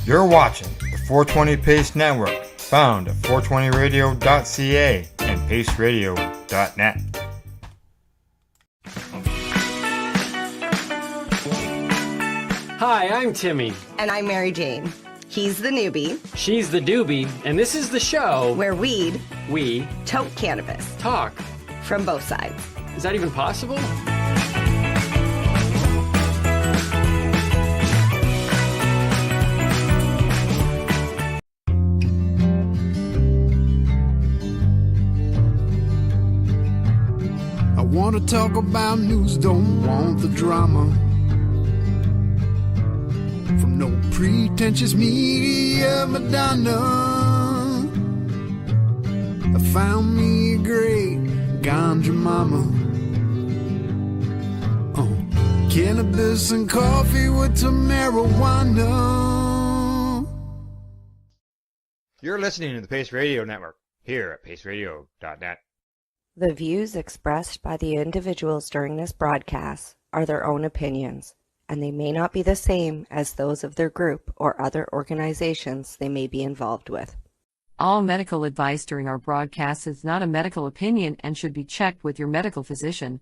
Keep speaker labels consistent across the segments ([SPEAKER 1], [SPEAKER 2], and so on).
[SPEAKER 1] You're watching the 420 Pace Network, found at 420radio.ca and paceradio.net.
[SPEAKER 2] Hi, I'm Timmy.
[SPEAKER 3] And I'm Mary Jane. He's the newbie.
[SPEAKER 2] She's the doobie, and this is the show
[SPEAKER 3] where we
[SPEAKER 2] toke
[SPEAKER 3] cannabis.
[SPEAKER 2] Talk.
[SPEAKER 3] From both sides.
[SPEAKER 2] Is that even possible?
[SPEAKER 4] I want to talk about news, don't want the drama. From no pretentious media Madonna. I found me a great ganja mama. Cannabis and coffee with some marijuana.
[SPEAKER 1] You're listening to the Pace Radio Network, here at paceradio.net.
[SPEAKER 5] The views expressed by the individuals during this broadcast are their own opinions, and they may not be the same as those of their group or other organizations they may be involved with.
[SPEAKER 6] All medical advice during our broadcast is not a medical opinion and should be checked with your medical physician.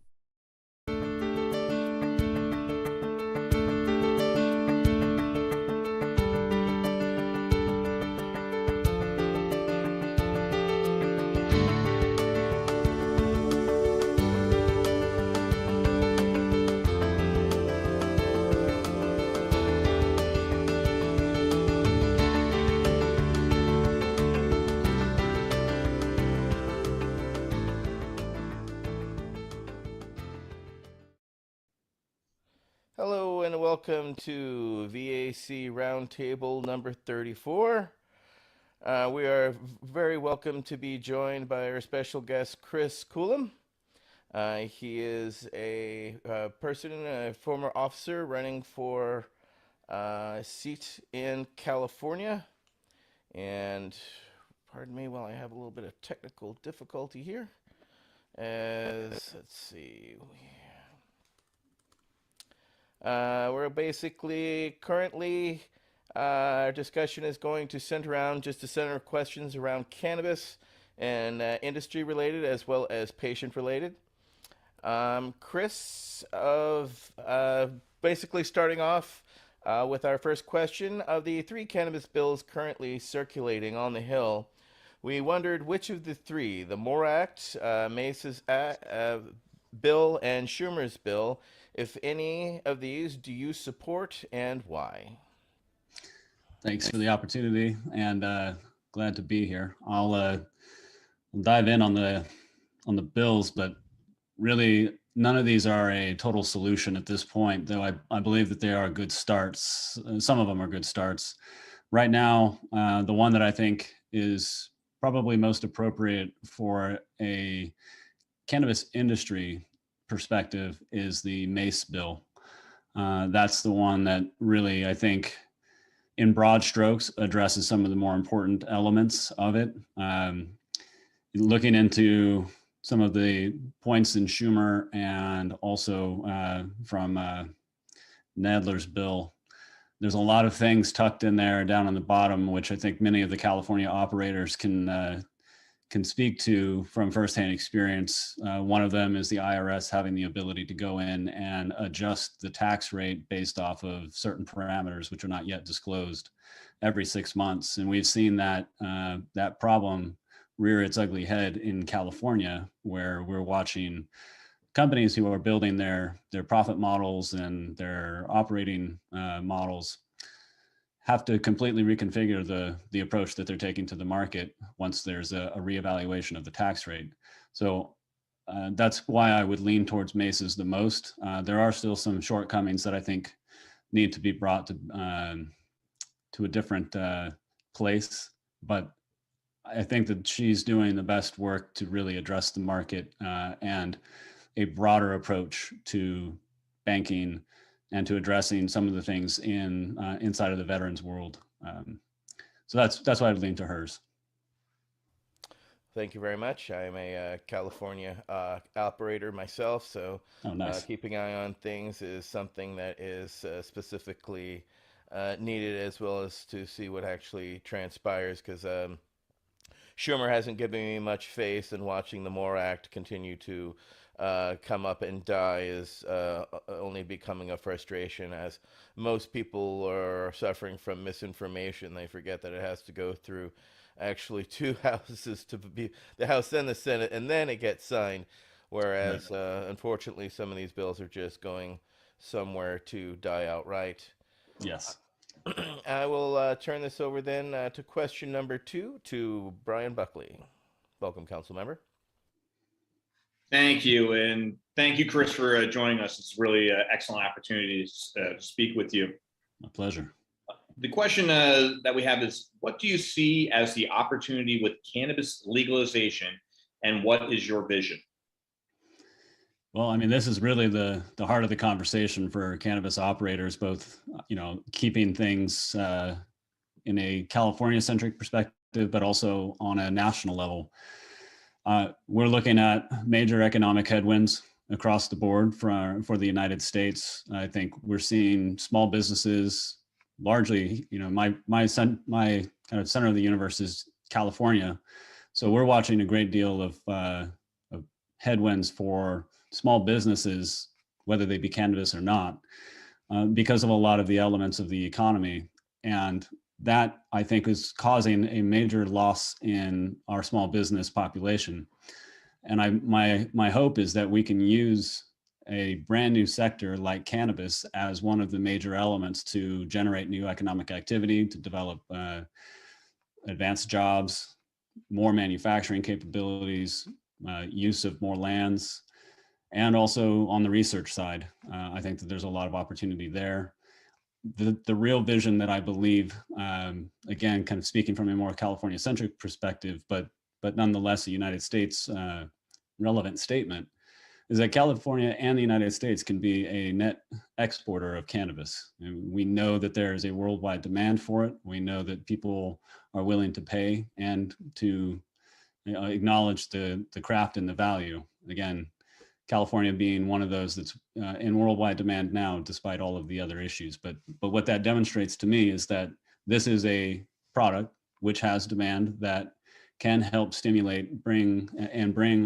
[SPEAKER 7] Hello and welcome to VAC Roundtable number 34. We are very welcome to be joined by our special guest, Chris Coulomb. He is a former officer running for a seat in California. And pardon me while I have a little bit of technical difficulty here. Let's see. We're basically currently our discussion is going to center questions around cannabis and industry related as well as patient related. Chris, basically starting off with our first question, of the three cannabis bills currently circulating on the Hill, we wondered which of the three, the MORE Act, Mace's bill, and Schumer's bill, if any of these, do you support and why?
[SPEAKER 8] Thanks for the opportunity, and glad to be here. I'll dive in on the bills, but really none of these are a total solution at this point, though I believe that they are good starts. Some of them are good starts. Right now, the one that I think is probably most appropriate for a cannabis industry perspective is the MACE bill. That's the one that really, I think, in broad strokes, addresses some of the more important elements of it. Looking into some of the points in Schumer and also from Nadler's bill, there's a lot of things tucked in there down on the bottom, which I think many of the California operators can speak to from firsthand experience. One of them is the IRS having the ability to go in and adjust the tax rate based off of certain parameters, which are not yet disclosed, every 6 months. And we've seen that that problem rear its ugly head in California, where we're watching companies who are building their profit models and their operating models have to completely reconfigure the approach that they're taking to the market once there's a reevaluation of the tax rate. So that's why I would lean towards Mace's the most. There are still some shortcomings that I think need to be brought to a different place, but I think that she's doing the best work to really address the market and a broader approach to banking and to addressing some of the things inside of the veterans world. So that's why I'd lean to hers.
[SPEAKER 7] Thank you very much. I'm a California operator myself, so
[SPEAKER 8] nice.
[SPEAKER 7] Keeping an eye on things is something that is specifically needed, as well as to see what actually transpires, because Schumer hasn't given me much faith, and watching the MORE Act continue to come up and die is only becoming a frustration, as most people are suffering from misinformation. They forget that it has to go through actually two houses, to be the House and the Senate, and then it gets signed, whereas unfortunately some of these bills are just going somewhere to die outright.
[SPEAKER 8] Yes.
[SPEAKER 7] I will turn this over then to question number 2 to Brian Buckley. Welcome, council member.
[SPEAKER 9] Thank you, and thank you, Chris, for joining us. It's really an excellent opportunity to speak with you.
[SPEAKER 8] My pleasure.
[SPEAKER 9] The question that we have is, what do you see as the opportunity with cannabis legalization, and what is your vision?
[SPEAKER 8] Well, I mean, this is really the heart of the conversation for cannabis operators, both, keeping things in a California-centric perspective, but also on a national level. We're looking at major economic headwinds across the board for the United States. I think we're seeing small businesses largely, my kind of center of the universe is California. So we're watching a great deal of headwinds for small businesses, whether they be cannabis or not, because of a lot of the elements of the economy. And that, I think, is causing a major loss in our small business population. And my hope is that we can use a brand new sector like cannabis as one of the major elements to generate new economic activity, to develop advanced jobs, more manufacturing capabilities, use of more lands, and also on the research side. I think that there's a lot of opportunity there. The real vision that I believe, again, kind of speaking from a more California-centric perspective, but nonetheless a United States relevant statement, is that California and the United States can be a net exporter of cannabis. And we know that there is a worldwide demand for it. We know that people are willing to pay and to acknowledge the craft and the value. Again, California being one of those that's in worldwide demand now, despite all of the other issues. But what that demonstrates to me is that this is a product which has demand that can help stimulate, bring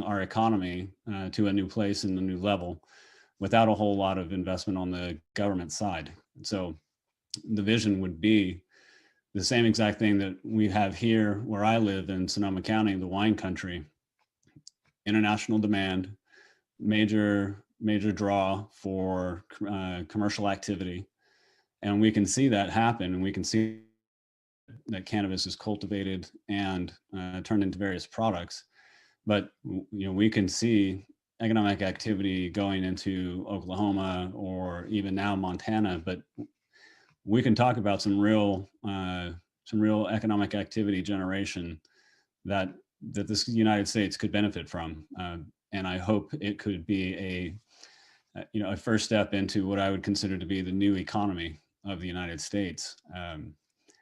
[SPEAKER 8] our economy to a new place and a new level without a whole lot of investment on the government side. And so the vision would be the same exact thing that we have here where I live in Sonoma County, the wine country. International demand, major draw for commercial activity. And we can see that happen, and we can see that cannabis is cultivated and turned into various products. But we can see economic activity going into Oklahoma or even now Montana. But we can talk about some real economic activity generation that this United States could benefit from. And I hope it could be a first step into what I would consider to be the new economy of the United States.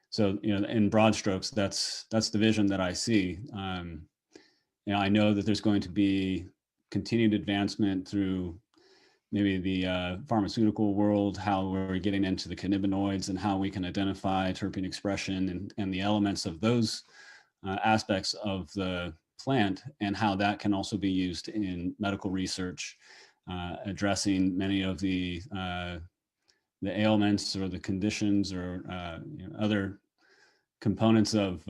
[SPEAKER 8] So, in broad strokes, that's the vision that I see. I know that there's going to be continued advancement through maybe the pharmaceutical world, how we're getting into the cannabinoids and how we can identify terpene expression and the elements of those aspects of the plant, and how that can also be used in medical research, addressing many of the ailments or the conditions or other components of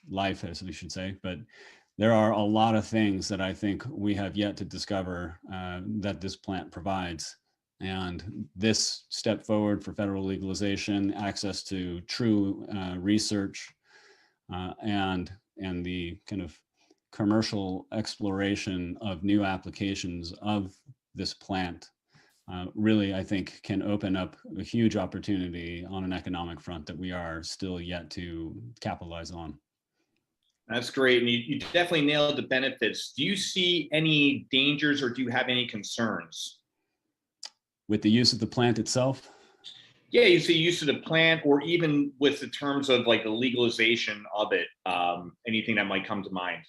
[SPEAKER 8] life, as we should say. But there are a lot of things that I think we have yet to discover that this plant provides. And this step forward for federal legalization, access to true research, and the kind of commercial exploration of new applications of this plant really, I think, can open up a huge opportunity on an economic front that we are still yet to capitalize on.
[SPEAKER 9] That's great. And you definitely nailed the benefits. Do you see any dangers, or do you have any concerns
[SPEAKER 8] with the use of the plant itself?
[SPEAKER 9] Yeah, you see use of the plant, or even with the terms of like the legalization of it, anything that might come to mind?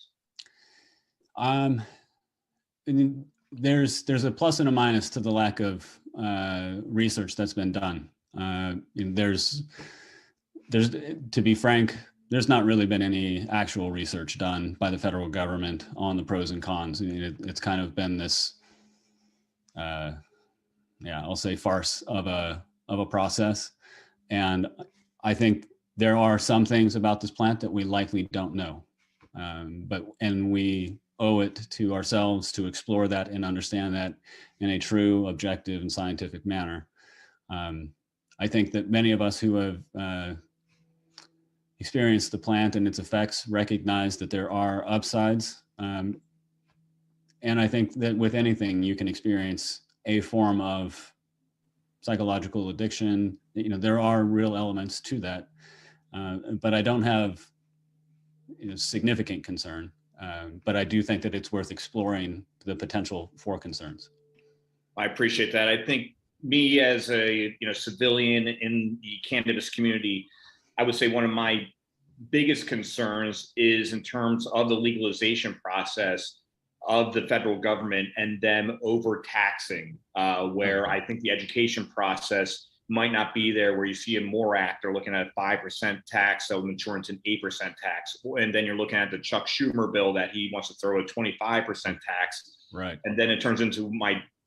[SPEAKER 8] There's a plus and a minus to the lack of research that's been done. And there's, to be frank, there's not really been any actual research done by the federal government on the pros and cons. I mean, it's kind of been this, I'll say farce of a process. And I think there are some things about this plant that we likely don't know, and we owe it to ourselves to explore that and understand that in a true, objective, and scientific manner. I think that many of us who have experienced the plant and its effects recognize that there are upsides. And I think that with anything, you can experience a form of psychological addiction. There are real elements to that, but I don't have significant concern. But I do think that it's worth exploring the potential for concerns.
[SPEAKER 9] I appreciate that. I think me as a civilian in the cannabis community, I would say one of my biggest concerns is in terms of the legalization process of the federal government and them overtaxing, where I think the education process might not be there, where you see a MORE Act, they're looking at a 5% tax that will mature into an 8% tax. And then you're looking at the Chuck Schumer bill that he wants to throw a 25% tax.
[SPEAKER 8] Right.
[SPEAKER 9] And then it turns into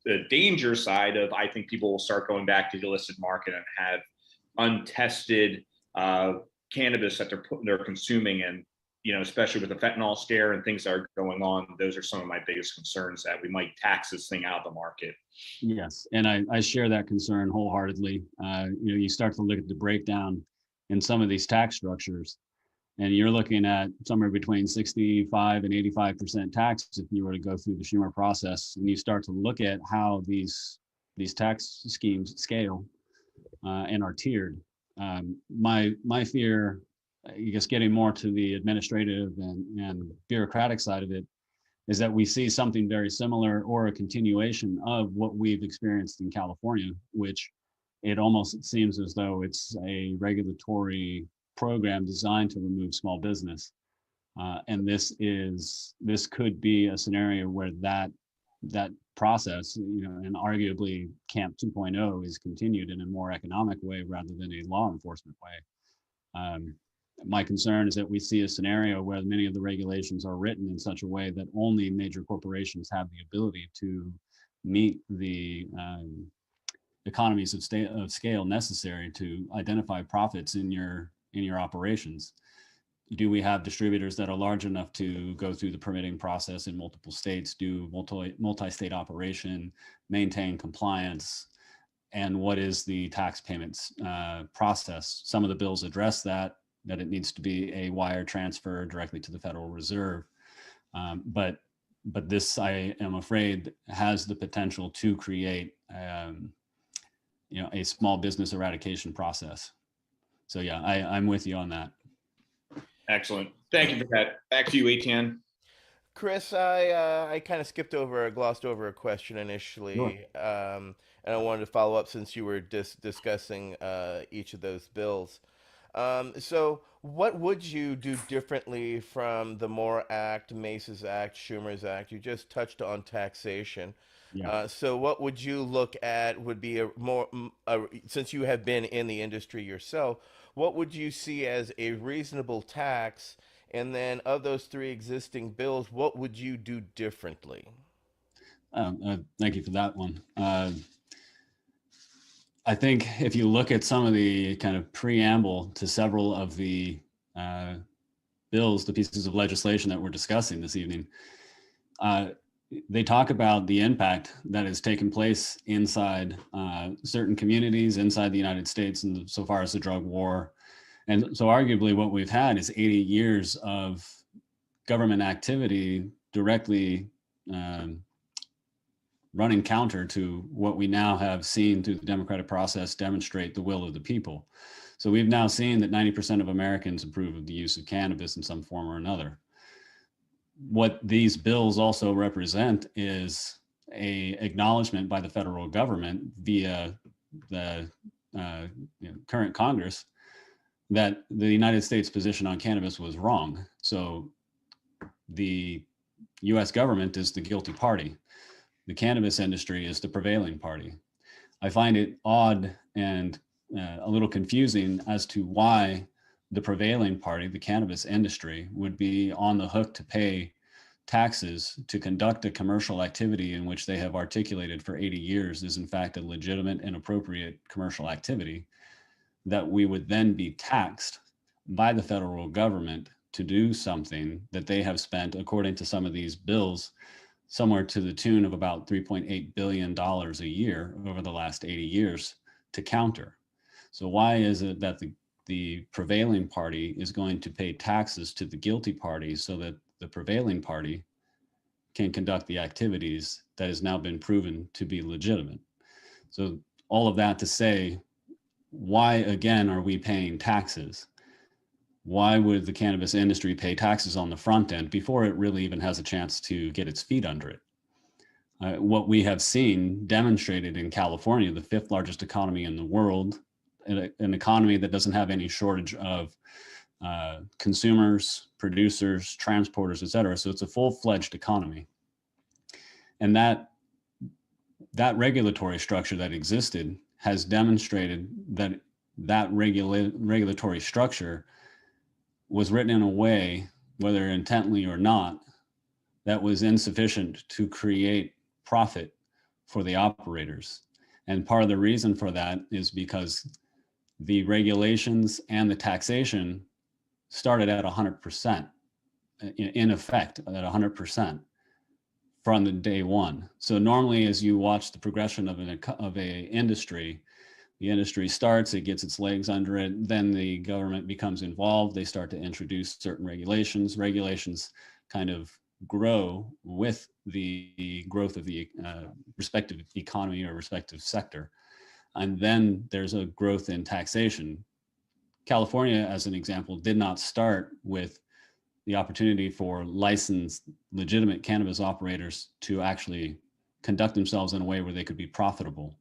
[SPEAKER 9] the danger side of, I think people will start going back to the illicit market and have untested cannabis that they're consuming. And especially with the fentanyl scare and things that are going on, those are some of my biggest concerns, that we might tax this thing out of the market.
[SPEAKER 8] Yes, and I share that concern wholeheartedly. You start to look at the breakdown in some of these tax structures, and you're looking at somewhere between 65 and 85% tax if you were to go through the Schumer process, and you start to look at how these tax schemes scale and are tiered. My fear, I guess, getting more to the administrative and bureaucratic side of it, is that we see something very similar or a continuation of what we've experienced in California, which it almost seems as though it's a regulatory program designed to remove small business. And this could be a scenario where that process, and arguably Camp 2.0 is continued in a more economic way rather than a law enforcement way. My concern is that we see a scenario where many of the regulations are written in such a way that only major corporations have the ability to meet the economies of scale necessary to identify profits in your operations. Do we have distributors that are large enough to go through the permitting process in multiple states, do multi-state operation, maintain compliance? And what is the tax payments process? Some of the bills address that it needs to be a wire transfer directly to the Federal Reserve. But this, I am afraid, has the potential to create a small business eradication process. So yeah, I'm with you on that.
[SPEAKER 9] Excellent. Thank you for that. Back to you, Etienne.
[SPEAKER 7] Chris, I kind of glossed over a question initially,
[SPEAKER 8] Sure.
[SPEAKER 7] And I wanted to follow up since you were discussing each of those bills. So what would you do differently from the MORE Act, Mace's Act, Schumer's Act? You just touched on taxation.
[SPEAKER 8] Yeah.
[SPEAKER 7] So what would you look at would be since you have been in the industry yourself, what would you see as a reasonable tax? And then of those three existing bills, what would you do differently?
[SPEAKER 8] Thank you for that one. I think if you look at some of the kind of preamble to several of the bills, the pieces of legislation that we're discussing this evening, they talk about the impact that has taken place inside certain communities inside the United States, and so far as the drug war. And so arguably what we've had is 80 years of government activity directly running counter to what we now have seen through the democratic process demonstrate the will of the people. So we've now seen that 90% of Americans approve of the use of cannabis in some form or another. What these bills also represent is a acknowledgement by the federal government via the current Congress that the United States position on cannabis was wrong. So the US government is the guilty party. The cannabis industry is the prevailing party. I find it odd and a little confusing as to why the prevailing party, the cannabis industry, would be on the hook to pay taxes to conduct a commercial activity in which they have articulated for 80 years is in fact a legitimate and appropriate commercial activity, that we would then be taxed by the federal government to do something that they have spent, according to some of these bills, somewhere to the tune of about $3.8 billion a year over the last 80 years to counter. So why is it that the prevailing party is going to pay taxes to the guilty party so that the prevailing party can conduct the activities that has now been proven to be legitimate? So all of that to say, why again are we paying taxes? Why would the cannabis industry pay taxes on the front end before it really even has a chance to get its feet under it? What we have seen demonstrated in California, the 5th largest economy in the world, an economy that doesn't have any shortage of consumers, producers, transporters, et cetera. So it's a full-fledged economy. And that regulatory structure that existed has demonstrated that regulatory structure was written in a way, whether intently or not, that was insufficient to create profit for the operators. And part of the reason for that is because the regulations and the taxation started at 100%, in effect, at 100% from the day one. So normally, as you watch the progression of a industry, the industry starts, it gets its legs under it, then the government becomes involved, they start to introduce certain regulations. Regulations kind of grow with the growth of the respective economy or respective sector. And then there's a growth in taxation. California, as an example, did not start with the opportunity for licensed, legitimate cannabis operators to actually conduct themselves in a way where they could be profitable.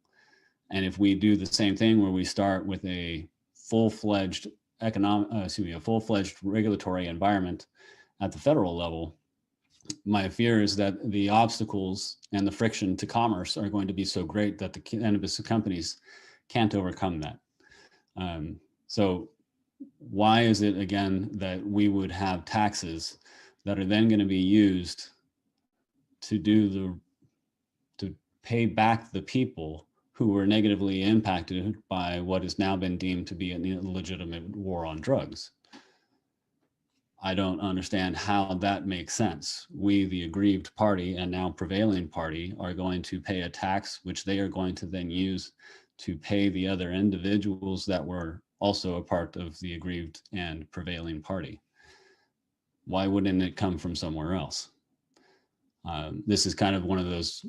[SPEAKER 8] And if we do the same thing where we start with a full-fledged a full-fledged regulatory environment at the federal level, my fear is that the obstacles and the friction to commerce are going to be so great that the cannabis companies can't overcome that. So why is it, again, that we would have taxes that are then going to be used to pay back the people who were negatively impacted by what has now been deemed to be a legitimate war on drugs? I don't understand how that makes sense. We, the aggrieved party and now prevailing party, are going to pay a tax, which they are going to then use to pay the other individuals that were also a part of the aggrieved and prevailing party. Why wouldn't it come from somewhere else? This is kind of one of those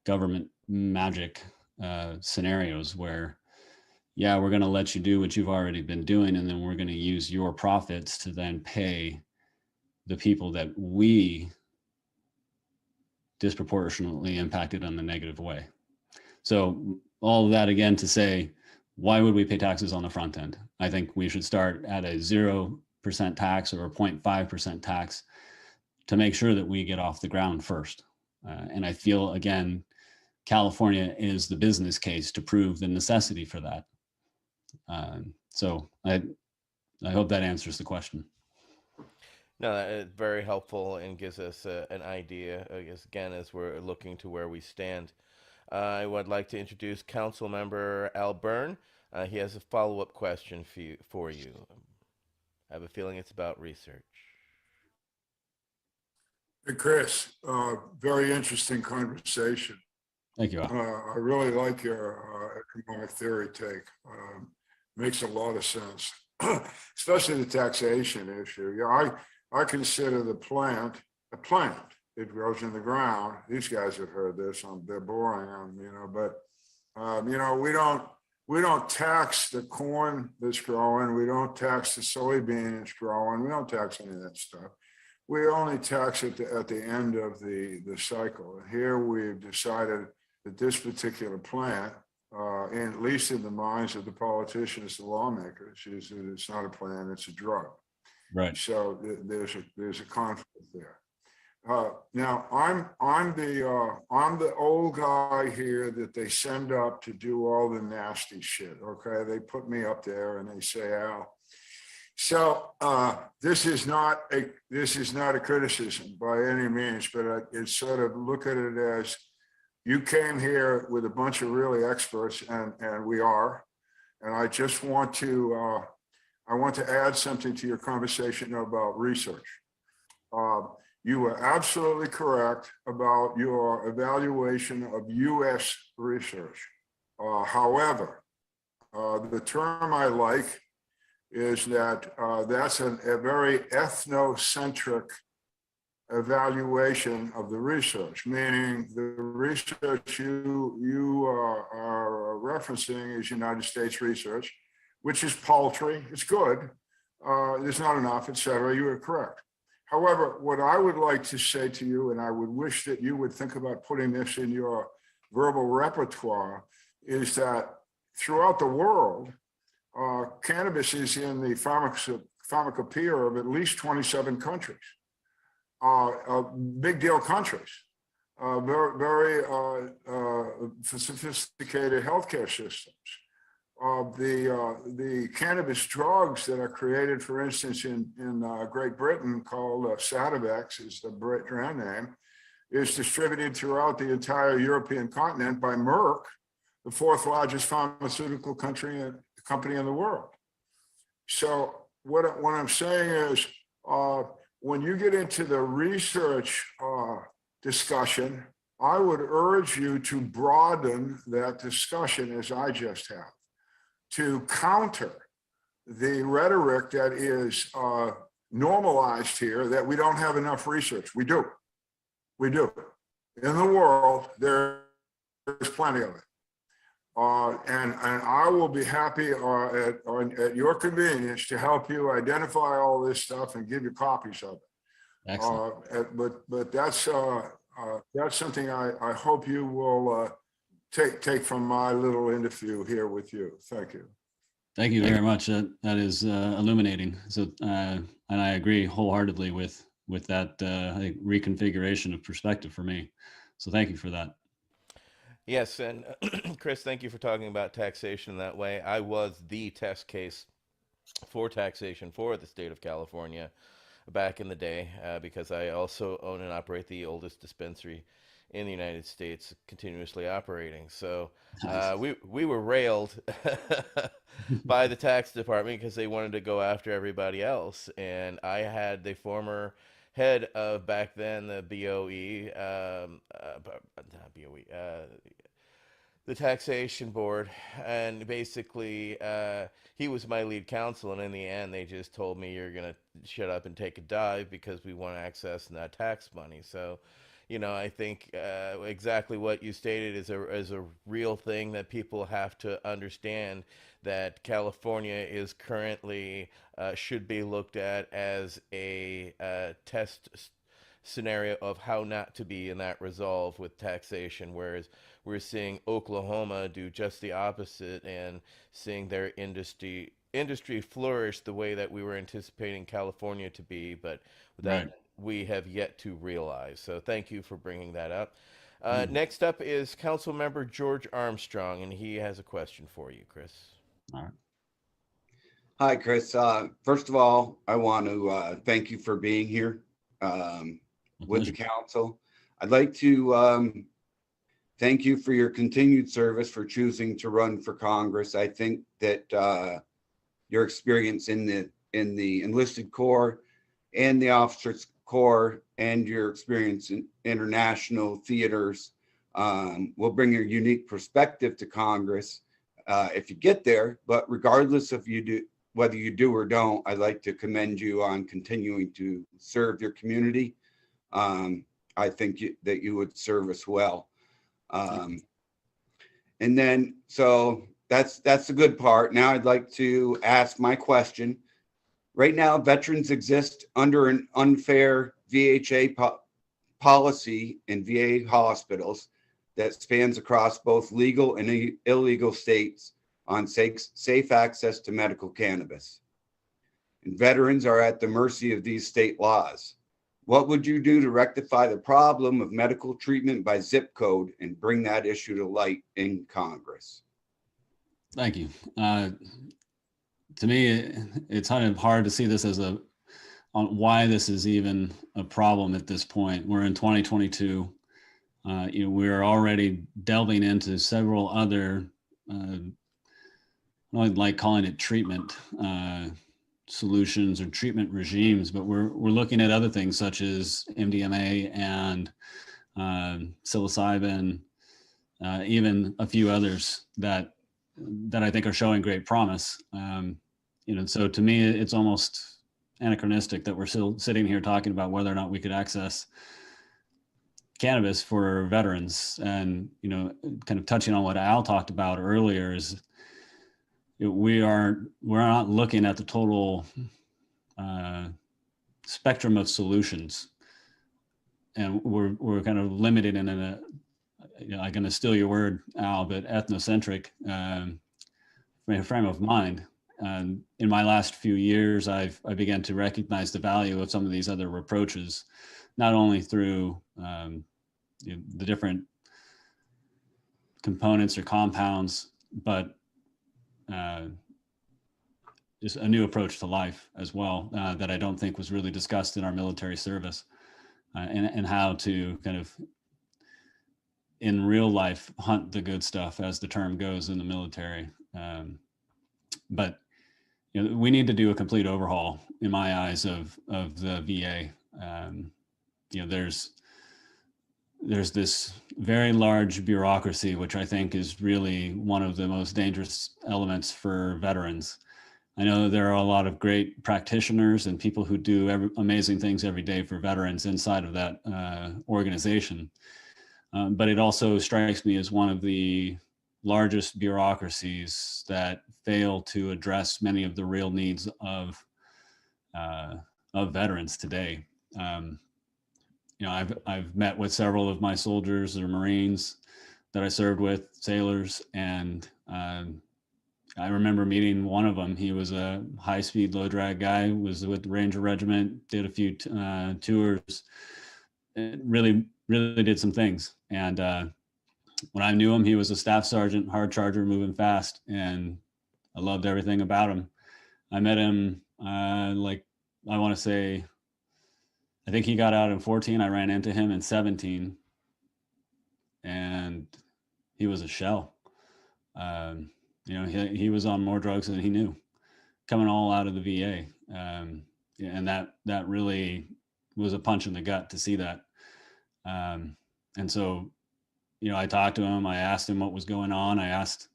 [SPEAKER 8] government magic scenarios where, yeah, we're going to let you do what you've already been doing, and then we're going to use your profits to then pay the people that we disproportionately impacted in the negative way. So all of that again to say, why would we pay taxes on the front end? I think we should start at a 0% tax or a 0.5% tax to make sure that we get off the ground first. And I feel, again, California is the business case to prove the necessity for that. So I hope that answers the question.
[SPEAKER 7] No, it's very helpful and gives us an idea, I guess, again, as we're looking to where we stand. I would like to introduce Council Member Al Byrne. He has a follow-up question for you. I have a feeling it's about research.
[SPEAKER 10] Hey, Chris, very interesting conversation.
[SPEAKER 8] Thank you.
[SPEAKER 10] I really like your economic theory take. Makes a lot of sense, especially the taxation issue. Yeah, I consider the plant a plant. It grows in the ground. These guys have heard this. They're boring them, but we don't tax the corn that's growing. We don't tax the soybean that's growing. We don't tax any of that stuff. We only tax it at the end of the cycle. And here we've decided that this particular plant, at least in the minds of the politicians, the lawmakers, is that it's not a plant, it's a drug.
[SPEAKER 8] Right.
[SPEAKER 10] So there's a conflict there. Now I'm the old guy here that they send up to do all the nasty shit. Okay, they put me up there and they say, Al. So this is not a criticism by any means, but it's sort of look at it as you came here with a bunch of really experts, and we are. And I just want to add something to your conversation about research. You were absolutely correct about your evaluation of U.S. research. However, the term I like is that that's a very ethnocentric evaluation of the research, meaning the research you are referencing is United States research, which is paltry. It's good. There's not enough, et cetera. You are correct. However, what I would like to say to you, and I would wish that you would think about putting this in your verbal repertoire, is that throughout the world, cannabis is in the pharmacopoeia of at least 27 countries, big deal countries, very sophisticated healthcare systems. The cannabis drugs that are created, for instance, in Great Britain, called Sativex is the brand name, is distributed throughout the entire European continent by Merck, the fourth largest pharmaceutical company in the world. So what I'm saying is, when you get into the research discussion, I would urge you to broaden that discussion as I just have, to counter the rhetoric that is normalized here that we don't have enough research. We do. We do. In the world, there's plenty of it. And I will be happy at your convenience to help you identify all this stuff and give you copies of it.
[SPEAKER 8] Excellent.
[SPEAKER 10] But that's something I hope you will take from my little interview here with you. Thank you.
[SPEAKER 8] Thank you very much. That is illuminating. So, and I agree wholeheartedly with that I think reconfiguration of perspective for me. So thank you for that.
[SPEAKER 7] Yes, and Chris, thank you for talking about taxation that way. I was the test case for taxation for the state of California back in the day because I also own and operate the oldest dispensary in the United States, continuously operating. So we were railed by the tax department because they wanted to go after everybody else. And I had the former head of back then the BOE, not BOE, the taxation board, and basically he was my lead counsel, and in the end they just told me, you're gonna shut up and take a dive because we want access to that tax money. So you know, I think exactly what you stated is a real thing that people have to understand, that California is currently should be looked at as a test scenario of how not to be in that resolve with taxation, whereas we're seeing Oklahoma do just the opposite and seeing their industry flourish the way that we were anticipating California to be, but that right. We have yet to realize. So thank you for bringing that up. Next up is Council Member George Armstrong, and he has a question for you, Chris.
[SPEAKER 8] All right.
[SPEAKER 11] Hi, Chris. First of all, I want to thank you for being here with the council. I'd like to thank you for your continued service, for choosing to run for Congress. I think that your experience in the enlisted corps and the officers corps and your experience in international theaters will bring a unique perspective to Congress if you get there. But regardless of whether you do or don't, I'd like to commend you on continuing to serve your community. I think that you would serve us well. And then, so that's the good part. Now I'd like to ask my question. Right now, veterans exist under an unfair VHA policy in VA hospitals that spans across both legal and illegal states on safe access to medical cannabis. And veterans are at the mercy of these state laws. What would you do to rectify the problem of medical treatment by zip code and bring that issue to light in Congress?
[SPEAKER 8] Thank you. To me, it's kind of hard to see this as on why this is even a problem at this point. We're in 2022. We're already delving into several other, I like calling it treatment solutions or treatment regimes, but we're looking at other things such as MDMA and psilocybin, even a few others that I think are showing great promise. So to me, it's almost anachronistic that we're still sitting here talking about whether or not we could access cannabis for veterans. And, kind of touching on what Al talked about earlier is we're not looking at the total spectrum of solutions. And we're kind of limited in I'm going to steal your word, Al, but ethnocentric frame of mind. In my last few years, I began to recognize the value of some of these other approaches, not only through the different components or compounds, but just a new approach to life as well that I don't think was really discussed in our military service, and how to kind of in real life hunt the good stuff, as the term goes in the military. But we need to do a complete overhaul, in my eyes, of the VA. There's this very large bureaucracy, which I think is really one of the most dangerous elements for veterans. I know there are a lot of great practitioners and people who do amazing things every day for veterans inside of that organization. But it also strikes me as one of the largest bureaucracies that fail to address many of the real needs of veterans today. I've met with several of my soldiers or Marines that I served with, sailors, and I remember meeting one of them. He was a high-speed, low-drag guy, was with the Ranger Regiment, did a few tours, really did some things. And when I knew him, he was a staff sergeant, hard charger, moving fast, and I loved everything about him. I met him, I want to say, I think he got out in 14. I ran into him in 17, and he was a shell. He was on more drugs than he knew, coming all out of the VA. And that really was a punch in the gut to see that. And so, I talked to him, I asked him what was going on. I asked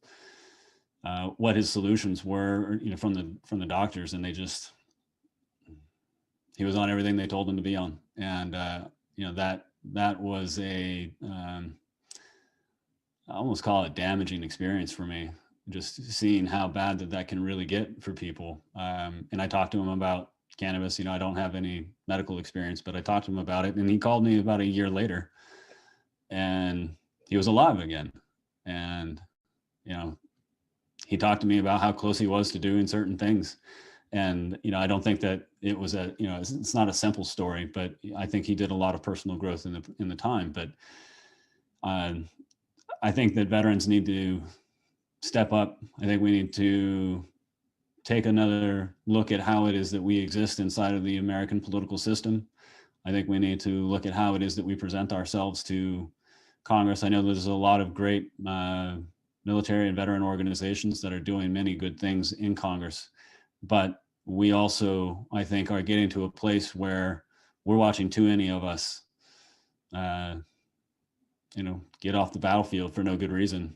[SPEAKER 8] what his solutions were, from the doctors, and he was on everything they told him to be on. And, that was I almost call it damaging experience for me, just seeing how bad that can really get for people. And I talked to him about cannabis. I don't have any medical experience, but I talked to him about it, and he called me about a year later, and he was alive again. And, he talked to me about how close he was to doing certain things. And, I don't think that it was it's not a simple story, but I think he did a lot of personal growth in the time. But I think that veterans need to step up. I think we need to take another look at how it is that we exist inside of the American political system. I think we need to look at how it is that we present ourselves to Congress. I know there's a lot of great military and veteran organizations that are doing many good things in Congress, but we also, I think, are getting to a place where we're watching too many of us, get off the battlefield for no good reason.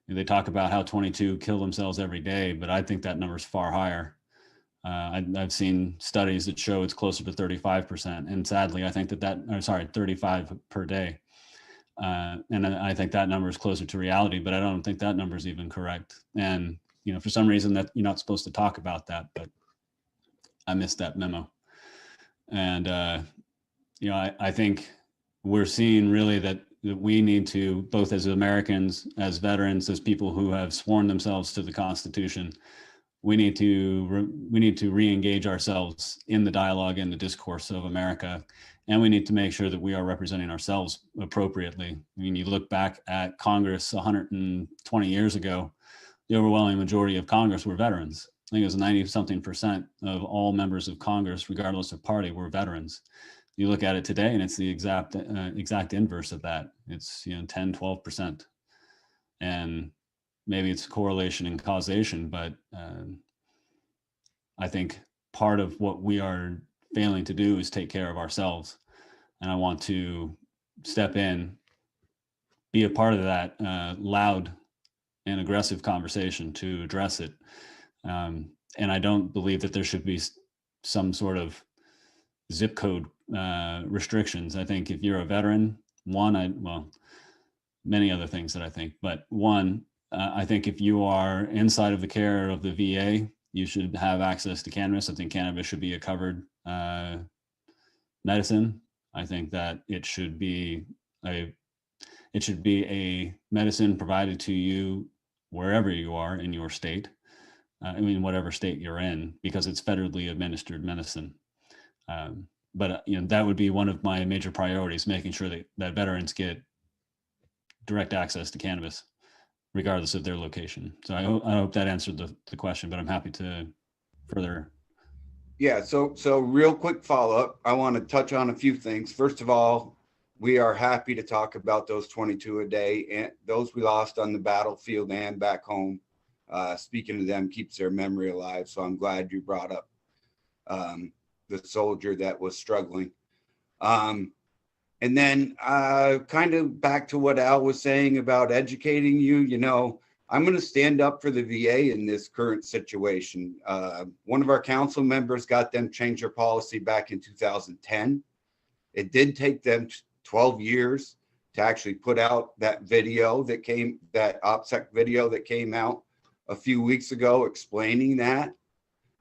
[SPEAKER 8] They talk about how 22 kill themselves every day, but I think that number is far higher. I've seen studies that show it's closer to 35%. And sadly, I think 35 per day. And I think that number is closer to reality, but I don't think that number is even correct. And, for some reason that you're not supposed to talk about that, but I missed that memo. And, I think we're seeing really that we need to, both as Americans, as veterans, as people who have sworn themselves to the Constitution, we need to re-engage ourselves in the dialogue and the discourse of America, and we need to make sure that we are representing ourselves appropriately. I mean, you look back at Congress 120 years ago, the overwhelming majority of Congress were veterans. I think it was 90-something% of all members of Congress, regardless of party, were veterans. You look at it today, and it's the exact inverse of that. It's 10, 12%, and maybe it's correlation and causation, but I think part of what we are failing to do is take care of ourselves. And I want to step in, be a part of that loud and aggressive conversation to address it. And I don't believe that there should be some sort of zip code restrictions. I think if you're a veteran, many other things that I think, but one, I think if you are inside of the care of the VA, you should have access to cannabis. I think cannabis should be a covered medicine. I think that it should be a medicine provided to you wherever you are in your state. Whatever state you're in, because it's federally administered medicine. But that would be one of my major priorities, making sure that veterans get direct access to cannabis, regardless of their location. So I hope that answered the question, but I'm happy to further.
[SPEAKER 11] Yeah, so real quick follow-up. I want to touch on a few things. First of all, we are happy to talk about those 22 a day and those we lost on the battlefield and back home. Speaking to them keeps their memory alive. So I'm glad you brought up the soldier that was struggling. And then kind of back to what Al was saying about educating you, I'm going to stand up for the VA in this current situation. One of our council members got them change their policy back in 2010. It did take them 12 years to actually put out that video that OPSEC video that came out a few weeks ago explaining that.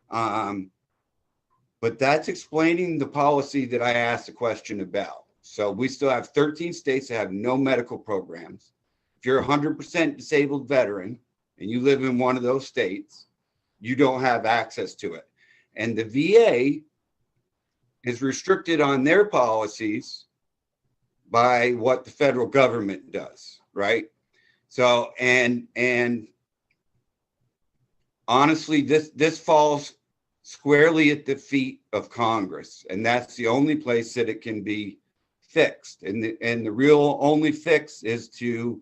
[SPEAKER 11] But that's explaining the policy that I asked a question about. So we still have 13 states that have no medical programs. If you're a 100% disabled veteran and you live in one of those states, you don't have access to it. And the VA is restricted on their policies by what the federal government does, right? So, and honestly, this falls squarely at the feet of Congress, and that's the only place that it can be fixed. And the real only fix is to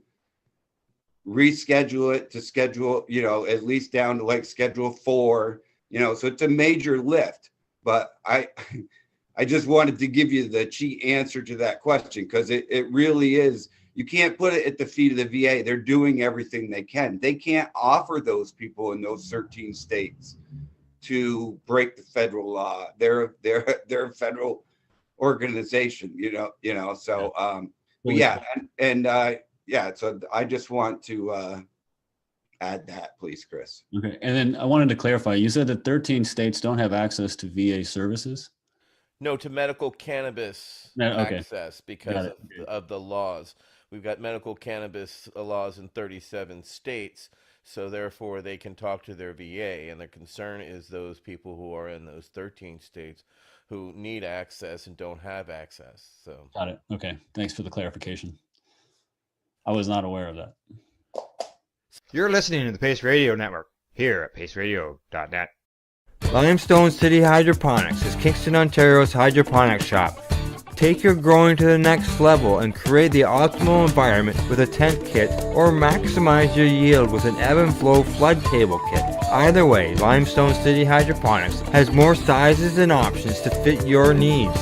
[SPEAKER 11] reschedule it to schedule, at least down to like Schedule 4, so it's a major lift. But I just wanted to give you the cheat answer to that question, because it really is. You can't put it at the feet of the VA. They're doing everything they can. They can't offer those people in those 13 states to break the federal law. They're a federal organization, So, but yeah, so I just want to add that, please, Chris.
[SPEAKER 8] Okay, and then I wanted to clarify. You said that 13 states don't have access to VA services.
[SPEAKER 7] No, to medical cannabis access because of the laws. We've got medical cannabis laws in 37 states, so therefore they can talk to their VA, and their concern is those people who are in those 13 states who need access and don't have access. So
[SPEAKER 8] got it. Okay, thanks for the clarification. I was not aware of that.
[SPEAKER 1] You're listening to the Pace Radio Network here at paceradio.net. Limestone City Hydroponics is Kingston, Ontario's hydroponics shop. Take your growing to the next level and create the optimal environment with a tent kit, or maximize your yield with an ebb and flow flood table kit. Either way, Limestone City Hydroponics has more sizes and options to fit your needs.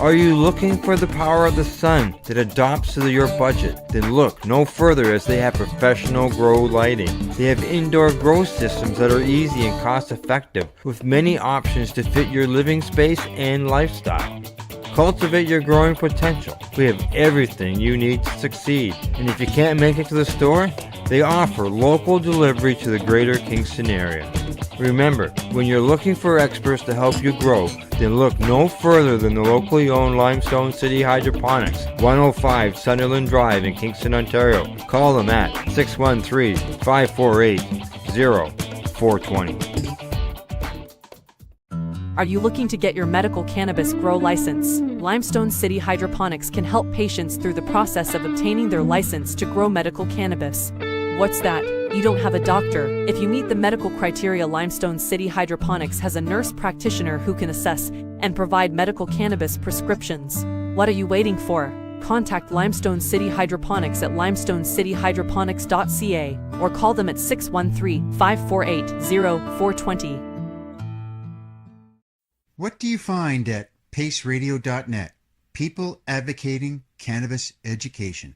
[SPEAKER 1] Are you looking for the power of the sun that adapts to your budget? Then look no further, as they have professional grow lighting. They have indoor grow systems that are easy and cost effective, with many options to fit your living space and lifestyle. Cultivate your growing potential. We have everything you need to succeed. And if you can't make it to the store, they offer local delivery to the greater Kingston area. Remember, when you're looking for experts to help you grow, then look no further than the locally owned Limestone City Hydroponics, 105 Sunderland Drive in Kingston, Ontario. Call them at 613-548-0555 420.
[SPEAKER 12] Are you looking to get your medical cannabis grow license? Limestone City Hydroponics can help patients through the process of obtaining their license to grow medical cannabis. What's that? You don't have a doctor. If you meet the medical criteria, Limestone City Hydroponics has a nurse practitioner who can assess and provide medical cannabis prescriptions. What are you waiting for? Contact Limestone City Hydroponics at limestonecityhydroponics.ca or call them at 613-548-0420.
[SPEAKER 13] What do you find at paceradio.net? People advocating cannabis education.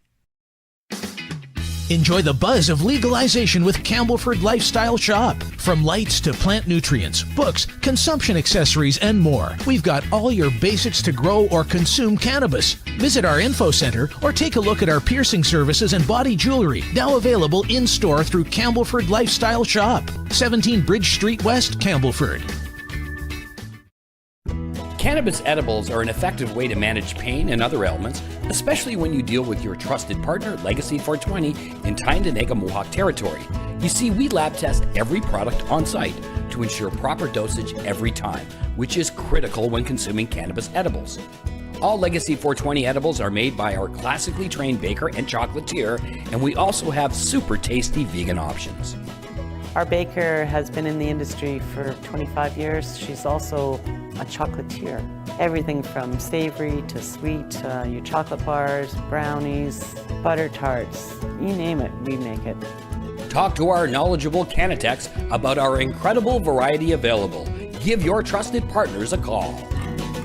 [SPEAKER 14] Enjoy the buzz of legalization with Campbellford Lifestyle Shop. From lights to plant nutrients, books, consumption accessories, and more, we've got all your basics to grow or consume cannabis. Visit our info center or take a look at our piercing services and body jewelry, now available in-store through Campbellford Lifestyle Shop, 17 Bridge Street West, Campbellford.
[SPEAKER 15] Cannabis edibles are an effective way to manage pain and other ailments, especially when you deal with your trusted partner, Legacy 420, in Tyendinaga Mohawk territory. You see, we lab test every product on site to ensure proper dosage every time, which is critical when consuming cannabis edibles. All Legacy 420 edibles are made by our classically trained baker and chocolatier, and we also have super tasty vegan options.
[SPEAKER 16] Our baker has been in the industry for 25 years. She's also a chocolatier. Everything from savory to sweet, your chocolate bars, brownies, butter tarts, you name it, we make it.
[SPEAKER 15] Talk to our knowledgeable Cannatex about our incredible variety available. Give your trusted partners a call.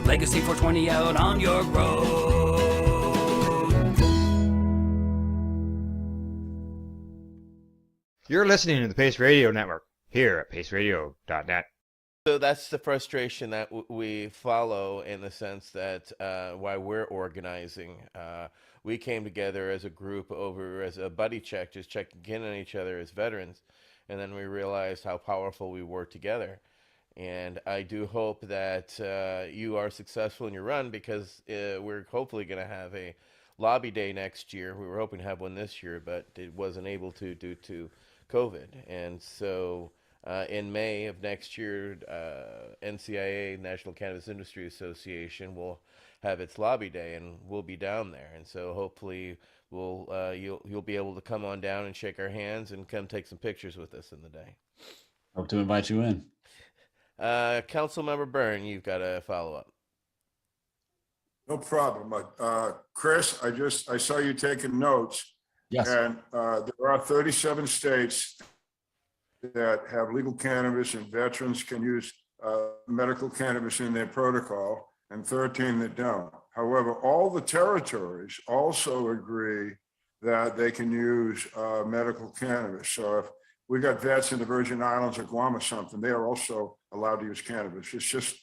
[SPEAKER 15] Legacy 420 out on your road.
[SPEAKER 1] You're listening to the Pace Radio Network here at paceradio.net.
[SPEAKER 7] So that's the frustration that we follow, in the sense that why we're organizing. We came together as a group as a buddy check, just checking in on each other as veterans, and then we realized how powerful we were together. And I do hope that you are successful in your run, because we're hopefully going to have a lobby day next year. We were hoping to have one this year, but it wasn't able to due to COVID. And so in May of next year, NCIA, National Cannabis Industry Association, will have its lobby day, and we'll be down there. And so hopefully you'll be able to come on down and shake our hands and come take some pictures with us in the day.
[SPEAKER 8] Hope to invite you in.
[SPEAKER 7] Councilmember Byrne, you've got a follow-up.
[SPEAKER 10] No problem. Chris, I saw you taking notes.
[SPEAKER 8] Yes.
[SPEAKER 10] And there are 37 states that have legal cannabis, and veterans can use medical cannabis in their protocol, and 13 that don't. However, all the territories also agree that they can use medical cannabis. So if we got vets in the Virgin Islands or Guam or something, they are also allowed to use cannabis. It's just,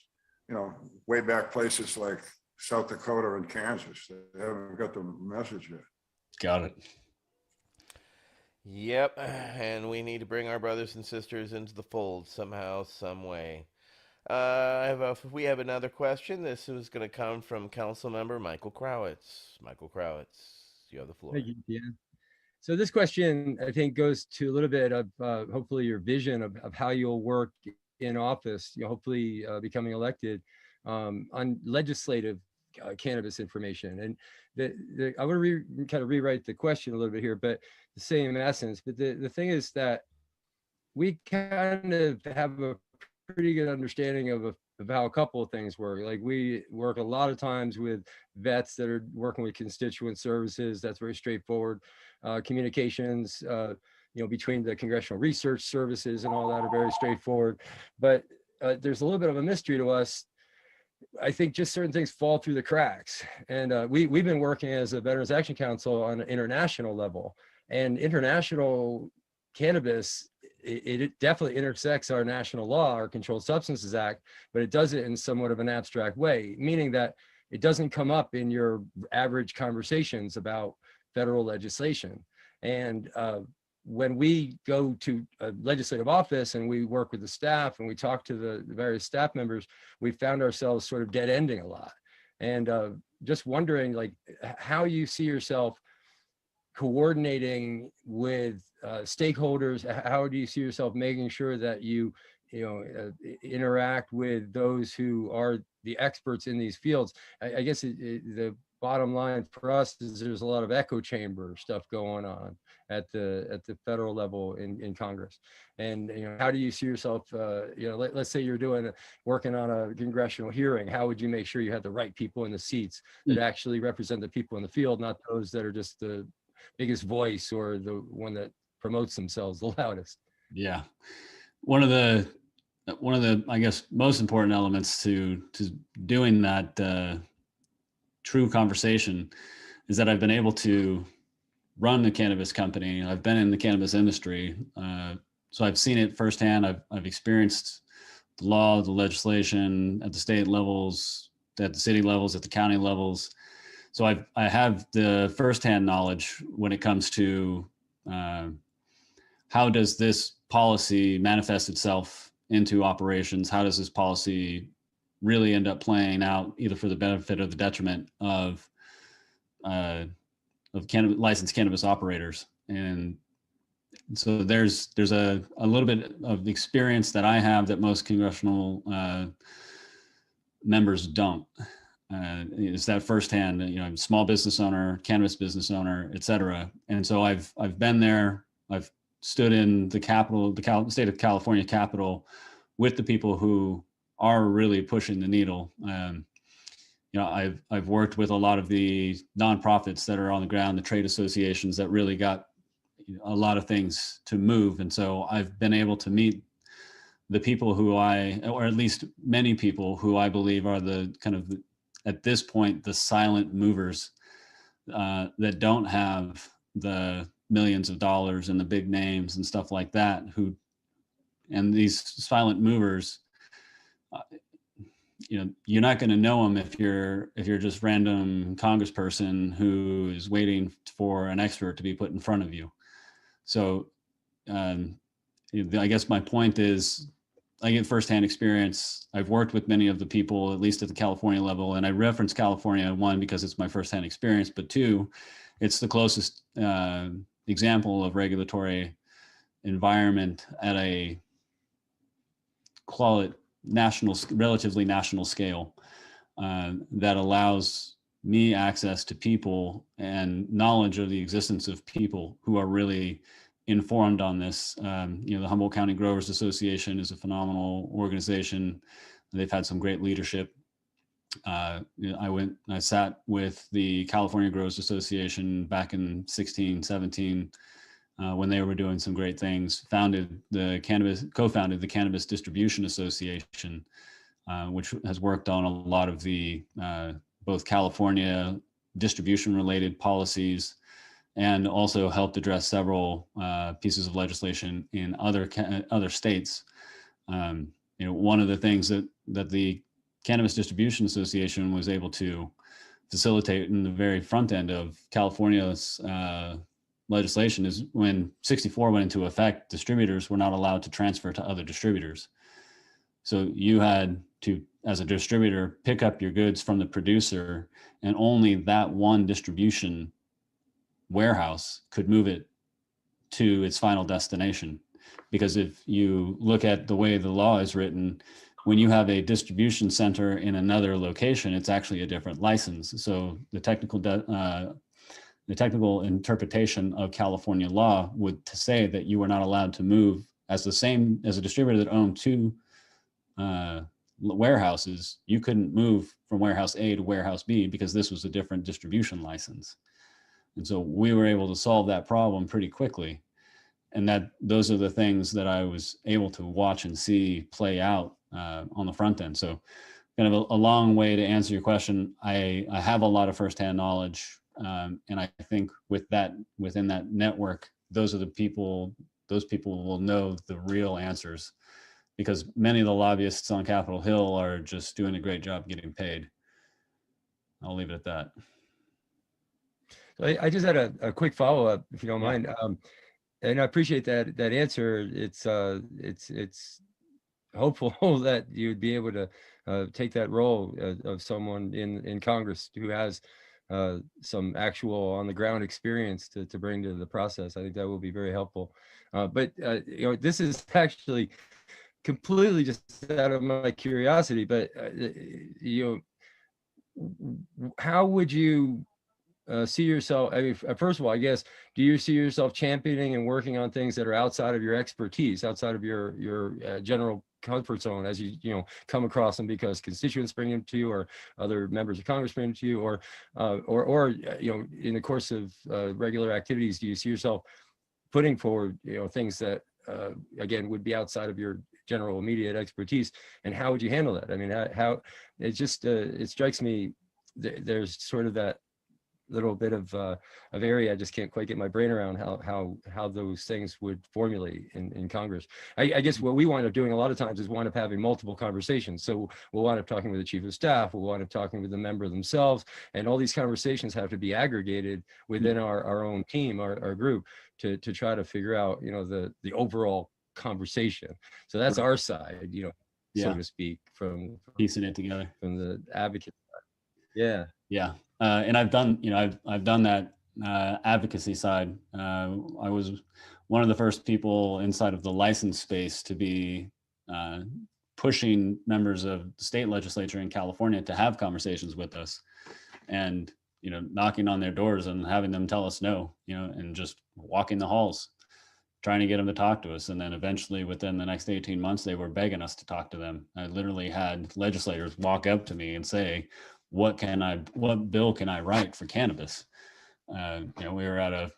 [SPEAKER 10] way back places like South Dakota and Kansas, they haven't got the message yet.
[SPEAKER 8] Got it.
[SPEAKER 7] Yep, and we need to bring our brothers and sisters into the fold somehow, some way. We have another question. This is going to come from Councilmember Michael Crowitz. Michael Crowitz, you have the floor.
[SPEAKER 17] Thank you, Dan. So this question, I think, goes to a little bit of hopefully your vision of how you'll work in office, hopefully becoming elected on legislative cannabis information. And I want to kind of rewrite the question a little bit here, but the same essence. But the thing is that we kind of have a pretty good understanding of how a couple of things work. Like, we work a lot of times with vets that are working with constituent services. That's very straightforward. Communications, between the congressional research services and all that are very straightforward. But there's a little bit of a mystery to us. I think just certain things fall through the cracks. And we've been working as a Veterans Action Council on an international level, and international cannabis, it definitely intersects our national law, our Controlled Substances Act, but it does it in somewhat of an abstract way, meaning that it doesn't come up in your average conversations about federal legislation. And when we go to a legislative office and we work with the staff and we talk to the various staff members, we found ourselves sort of dead ending a lot. And just wondering, like, how you see yourself coordinating with stakeholders? How do you see yourself making sure that you interact with those who are the experts in these fields? I guess the bottom line for us is there's a lot of echo chamber stuff going on at the federal level in Congress. And how do you see yourself, let's say you're working on a congressional hearing, how would you make sure you have the right people in the seats that actually represent the people in the field, not those that are just the biggest voice or the one that promotes themselves the loudest?
[SPEAKER 8] Yeah. One of the, I guess, most important elements to doing that true conversation is that I've been able to run a cannabis company. I've been in the cannabis industry. So I've seen it firsthand. I've experienced the law, the legislation at the state levels, at the city levels, at the county levels. So I have the firsthand knowledge when it comes to how does this policy manifest itself into operations? How does this policy really end up playing out, either for the benefit or the detriment of licensed cannabis operators? And so there's a little bit of experience that I have that most congressional members don't. It's that firsthand, small business owner, cannabis business owner, et cetera. And so I've been there. I've stood in the Capitol, the state of California Capitol, with the people who are really pushing the needle. I've worked with a lot of the nonprofits that are on the ground, the trade associations that really got a lot of things to move. And so I've been able to meet the people who or at least many people who I believe are the kind of, at this point, the silent movers that don't have the millions of dollars and the big names and stuff like that, and these silent movers, you're not going to know them if you're just random congressperson who is waiting for an expert to be put in front of you. So I guess my point is, I get firsthand experience. I've worked with many of the people, at least at the California level, and I reference California, one, because it's my firsthand experience, but two, it's the closest example of regulatory environment at a, call it, relatively national scale, that allows me access to people and knowledge of the existence of people who are really informed on this. The Humboldt County Growers Association is a phenomenal organization. They've had some great leadership. I sat with the California Growers Association back in 16, 17, when they were doing some great things, co-founded the Cannabis Distribution Association, which has worked on a lot of the both California distribution related policies, and also helped address several pieces of legislation in other states. One of the things that the Cannabis Distribution Association was able to facilitate in the very front end of California's legislation is when 64 went into effect, distributors were not allowed to transfer to other distributors. So you had to, as a distributor, pick up your goods from the producer, and only that one distribution warehouse could move it to its final destination. Because if you look at the way the law is written, when you have a distribution center in another location, it's actually a different license. So the technical interpretation of California law would say that you were not allowed to move as a distributor that owned two warehouses. You couldn't move from warehouse A to warehouse B because this was a different distribution license. And so we were able to solve that problem pretty quickly. And those are the things that I was able to watch and see play out on the front end. So kind of a long way to answer your question. I have a lot of firsthand knowledge. And I think within that network, those people will know the real answers, because many of the lobbyists on Capitol Hill are just doing a great job getting paid. I'll leave it at that.
[SPEAKER 17] So I just had a quick follow-up, if you don't mind. And I appreciate that answer. It's hopeful that you'd be able to take that role of someone in Congress who has some actual on the ground experience to bring to the process. I think that will be very helpful. But this is actually completely just out of my curiosity, but how would you see yourself? I mean, first of all, I guess, do you see yourself championing and working on things that are outside of your expertise, outside of your general comfort zone, as you come across them because constituents bring them to you, or other members of Congress bring them to you, or in the course of regular activities, do you see yourself putting forward things that again would be outside of your general immediate expertise, and how would you handle that? I mean, how it just it strikes me there's sort of that little bit of area I just can't quite get my brain around how those things would formulate in Congress. I guess what we wind up doing a lot of times is wind up having multiple conversations. So we'll wind up talking with the chief of staff, we'll wind up talking with the member themselves, and all these conversations have to be aggregated within our own team, our group, to try to figure out the overall conversation. So that's our side, so to speak, from
[SPEAKER 8] piecing it together
[SPEAKER 17] from the advocate side.
[SPEAKER 8] Yeah. And I've done, I've done that advocacy side. I was one of the first people inside of the license space to be pushing members of the state legislature in California to have conversations with us, and knocking on their doors and having them tell us no, and just walking the halls, trying to get them to talk to us. And then eventually within the next 18 months, they were begging us to talk to them. I literally had legislators walk up to me and say, what bill can I write for cannabis? We were at a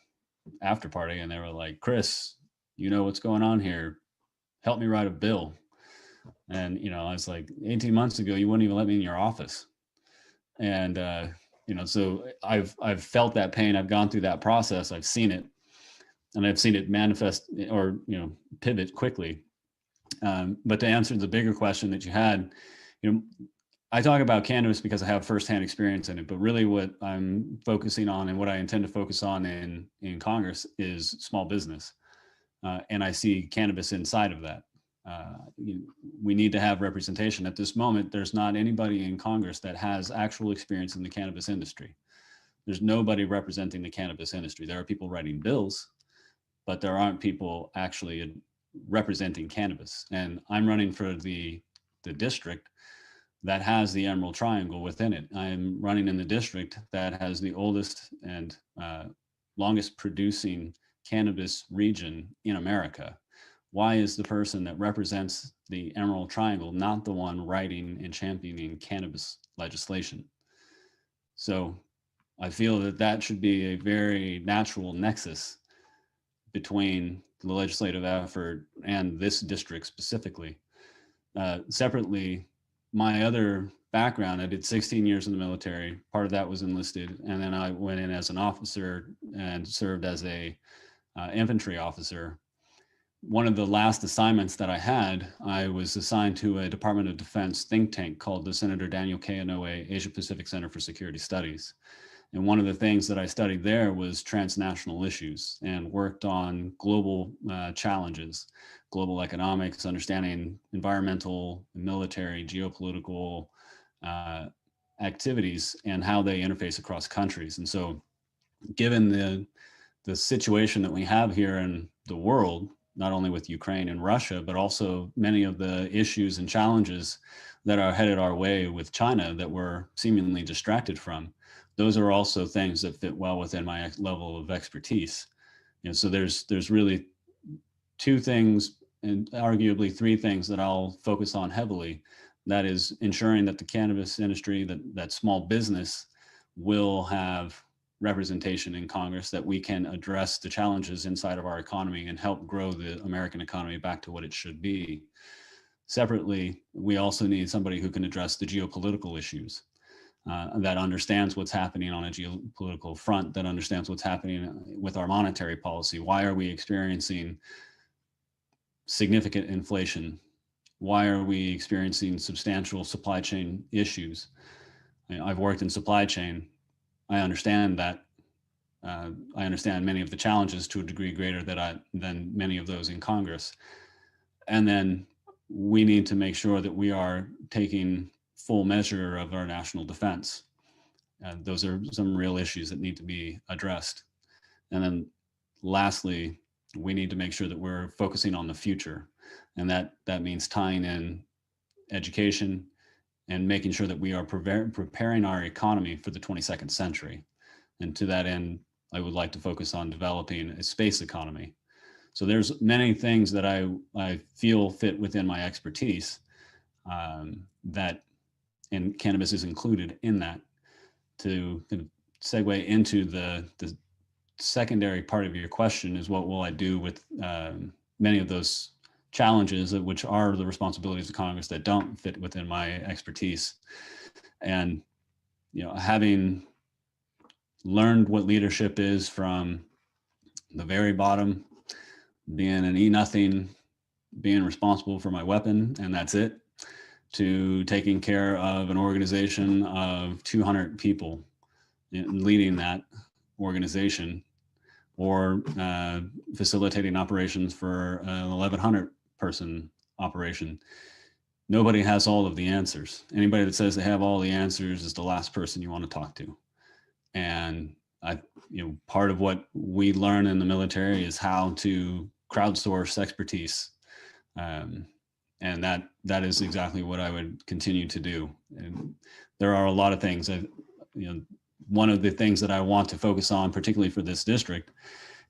[SPEAKER 8] after party and they were like, Chris, what's going on here? Help me write a bill. And, I was like, 18 months ago, you wouldn't even let me in your office. And, so I've felt that pain. I've gone through that process. I've seen it, and I've seen it manifest or, pivot quickly. But to answer the bigger question that you had, I talk about cannabis because I have firsthand experience in it, but really what I'm focusing on and what I intend to focus on in Congress is small business. And I see cannabis inside of that. We need to have representation. At this moment, there's not anybody in Congress that has actual experience in the cannabis industry. There's nobody representing the cannabis industry. There are people writing bills, but there aren't people actually representing cannabis. And I'm running for the district that has the Emerald Triangle within it. I'm running in the district that has the oldest and longest producing cannabis region in America. Why is the person that represents the Emerald Triangle not the one writing and championing cannabis legislation? So I feel that should be a very natural nexus between the legislative effort and this district specifically. Separately, my other background, I did 16 years in the military. Part of that was enlisted. And then I went in as an officer and served as a infantry officer. One of the last assignments that I had, I was assigned to a Department of Defense think tank called the Senator Daniel K. Inouye Asia Pacific Center for Security Studies. And one of the things that I studied there was transnational issues and worked on global challenges, global economics, understanding environmental, military, geopolitical activities and how they interface across countries. And so given the situation that we have here in the world, not only with Ukraine and Russia, but also many of the issues and challenges that are headed our way with China that we're seemingly distracted from, those are also things that fit well within my level of expertise. So there's really two things and arguably three things that I'll focus on heavily. That is ensuring that the cannabis industry, that small business will have representation in Congress, that we can address the challenges inside of our economy and help grow the American economy back to what it should be. Separately, we also need somebody who can address the geopolitical issues, that understands what's happening on a geopolitical front, that understands what's happening with our monetary policy. Why are we experiencing significant inflation? Why are we experiencing substantial supply chain issues? I've worked in supply chain. I understand that. I understand many of the challenges to a degree greater than many of those in Congress. And then we need to make sure that we are taking full measure of our national defense. Those are some real issues that need to be addressed. And then lastly, we need to make sure that we're focusing on the future. And that means tying in education and making sure that we are preparing our economy for the 22nd century. And to that end, I would like to focus on developing a space economy. So there's many things that I feel fit within my expertise that, and cannabis is included in that. To kind of segue into the secondary part of your question is what will I do with many of those challenges, which are the responsibilities of Congress that don't fit within my expertise. And, having learned what leadership is from the very bottom, being an E-nothing, being responsible for my weapon, and that's it, to taking care of an organization of 200 people, leading that organization, or facilitating operations for an 1,100 person operation. Nobody has all of the answers. Anybody that says they have all the answers is the last person you want to talk to. And part of what we learn in the military is how to crowdsource expertise. And that is exactly what I would continue to do. And there are a lot of things that, one of the things that I want to focus on, particularly for this district,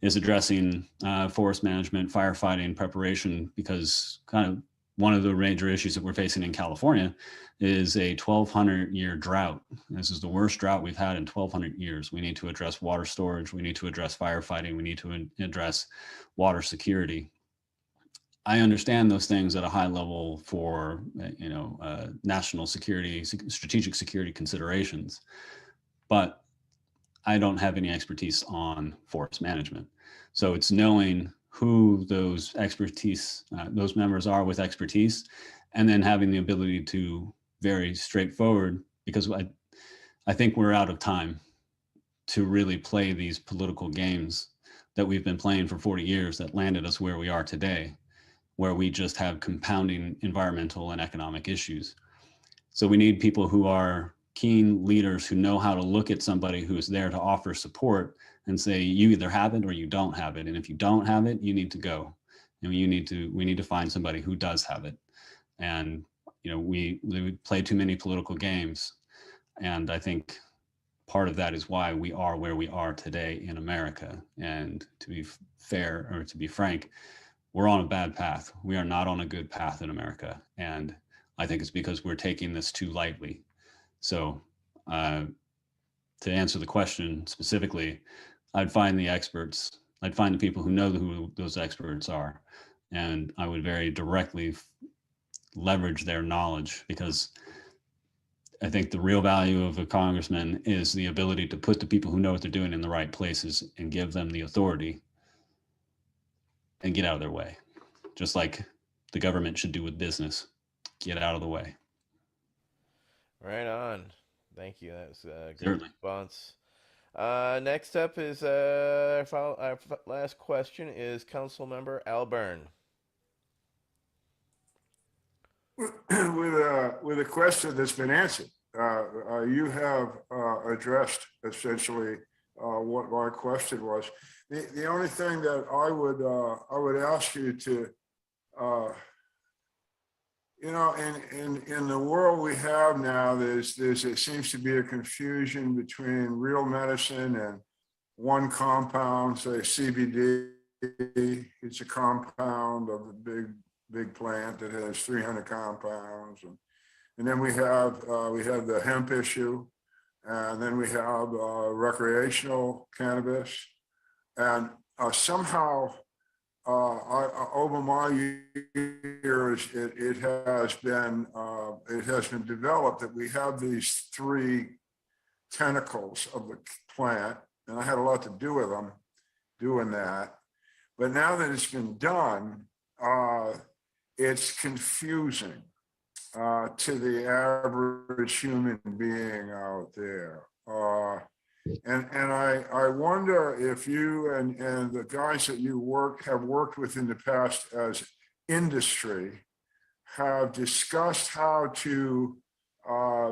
[SPEAKER 8] is addressing forest management, firefighting, preparation, because kind of one of the major issues that we're facing in California is a 1,200-year drought. This is the worst drought we've had in 1,200 years. We need to address water storage. We need to address firefighting. We need to address water security. I understand those things at a high level for, national security, strategic security considerations, but I don't have any expertise on forest management. So it's knowing who those those members are with expertise, and then having the ability to very straightforward, because I think we're out of time to really play these political games that we've been playing for 40 years that landed us where we are today, where we just have compounding environmental and economic issues. So we need people who are keen leaders who know how to look at somebody who is there to offer support and say, you either have it or you don't have it. And if you don't have it, you need to go. And we need to find somebody who does have it. And, we play too many political games. And I think part of that is why we are where we are today in America. And to be fair, or to be frank, we're on a bad path. We are not on a good path in America. And I think it's because we're taking this too lightly. So to answer the question specifically, I'd find the experts. I'd find the people who know who those experts are. And I would very directly leverage their knowledge, because I think the real value of a congressman is the ability to put the people who know what they're doing in the right places and give them the authority and get out of their way. Just like the government should do with business. Get out of the way.
[SPEAKER 7] Right on. Thank you. That's a good
[SPEAKER 8] Certainly.
[SPEAKER 7] response. Next up is our last question is Council Member Al Byrne.
[SPEAKER 10] With a question that's been answered, you have addressed essentially what my question was. The only thing that I would ask you to, in the world we have now, it seems to be a confusion between real medicine and one compound, say CBD. It's a compound of a big plant that has 300 compounds, and then we have the hemp issue, and then we have recreational cannabis, and somehow over my years it has been developed that we have these three tentacles of the plant, and I had a lot to do with them doing that. But now that it's been done, it's confusing to the average human being out there. And I wonder if you and the guys that you have worked with in the past as industry have discussed how to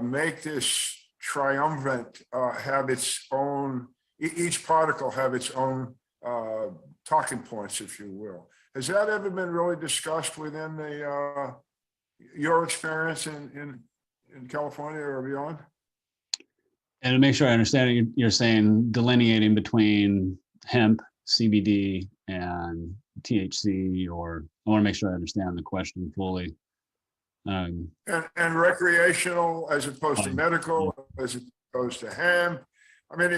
[SPEAKER 10] make this triumvirate have its own, each particle have its own talking points, if you will. Has that ever been really discussed within the your experience in California or beyond?
[SPEAKER 8] And to make sure I understand it, you're saying delineating between hemp, CBD, and THC, or I want to make sure I understand the question fully.
[SPEAKER 10] And recreational as opposed to medical, as opposed to hemp. I mean,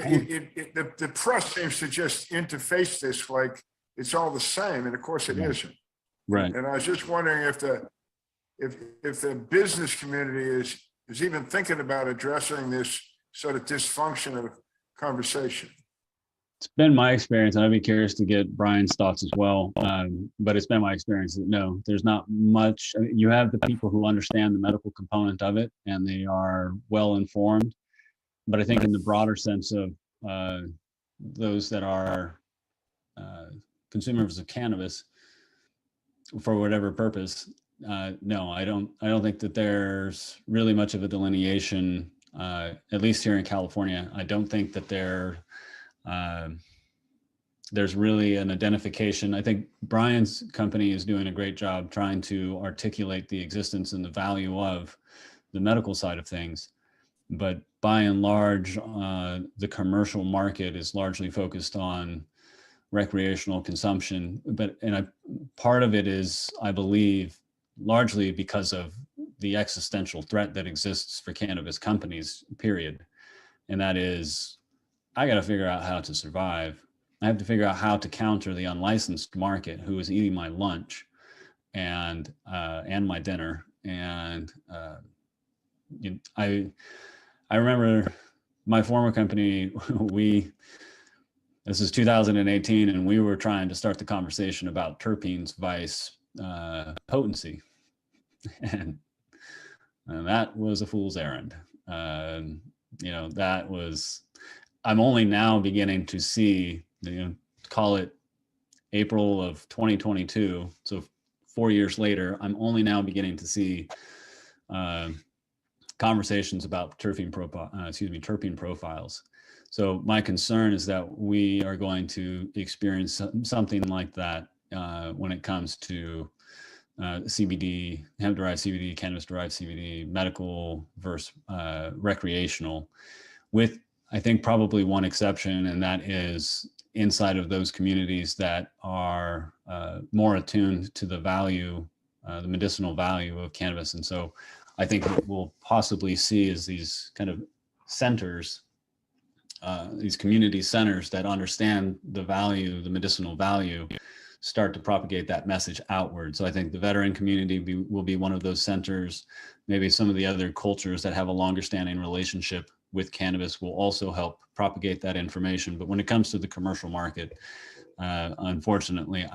[SPEAKER 10] the press seems to just interface this like it's all the same, and of course it isn't.
[SPEAKER 8] Right.
[SPEAKER 10] And I was just wondering if the business community is even thinking about addressing this sort of dysfunction of conversation.
[SPEAKER 8] It's been my experience, and I'd be curious to get Brian's thoughts as well. But it's been my experience that no, there's not much. I mean, you have the people who understand the medical component of it, and they are well informed. But I think in the broader sense of those that are consumers of cannabis for whatever purpose, no, I don't think that there's really much of a delineation. At least here in California, I don't think that there's really an identification. I think Brian's company is doing a great job trying to articulate the existence and the value of the medical side of things. But by and large, the commercial market is largely focused on recreational consumption. Part of it is, I believe, largely because of the existential threat that exists for cannabis companies, period. And that is, I got to figure out how to survive. I have to figure out how to counter the unlicensed market who is eating my lunch and my dinner. And I remember my former company, this is 2018, and we were trying to start the conversation about terpenes vice potency. And that was a fool's errand. That was, I'm only now beginning to see, call it April of 2022. So 4 years later, I'm only now beginning to see conversations about terpene profiles. So my concern is that we are going to experience something like that when it comes to CBD, hemp-derived CBD, cannabis-derived CBD, medical versus recreational, with, I think, probably one exception, and that is inside of those communities that are more attuned to the value, the medicinal value of cannabis. And so I think what we'll possibly see is these kind of centers, these community centers that understand the value, the medicinal value, start to propagate that message outward. So I think the veteran community will be one of those centers. Maybe some of the other cultures that have a longer standing relationship with cannabis will also help propagate that information. But when it comes to the commercial market, unfortunately,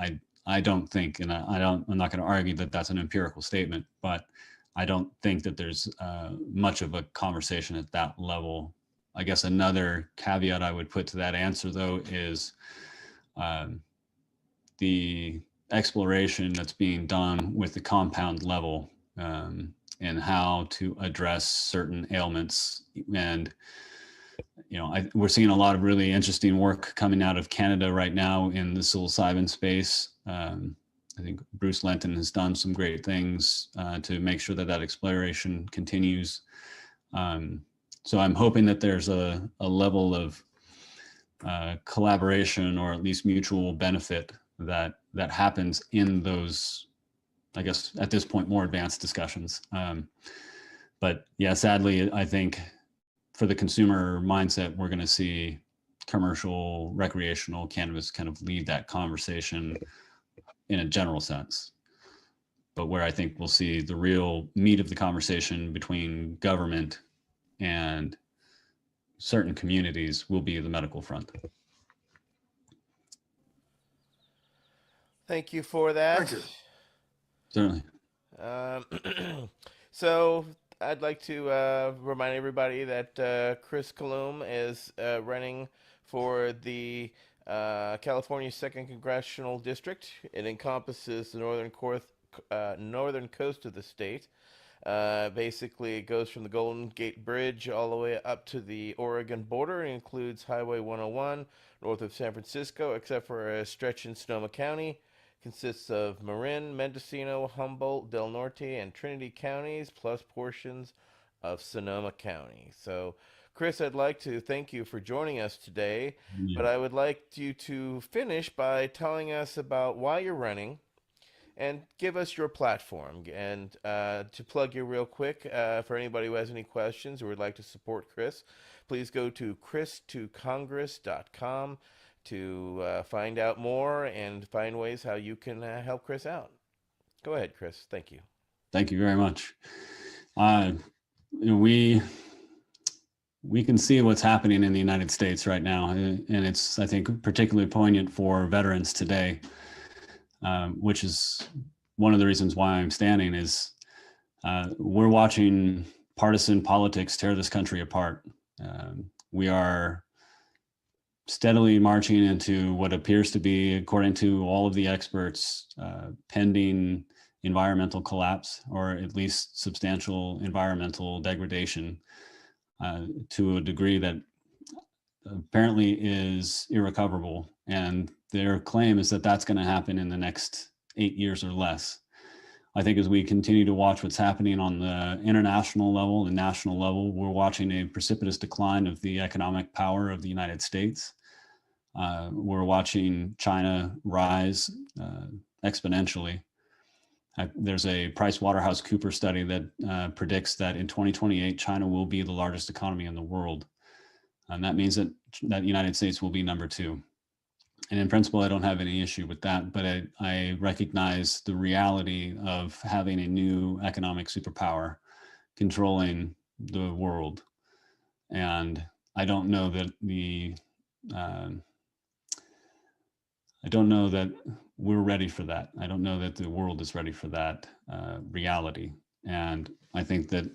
[SPEAKER 8] I don't think, and I'm not going to argue that that's an empirical statement, but I don't think that there's much of a conversation at that level. I guess another caveat I would put to that answer, though, is the exploration that's being done with the compound level and how to address certain ailments. And, we're seeing a lot of really interesting work coming out of Canada right now in the psilocybin space. I think Bruce Lenton has done some great things to make sure that exploration continues. So I'm hoping that there's a level of collaboration, or at least mutual benefit, that happens in those, I guess, at this point, more advanced discussions. But yeah, sadly, I think for the consumer mindset, we're going to see commercial, recreational cannabis kind of lead that conversation in a general sense. But where I think we'll see the real meat of the conversation between government and certain communities will be the medical front.
[SPEAKER 7] Thank you for that.
[SPEAKER 10] Thank you.
[SPEAKER 8] Certainly.
[SPEAKER 7] So I'd like to remind everybody that Chris Kalum is running for the California 2nd Congressional District. It encompasses the northern coast of the state. Basically, it goes from the Golden Gate Bridge all the way up to the Oregon border. It includes Highway 101 north of San Francisco, except for a stretch in Sonoma County. Consists of Marin, Mendocino, Humboldt, Del Norte, and Trinity counties, plus portions of Sonoma County. So, Chris, I'd like to thank you for joining us today, but I would like you to finish by telling us about why you're running and give us your platform. And to plug you real quick, for anybody who has any questions or would like to support Chris, please go to chris2congress.com to find out more and find ways how you can help Chris out. Go ahead, Chris. Thank you.
[SPEAKER 8] Thank you very much. We can see what's happening in the United States right now, and it's, I think, particularly poignant for veterans today, which is one of the reasons why I'm standing. Is we're watching partisan politics tear this country apart. We are steadily marching into what appears to be, according to all of the experts, pending environmental collapse, or at least substantial environmental degradation, to a degree that apparently is irrecoverable. And their claim is that that's going to happen in the next 8 years or less. I think as we continue to watch what's happening on the international level and national level, we're watching a precipitous decline of the economic power of the United States. We're watching China rise exponentially. There's a PricewaterhouseCoopers study that predicts that in 2028, China will be the largest economy in the world. And that means that the United States will be number 2. And in principle, I don't have any issue with that, but I recognize the reality of having a new economic superpower controlling the world. And I don't know that I don't know that we're ready for that. I don't know that the world is ready for that reality. And I think that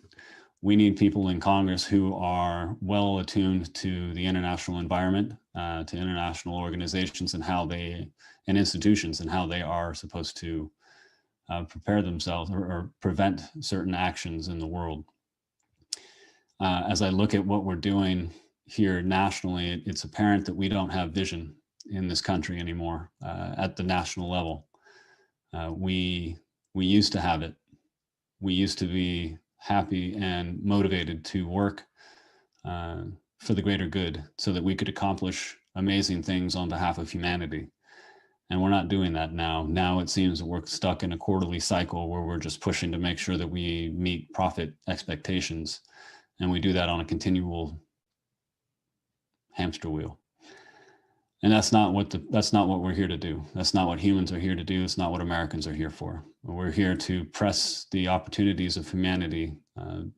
[SPEAKER 8] we need people in Congress who are well attuned to the international environment, to international organizations and and institutions and how they are supposed to prepare themselves or prevent certain actions in the world. As I look at what we're doing here nationally, it's apparent that we don't have vision in this country anymore at the national level. We used to have it. We used to be happy and motivated to work for the greater good so that we could accomplish amazing things on behalf of humanity. And we're not doing that now. Now it seems that we're stuck in a quarterly cycle where we're just pushing to make sure that we meet profit expectations. And we do that on a continual hamster wheel. And that's not what we're here to do. That's not what humans are here to do. It's not what Americans are here for. We're here to press the opportunities of humanity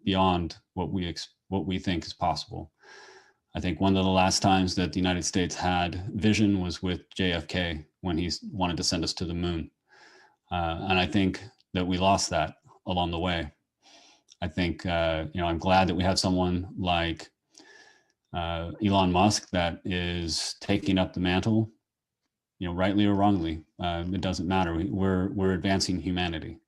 [SPEAKER 8] beyond what we think is possible. I think one of the last times that the United States had vision was with JFK when he wanted to send us to the moon. And I think that we lost that along the way. I think, I'm glad that we have someone like Elon Musk that is taking up the mantle, rightly or wrongly. It doesn't matter. We're advancing humanity.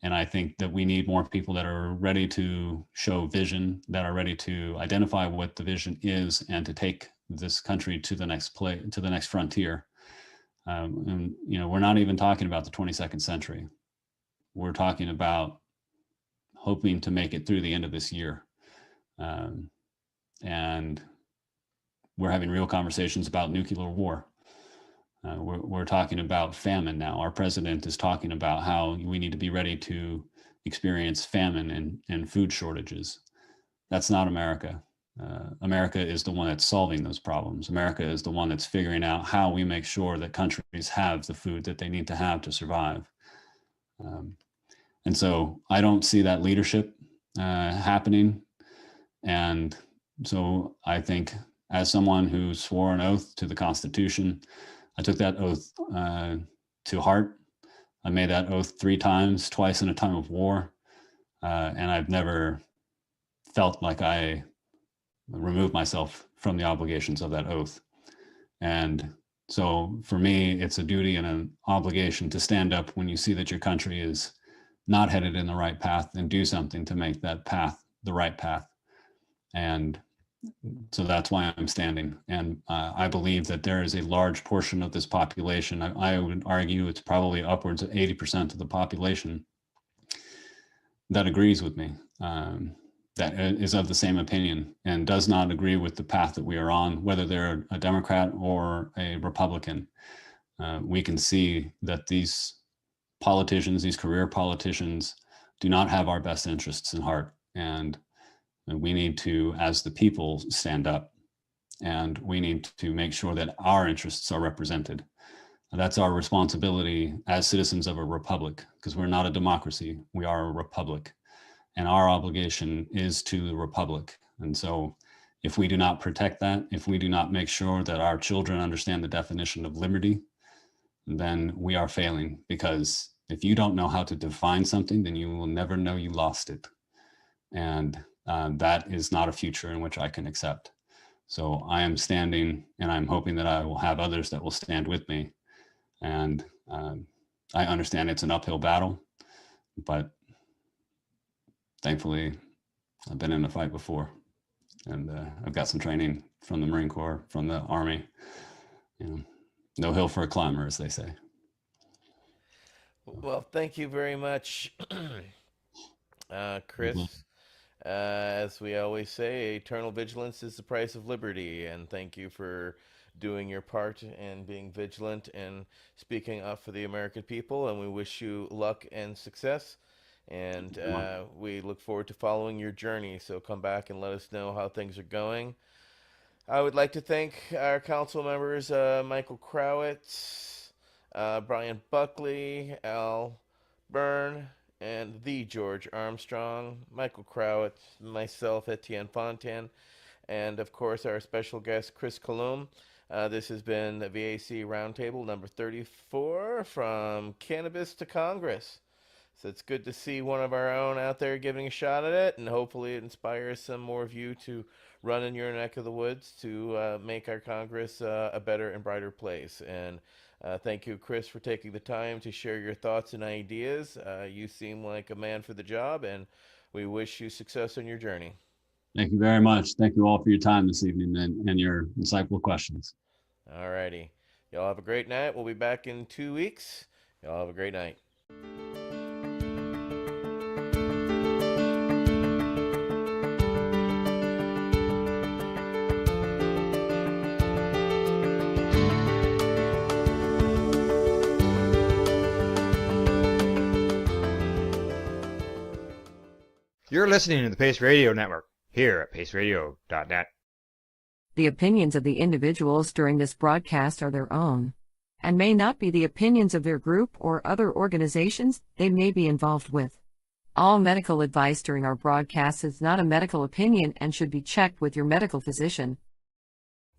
[SPEAKER 8] And I think that we need more people that are ready to show vision, that are ready to identify what the vision is and to take this country to the next frontier. And we're not even talking about the 22nd century. We're talking about hoping to make it through the end of this year. And we're having real conversations about nuclear war. We're talking about famine now. Our president is talking about how we need to be ready to experience famine and food shortages. That's not America. America is the one that's solving those problems. America is the one that's figuring out how we make sure that countries have the food that they need to have to survive. And so I don't see that leadership happening. And so I think as someone who swore an oath to the Constitution, I took that oath to heart. I made that oath 3 times, twice in a time of war. And I've never felt like I removed myself from the obligations of that oath. And so for me, it's a duty and an obligation to stand up when you see that your country is not headed in the right path and do something to make that path the right path. And so that's why I'm standing. And I believe that there is a large portion of this population. I would argue it's probably upwards of 80% of the population that agrees with me, that is of the same opinion and does not agree with the path that we are on, whether they're a Democrat or a Republican. We can see that these politicians, these career politicians, do not have our best interests in heart. And we need to, as the people, stand up, and we need to make sure that our interests are represented. That's our responsibility as citizens of a republic, because we're not a democracy, we are a republic. And our obligation is to the republic. And so if we do not protect that, if we do not make sure that our children understand the definition of liberty, then we are failing, because if you don't know how to define something, then you will never know you lost it. And that is not a future in which I can accept. So I am standing, and I'm hoping that I will have others that will stand with me. And I understand it's an uphill battle, but thankfully I've been in a fight before, and I've got some training from the Marine Corps, from the Army. You know, no hill for a climber, as they say.
[SPEAKER 7] Well, thank you very much, Chris. As we always say, eternal vigilance is the price of liberty, and thank you for doing your part and being vigilant and speaking up for the American people, and we wish you luck and success, and we look forward to following your journey. So come back and let us know how things are going. I would like to thank our council members, Michael Crowitz, Brian Buckley, Al Byrne, and the George Armstrong, Michael Crowitz, myself, Etienne Fontaine, and of course our special guest, Chris Colum. This has been the VAC Roundtable number 34, from cannabis to Congress. So it's good to see one of our own out there giving a shot at it, and hopefully it inspires some more of you to run in your neck of the woods to make our Congress a better and brighter place. And thank you, Chris, for taking the time to share your thoughts and ideas. You seem like a man for the job, and we wish you success on your journey.
[SPEAKER 8] Thank you very much. Thank you all for your time this evening and your insightful questions.
[SPEAKER 7] All righty. Y'all have a great night. We'll be back in 2 weeks. Y'all have a great night.
[SPEAKER 1] You're listening to the Pace Radio Network, here at paceradio.net.
[SPEAKER 6] The opinions of the individuals during this broadcast are their own, and may not be the opinions of their group or other organizations they may be involved with. All medical advice during our broadcast is not a medical opinion and should be checked with your medical physician.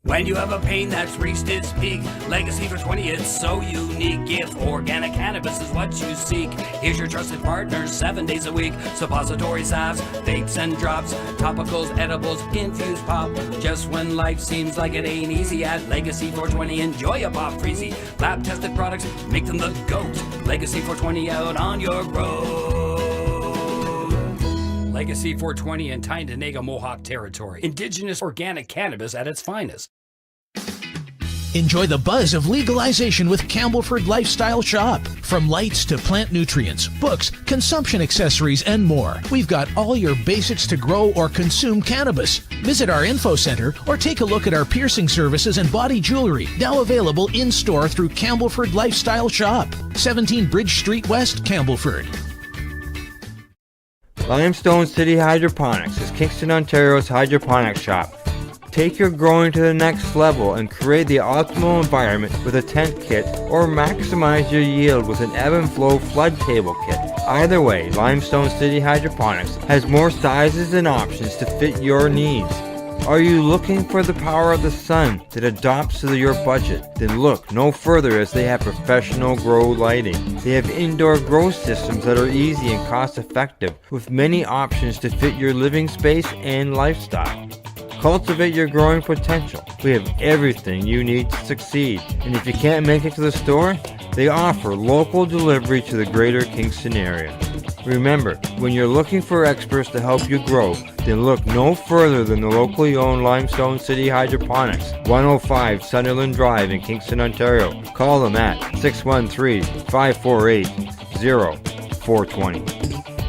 [SPEAKER 15] When you have a pain that's reached its peak, Legacy for 20, it's so unique. If organic cannabis is what you seek, here's your trusted partner 7 days a week. Suppository salves, vapes and drops, topicals, edibles, infused pop. Just when life seems like it ain't easy, at Legacy 420, enjoy a pop freezy. Lab tested products, make them the GOAT. Legacy 420 out on your road. Legacy 420 in Tyndonega Mohawk territory. Indigenous organic cannabis at its finest.
[SPEAKER 14] Enjoy the buzz of legalization with Campbellford Lifestyle Shop. From lights to plant nutrients, books, consumption accessories, and more, we've got all your basics to grow or consume cannabis. Visit our info center or take a look at our piercing services and body jewelry, now available in-store through Campbellford Lifestyle Shop, 17 Bridge Street West, Campbellford.
[SPEAKER 1] Limestone City Hydroponics is Kingston, Ontario's hydroponics shop. Take your growing to the next level and create the optimal environment with a tent kit, or maximize your yield with an ebb and flow flood table kit. Either way, Limestone City Hydroponics has more sizes and options to fit your needs. Are you looking for the power of the sun that adapts to your budget? Then look no further, as they have professional grow lighting. They have indoor grow systems that are easy and cost effective, with many options to fit your living space and lifestyle. Cultivate your growing potential. We have everything you need to succeed. And if you can't make it to the store, they offer local delivery to the greater Kingston area. Remember, when you're looking for experts to help you grow, then look no further than the locally owned Limestone City Hydroponics, 105 Sunderland Drive in Kingston, Ontario. Call them at 613-548-0420.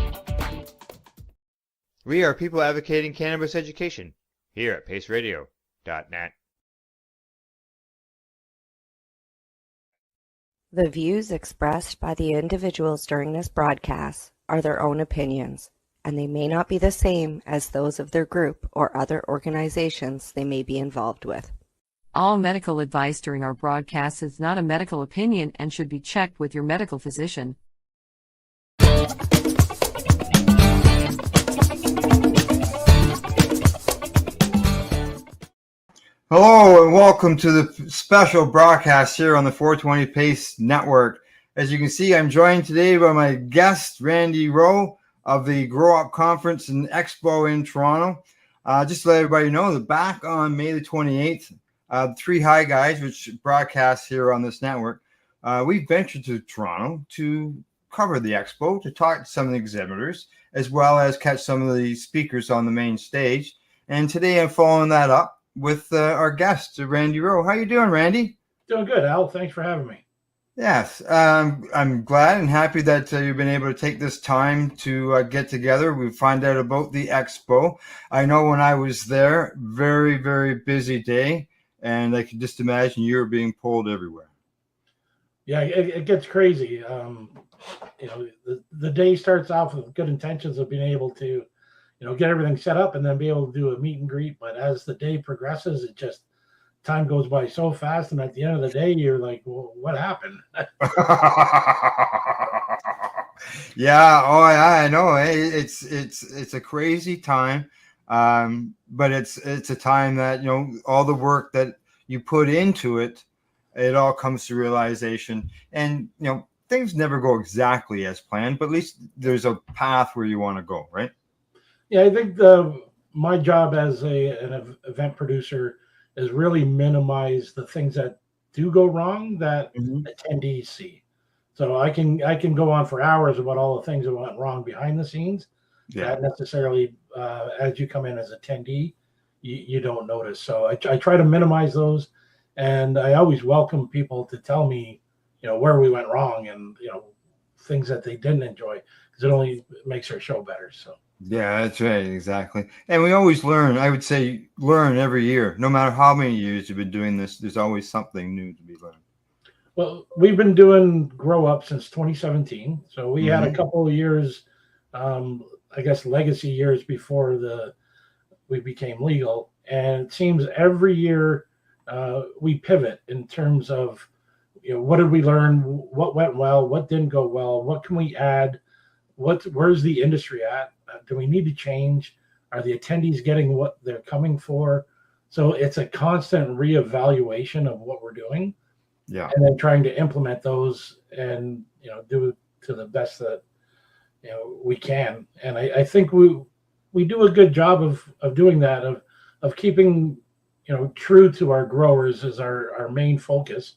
[SPEAKER 1] We are people advocating cannabis education here at paceradio.net.
[SPEAKER 5] The views expressed by the individuals during this broadcast are their own opinions, and they may not be the same as those of their group or other organizations they may be involved with.
[SPEAKER 6] All medical advice during our broadcast is not a medical opinion and should be checked with your medical physician.
[SPEAKER 1] Hello and welcome to the special broadcast here on the 420 Pace Network. As you can see, I'm joined today by my guest, Randy Rowe of the Grow Up Conference and Expo in Toronto. Just to let everybody know that back on May the 28th, Three High Guys, which broadcasts here on this network, we ventured to Toronto to cover the expo, to talk to some of the exhibitors, as well as catch some of the speakers on the main stage. And today I'm following that up with our guest, Randy Rowe. How you doing, Randy?
[SPEAKER 18] Doing good, Al. Thanks for having me.
[SPEAKER 1] Yes, I'm glad and happy that you've been able to take this time to get together. We find out about the expo. I know when I was there, very, very busy day, and I can just imagine you were being pulled everywhere.
[SPEAKER 18] Yeah, it gets crazy. The day starts off with good intentions of being able to, get everything set up and then be able to do a meet and greet. But as the day progresses, it just time goes by so fast, and at the end of the day, you're like, well, what happened?
[SPEAKER 1] Yeah, I know. It's a crazy time, but it's a time that all the work that you put into it, it all comes to realization. And things never go exactly as planned, but at least there's a path where you want to go, right?
[SPEAKER 18] Yeah, I think my job as an event producer is really minimize the things that do go wrong that attendees see. So I can go on for hours about all the things that went wrong behind the scenes.
[SPEAKER 1] Yeah.
[SPEAKER 18] That necessarily, as you come in as attendee, you don't notice. So I try to minimize those, and I always welcome people to tell me, where we went wrong and things that they didn't enjoy, because it only makes our show better. So.
[SPEAKER 1] Yeah, that's right. Exactly. And we always learn. I would say learn every year. No matter how many years you've been doing this, there's always something new to be learned.
[SPEAKER 18] Well, we've been doing Grow Up since 2017. So we had a couple of years, I guess, legacy years before we became legal. And it seems every year we pivot in terms of, what did we learn? What went well? What didn't go well? What can we add? Where's the industry at? Do we need to change? Are the attendees getting what they're coming for? So it's a constant reevaluation of what we're doing,
[SPEAKER 1] yeah,
[SPEAKER 18] and then trying to implement those and do it to the best that we can. And I think we do a good job of doing that, of keeping true to our growers as our main focus.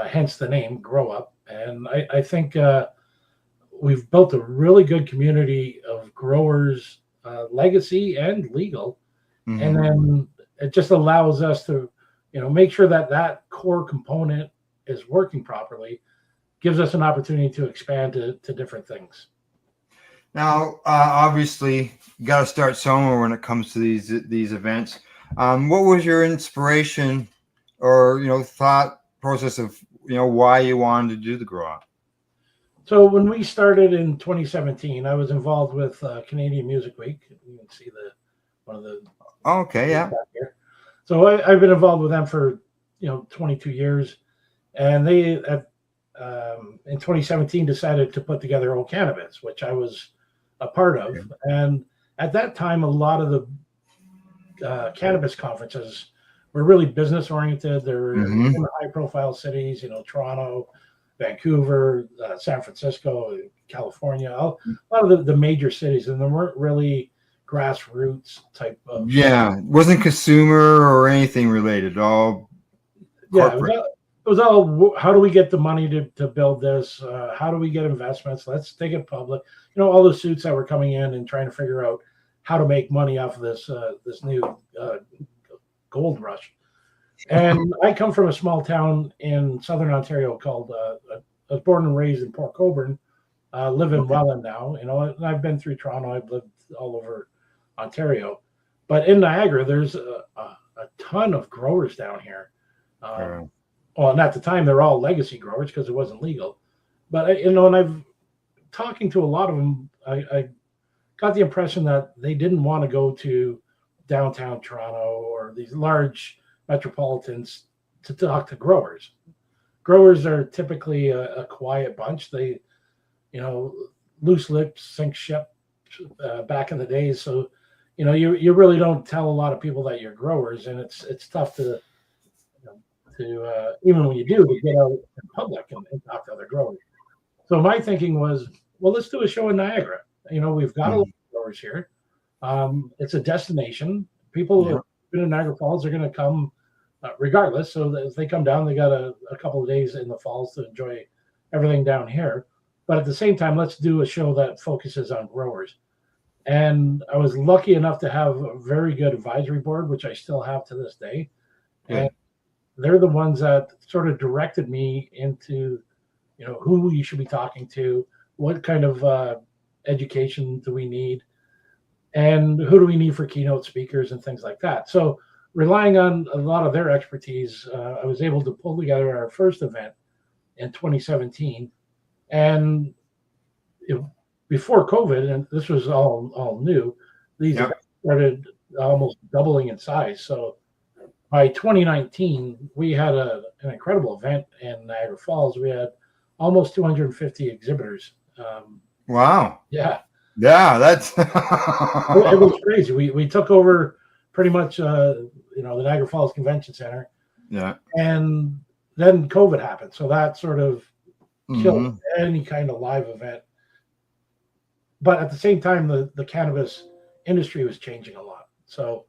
[SPEAKER 18] Hence the name Grow Up. And I think we've built a really good community of growers, legacy and legal. And then it just allows us to, make sure that core component is working properly, gives us an opportunity to expand to different things.
[SPEAKER 1] Now, obviously, you got to start somewhere when it comes to these events. What was your inspiration or, thought process of, why you wanted to do the Grow Up?
[SPEAKER 18] So when we started in 2017, I was involved with Canadian Music Week. You can see one of the.
[SPEAKER 1] Okay, yeah.
[SPEAKER 18] Here. So I've been involved with them for 22 years, and they in 2017 decided to put together Old Cannabis, which I was a part of. Okay. And at that time, a lot of the cannabis conferences were really business oriented. They were in high profile cities, Toronto, Vancouver, San Francisco, California, a lot of the major cities, and there weren't really grassroots type of.
[SPEAKER 1] Yeah, it wasn't consumer or anything related, all corporate.
[SPEAKER 18] Yeah, it was all, how do we get the money to build this? How do we get investments? Let's take it public. You know, all the suits that were coming in and trying to figure out how to make money off of this new gold rush. And I come from a small town in southern Ontario called, I was born and raised in Port Colborne, live in Welland now. You know, and I've been through Toronto. I've lived all over Ontario. But in Niagara, there's a ton of growers down here. Well, and at the time, they're all legacy growers because it wasn't legal. But, you know, and I've talking to a lot of them, I got the impression that they didn't want to go to downtown Toronto or these large metropolitans to talk to growers. Growers are typically a quiet bunch. They, you know, loose lips sink ship back in the days. So, you know, you really don't tell a lot of people that you're growers, and it's tough to, even when you do, to get out in public and talk to other growers. So my thinking was, well, let's do a show in Niagara. You know, we've got a lot of growers here. It's a destination. People who have been in Niagara Falls are going to come regardless. So if they come down, they got a couple of days in the falls to enjoy everything down here. But at the same time, let's do a show that focuses on growers. And I was lucky enough to have a very good advisory board, which I still have to this day. And they're the ones that sort of directed me into, you know, who you should be talking to, what kind of education do we need, and who do we need for keynote speakers and things like that. So relying on a lot of their expertise, I was able to pull together our first event in 2017. And before COVID, and this was all new, these events started almost doubling in size. So by 2019, we had an incredible event in Niagara Falls. We had almost 250 exhibitors.
[SPEAKER 1] Wow.
[SPEAKER 18] Yeah.
[SPEAKER 1] Yeah, that's
[SPEAKER 18] it was crazy. We took over pretty much you know, the Niagara Falls Convention Center.
[SPEAKER 1] Yeah.
[SPEAKER 18] And then COVID happened. So that sort of killed any kind of live event. But at the same time, the cannabis industry was changing a lot. So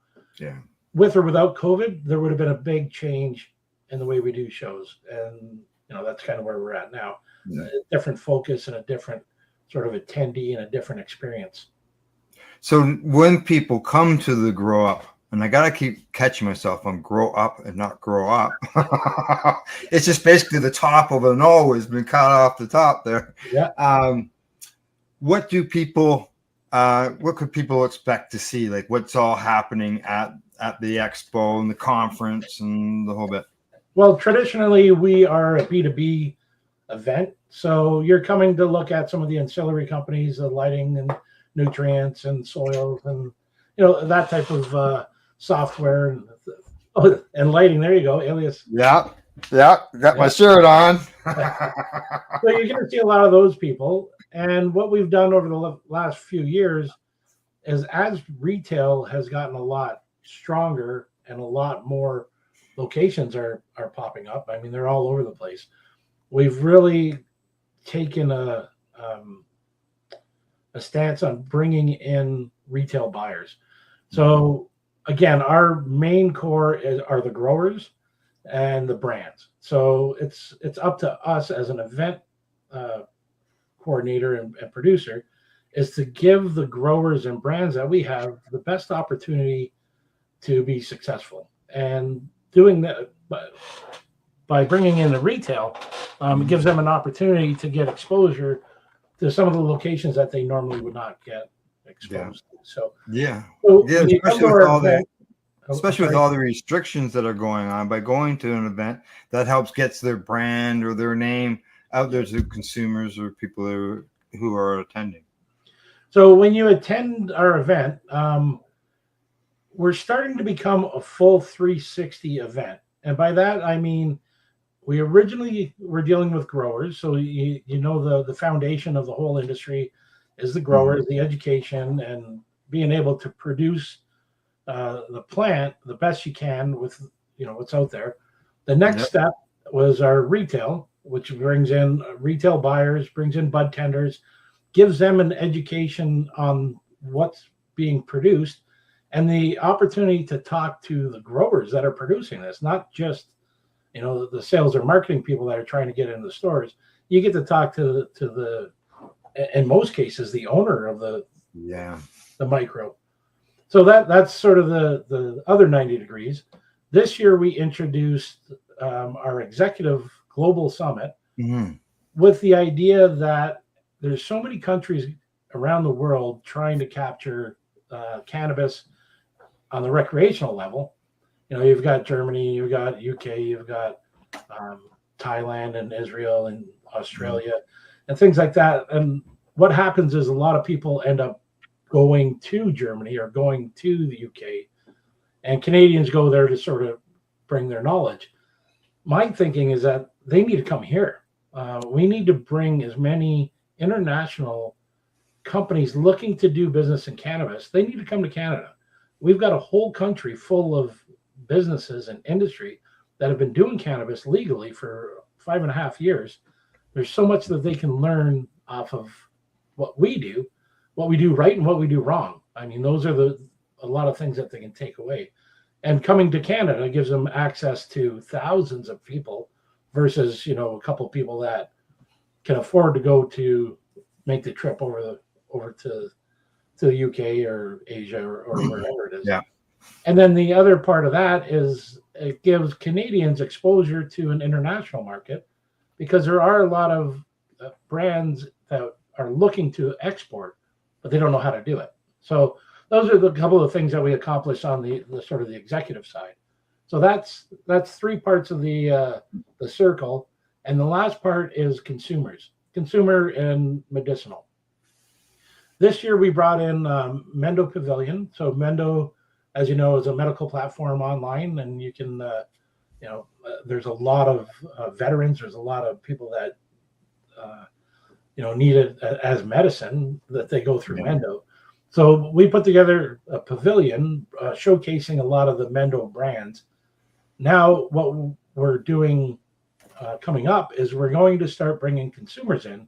[SPEAKER 18] with or without COVID, there would have been a big change in the way we do shows. And, you know, that's kind of where we're at now. A different focus and a different sort of attendee and a different experience.
[SPEAKER 1] So when people come to the Grow Up, and I got to keep catching myself on grow up and not grow up. It's just basically the top of an O has been cut off the top there.
[SPEAKER 18] Yeah.
[SPEAKER 1] What do people, what could people expect to see? Like what's all happening at the expo and the conference and the whole bit?
[SPEAKER 18] Well, traditionally we are a B2B event. So you're coming to look at some of the ancillary companies, the lighting and nutrients and soils and, you know, that type of software and lighting. There you go, Alias.
[SPEAKER 1] Yeah, got my shirt on.
[SPEAKER 18] So you're going to see a lot of those people. And what we've done over the last few years is, as retail has gotten a lot stronger and a lot more locations are popping up. I mean, they're all over the place. We've really taken a stance on bringing in retail buyers. So again, our main core are the growers and the brands. So it's up to us as an event coordinator and producer is to give the growers and brands that we have the best opportunity to be successful. And doing that by bringing in the retail, it gives them an opportunity to get exposure to some of the locations that they normally would not get exposed to. So
[SPEAKER 1] especially with all the restrictions that are going on, by going to an event that helps gets their brand or their name out there to consumers or people who are attending.
[SPEAKER 18] So when you attend our event, we're starting to become a full 360 event. And by that, I mean, we originally were dealing with growers. So, you know, the foundation of the whole industry is the growers, the education, and being able to produce the plant the best you can with, you know, what's out there. The next step was our retail, which brings in retail buyers, brings in bud tenders, gives them an education on what's being produced and the opportunity to talk to the growers that are producing this, not just the sales or marketing people that are trying to get into the stores. You get to talk to the, in most cases, the owner of the micro. So that's sort of the other 90 degrees. This year we introduced our executive global summit with the idea that there's so many countries around the world trying to capture cannabis on the recreational level. You've got Germany, you've got UK, you've got Thailand and Israel and Australia and things like that. And what happens is a lot of people end up going to Germany or going to the UK, and Canadians go there to sort of bring their knowledge. My thinking is that they need to come here. We need to bring as many international companies looking to do business in cannabis. They need to come to Canada. We've got a whole country full of businesses and industry that have been doing cannabis legally for 5.5 years. There's so much that they can learn off of what we do right and what we do wrong. I mean, those are a lot of things that they can take away. And coming to Canada gives them access to thousands of people versus, a couple of people that can afford to go to make the trip over to the UK or Asia or wherever it is.
[SPEAKER 1] Yeah.
[SPEAKER 18] And then the other part of that is it gives Canadians exposure to an international market, because there are a lot of brands that are looking to export, but they don't know how to do it. So those are the couple of things that we accomplished on the sort of the executive side. So that's 3 parts of the circle. And the last part is consumer and medicinal. This year we brought in Mendo Pavilion. So Mendo, as you know, is a medical platform online, and you can, there's a lot of veterans. There's a lot of people that, need it as medicine that they go through Mendo. So we put together a pavilion showcasing a lot of the Mendo brands. Now what we're doing coming up is we're going to start bringing consumers in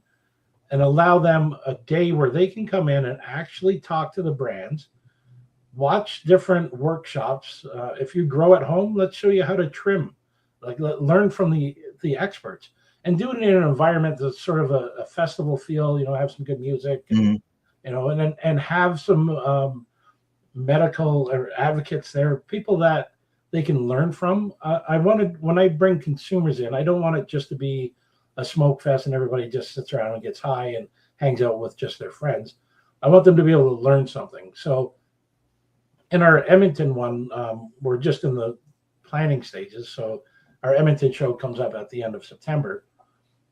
[SPEAKER 18] and allow them a day where they can come in and actually talk to the brands, watch different workshops. If you grow at home, let's show you how to trim, learn from the experts, and do it in an environment that's sort of a festival feel, have some good music, and have some medical or advocates there, people that they can learn from. When I bring consumers in, I don't want it just to be a smoke fest and everybody just sits around and gets high and hangs out with just their friends. I want them to be able to learn something. So in our Edmonton one, we're just in the planning stages. So our Edmonton show comes up at the end of September.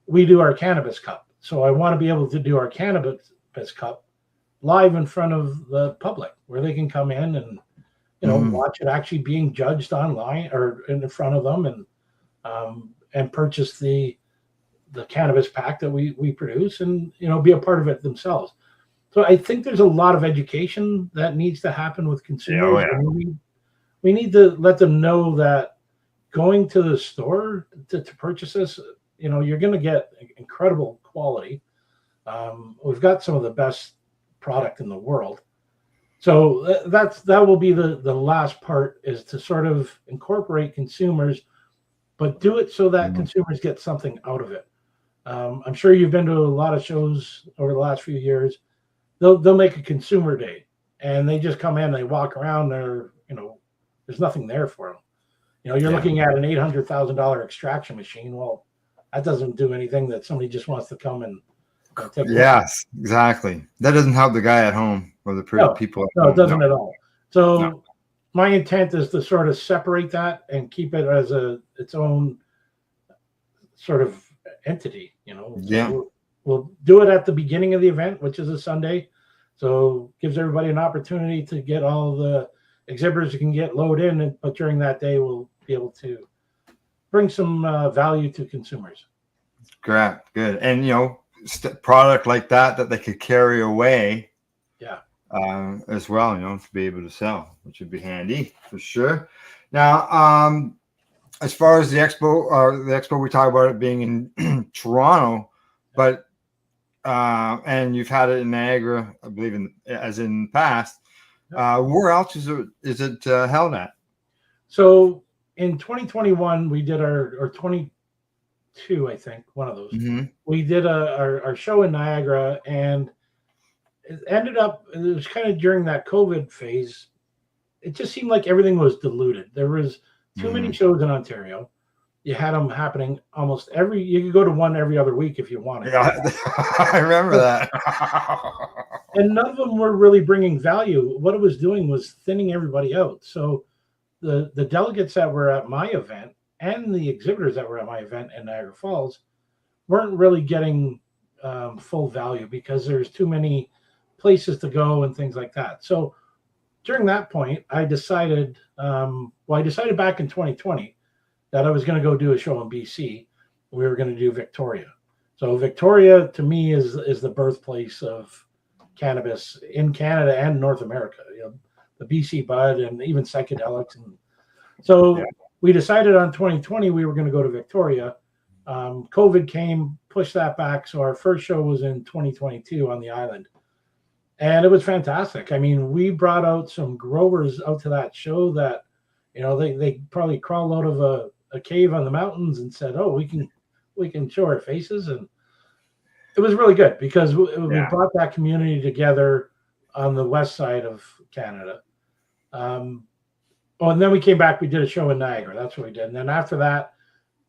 [SPEAKER 18] We do our Cannabis Cup. So I want to be able to do our Cannabis Cup live in front of the public, where they can come in and watch it actually being judged online or in front of them, and purchase the cannabis pack that we produce, and be a part of it themselves. So I think there's a lot of education that needs to happen with consumers. We need to let them know that going to the store to purchase this, you're going to get incredible quality. We've got some of the best product in the world. So that will be the last part, is to sort of incorporate consumers, but do it so that consumers get something out of it. I'm sure you've been to a lot of shows over the last few years. They'll make a consumer day, and they just come in, they walk around, there's nothing there for them. You're looking at an $800,000 extraction machine. Well, that doesn't do anything that somebody just wants to come and take.
[SPEAKER 1] Yes, exactly. That doesn't help the guy at home or the people.
[SPEAKER 18] No, it doesn't at all. So my intent is to sort of separate that and keep it as its own sort of entity. So we'll do it at the beginning of the event, which is a Sunday. So gives everybody an opportunity to get all the exhibitors who can get loaded in, but during that day we'll be able to bring some value to consumers.
[SPEAKER 1] Great, good. And product like that they could carry away as well, to be able to sell, which would be handy for sure. Now, as far as the expo we talk about it being in Toronto, but and you've had it in Niagara, I believe, as in the past. Where else is it held at?
[SPEAKER 18] So in 2021 we did or 22, I think, one of those. We did our show in Niagara, and it ended up, it was kind of during that COVID phase. It just seemed like everything was diluted. There was too many shows in Ontario. You had them happening almost you could go to one every other week if you wanted.
[SPEAKER 1] Yeah, I remember that.
[SPEAKER 18] And none of them were really bringing value. What it was doing was thinning everybody out. So the delegates that were at my event and the exhibitors that were at my event in Niagara Falls weren't really getting full value because there's too many places to go and things like that. So during that point, I decided, I decided back in 2020 that I was going to go do a show in BC. We were going to do Victoria. So Victoria, to me, is the birthplace of cannabis in Canada and North America. You know, the BC bud and even psychedelics. And so we decided on 2020 we were going to go to Victoria. COVID came, pushed that back. So our first show was in 2022 on the island. And it was fantastic. I mean, we brought out some growers out to that show that, you know, they probably crawled out of a cave on the mountains and said, "Oh, we can show our faces." And it was really good because we brought that community together on the west side of Canada. And then we came back. We did a show in Niagara. That's what we did. And then after that,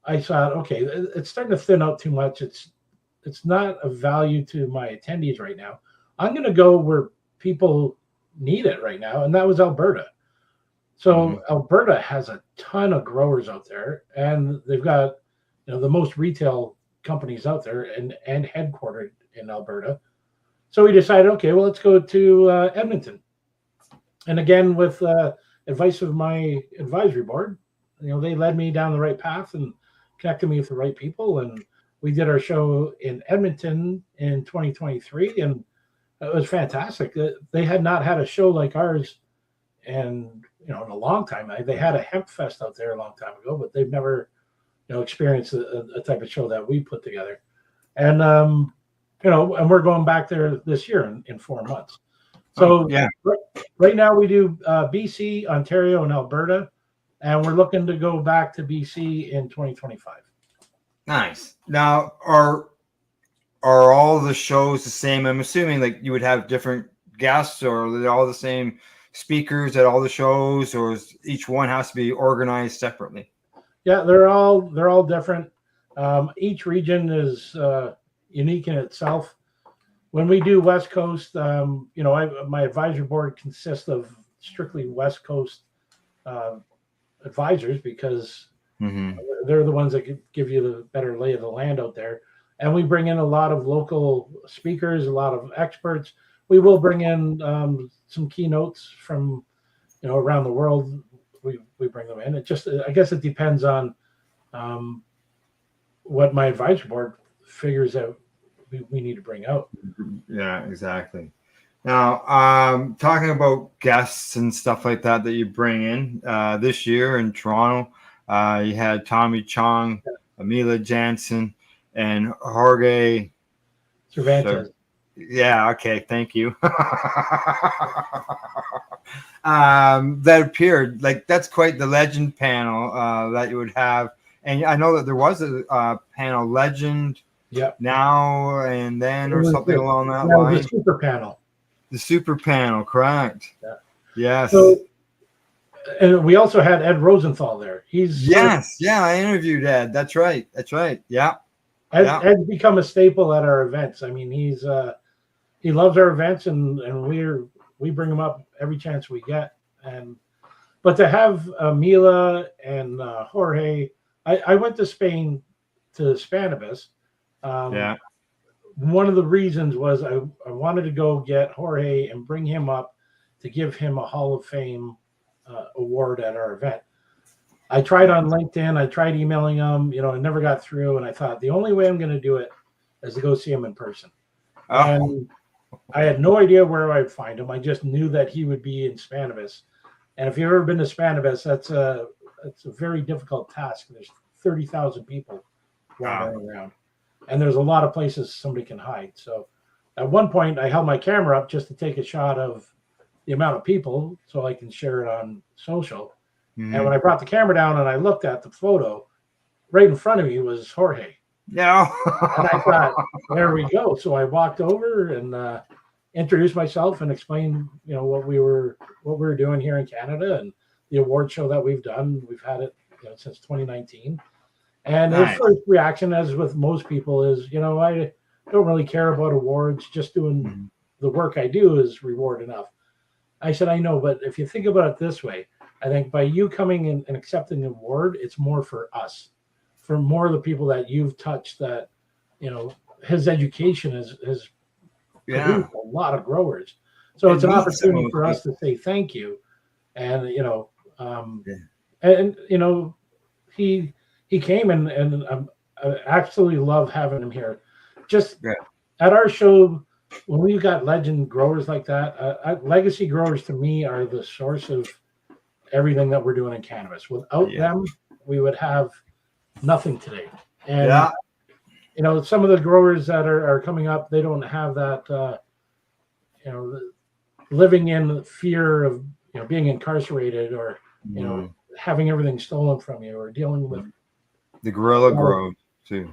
[SPEAKER 18] I thought, okay, it's starting to thin out too much. It's not of value to my attendees right now. I'm going to go where people need it right now, and that was Alberta. So Alberta has a ton of growers out there, and they've got, you know, the most retail companies out there and headquartered in Alberta. So we decided, okay, well, let's go to Edmonton. And again, with advice of my advisory board, you know, they led me down the right path and connected me with the right people. And we did our show in Edmonton in 2023, and it was fantastic. They had not had a show like ours in a long time. They had a hemp fest out there a long time ago, but they've never, you know, experienced a type of show that we put together. And and we're going back there this year in 4 months. So right now we do BC, Ontario, and Alberta, and we're looking to go back to BC in 2025.
[SPEAKER 1] Nice. Now, are all the shows the same? I'm assuming like you would have different guests, or are they all the same speakers at all the shows, or is each one has to be organized separately?
[SPEAKER 18] Yeah, they're all different. Each region is unique in itself. When we do West Coast, my advisory board consists of strictly West Coast advisors because they're the ones that give you the better lay of the land out there. And we bring in a lot of local speakers, a lot of experts. We will bring in some keynotes from, you know, around the world. We bring them in. It just, I guess it depends on what my advisory board figures out we need to bring out.
[SPEAKER 1] Yeah, exactly. Now, talking about guests and stuff like that you bring in this year in Toronto, you had Tommy Chong, Amila Jansen, and Jorge
[SPEAKER 18] Cervantes.
[SPEAKER 1] Yeah, okay, thank you. That appeared, like, that's quite the legend panel that you would have. And I know that there was a panel, Legend Now and Then, or something along that line.
[SPEAKER 18] The super panel.
[SPEAKER 1] The super panel, correct.
[SPEAKER 18] Yeah.
[SPEAKER 1] Yes.
[SPEAKER 18] So, and we also had Ed Rosenthal there.
[SPEAKER 1] I interviewed Ed. That's right. Yeah.
[SPEAKER 18] Ed's become a staple at our events. I mean, he loves our events, and we bring him up every chance we get. But to have Mila and Jorge, I went to Spain to Spanibus. One of the reasons was I wanted to go get Jorge and bring him up to give him a Hall of Fame award at our event. I tried on LinkedIn. I tried emailing him. I never got through. And I thought the only way I'm going to do it is to go see him in person. And I had no idea where I'd find him. I just knew that he would be in Spanibus. And if you've ever been to Spanibus, that's a very difficult task. There's 30,000 people wandering around. And there's a lot of places somebody can hide. So at one point, I held my camera up just to take a shot of the amount of people so I can share it on social. And when I brought the camera down and I looked at the photo, right in front of me was Jorge.
[SPEAKER 1] No.
[SPEAKER 18] And I thought, there we go. So I walked over and introduced myself and explained, what we were doing here in Canada and the award show that we've done. We've had it since 2019. And his first reaction, as with most people, is, I don't really care about awards. Just doing the work I do is reward enough. I said, I know, but if you think about it this way, I think by you coming in and accepting the award, it's more for us, for more of the people that you've touched, that, his education has produced a lot of growers. So it's an opportunity for us to say thank you. And, he came and I absolutely love having him here. Just at our show, when we've got legend growers like that, legacy growers to me are the source of everything that we're doing in cannabis. Without them, we would have nothing today. And some of the growers that are coming up, they don't have that living in fear of being incarcerated or having everything stolen from you or dealing with
[SPEAKER 1] the guerrilla grove too.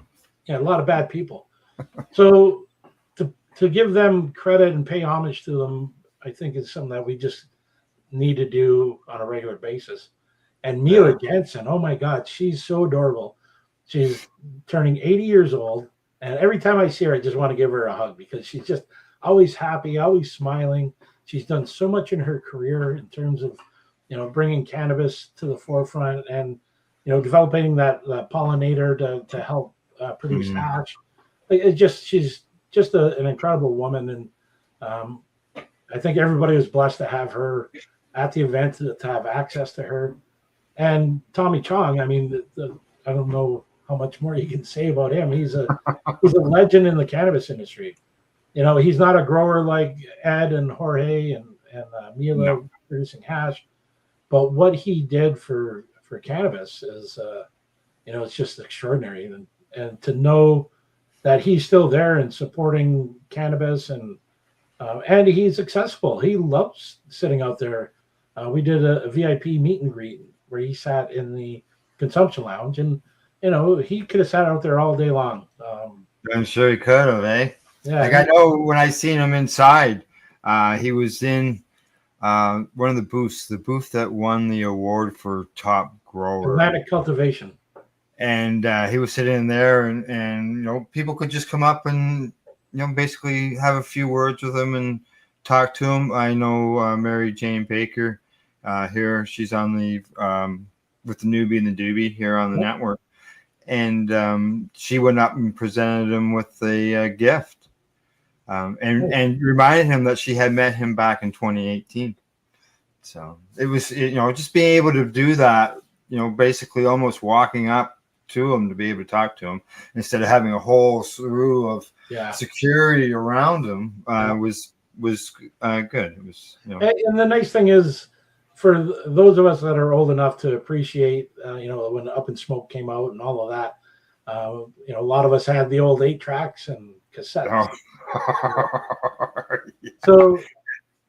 [SPEAKER 18] Yeah, a lot of bad people. So to give them credit and pay homage to them, I think is something that we just need to do on a regular basis. And Mila Jensen, oh my God, she's so adorable. She's turning 80 years old. And every time I see her, I just want to give her a hug because she's just always happy, always smiling. She's done so much in her career in terms of, bringing cannabis to the forefront and, developing that pollinator to help produce hash. She's just an incredible woman. And I think everybody was blessed to have her at the event, to have access to her. And Tommy Chong, I mean, I don't know how much more you can say about him. He's a legend in the cannabis industry. He's not a grower like Ed and Jorge and Mila producing hash, but what he did for cannabis is, it's just extraordinary. And to know that he's still there and supporting cannabis and he's accessible. He loves sitting out there. We did a VIP meet and greet where he sat in the consumption lounge and, he could have sat out there all day long.
[SPEAKER 1] I'm sure he could have, eh?
[SPEAKER 18] Yeah.
[SPEAKER 1] Like I know when I seen him inside, he was in one of the booths, the booth that won the award for top grower.
[SPEAKER 18] Atlantic Cultivation.
[SPEAKER 1] And he was sitting in there and people could just come up and, basically have a few words with him and talk to him. I know Mary Jane Baker here. She's on the with the newbie and the doobie here on the network. And she went up and presented him with a gift and reminded him that she had met him back in 2018. So it was, just being able to do that, basically almost walking up to him to be able to talk to him instead of having a whole slew of security around him was good. It was,
[SPEAKER 18] And the nice thing is, for those of us that are old enough to appreciate, when Up in Smoke came out and all of that, a lot of us had the old 8 tracks and cassettes. So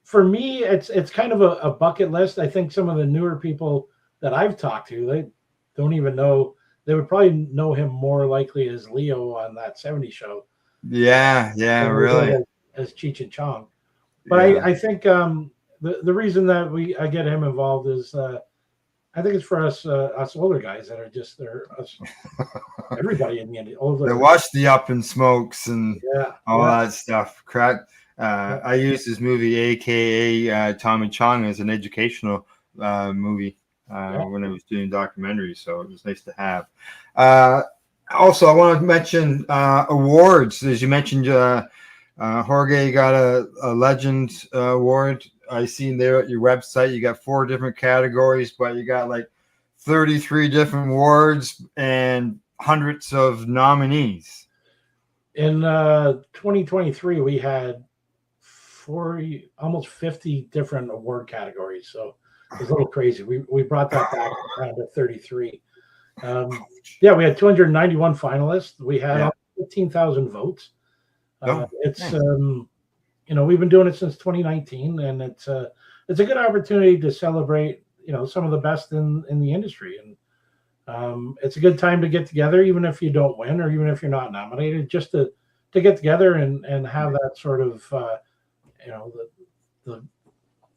[SPEAKER 18] for me, it's kind of a bucket list. I think some of the newer people that I've talked to, they don't even know. They would probably know him more likely as Leo on that 70s show.
[SPEAKER 1] Yeah, really.
[SPEAKER 18] As Cheech and Chong. But I think the reason that I get him involved is I think it's for us older guys that are just us everybody in the end older.
[SPEAKER 1] They watch the Up in Smokes and all that stuff. Correct. I used this movie, aka Tommy Chong, as an educational movie when I was doing documentaries, so it was nice to have. Also, I want to mention awards. As you mentioned, Jorge got a Legend Award. I seen there at your website, you got 4 different categories, but you got like 33 different awards and hundreds of nominees.
[SPEAKER 18] In 2023, we had almost 50 different award categories. So it was a little crazy. We brought that back down to 33. We had 291 finalists. We had 15,000 votes. It's nice. We've been doing it since 2019, and it's a good opportunity to celebrate some of the best in the industry. And it's a good time to get together, even if you don't win or even if you're not nominated, just to get together and have that sort of the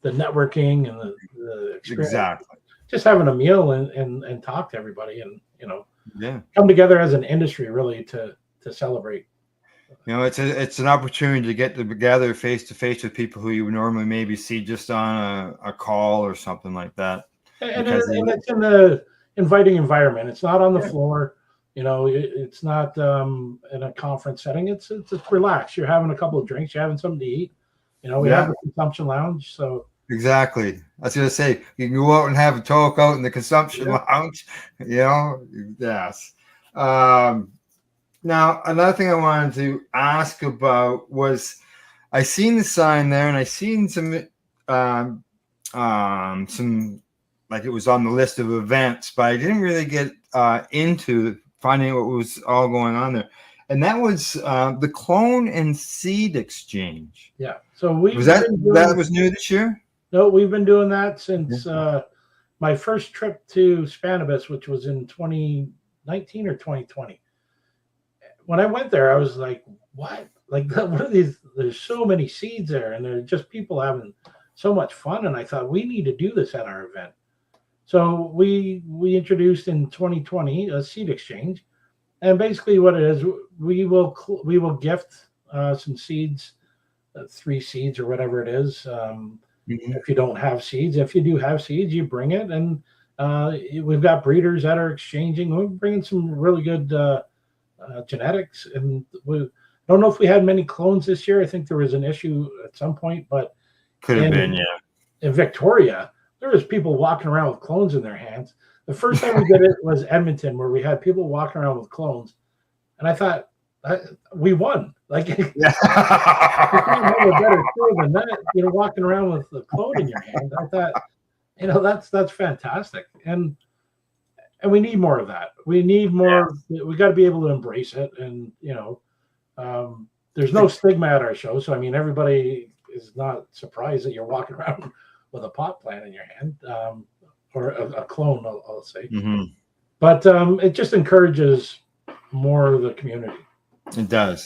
[SPEAKER 18] networking and the experience. Exactly. Just having a meal and talk to everybody and come together as an industry really to celebrate.
[SPEAKER 1] It's an opportunity to get together face to face with people who you would normally maybe see just on a call or something like that.
[SPEAKER 18] And it's in the inviting environment. It's not on the floor. It's not in a conference setting. It's relaxed. You're having a couple of drinks. You're having something to eat. We have the consumption lounge. So
[SPEAKER 1] exactly. I was going to say, you can go out and have a talk out in the consumption lounge. Yes. Now, another thing I wanted to ask about was, I seen the sign there, and I seen some like it was on the list of events, but I didn't really get into finding out what was all going on there. And that was the clone and seed exchange.
[SPEAKER 18] Yeah. So
[SPEAKER 1] that was new this year?
[SPEAKER 18] No, we've been doing that since my first trip to Spanibus, which was in 2019 or 2020. When I went there, I was like, what? Like, what are these? There's so many seeds there, and they're just people having so much fun. And I thought, we need to do this at our event. So we introduced in 2020 a seed exchange. And basically what it is, we will gift some seeds, 3 seeds or whatever it is. If you don't have seeds, if you do have seeds, you bring it. And we've got breeders that are exchanging. We're bringing some really good genetics. And I don't know if we had many clones this year. I think there was an issue at some point, but
[SPEAKER 1] could have been, yeah.
[SPEAKER 18] In Victoria, there was people walking around with clones in their hands. The first time we did it was Edmonton, where we had people walking around with clones, and I thought we won. Like, you can't have a better tool than that. Walking around with the clone in your hand. I thought, that's fantastic, and we need more of that. We need more. Yeah. We got to be able to embrace it, and there's no stigma at our show, so I mean, everybody is not surprised that you're walking around with a pot plant in your hand. Or a clone, I'll say. But it just encourages more of the community.
[SPEAKER 1] It does.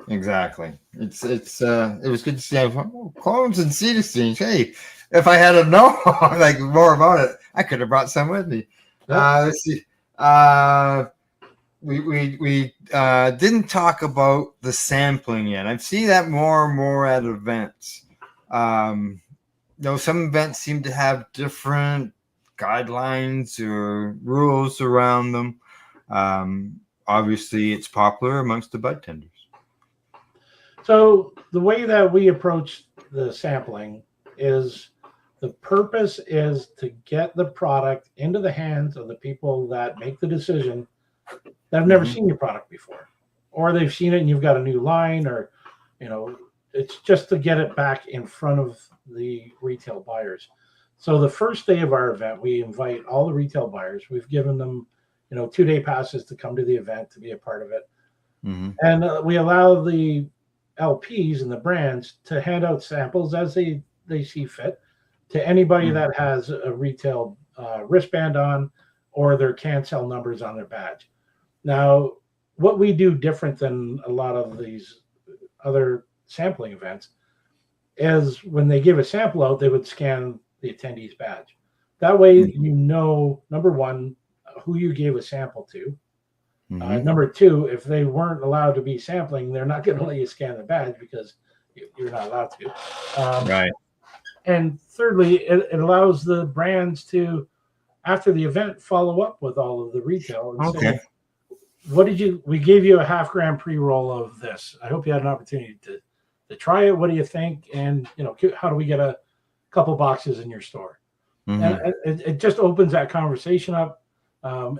[SPEAKER 1] Exactly. It was good to see clones and seed exchange. Hey, if I had known like more about it, I could have brought some with me. Let's see. We didn't talk about the sampling yet. I've seen that more and more at events. Some events seem to have different guidelines or rules around them. Obviously, it's popular amongst the bud tenders.
[SPEAKER 18] So the way that we approach the sampling is the purpose is to get the product into the hands of the people that make the decision that have never seen your product before, or they've seen it and you've got a new line, or it's just to get it back in front of the retail buyers. So the first day of our event, we invite all the retail buyers. We've given them, 2-day passes to come to the event to be a part of it. And we allow the LPs and the brands to hand out samples as they see fit to anybody that has a retail wristband on or their can-sell numbers on their badge. Now, what we do different than a lot of these other sampling events is when they give a sample out, they would scan the attendee's badge. That way, number one, who you gave a sample to. Number two, if they weren't allowed to be sampling, they're not going to let you scan the badge because you're not allowed to.
[SPEAKER 1] Right.
[SPEAKER 18] And thirdly, it allows the brands to, after the event, follow up with all of the retail and say, we gave you a half gram pre-roll of this. I hope you had an opportunity to try it. What do you think? And, how do we get a couple boxes in your store? And it just opens that conversation up.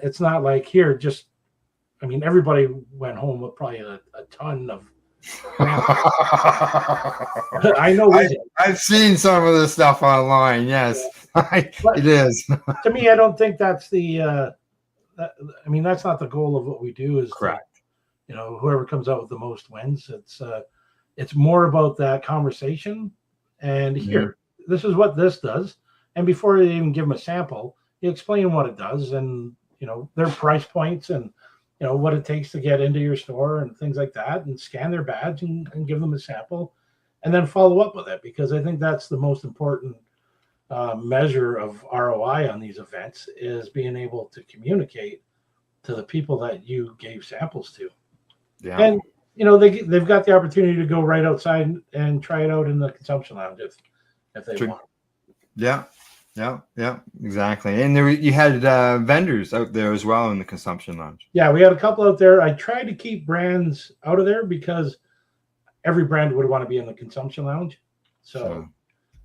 [SPEAKER 18] It's not like everybody went home with probably a ton of. I know.
[SPEAKER 1] I've seen some of this stuff online. Yes, it is.
[SPEAKER 18] To me, I don't think that's the. That's not the goal of what we do. Is correct. Whoever comes out with the most wins. It's more about that conversation. And here, this is what this does. And before you even give them a sample, you explain what it does and, their price points and, what it takes to get into your store and things like that, and scan their badge and give them a sample and then follow up with it. Because I think that's the most important measure of ROI on these events, is being able to communicate to the people that you gave samples to.
[SPEAKER 1] Yeah.
[SPEAKER 18] And, they've got the opportunity to go right outside and try it out in the consumption lounge if they want.
[SPEAKER 1] Yeah. Yeah, exactly. And you had vendors out there as well in the consumption lounge.
[SPEAKER 18] Yeah, we had a couple out there. I tried to keep brands out of there because every brand would want to be in the consumption lounge. So,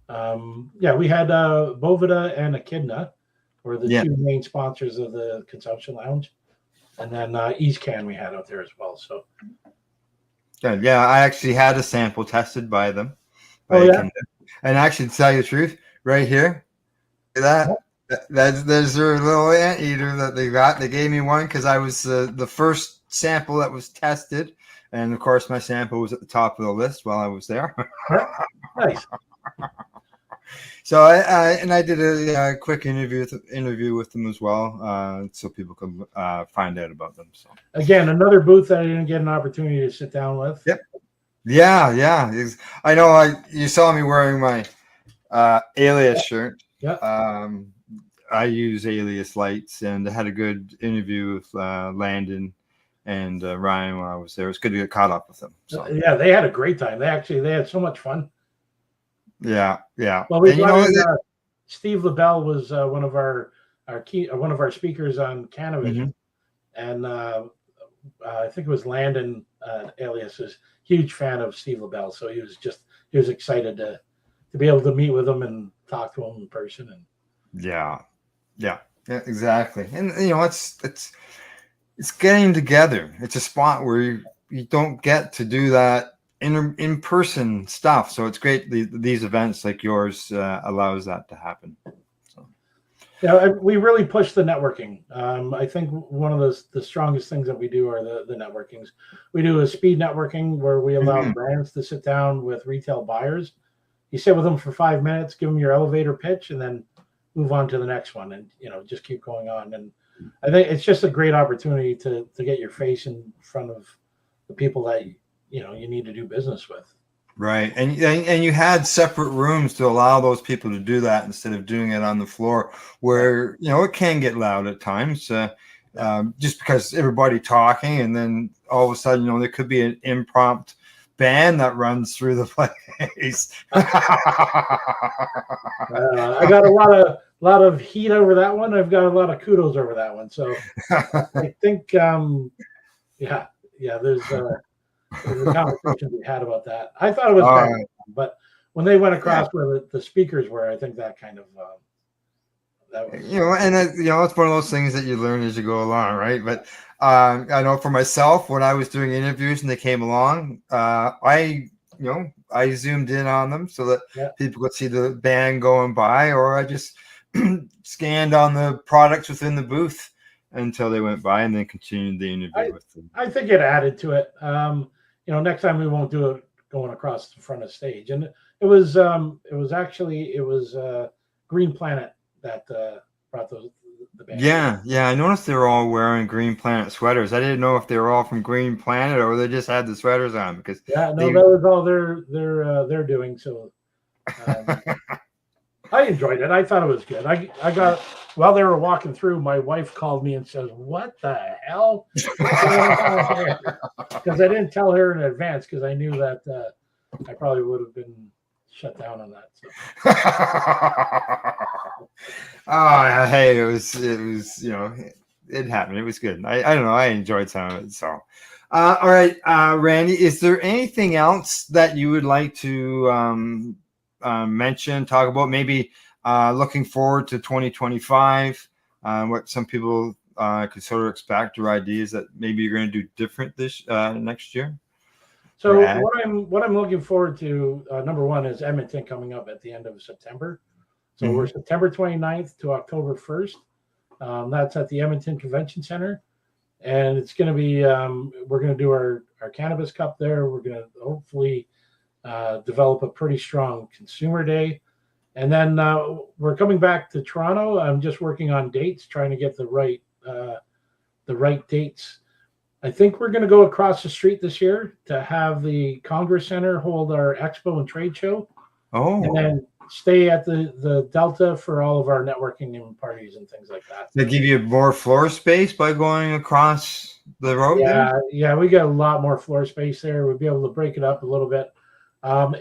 [SPEAKER 18] we had Bovida and Echidna were the two main sponsors of the consumption lounge. And then EastCan we had out there as well. So,
[SPEAKER 1] yeah, I actually had a sample tested by them. And actually, to tell you the truth, right here, there's their little anteater that they got. They gave me one because I was the first sample that was tested, and of course my sample was at the top of the list while I was there.
[SPEAKER 18] Nice.
[SPEAKER 1] So I did a quick interview with them as well, so people could find out about them. So
[SPEAKER 18] again, another booth that I didn't get an opportunity to sit down with.
[SPEAKER 1] Yep. Yeah. I know. You saw me wearing my Alias shirt.
[SPEAKER 18] Yeah.
[SPEAKER 1] I use Alias lights, and I had a good interview with Landon and Ryan while I was there. It was good to get caught up with them. So.
[SPEAKER 18] Yeah, they had a great time. They had so much fun.
[SPEAKER 1] Yeah.
[SPEAKER 18] Well, we brought in, Steve LaBelle was one of our speakers on Cannabis, and I think it was Landon Alias is huge fan of Steve LaBelle, so he was excited to be able to meet with him and talk to him in person. And
[SPEAKER 1] yeah, exactly. And it's getting together. It's a spot where you don't get to do that in person stuff. So it's great. These events like yours allows that to happen. So.
[SPEAKER 18] Yeah, we really push the networking. I think one of the strongest things that we do are the networkings. We do a speed networking where we allow brands to sit down with retail buyers. You sit with them for 5 minutes, give them your elevator pitch, and then move on to the next one, and just keep going on. And I think it's just a great opportunity to get your face in front of the people that you need to do business with.
[SPEAKER 1] Right, and you had separate rooms to allow those people to do that instead of doing it on the floor, where it can get loud at times, just because everybody talking, and then all of a sudden there could be an impromptu band that runs through the place.
[SPEAKER 18] I got a lot of heat over that one. I've got a lot of kudos over that one. So I think, there's a conversation we had about that. I thought it was bad, but when they went across where the speakers were, I think that kind of that was,
[SPEAKER 1] it's one of those things that you learn as you go along, right? But I know for myself, when I was doing interviews and they came along, I zoomed in on them so that people could see the band going by, or I just scanned on the products within the booth until they went by, and then continued the interview with them.
[SPEAKER 18] I think it added to it. Next time we won't do it going across the front of stage. And it was Green Planet that brought the band.
[SPEAKER 1] Yeah. I noticed they were all wearing Green Planet sweaters. I didn't know if they were all from Green Planet or they just had the sweaters on, because
[SPEAKER 18] that was all they're doing. So I enjoyed it. I thought it was good. I got, while they were walking through, my wife called me and says, "What the hell?" Because I didn't tell her in advance, because I knew that I probably would have been shut down on that. So.
[SPEAKER 1] Hey, it was it happened. It was good. I don't know. I enjoyed some of it. So, all right, Randy, is there anything else that you would like to mention, talk about? Maybe looking forward to 2025, what some people could sort of expect, or ideas that maybe you're going to do different this next year?
[SPEAKER 18] So what I'm looking forward to, number one, is Edmonton coming up at the end of September. So we're September 29th to October 1st. That's at the Edmonton Convention Center. And it's going to be, we're going to do our Cannabis Cup there. We're going to hopefully develop a pretty strong consumer day. And then we're coming back to Toronto. I'm just working on dates, trying to get the right dates. I think we're going to go across the street this year to have the Congress Center hold our expo and trade show.
[SPEAKER 1] Oh.
[SPEAKER 18] And then stay at the Delta for all of our networking and parties and things like that.
[SPEAKER 1] They give you more floor space by going across the road there?
[SPEAKER 18] Yeah, we got a lot more floor space there. We'll be able to break it up a little bit.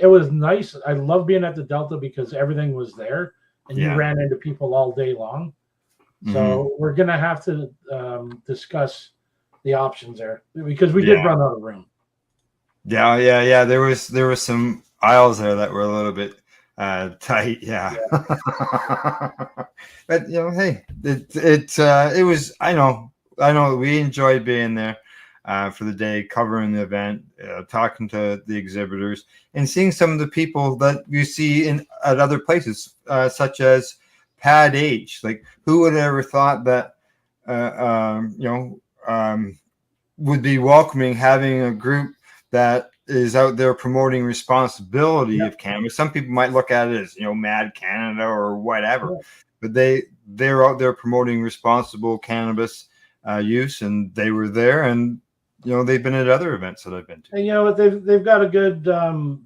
[SPEAKER 18] It was nice. I love being at the Delta because everything was there and you ran into people all day long. So we're going to have to discuss the options there because we did run out of room.
[SPEAKER 1] Yeah. There was some aisles there that were a little bit tight. Yeah. But hey, it was. I know. We enjoyed being there for the day, covering the event, talking to the exhibitors, and seeing some of the people that you see at other places, such as Pad H. Like, who would have ever thought that would be welcoming having a group that is out there promoting responsibility of cannabis. Some people might look at it as Mad Canada or whatever, but they're out there promoting responsible cannabis use, and they were there, and they've been at other events that I've been to.
[SPEAKER 18] And they've got a good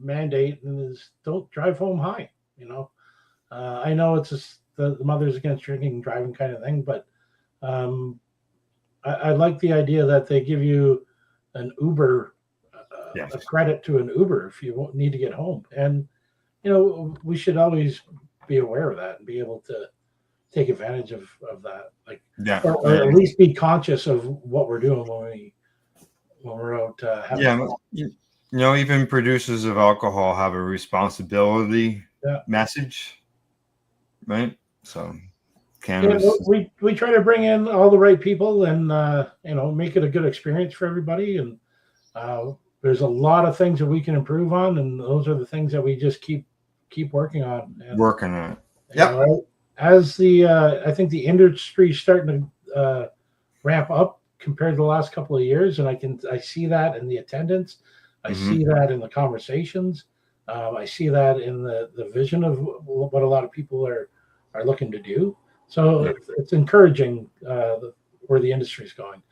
[SPEAKER 18] mandate, and is don't drive home high. I know it's just the Mothers Against Drinking and Driving kind of thing, but I like the idea that they give you an Uber, a credit to an Uber if you need to get home. And, we should always be aware of that and be able to take advantage of that. Or at least be conscious of what we're doing when we're out having fun.
[SPEAKER 1] Even producers of alcohol have a responsibility message, right? So cannabis.
[SPEAKER 18] We try to bring in all the right people and make it a good experience for everybody. And there's a lot of things that we can improve on, and those are the things that we just keep working on.
[SPEAKER 1] Yeah.
[SPEAKER 18] As I think the industry is starting to ramp up compared to the last couple of years, and I see that in the attendance, I see that in the conversations, I see that in the vision of what a lot of people are looking to do. So it's encouraging where the industry is going.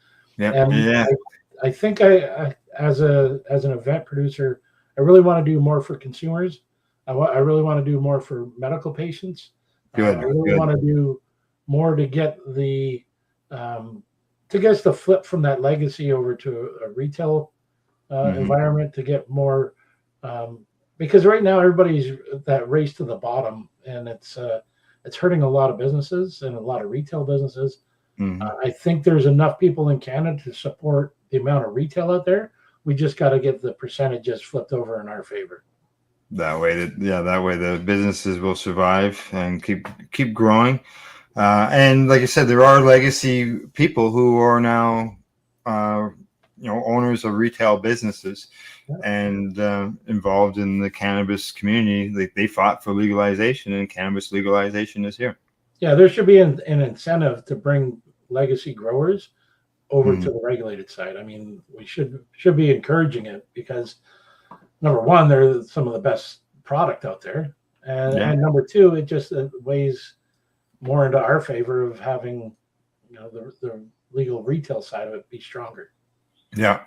[SPEAKER 18] I think I as an event producer, I really want to do more for consumers. I really want to do more for medical patients. I really want to do more to get to flip from that legacy over to a retail environment, to get more because right now everybody's that race to the bottom, and it's hurting a lot of businesses and a lot of retail businesses. I think there's enough people in Canada to support the amount of retail out there. We just got to get the percentages flipped over in our favor.
[SPEAKER 1] That way the businesses will survive and keep growing. And like I said, there are legacy people who are now, owners of retail businesses and involved in the cannabis community. They fought for legalization, and cannabis legalization is here.
[SPEAKER 18] Yeah, there should be an incentive to bring legacy growers over to the regulated side. I mean, we should be encouraging it because, number one, they're some of the best product out there, and number two, it just weighs more into our favor of having the legal retail side of it be stronger.
[SPEAKER 1] Yeah.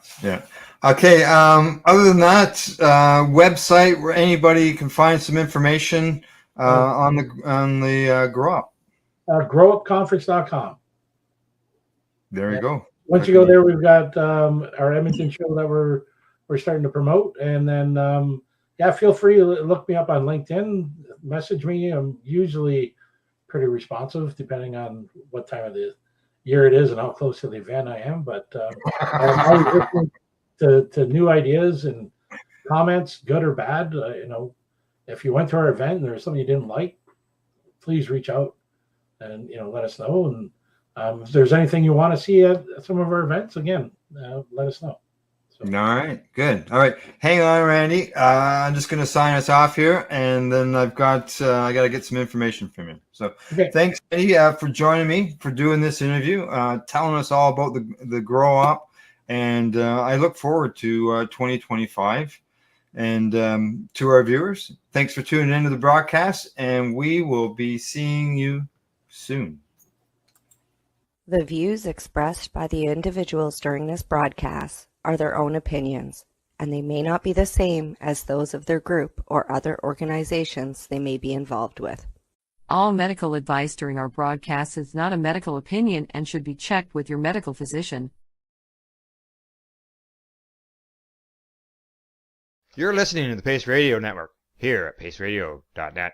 [SPEAKER 1] Okay. Other than that, website where anybody can find some information on the Grow Up.
[SPEAKER 18] GrowUpConference.com.
[SPEAKER 1] There you go.
[SPEAKER 18] Once you go there, we've got our Edmonton show that we're starting to promote, and then feel free to look me up on LinkedIn, message me. I'm usually pretty responsive depending on what time of the year it is and how close to the event I am. But I'm always listening to new ideas and comments, good or bad. If you went to our event and there's something you didn't like, please reach out and let us know. And if there's anything you want to see at some of our events, again, let us know.
[SPEAKER 1] All right, good. All right, hang on, Randy. I'm just going to sign us off here, and then I got to get some information from you. So thanks, Randy, for joining me, for doing this interview, telling us all about the Grow Up, and I look forward to 2025. And to our viewers, thanks for tuning into the broadcast, and we will be seeing you soon.
[SPEAKER 5] The views expressed by the individuals during this broadcast are their own opinions, and they may not be the same as those of their group or other organizations they may be involved with.
[SPEAKER 6] All medical advice during our broadcast is not a medical opinion and should be checked with your medical physician.
[SPEAKER 1] You're listening to the Pace Radio Network here at paceradio.net.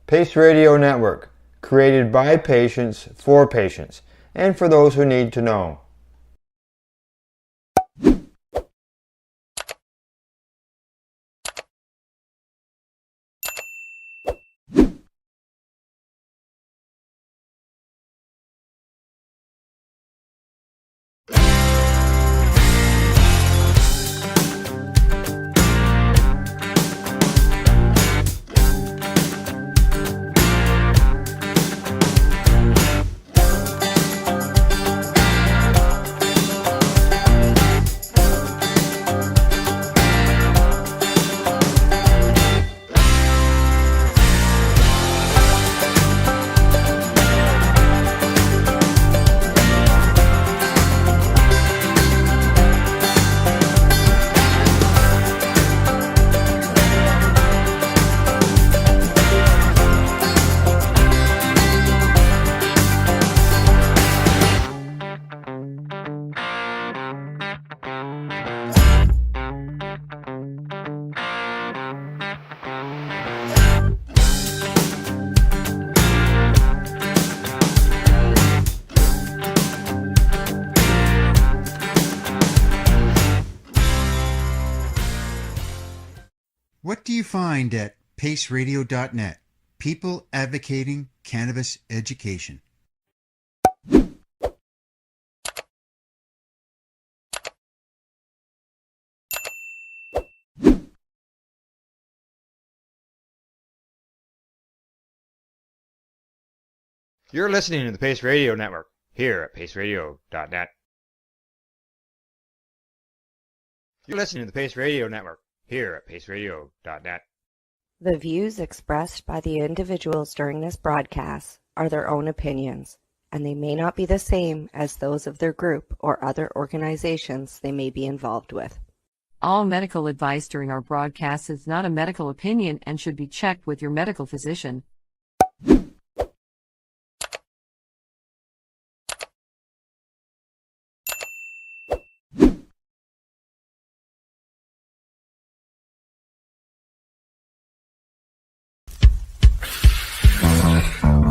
[SPEAKER 1] Pace Radio Network, created by patients for patients, and for those who need to know.
[SPEAKER 13] What do you find at paceradio.net? People advocating cannabis education.
[SPEAKER 1] You're listening to the Pace Radio Network here at paceradio.net. You're listening to the Pace Radio Network here at paceradio.net.
[SPEAKER 5] The views expressed by the individuals during this broadcast are their own opinions, and they may not be the same as those of their group or other organizations they may be involved with.
[SPEAKER 6] All medical advice during our broadcast is not a medical opinion and should be checked with your medical physician.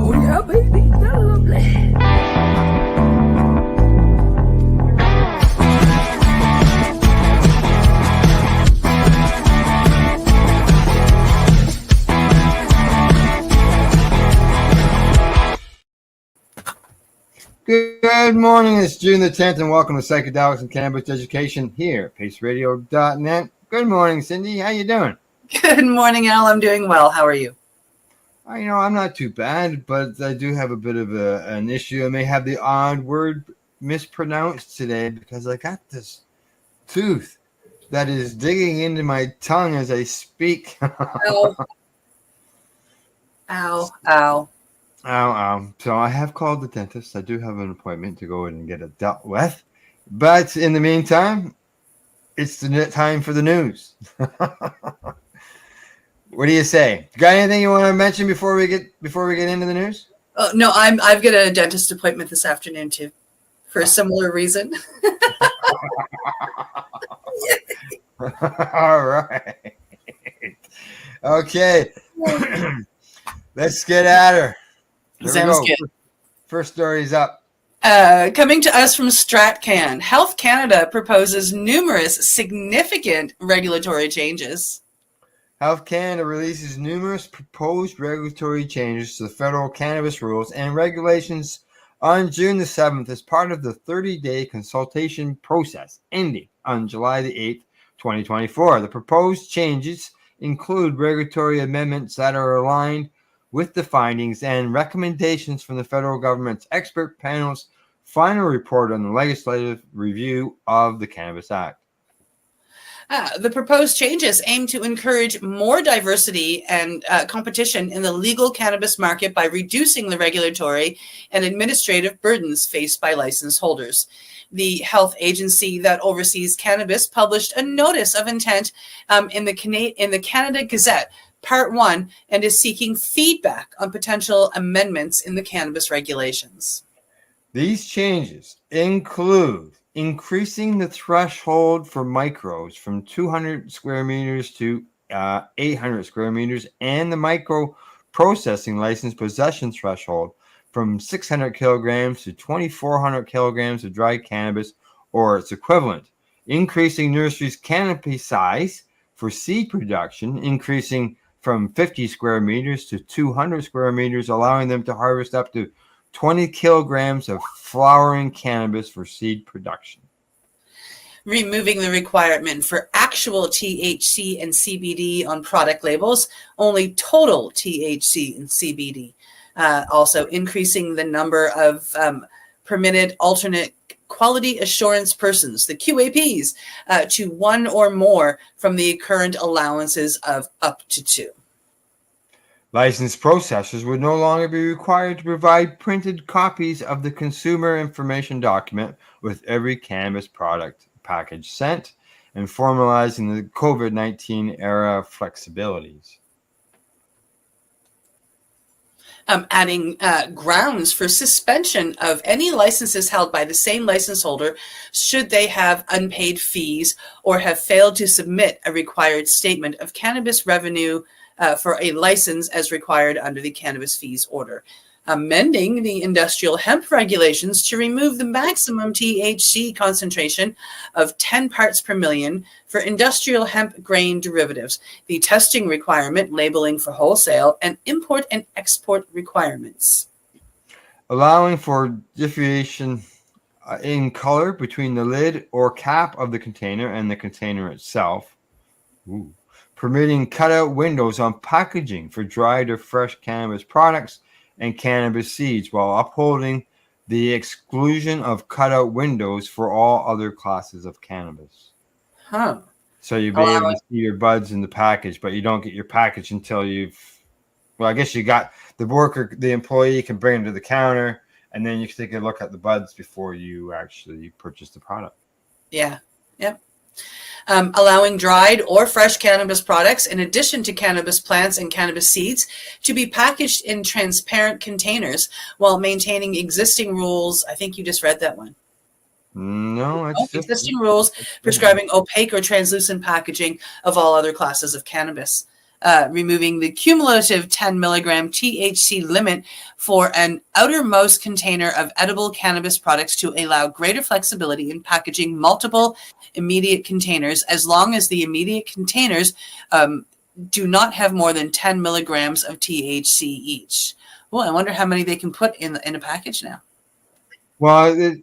[SPEAKER 19] Oh yeah, baby, that's lovely.
[SPEAKER 1] Good morning, it's June the 10th, and welcome to Psychedelics and Cannabis Education here at paceradio.net. Good morning, Cindy. How you doing?
[SPEAKER 20] Good morning, Al. I'm doing well. How are you?
[SPEAKER 1] I'm not too bad, but I do have a bit of an issue. I may have the odd word mispronounced today because I got this tooth that is digging into my tongue as I speak.
[SPEAKER 20] Ow. Ow. Ow.
[SPEAKER 1] Ow. So I have called the dentist. I do have an appointment to go in and get it dealt with. But in the meantime, it's the time for the news. What do you say? Got anything you want to mention before we get into the news?
[SPEAKER 20] Oh, no, I've got a dentist appointment this afternoon too, for a similar reason.
[SPEAKER 1] All right. Okay. Let's get at her. Here
[SPEAKER 20] Sounds
[SPEAKER 1] we go.
[SPEAKER 20] good.
[SPEAKER 1] First story's up.
[SPEAKER 20] Coming to us from StratCan, Health Canada proposes numerous significant regulatory changes.
[SPEAKER 1] Health Canada releases numerous proposed regulatory changes to the federal cannabis rules and regulations on June the 7th as part of the 30-day consultation process ending on July the 8th, 2024. The proposed changes include regulatory amendments that are aligned with the findings and recommendations from the federal government's expert panel's final report on the legislative review of the Cannabis Act.
[SPEAKER 20] The proposed changes aim to encourage more diversity and competition in the legal cannabis market by reducing the regulatory and administrative burdens faced by license holders. The health agency that oversees cannabis published a notice of intent in the Canada Gazette, Part 1, and is seeking feedback on potential amendments in the cannabis regulations.
[SPEAKER 1] These changes include increasing the threshold for micros from 200 square meters to 800 square meters and the micro processing license possession threshold from 600 kilograms to 2,400 kilograms of dry cannabis or its equivalent, increasing nurseries' canopy size for seed production, increasing from 50 square meters to 200 square meters, allowing them to harvest up to 20 kilograms of flowering cannabis for seed production.
[SPEAKER 20] Removing the requirement for actual THC and CBD on product labels, only total THC and CBD. Also increasing the number of permitted alternate quality assurance persons, the QAPs, to one or more from the current allowances of up to 2.
[SPEAKER 1] Licensed processors would no longer be required to provide printed copies of the consumer information document with every cannabis product package sent, and formalizing the COVID-19 era flexibilities.
[SPEAKER 20] Adding grounds for suspension of any licenses held by the same license holder should they have unpaid fees or have failed to submit a required statement of cannabis revenue for a license as required under the cannabis fees order. Amending the industrial hemp regulations to remove the maximum THC concentration of 10 parts per million for industrial hemp grain derivatives, the testing requirement, labeling for wholesale, and import and export requirements.
[SPEAKER 1] Allowing for differentiation in color between the lid or cap of the container and the container itself. Ooh. Permitting cutout windows on packaging for dried or fresh cannabis products and cannabis seeds, while upholding the exclusion of cutout windows for all other classes of cannabis.
[SPEAKER 20] Huh.
[SPEAKER 1] So you'll be able to see your buds in the package, but you don't get your package until I guess you got the employee can bring them to the counter, and then you can take a look at the buds before you actually purchase the product.
[SPEAKER 20] Yeah. Yep. Allowing dried or fresh cannabis products, in addition to cannabis plants and cannabis seeds, to be packaged in transparent containers while maintaining existing rules. I think you just read that one.
[SPEAKER 1] No, it's
[SPEAKER 20] existing rules prescribing opaque or translucent packaging of all other classes of cannabis. Removing the cumulative 10 milligram THC limit for an outermost container of edible cannabis products to allow greater flexibility in packaging multiple immediate containers, as long as the immediate containers do not have more than 10 milligrams of THC each. Well, I wonder how many they can put in a package now.
[SPEAKER 1] Well, the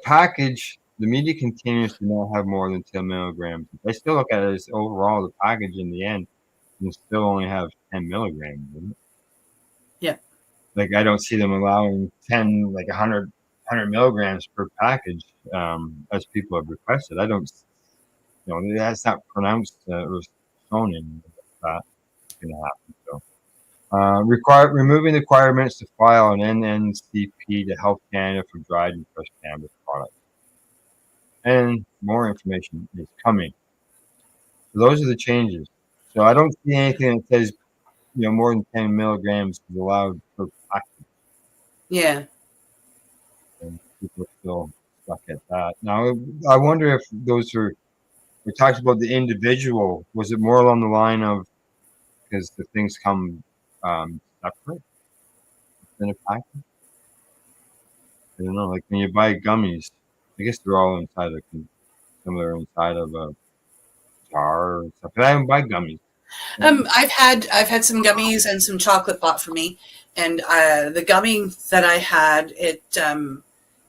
[SPEAKER 1] package the media containers do not have more than 10 milligrams. I still look at it as overall the package in the end, and still only have 10 milligrams in it.
[SPEAKER 20] Yeah.
[SPEAKER 1] Like I don't see them allowing 10, like 100 milligrams per package, as people have requested. I don't, that's not pronounced or shown in that going to happen. So, removing the requirements to file an NNCP to Health Canada for dried and fresh cannabis products. And more information is coming. So those are the changes. So I don't see anything that says, more than 10 milligrams is allowed per package.
[SPEAKER 20] Yeah.
[SPEAKER 1] And people are still stuck at that. Now, I wonder if we talked about the individual. Was it more along the line of, because the things come separate in a package? I don't know. Like when you buy gummies, I guess they're all inside some are inside of a jar or stuff. I don't buy gummies.
[SPEAKER 20] I've had some gummies and some chocolate bought for me, and the gummy that I had,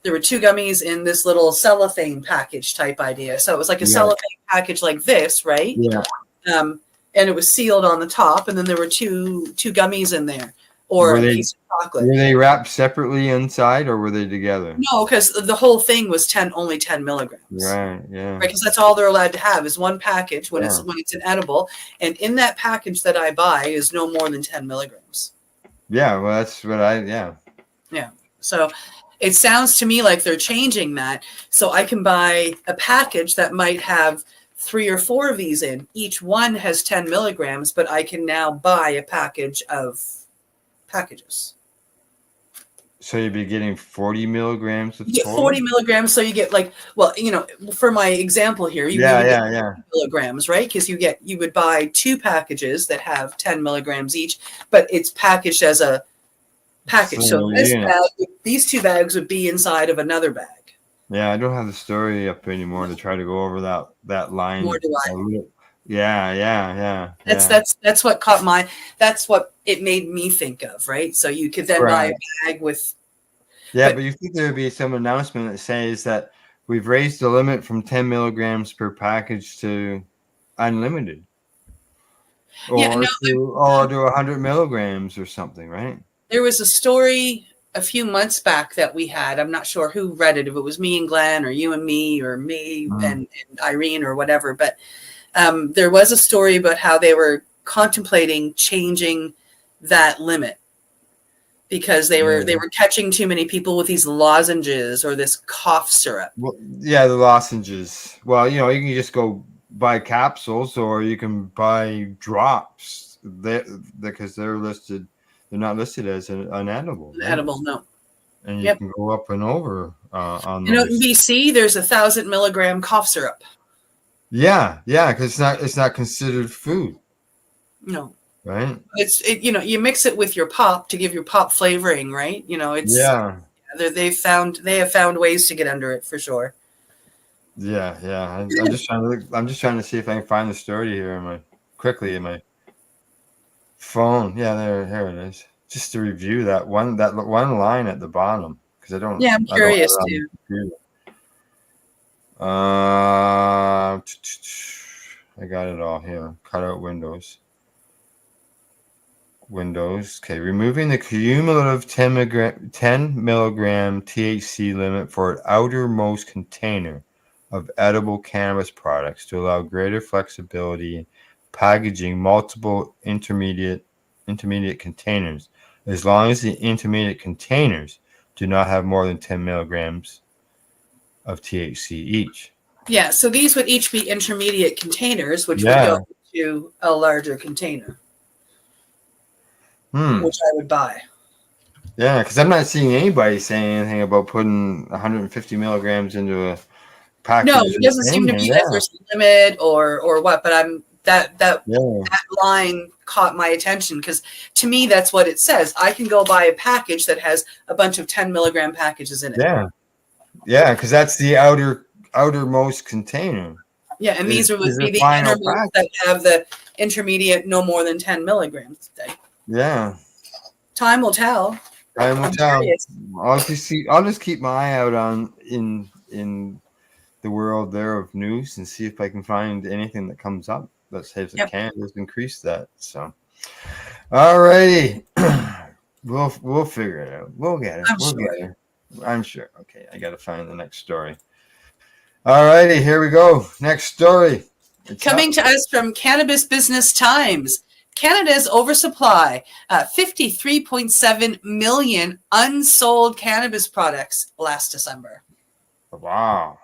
[SPEAKER 20] there were 2 gummies in this little cellophane package type idea. So it was like a cellophane package like this, right?
[SPEAKER 1] Yeah.
[SPEAKER 20] And it was sealed on the top, and then there were two gummies in there, or a piece of chocolate.
[SPEAKER 1] Were they wrapped separately inside, or were they together?
[SPEAKER 20] No, because the whole thing was only 10 milligrams.
[SPEAKER 1] Right. Yeah.
[SPEAKER 20] Right, because that's all they're allowed to have is one package when it's an edible, and in that package that I buy is no more than 10 milligrams.
[SPEAKER 1] Yeah. Well, that's what
[SPEAKER 20] Yeah. So it sounds to me like they're changing that, so I can buy a package that might have 3 or 4 of these in. Each one has 10 milligrams, but I can now buy a package of packages.
[SPEAKER 1] So you'd be getting 40 milligrams of
[SPEAKER 20] You get
[SPEAKER 1] total?
[SPEAKER 20] 40 milligrams, so you get for my example here, you would get 40 milligrams, right? Because you would buy 2 packages that have 10 milligrams each, but it's packaged as a package. So these 2 bags would be inside of another bag.
[SPEAKER 1] Yeah, I don't have the story up anymore to try to go over that line.
[SPEAKER 20] Nor do I.
[SPEAKER 1] Yeah.
[SPEAKER 20] That's what that's what it made me think of, right? So you could then buy a bag with.
[SPEAKER 1] Yeah, but you think there would be some announcement that says that we've raised the limit from 10 milligrams per package to unlimited, or to 100 milligrams or something, right?
[SPEAKER 20] There was a story a few months back that we had. I'm not sure who read it, if it was me and Glenn or you and me or me and Irene or whatever, but there was a story about how they were contemplating changing that limit because they were catching too many people with these lozenges or this cough syrup.
[SPEAKER 1] Well, yeah, the lozenges. Well, you can just go buy capsules, or you can buy drops because they're listed. They're not listed as an edible. Right?
[SPEAKER 20] Edible, no.
[SPEAKER 1] And you can go up and over on those.
[SPEAKER 20] In BC, there's 1,000 milligram cough syrup.
[SPEAKER 1] Yeah, because it's not considered food.
[SPEAKER 20] No.
[SPEAKER 1] Right.
[SPEAKER 20] You mix it with your pop to give your pop flavoring, right? They have found ways to get under it for sure.
[SPEAKER 1] Yeah. I'm just trying to see if I can find the story here in my phone. Yeah, there it is. Just to review that one line at the bottom, because I don't.
[SPEAKER 20] Yeah, I'm curious too.
[SPEAKER 1] I got it all here. Cut out Windows. Okay, removing the cumulative 10 milligram THC limit for an outermost container of edible cannabis products to allow greater flexibility in packaging multiple intermediate containers, as long as the intermediate containers do not have more than 10 milligrams of THC each.
[SPEAKER 20] Yeah, so these would each be intermediate containers, which would go to a larger container, which I would buy.
[SPEAKER 1] Yeah, because I'm not seeing anybody saying anything about putting 150 milligrams into a package.
[SPEAKER 20] No, it doesn't seem to be that there's a limit or what, but that line caught my attention because to me that's what it says. I can go buy a package that has a bunch of 10 milligram packages in it.
[SPEAKER 1] Yeah, because that's the outermost container.
[SPEAKER 20] Yeah, and these would be the innermost that have the intermediate no more than 10 milligrams.
[SPEAKER 1] Yeah.
[SPEAKER 20] Time will tell.
[SPEAKER 1] I'll just keep my eye out on in the world there of news and see if I can find anything that comes up that says that Canada's increased that. So, all righty, we'll figure it out. We'll get it. We'll get it. I'm sure. Okay, I got to find the next story. All righty, here we go. Next story.
[SPEAKER 20] Coming to us from Cannabis Business Times. Canada's oversupply, 53.7 million unsold cannabis products last December.
[SPEAKER 1] Wow.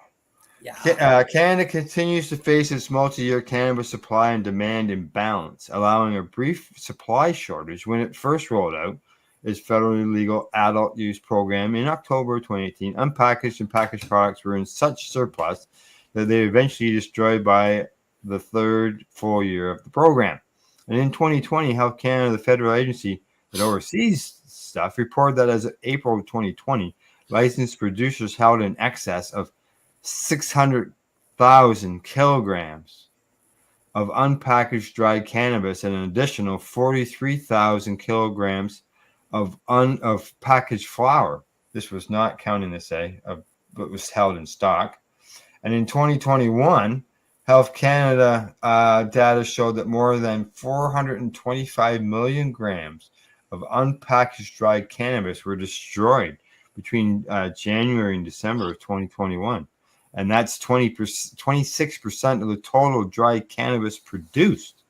[SPEAKER 20] Yeah.
[SPEAKER 1] Canada continues to face its multi-year cannabis supply and demand imbalance, allowing a brief supply shortage when it first rolled out its federally legal adult use program in October 2018. Unpackaged and packaged products were in such surplus that they were eventually destroyed by the third full year of the program. And in 2020, Health Canada, the federal agency that oversees stuff, reported that as of April 2020, licensed producers held in excess of 600,000 kilograms of unpackaged dried cannabis and an additional 43,000 kilograms of packaged flower. This was not counting the say of what was held in stock. And in 2021, Health Canada data showed that more than 425 million grams of unpackaged dried cannabis were destroyed between January and December of 2021. And that's 26% of the total dried cannabis produced.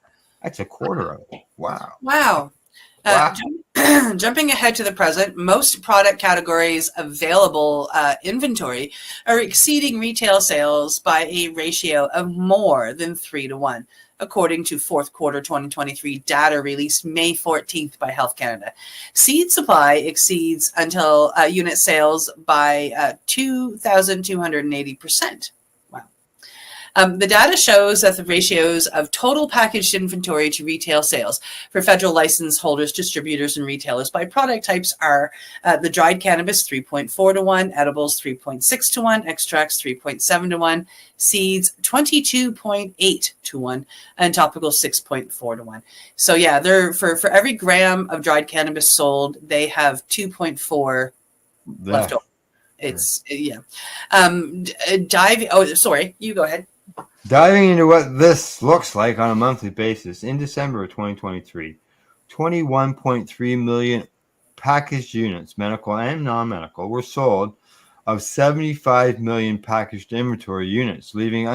[SPEAKER 1] That's a quarter of it. Wow.
[SPEAKER 20] Wow. Jumping ahead to the present, most product categories available inventory are exceeding retail sales by a ratio of more than 3-1, according to fourth quarter 2023 data released May 14th by Health Canada. Seed supply exceeds until unit sales by 2,280%. The data shows that the ratios of total packaged inventory to retail sales for federal license holders, distributors, and retailers by product types are the dried cannabis 3.4-1, edibles 3.6-1, extracts 3.7-1, seeds 22.8-1, and topical 6.4-1. So yeah, they're for every gram of dried cannabis sold, they have 2.4 left over. It's sorry, you go ahead.
[SPEAKER 1] Diving into what this looks like on a monthly basis, in December of 2023, 21.3 million packaged units, medical and non-medical, were sold of 75 million packaged inventory units, leaving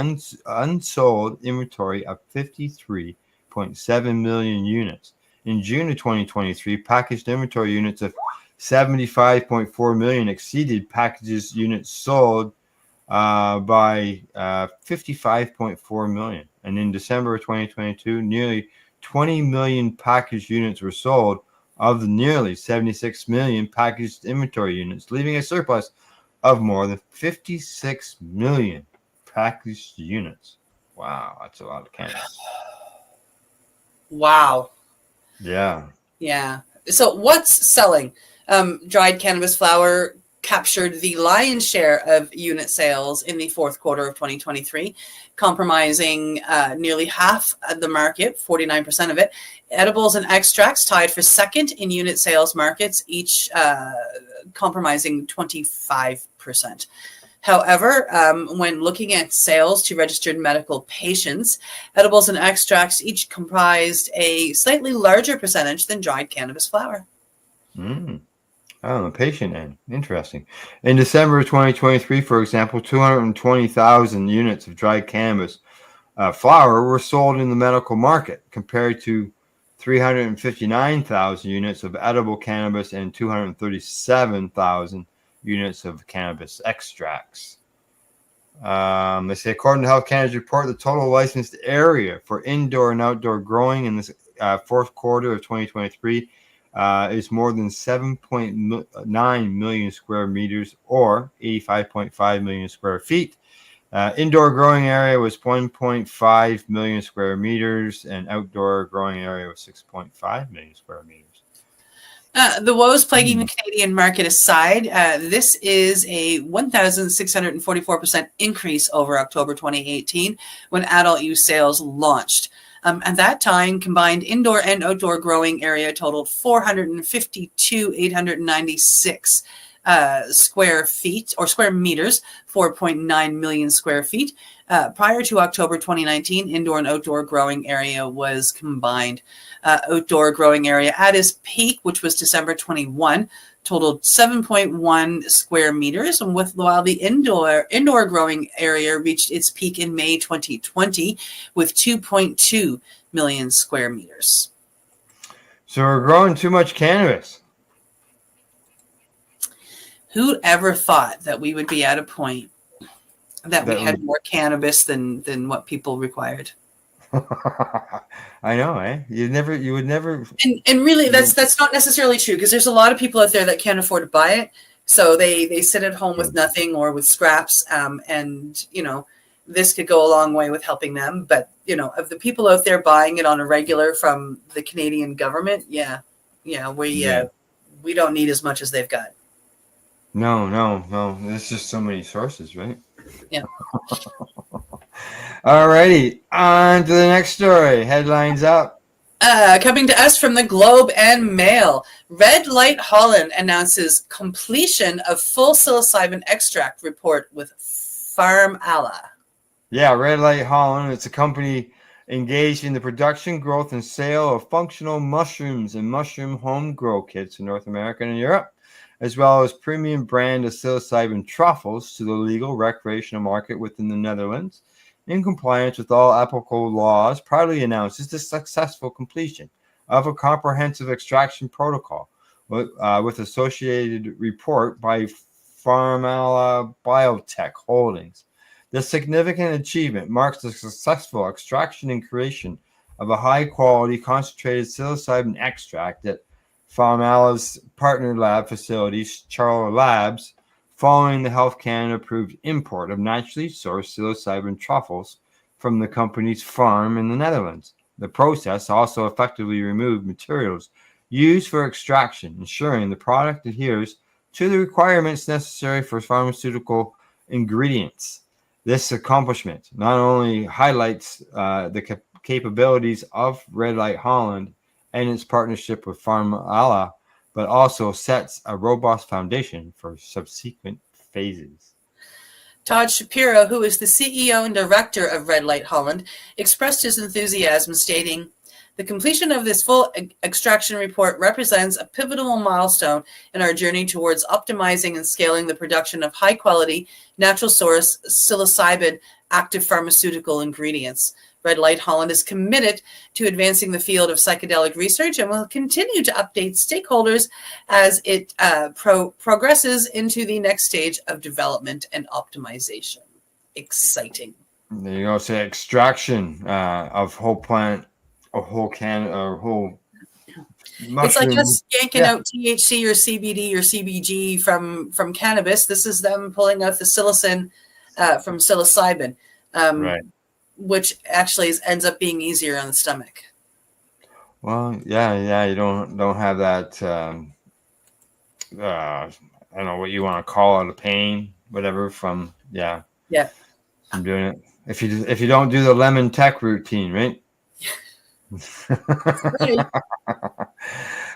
[SPEAKER 1] unsold inventory of 53.7 million units. In June of 2023, packaged inventory units of 75.4 million exceeded packages units sold by 55.4 million. And in December of 2022, nearly 20 million packaged units were sold of the nearly 76 million packaged inventory units, leaving a surplus of more than 56 million packaged units. Wow, that's a lot of cannabis.
[SPEAKER 20] Wow.
[SPEAKER 1] Yeah.
[SPEAKER 20] Yeah. So what's selling? Dried cannabis flower captured the lion's share of unit sales in the fourth quarter of 2023, comprising nearly half of the market, 49% of it. Edibles and extracts tied for second in unit sales markets, each comprising 25%. However, when looking at sales to registered medical patients, edibles and extracts each comprised a slightly larger percentage than dried cannabis flower.
[SPEAKER 1] Oh, the patient end. Interesting. In December of 2023, for example, 220,000 units of dried cannabis flower were sold in the medical market, compared to 359,000 units of edible cannabis and 237,000 units of cannabis extracts. They say, according to Health Canada's report, the total licensed area for indoor and outdoor growing in this fourth quarter of 2023 is more than 7.9 million square meters, or 85.5 million square feet. Indoor growing area was 1.5 million square meters, and outdoor growing area was 6.5 million square meters.
[SPEAKER 20] The woes plaguing the Canadian market aside, this is a 1,644% increase over October 2018, when adult use sales launched. At that time, combined indoor and outdoor growing area totaled 452,896 square feet or square meters, 4.9 million square feet. Prior to October 2019, indoor and outdoor growing area was combined. Outdoor growing area at its peak, which was December 21, totaled 7.1 square meters, and while the indoor growing area reached its peak in May 2020 with 2.2 million square meters.
[SPEAKER 1] So we're growing too much cannabis.
[SPEAKER 20] Who ever thought that we would be at a point that we had more cannabis than what people required?
[SPEAKER 1] I know, eh? You would never.
[SPEAKER 20] And really, that's not necessarily true, because there's a lot of people out there that can't afford to buy it, so they sit at home with nothing or with scraps, and this could go a long way with helping them. But of the people out there buying it on a regular from the Canadian government, we don't need as much as they've got.
[SPEAKER 1] No. There's just so many sources, right?
[SPEAKER 20] Yeah.
[SPEAKER 1] Alrighty, on to the next story. Headlines up.
[SPEAKER 20] Coming to us from the Globe and Mail, Red Light Holland announces completion of full psilocybin extract report with PharmAla.
[SPEAKER 1] Yeah, Red Light Holland. It's a company engaged in the production, growth, and sale of functional mushrooms and mushroom home grow kits in North America and Europe, as well as premium brand of psilocybin truffles to the legal recreational market within the Netherlands. In compliance with all applicable laws, proudly announces the successful completion of a comprehensive extraction protocol with associated report by PharmAla Biotech Holdings. This significant achievement marks the successful extraction and creation of a high-quality concentrated psilocybin extract at PharmAla's partner lab facilities, Charler Labs, following the Health Canada-approved import of naturally sourced psilocybin truffles from the company's farm in the Netherlands. The process also effectively removed materials used for extraction, ensuring the product adheres to the requirements necessary for pharmaceutical ingredients. This accomplishment not only highlights the capabilities of Red Light Holland and its partnership with PharmAla, but also sets a robust foundation for subsequent phases.
[SPEAKER 20] Todd Shapiro, who is the CEO and director of Red Light Holland, expressed his enthusiasm, stating, "The completion of this full extraction report represents a pivotal milestone in our journey towards optimizing and scaling the production of high-quality, natural source psilocybin active pharmaceutical ingredients. Red Light Holland is committed to advancing the field of psychedelic research and will continue to update stakeholders as it progresses into the next stage of development and optimization." Exciting.
[SPEAKER 1] There you go. So extraction of whole plant, a whole can, or whole mushroom.
[SPEAKER 20] It's like us yanking out THC or CBD or CBG from cannabis. This is them pulling out the psilocin from psilocybin.
[SPEAKER 1] Right.
[SPEAKER 20] Which actually ends up being easier on the stomach.
[SPEAKER 1] Well, yeah, you don't have that. I don't know what you want to call it, a pain, whatever. From from doing it. If you don't do the lemon tech routine, right?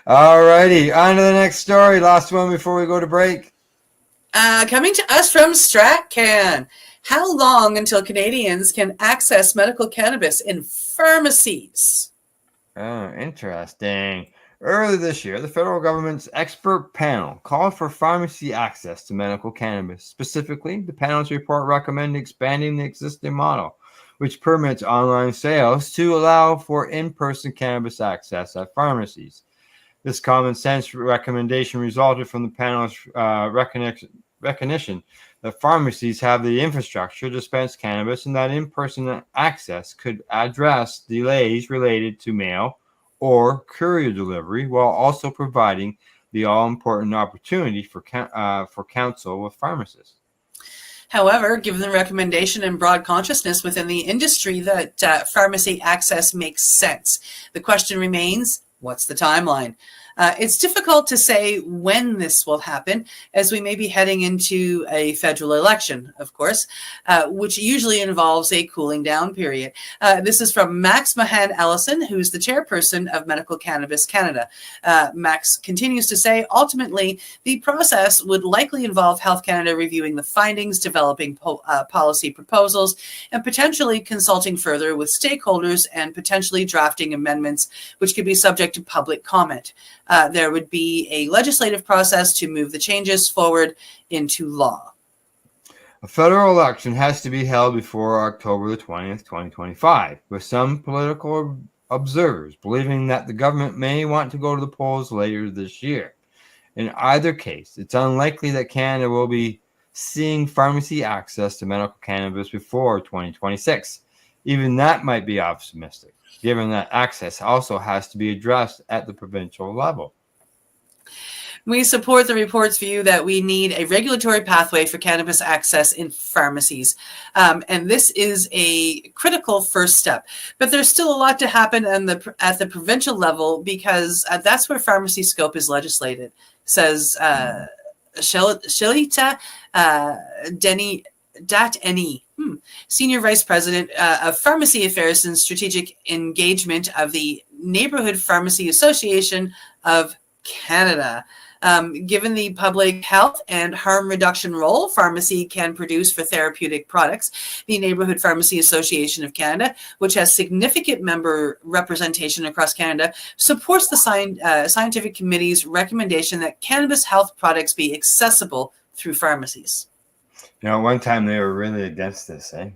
[SPEAKER 1] All righty, on to the next story. Last one before we go to break.
[SPEAKER 20] Coming to us from StratCan. How long until Canadians can access medical cannabis in pharmacies?
[SPEAKER 1] Oh, interesting. Earlier this year, the federal government's expert panel called for pharmacy access to medical cannabis. Specifically, the panel's report recommended expanding the existing model, which permits online sales, to allow for in-person cannabis access at pharmacies. This common sense recommendation resulted from the panel's recognition that pharmacies have the infrastructure to dispense cannabis, and that in-person access could address delays related to mail or courier delivery, while also providing the all-important opportunity for counsel with pharmacists.
[SPEAKER 20] However, given the recommendation and broad consciousness within the industry that pharmacy access makes sense, the question remains, what's the timeline? It's difficult to say when this will happen, as we may be heading into a federal election, of course, which usually involves a cooling down period. This is from Max Mahan Ellison, who's the chairperson of Medical Cannabis Canada. Max continues to say, ultimately, the process would likely involve Health Canada reviewing the findings, developing policy proposals, and potentially consulting further with stakeholders and potentially drafting amendments, which could be subject to public comment. There would be a legislative process to move the changes forward into law.
[SPEAKER 1] A federal election has to be held before October the 20th, 2025, with some political observers believing that the government may want to go to the polls later this year. In either case, it's unlikely that Canada will be seeing pharmacy access to medical cannabis before 2026. Even that might be optimistic, given that access also has to be addressed at the provincial level.
[SPEAKER 20] We support the report's view that we need a regulatory pathway for cannabis access in pharmacies. And this is a critical first step. But there's still a lot to happen at the provincial level, because that's where pharmacy scope is legislated, says Shelita Dat-Eni, Senior Vice President of Pharmacy Affairs and Strategic Engagement of the Neighborhood Pharmacy Association of Canada. Given the public health and harm reduction role pharmacy can produce for therapeutic products, the Neighborhood Pharmacy Association of Canada, which has significant member representation across Canada, supports the scientific committee's recommendation that cannabis health products be accessible through pharmacies.
[SPEAKER 1] You know, one time they were really against this, eh?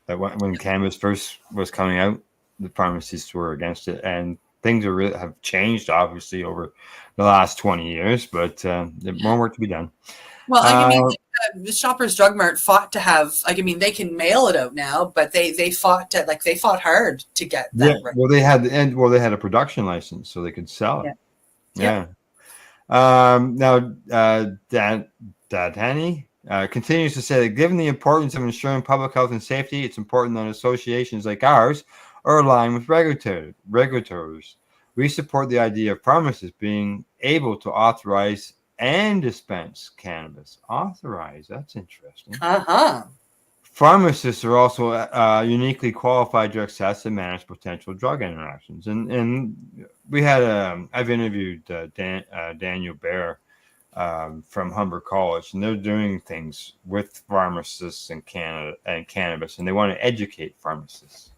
[SPEAKER 1] That when cannabis first was coming out, the pharmacists were against it, and things have changed, obviously, over the last 20 years, but there's more work to be done.
[SPEAKER 20] Well, the Shoppers Drug Mart fought to have, they can mail it out now, but they fought hard to get that.
[SPEAKER 1] Yeah, right. Well, they had a production license, so they could sell it. Yeah. Now, Danny continues to say that given the importance of ensuring public health and safety, it's important that associations like ours are aligned with regulators. We support the idea of pharmacists being able to authorize and dispense cannabis. Authorize, that's interesting. Pharmacists are also uniquely qualified to assess and manage potential drug interactions. And we had, I've interviewed Daniel Bear from Humber College, and they're doing things with pharmacists in Canada and cannabis, and they want to educate pharmacists.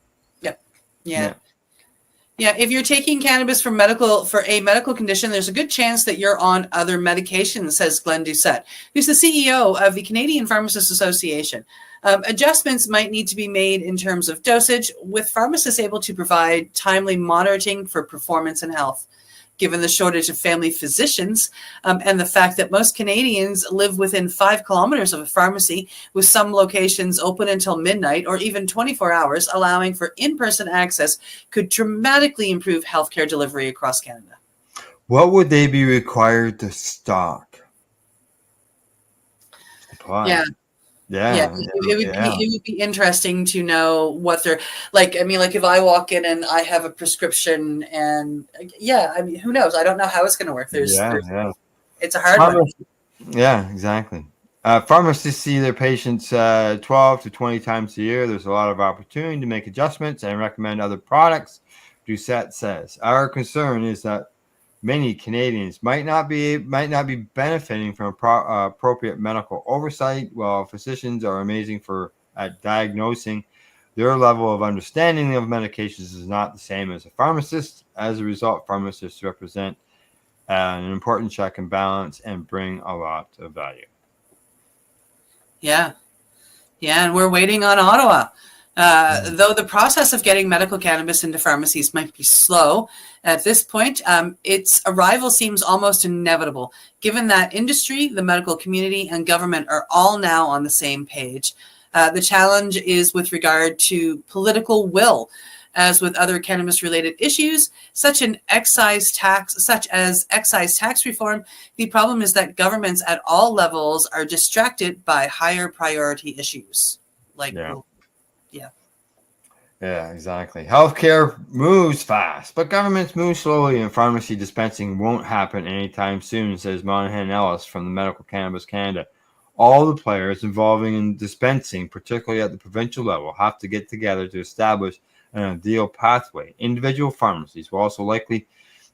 [SPEAKER 20] Yeah, if you're taking cannabis for a medical condition, there's a good chance that you're on other medications, says Glenn Doucette, who's the CEO of the Canadian Pharmacists Association. Adjustments might need to be made in terms of dosage, with pharmacists able to provide timely monitoring for performance and health. Given the shortage of family physicians and the fact that most Canadians live within 5 kilometers of a pharmacy, with some locations open until midnight or even 24 hours, allowing for in-person access could dramatically improve healthcare delivery across Canada.
[SPEAKER 1] What would they be required to stock? Supply.
[SPEAKER 20] It would be interesting to know what they're like. Like if I walk in and I have a prescription, and who knows? I don't know how it's going to work. It's a hard one.
[SPEAKER 1] Yeah, exactly. Pharmacists see their patients 12 to 20 times a year. There's a lot of opportunity to make adjustments and recommend other products. Doucette says, our concern is that many Canadians might not be benefiting from appropriate medical oversight, while physicians are amazing at diagnosing. Their level of understanding of medications is not the same as a pharmacist. As a result, pharmacists represent an important check and balance and bring a lot of value.
[SPEAKER 20] Yeah, and we're waiting on Ottawa. Though the process of getting medical cannabis into pharmacies might be slow at this point, its arrival seems almost inevitable, given that industry, the medical community, and government are all now on the same page. The challenge is with regard to political will. As with other cannabis-related issues, such as excise tax reform, the problem is that governments at all levels are distracted by higher priority issues.
[SPEAKER 1] Yeah, exactly. Healthcare moves fast, but governments move slowly, and pharmacy dispensing won't happen anytime soon, says Monahan Ellis from the Medical Cannabis Canada. All the players involving in dispensing, particularly at the provincial level, have to get together to establish an ideal pathway. Individual pharmacies will also likely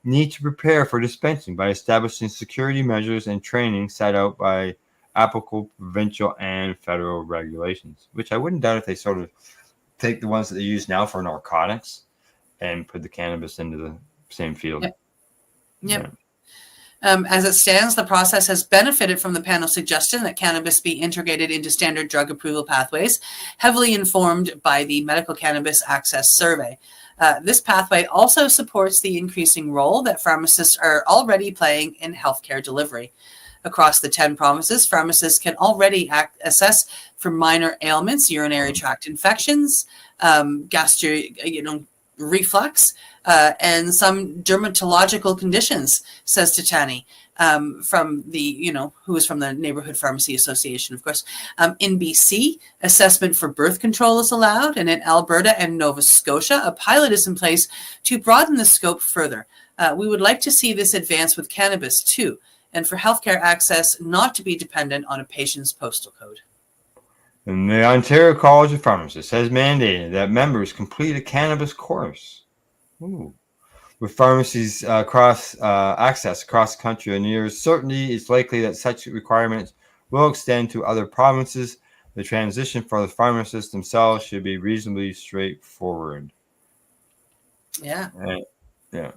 [SPEAKER 1] need to prepare for dispensing by establishing security measures and training set out by applicable provincial and federal regulations, which I wouldn't doubt if they sort of take the ones that they use now for narcotics and put the cannabis into the same field.
[SPEAKER 20] Yep.
[SPEAKER 1] Yeah.
[SPEAKER 20] As it stands, the process has benefited from the panel's suggestion that cannabis be integrated into standard drug approval pathways, heavily informed by the Medical Cannabis Access Survey. This pathway also supports the increasing role that pharmacists are already playing in healthcare delivery. Across the 10 provinces, pharmacists can already assess for minor ailments, urinary tract infections, reflux, and some dermatological conditions, says Titani, from the, who is from the Neighborhood Pharmacy Association, of course. In BC, assessment for birth control is allowed, and in Alberta and Nova Scotia, a pilot is in place to broaden the scope further. We would like to see this advance with cannabis too, and for healthcare access not to be dependent on a patient's postal code.
[SPEAKER 1] And the Ontario College of Pharmacists has mandated that members complete a cannabis course. Ooh. With pharmacies access across the country, and there is certainty it's likely that such requirements will extend to other provinces. The transition for the pharmacists themselves should be reasonably straightforward.
[SPEAKER 20] Yeah.
[SPEAKER 1] Yeah,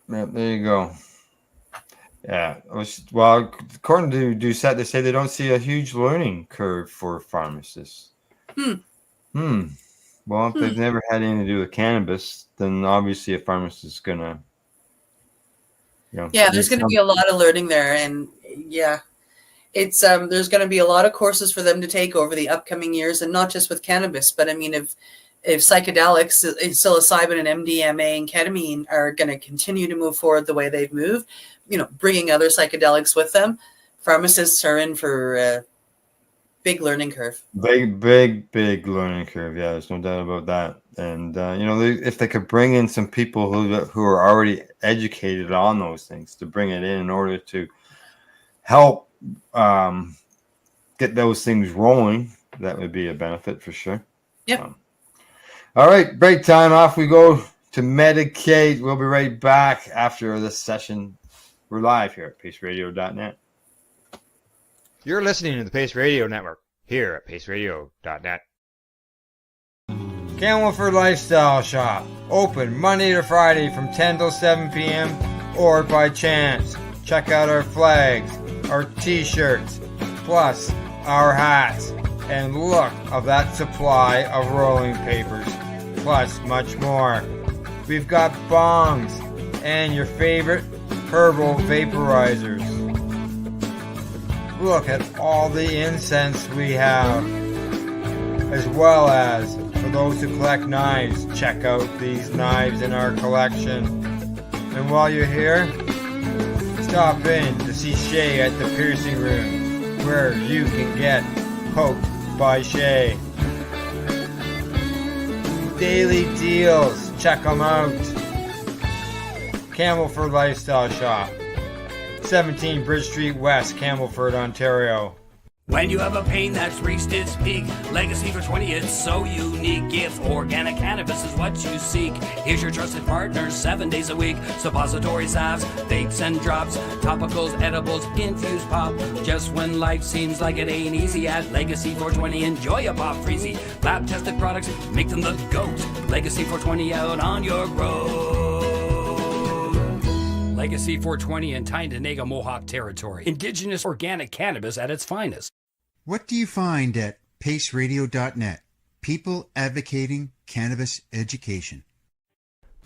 [SPEAKER 1] there you go. Yeah, well, according to Doucette, they say they don't see a huge learning curve for pharmacists. Well, if they've never had anything to do with cannabis, then obviously a pharmacist is gonna,
[SPEAKER 20] Yeah, there's going to be a lot of learning there, and yeah, it's there's going to be a lot of courses for them to take over the upcoming years, and not just with cannabis, but I mean, if psychedelics, psilocybin and MDMA and ketamine are going to continue to move forward the way they've moved, bringing other psychedelics with them, pharmacists are in for a big learning curve.
[SPEAKER 1] Big learning curve. Yeah, there's no doubt about that. And if they could bring in some people who are already educated on those things to bring it in order to help get those things rolling, that would be a benefit for sure.
[SPEAKER 20] Yep.
[SPEAKER 1] All right, break time. Off we go to Medicaid. We'll be right back after this session. We're live here at paceradio.net. You're listening to the Pace Radio Network here at paceradio.net. Camelford Lifestyle Shop. Open Monday to Friday from 10 till 7 p.m. or by chance. Check out our flags, our t-shirts, plus our hats. And look of that supply of rolling papers, plus much more. We've got bongs and your favorite herbal vaporizers. Look at all the incense we have, as well as for those who collect knives, check out these knives in our collection. And while you're here, stop in to see Shay at the piercing room, where you can get poked by Shay. Daily deals, check them out. Camelford Lifestyle Shop, 17 Bridge Street West, Camelford, Ontario.
[SPEAKER 21] When you have a pain that's reached its peak, Legacy for 20, it's so unique. If organic cannabis is what you seek, here's your trusted partner 7 days a week. Suppository salves, vapes and drops, topicals, edibles, infused pop. Just when life seems like it ain't easy, at Legacy 420, enjoy a pop freezy. Lab tested products, make them the GOAT. Legacy 420 out on your road.
[SPEAKER 15] Legacy 420 in Tyndonega Mohawk territory. Indigenous organic cannabis at its finest.
[SPEAKER 13] What do you find at paceradio.net? People advocating cannabis education.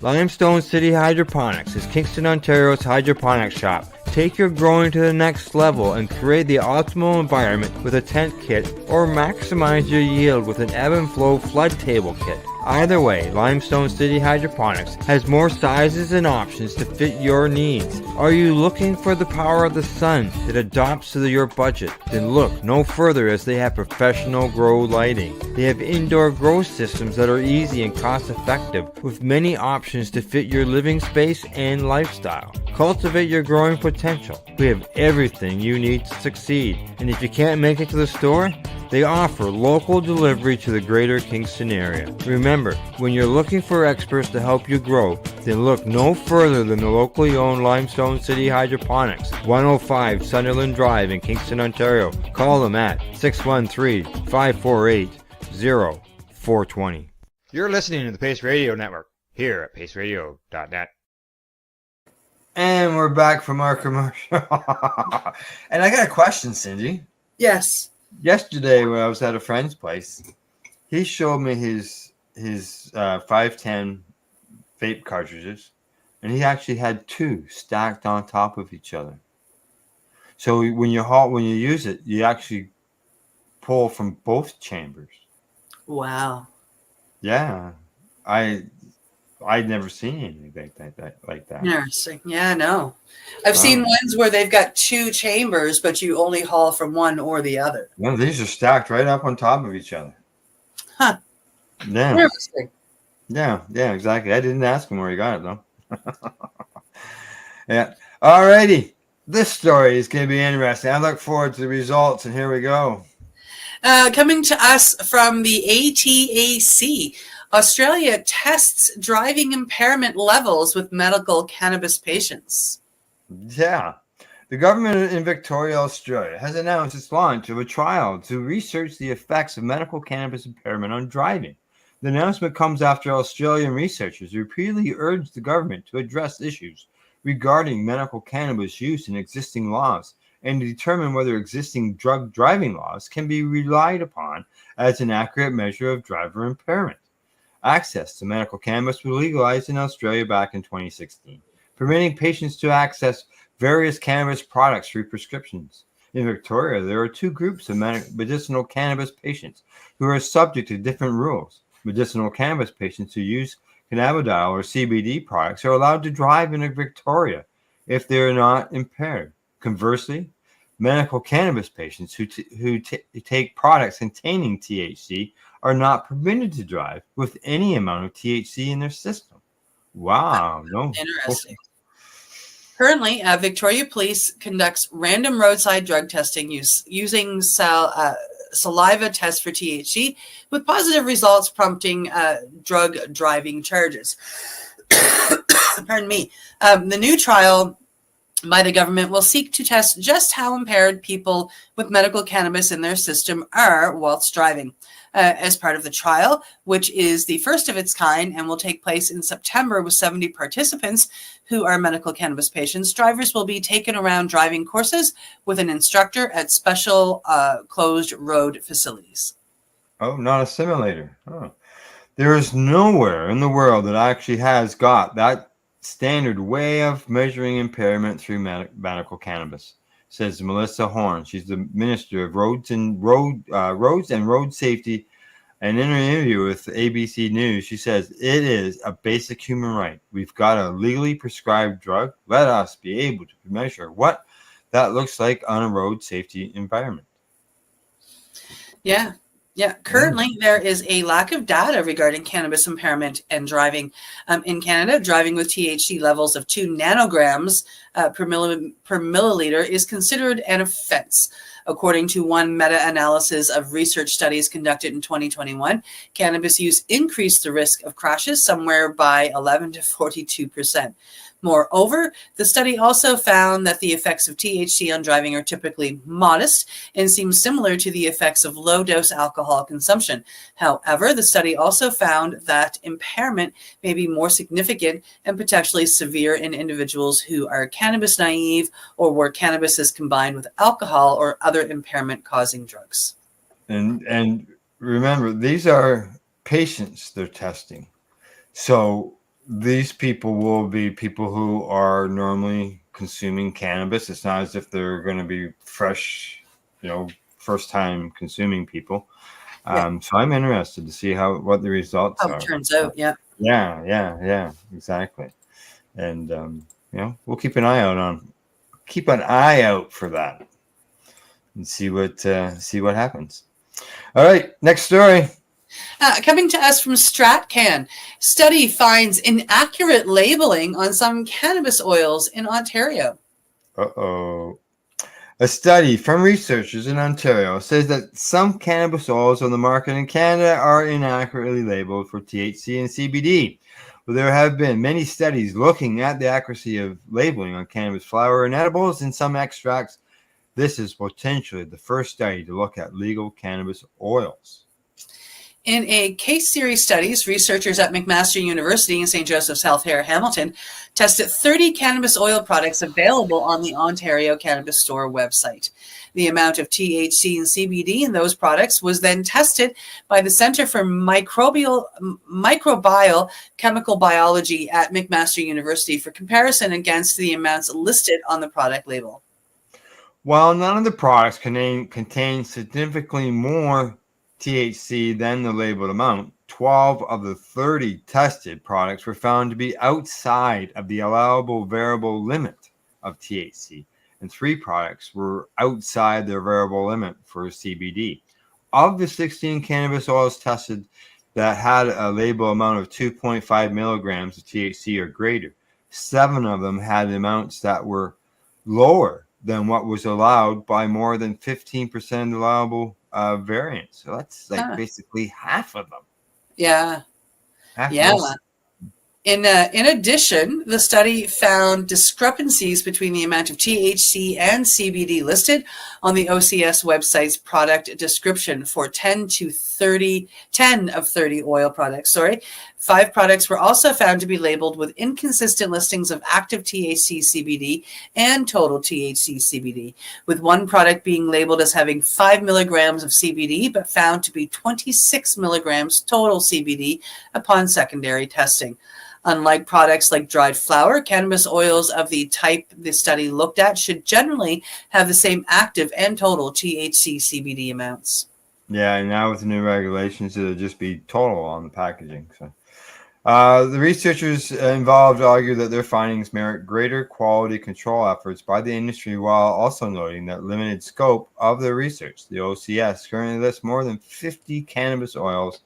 [SPEAKER 1] Limestone City Hydroponics is Kingston, Ontario's hydroponics shop. Take your growing to the next level and create the optimal environment with a tent kit, or maximize your yield with an ebb and flow flood table kit. Either way, Limestone City Hydroponics has more sizes and options to fit your needs. Are you looking for the power of the sun that adapts to your budget? Then look no further, as they have professional grow lighting. They have indoor grow systems that are easy and cost effective, with many options to fit your living space and lifestyle. Cultivate your growing potential. We have everything you need to succeed. And if you can't make it to the store, they offer local delivery to the greater Kingston area. Remember, when you're looking for experts to help you grow, then look no further than the locally owned Limestone City Hydroponics, 105 Sunderland Drive in Kingston, Ontario. Call them at 613-548-0420. You're listening to the Pace Radio Network here at paceradio.net. And we're back from our commercial. And I got a question, Cindy.
[SPEAKER 20] Yes.
[SPEAKER 1] Yesterday, when I was at a friend's place, he showed me his 510 vape cartridges, and he actually had two stacked on top of each other. So when you use it, you actually pull from both chambers.
[SPEAKER 20] Wow.
[SPEAKER 1] Yeah, I'd never seen anything like that.
[SPEAKER 20] Interesting. Yeah, no. I've seen ones where they've got two chambers, but you only haul from one or the other.
[SPEAKER 1] No, these are stacked right up on top of each other.
[SPEAKER 20] Huh.
[SPEAKER 1] Yeah.
[SPEAKER 20] Interesting.
[SPEAKER 1] Yeah, exactly. I didn't ask him where he got it, though. Yeah. All righty. This story is going to be interesting. I look forward to the results, and here we go.
[SPEAKER 20] Coming to us from the ATAC, Australia tests driving impairment levels with medical cannabis patients.
[SPEAKER 1] Yeah. The government in Victoria, Australia, has announced its launch of a trial to research the effects of medical cannabis impairment on driving. The announcement comes after Australian researchers repeatedly urged the government to address issues regarding medical cannabis use in existing laws and to determine whether existing drug driving laws can be relied upon as an accurate measure of driver impairment. Access to medical cannabis was legalized in Australia back in 2016, permitting patients to access various cannabis products through prescriptions. In Victoria, there are two groups of medicinal cannabis patients who are subject to different rules. Medicinal cannabis patients who use cannabidiol or CBD products are allowed to drive in Victoria if they are not impaired. Conversely, medical cannabis patients who take products containing THC are not permitted to drive with any amount of THC in their system. Wow. No.
[SPEAKER 20] Interesting. Currently, Victoria Police conducts random roadside drug testing using saliva tests for THC, with positive results prompting drug driving charges. Pardon me. The new trial by the government will seek to test just how impaired people with medical cannabis in their system are whilst driving. As part of the trial, which is the first of its kind and will take place in September with 70 participants who are medical cannabis patients, drivers will be taken around driving courses with an instructor at special closed road facilities.
[SPEAKER 1] Oh, not a simulator. Oh. There is nowhere in the world that actually has got that standard way of measuring impairment through medical cannabis, says Melissa Horn. She's the Minister of Roads and Road Safety. And in an interview with ABC News, she says, "It is a basic human right. We've got a legally prescribed drug. Let us be able to measure what that looks like on a road safety environment."
[SPEAKER 20] Yeah. Currently, there is a lack of data regarding cannabis impairment and driving. In Canada, driving with THC levels of 2 nanograms per milliliter is considered an offense. According to one meta-analysis of research studies conducted in 2021, cannabis use increased the risk of crashes somewhere by 11 to 42%. Moreover, the study also found that the effects of THC on driving are typically modest and seem similar to the effects of low-dose alcohol consumption. However, the study also found that impairment may be more significant and potentially severe in individuals who are cannabis naive or where cannabis is combined with alcohol or other impairment-causing drugs.
[SPEAKER 1] And remember, these are patients they're testing. So these people will be people who are normally consuming cannabis. It's not as if they're going to be fresh, first time consuming people. So I'm interested to see what the results
[SPEAKER 20] How
[SPEAKER 1] are.
[SPEAKER 20] it turns out, yeah.
[SPEAKER 1] Yeah, exactly. And we'll keep an eye out for that and see what happens. All right, next story.
[SPEAKER 20] Coming to us from StratCan, study finds inaccurate labeling on some cannabis oils in Ontario.
[SPEAKER 1] Uh-oh. A study from researchers in Ontario says that some cannabis oils on the market in Canada are inaccurately labeled for THC and CBD. Well, there have been many studies looking at the accuracy of labeling on cannabis flower and edibles and some extracts. This is potentially the first study to look at legal cannabis oils.
[SPEAKER 20] In a case series studies, researchers at McMaster University and St. Joseph's Health Hamilton tested 30 cannabis oil products available on the Ontario Cannabis Store website. The amount of THC and CBD in those products was then tested by the Center for Microbial Chemical Biology at McMaster University for comparison against the amounts listed on the product label.
[SPEAKER 1] While none of the products contain significantly more THC than the labeled amount, 12 of the 30 tested products were found to be outside of the allowable variable limit of THC, and 3 products were outside their variable limit for CBD. Of the 16 cannabis oils tested that had a label amount of 2.5 milligrams of THC or greater, 7 of them had amounts that were lower than what was allowed by more than 15% allowable variants. So that's basically half of them.
[SPEAKER 20] Yeah.
[SPEAKER 1] Half
[SPEAKER 20] yeah.
[SPEAKER 1] of those.
[SPEAKER 20] In addition, the study found discrepancies between the amount of THC and CBD listed on the OCS website's product description for 10 of 30 oil products. 5 products were also found to be labeled with inconsistent listings of active THC CBD and total THC CBD, with one product being labeled as having 5 milligrams of CBD, but found to be 26 milligrams total CBD upon secondary testing. Unlike products like dried flower, cannabis oils of the type the study looked at should generally have the same active and total THC CBD amounts.
[SPEAKER 1] Yeah, and now with the new regulations, it'll just be total on the packaging. So, the researchers involved argue that their findings merit greater quality control efforts by the industry, while also noting that limited scope of their research. The OCS currently lists more than 50 cannabis oils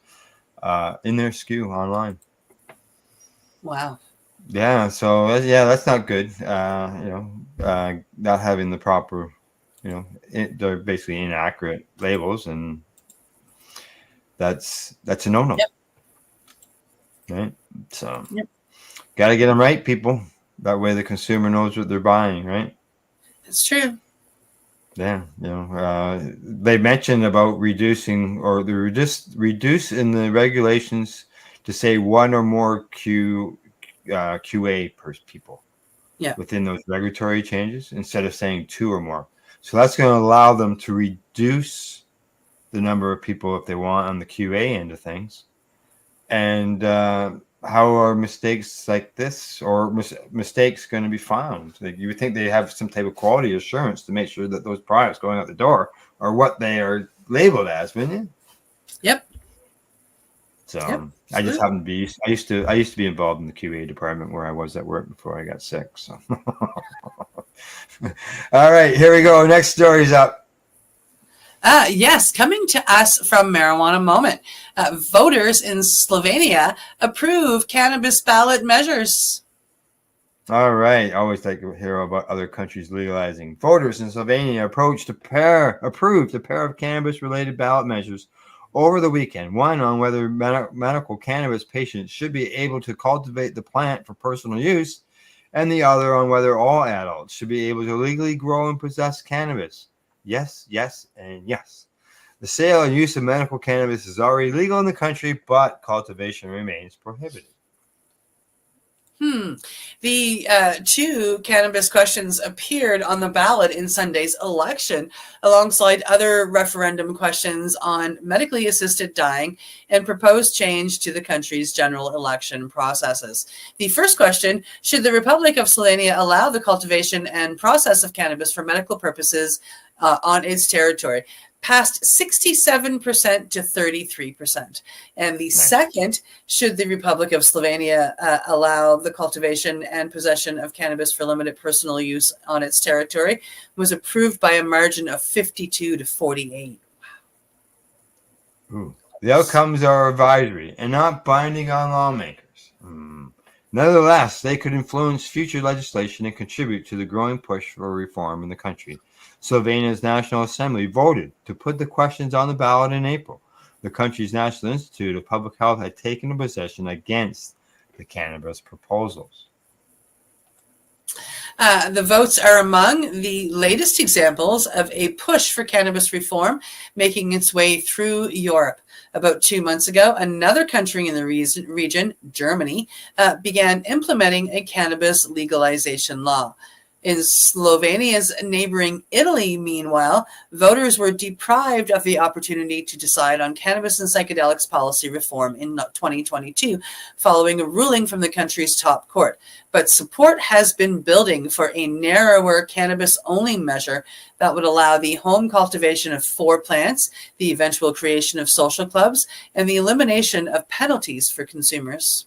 [SPEAKER 1] in their SKU online.
[SPEAKER 20] Wow.
[SPEAKER 1] Yeah, so that's not good. Not having the proper, they're basically inaccurate labels, and that's a no-no.
[SPEAKER 20] Yep.
[SPEAKER 1] Right. So, got to get them right, people. That way, the consumer knows what they're buying. Right.
[SPEAKER 20] It's true.
[SPEAKER 1] Yeah. They mentioned about reducing, or they reduce in the regulations to say 1 or more QA per people.
[SPEAKER 20] Yeah.
[SPEAKER 1] Within those regulatory changes, instead of saying 2 or more. So that's going to allow them to reduce the number of people if they want on the QA end of things. And how are mistakes like this or mistakes going to be found? Like, you would think they have some type of quality assurance to make sure that those products going out the door are what they are labeled as, wouldn't you?
[SPEAKER 20] Yep.
[SPEAKER 1] So I just happen to be. I used to be involved in the QA department where I was at work before I got sick. So, all right, here we go. Next story's up.
[SPEAKER 20] Yes, coming to us from Marijuana Moment. Voters in Slovenia approve cannabis ballot measures.
[SPEAKER 1] All right. Always like to hear about other countries legalizing. Voters in Slovenia approved a pair of cannabis-related ballot measures over the weekend. One on whether medical cannabis patients should be able to cultivate the plant for personal use, and the other on whether all adults should be able to legally grow and possess cannabis. Yes, and yes. The sale and use of medical cannabis is already legal in the country, but cultivation remains prohibited.
[SPEAKER 20] The 2 cannabis questions appeared on the ballot in Sunday's election, alongside other referendum questions on medically assisted dying and proposed change to the country's general election processes. The first question: should the Republic of Slovenia allow the cultivation and process of cannabis for medical purposes on its territory? passed 67% to 33%. And the second, should the Republic of Slovenia allow the cultivation and possession of cannabis for limited personal use on its territory, was approved by a margin of 52 to 48.
[SPEAKER 1] Ooh. The outcomes are advisory and not binding on lawmakers. Nevertheless, they could influence future legislation and contribute to the growing push for reform in the country. Slovenia's National Assembly voted to put the questions on the ballot in April. The country's National Institute of Public Health had taken a position against the cannabis proposals.
[SPEAKER 20] The votes are among the latest examples of a push for cannabis reform making its way through Europe. About 2 months ago, another country in the region, Germany, began implementing a cannabis legalization law. In Slovenia's neighboring Italy, meanwhile, voters were deprived of the opportunity to decide on cannabis and psychedelics policy reform in 2022, following a ruling from the country's top court. But support has been building for a narrower cannabis-only measure that would allow the home cultivation of 4 plants, the eventual creation of social clubs, and the elimination of penalties for consumers.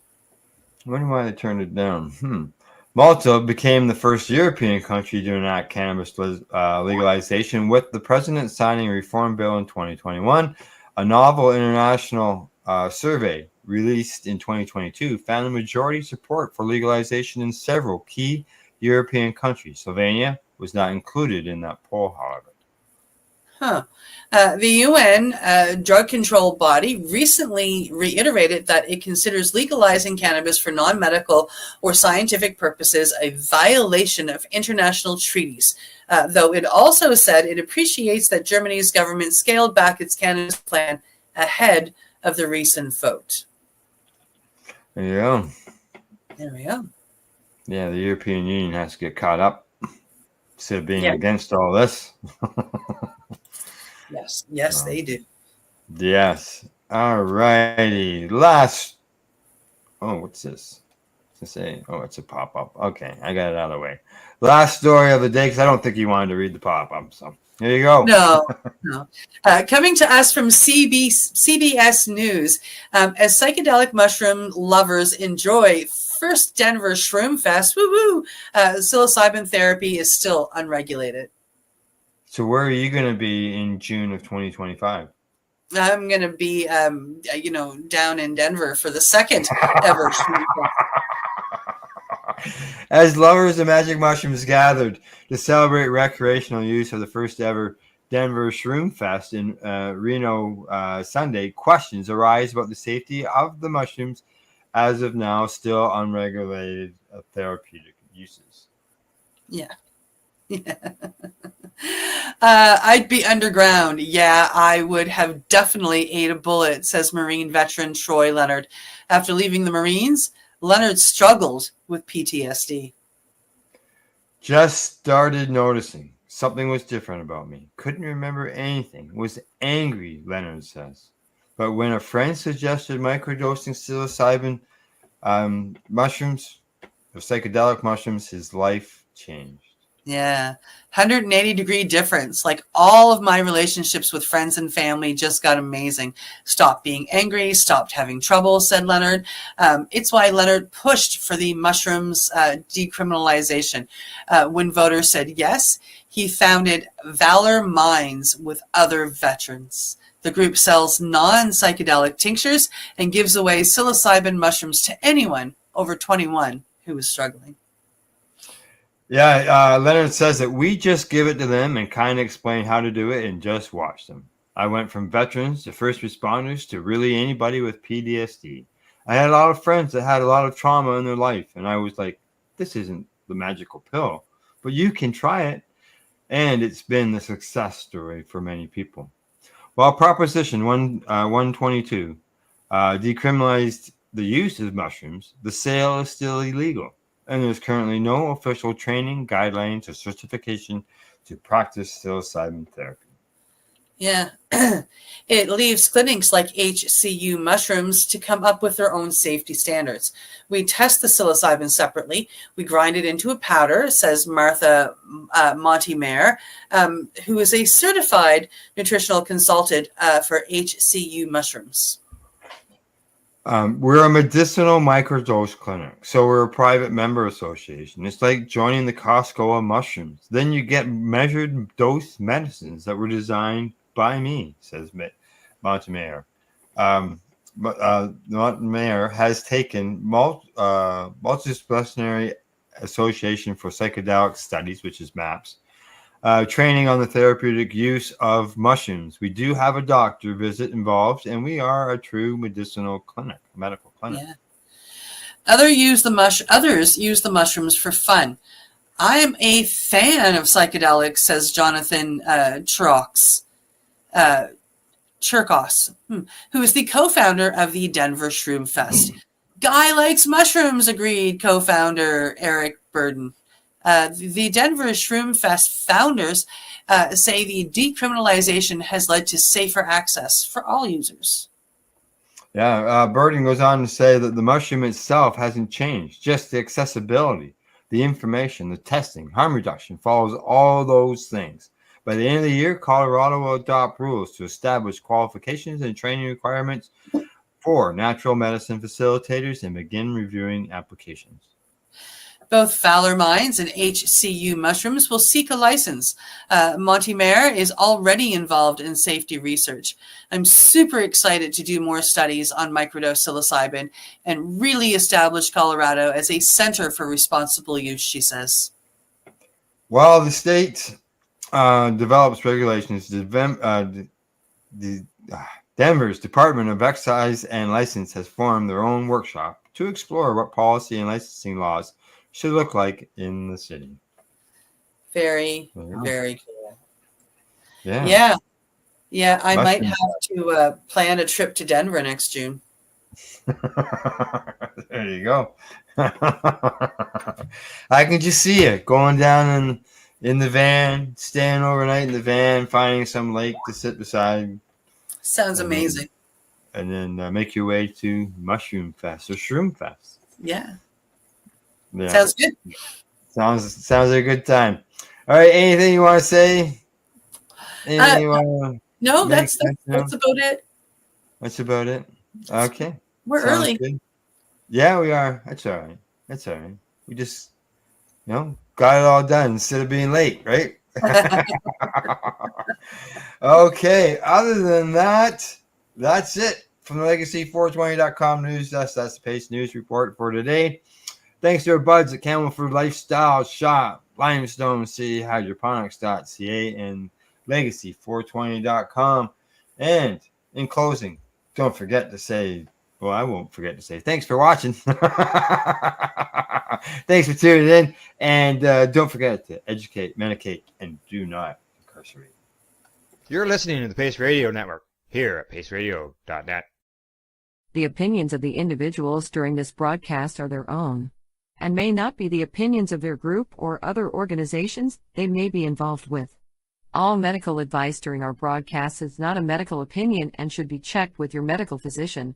[SPEAKER 1] I wonder why they turned it down. Malta became the first European country to enact cannabis legalization, with the president signing a reform bill in 2021. A novel international survey released in 2022 found a majority support for legalization in several key European countries. Slovenia was not included in that poll, however.
[SPEAKER 20] The UN drug control body recently reiterated that it considers legalizing cannabis for non-medical or scientific purposes a violation of international treaties, though it also said it appreciates that Germany's government scaled back its cannabis plan ahead of the recent vote.
[SPEAKER 1] There you go.
[SPEAKER 20] There we go.
[SPEAKER 1] Yeah, the European Union has to get caught up instead of being against all this.
[SPEAKER 20] Yes, they do.
[SPEAKER 1] Yes. All righty. Last. Oh, what's this? To say? Oh, it's a pop-up. Okay, I got it out of the way. Last story of the day, because I don't think you wanted to read the pop-up. So here you go.
[SPEAKER 20] No. Coming to us from CBS News, as psychedelic mushroom lovers enjoy first Denver Shroom Fest, woo-woo, psilocybin therapy is still unregulated.
[SPEAKER 1] So where are you going to be in June of 2025?
[SPEAKER 20] I'm going to be, down in Denver for the second ever Shroom Fest.
[SPEAKER 1] As lovers of magic mushrooms gathered to celebrate recreational use of the first ever Denver Shroom Fest in Reno Sunday, questions arise about the safety of the mushrooms as of now still unregulated therapeutic uses.
[SPEAKER 20] Yeah. I'd be underground. Yeah, I would have definitely ate a bullet, says Marine veteran Troy Leonard. After leaving the Marines, Leonard struggled with PTSD.
[SPEAKER 1] Just started noticing something was different about me. Couldn't remember anything. Was angry, Leonard says. But when a friend suggested microdosing psilocybin mushrooms, or psychedelic mushrooms, his life changed.
[SPEAKER 20] Yeah, 180-degree difference. Like all of my relationships with friends and family just got amazing. Stopped being angry, stopped having trouble, said Leonard. It's why Leonard pushed for the mushrooms decriminalization. When voters said yes, he founded Valor Minds with other veterans. The group sells non-psychedelic tinctures and gives away psilocybin mushrooms to anyone over 21 who is struggling.
[SPEAKER 1] Yeah, Leonard says that we just give it to them and kind of explain how to do it and just watch them. I went from veterans to first responders to really anybody with PTSD. I had a lot of friends that had a lot of trauma in their life, and I was like, this isn't the magical pill, but you can try it. And it's been the success story for many people. While Proposition 122 decriminalized the use of mushrooms, the sale is still illegal. And there's currently no official training, guidelines, or certification to practice psilocybin therapy.
[SPEAKER 20] Yeah. It leaves clinics like HCU Mushrooms to come up with their own safety standards. We test the psilocybin separately. We grind it into a powder, says Martha Montemer, who is a certified nutritional consultant for HCU Mushrooms.
[SPEAKER 1] We're a medicinal microdose clinic, so we're a private member association. It's like joining the Costco of mushrooms. Then you get measured dose medicines that were designed by me, says Montemer. Montemer has taken multidisciplinary association for psychedelic studies, which is MAPS, training on the therapeutic use of mushrooms. We do have a doctor visit involved, and we are a true medicinal clinic, medical clinic.
[SPEAKER 20] Yeah. Others use the mushrooms for fun. I am a fan of psychedelics, says Jonathan Cherkos, who is the co-founder of the Denver Shroom Fest. Guy likes mushrooms, agreed co-founder Eric Burden. The Denver Shroom Fest founders say the decriminalization has led to safer access for all users.
[SPEAKER 1] Yeah, Burden goes on to say that the mushroom itself hasn't changed, just the accessibility, the information, the testing, harm reduction follows all those things. By the end of the year, Colorado will adopt rules to establish qualifications and training requirements for natural medicine facilitators and begin reviewing applications.
[SPEAKER 20] Both Fowler Mines and HCU Mushrooms will seek a license. Montemer is already involved in safety research. I'm super excited to do more studies on microdose psilocybin and really establish Colorado as a center for responsible use, she says.
[SPEAKER 1] While the state develops regulations, Denver's Department of Excise and License has formed their own workshop to explore what policy and licensing laws should look like in the city.
[SPEAKER 20] Very, very cool.
[SPEAKER 1] Yeah.
[SPEAKER 20] Yeah, I might have to plan a trip to Denver next June.
[SPEAKER 1] There you go. I can just see it going down in the van, staying overnight in the van, finding some lake to sit beside.
[SPEAKER 20] Sounds amazing.
[SPEAKER 1] And then make your way to Mushroom Fest or Shroom Fest.
[SPEAKER 20] Yeah.
[SPEAKER 1] Yeah.
[SPEAKER 20] Sounds good.
[SPEAKER 1] Sounds like a good time. All right. Anything you want to say? Anything you want to
[SPEAKER 20] No, that's about it.
[SPEAKER 1] That's about it. Okay.
[SPEAKER 20] We're
[SPEAKER 1] Sounds
[SPEAKER 20] early.
[SPEAKER 1] good. Yeah, we are. That's all right. That's all right. We just, got it all done instead of being late, right? Okay. Other than that, that's it from the Legacy420.com news desk. That's the Pace News Report for today. Thanks to our buds at Camelford Lifestyle Shop, Limestone City Hydroponics.ca, and Legacy420.com. And in closing, don't forget to say, well, I won't forget to say thanks for watching. Thanks for tuning in. And don't forget to educate, medicate, and do not incarcerate. You're listening to the Pace Radio Network here at paceradio.net.
[SPEAKER 6] The opinions of the individuals during this broadcast are their own, and may not be the opinions of their group or other organizations they may be involved with. All medical advice during our broadcast is not a medical opinion and should be checked with your medical physician.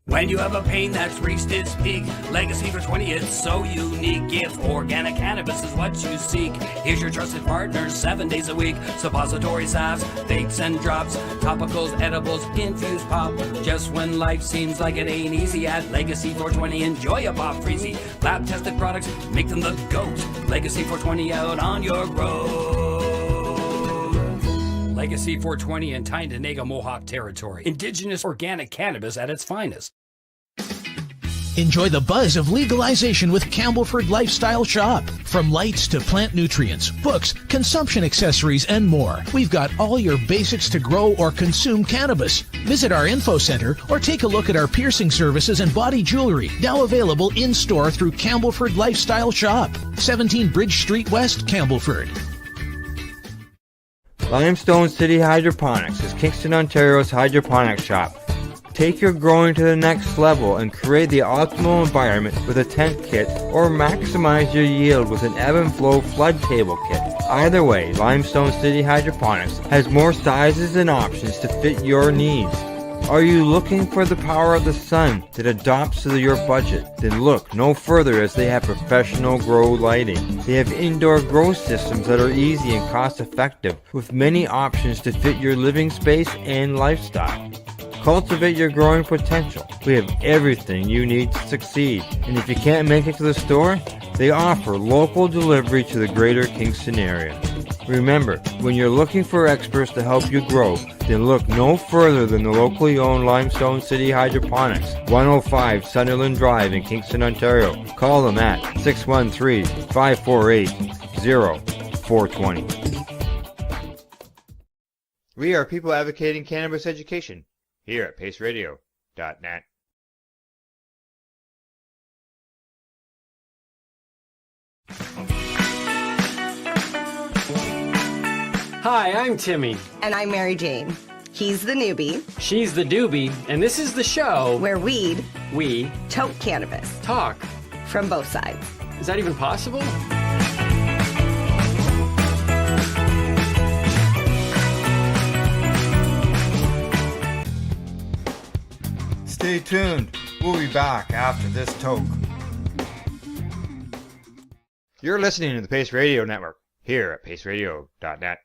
[SPEAKER 21] When you have a pain that's reached its peak, Legacy for 20, it's so unique. If organic cannabis is what you seek, here's your trusted partner 7 days a week. Suppository salves, vapes and drops, topicals, edibles, infused pop. Just when life seems like it ain't easy, at Legacy 420, enjoy a pop freezy. Lab tested products, make them the GOAT. Legacy 420 out on your road. Legacy 420 in Tyndonega Mohawk territory. Indigenous organic cannabis at its finest.
[SPEAKER 14] Enjoy the buzz of legalization with Campbellford Lifestyle Shop. From lights to plant nutrients, books, consumption accessories, and more, we've got all your basics to grow or consume cannabis. Visit our info center or take a look at our piercing services and body jewelry, now available in-store through Campbellford Lifestyle Shop, 17 Bridge Street West, Campbellford.
[SPEAKER 1] Limestone City Hydroponics is Kingston, Ontario's hydroponics shop. Take your growing to the next level and create the optimal environment with a tent kit, or maximize your yield with an ebb and flow flood table kit. Either way, Limestone City Hydroponics has more sizes and options to fit your needs. Are you looking for the power of the sun that adapts to your budget? Then look no further, as they have professional grow lighting. They have indoor grow systems that are easy and cost effective, with many options to fit your living space and lifestyle. Cultivate your growing potential. We have everything you need to succeed. And if you can't make it to the store, they offer local delivery to the greater Kingston area. Remember, when you're looking for experts to help you grow, then look no further than the locally owned Limestone City Hydroponics, 105 Sunderland Drive in Kingston, Ontario. Call them at 613-548-0420. We are people advocating cannabis education here at paceradio.net.
[SPEAKER 2] Hi, I'm Timmy.
[SPEAKER 3] And I'm Mary Jane. He's the newbie.
[SPEAKER 2] She's the doobie, and this is the show
[SPEAKER 3] where we
[SPEAKER 2] toke
[SPEAKER 3] cannabis.
[SPEAKER 2] Talk.
[SPEAKER 3] From both sides.
[SPEAKER 2] Is that even possible?
[SPEAKER 1] Stay tuned. We'll be back after this toke. You're listening to the Pace Radio Network here at paceradio.net.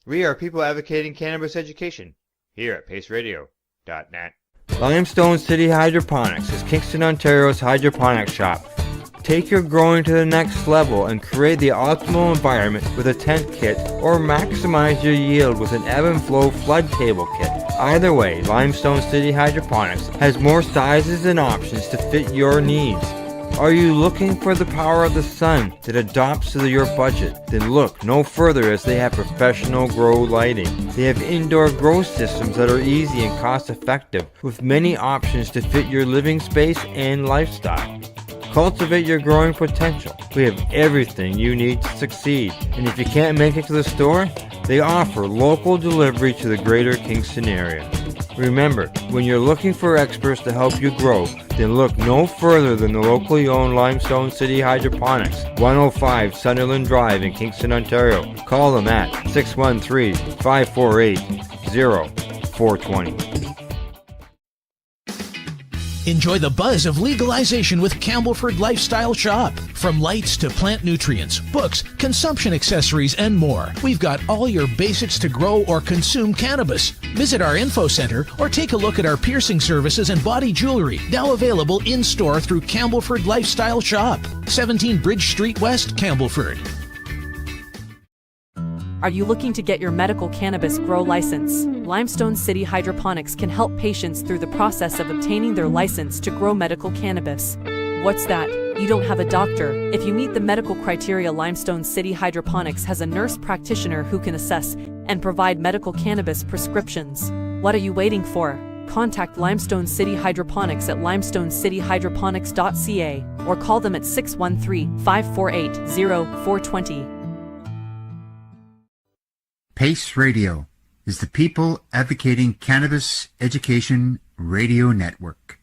[SPEAKER 1] We are people advocating cannabis education here at paceradio.net. Limestone City Hydroponics is Kingston, Ontario's hydroponics shop. Take your growing to the next level and create the optimal environment with a tent kit, or maximize your yield with an ebb and flow flood table kit. Either way, Limestone City Hydroponics has more sizes and options to fit your needs. Are you looking for the power of the sun that adapts to your budget? Then look no further, as they have professional grow lighting. They have indoor grow systems that are easy and cost effective, with many options to fit your living space and lifestyle. Cultivate your growing potential. We have everything you need to succeed. And if you can't make it to the store, they offer local delivery to the greater Kingston area. Remember, when you're looking for experts to help you grow, then look no further than the locally owned Limestone City Hydroponics, 105 Sunderland Drive in Kingston, Ontario. Call them at 613-548-0420.
[SPEAKER 14] Enjoy the buzz of legalization with Campbellford Lifestyle Shop. From lights to plant nutrients, books, consumption accessories, and more, we've got all your basics to grow or consume cannabis. Visit our info center or take a look at our piercing services and body jewelry, now available in-store through Campbellford Lifestyle Shop, 17 Bridge Street West, Campbellford.
[SPEAKER 12] Are you looking to get your medical cannabis grow license? Limestone City Hydroponics can help patients through the process of obtaining their license to grow medical cannabis. What's that? You don't have a doctor? If you meet the medical criteria, Limestone City Hydroponics has a nurse practitioner who can assess and provide medical cannabis prescriptions. What are you waiting for? Contact Limestone City Hydroponics at limestonecityhydroponics.ca or call them at 613-548-0420.
[SPEAKER 13] PACE Radio is the People Advocating Cannabis Education Radio Network.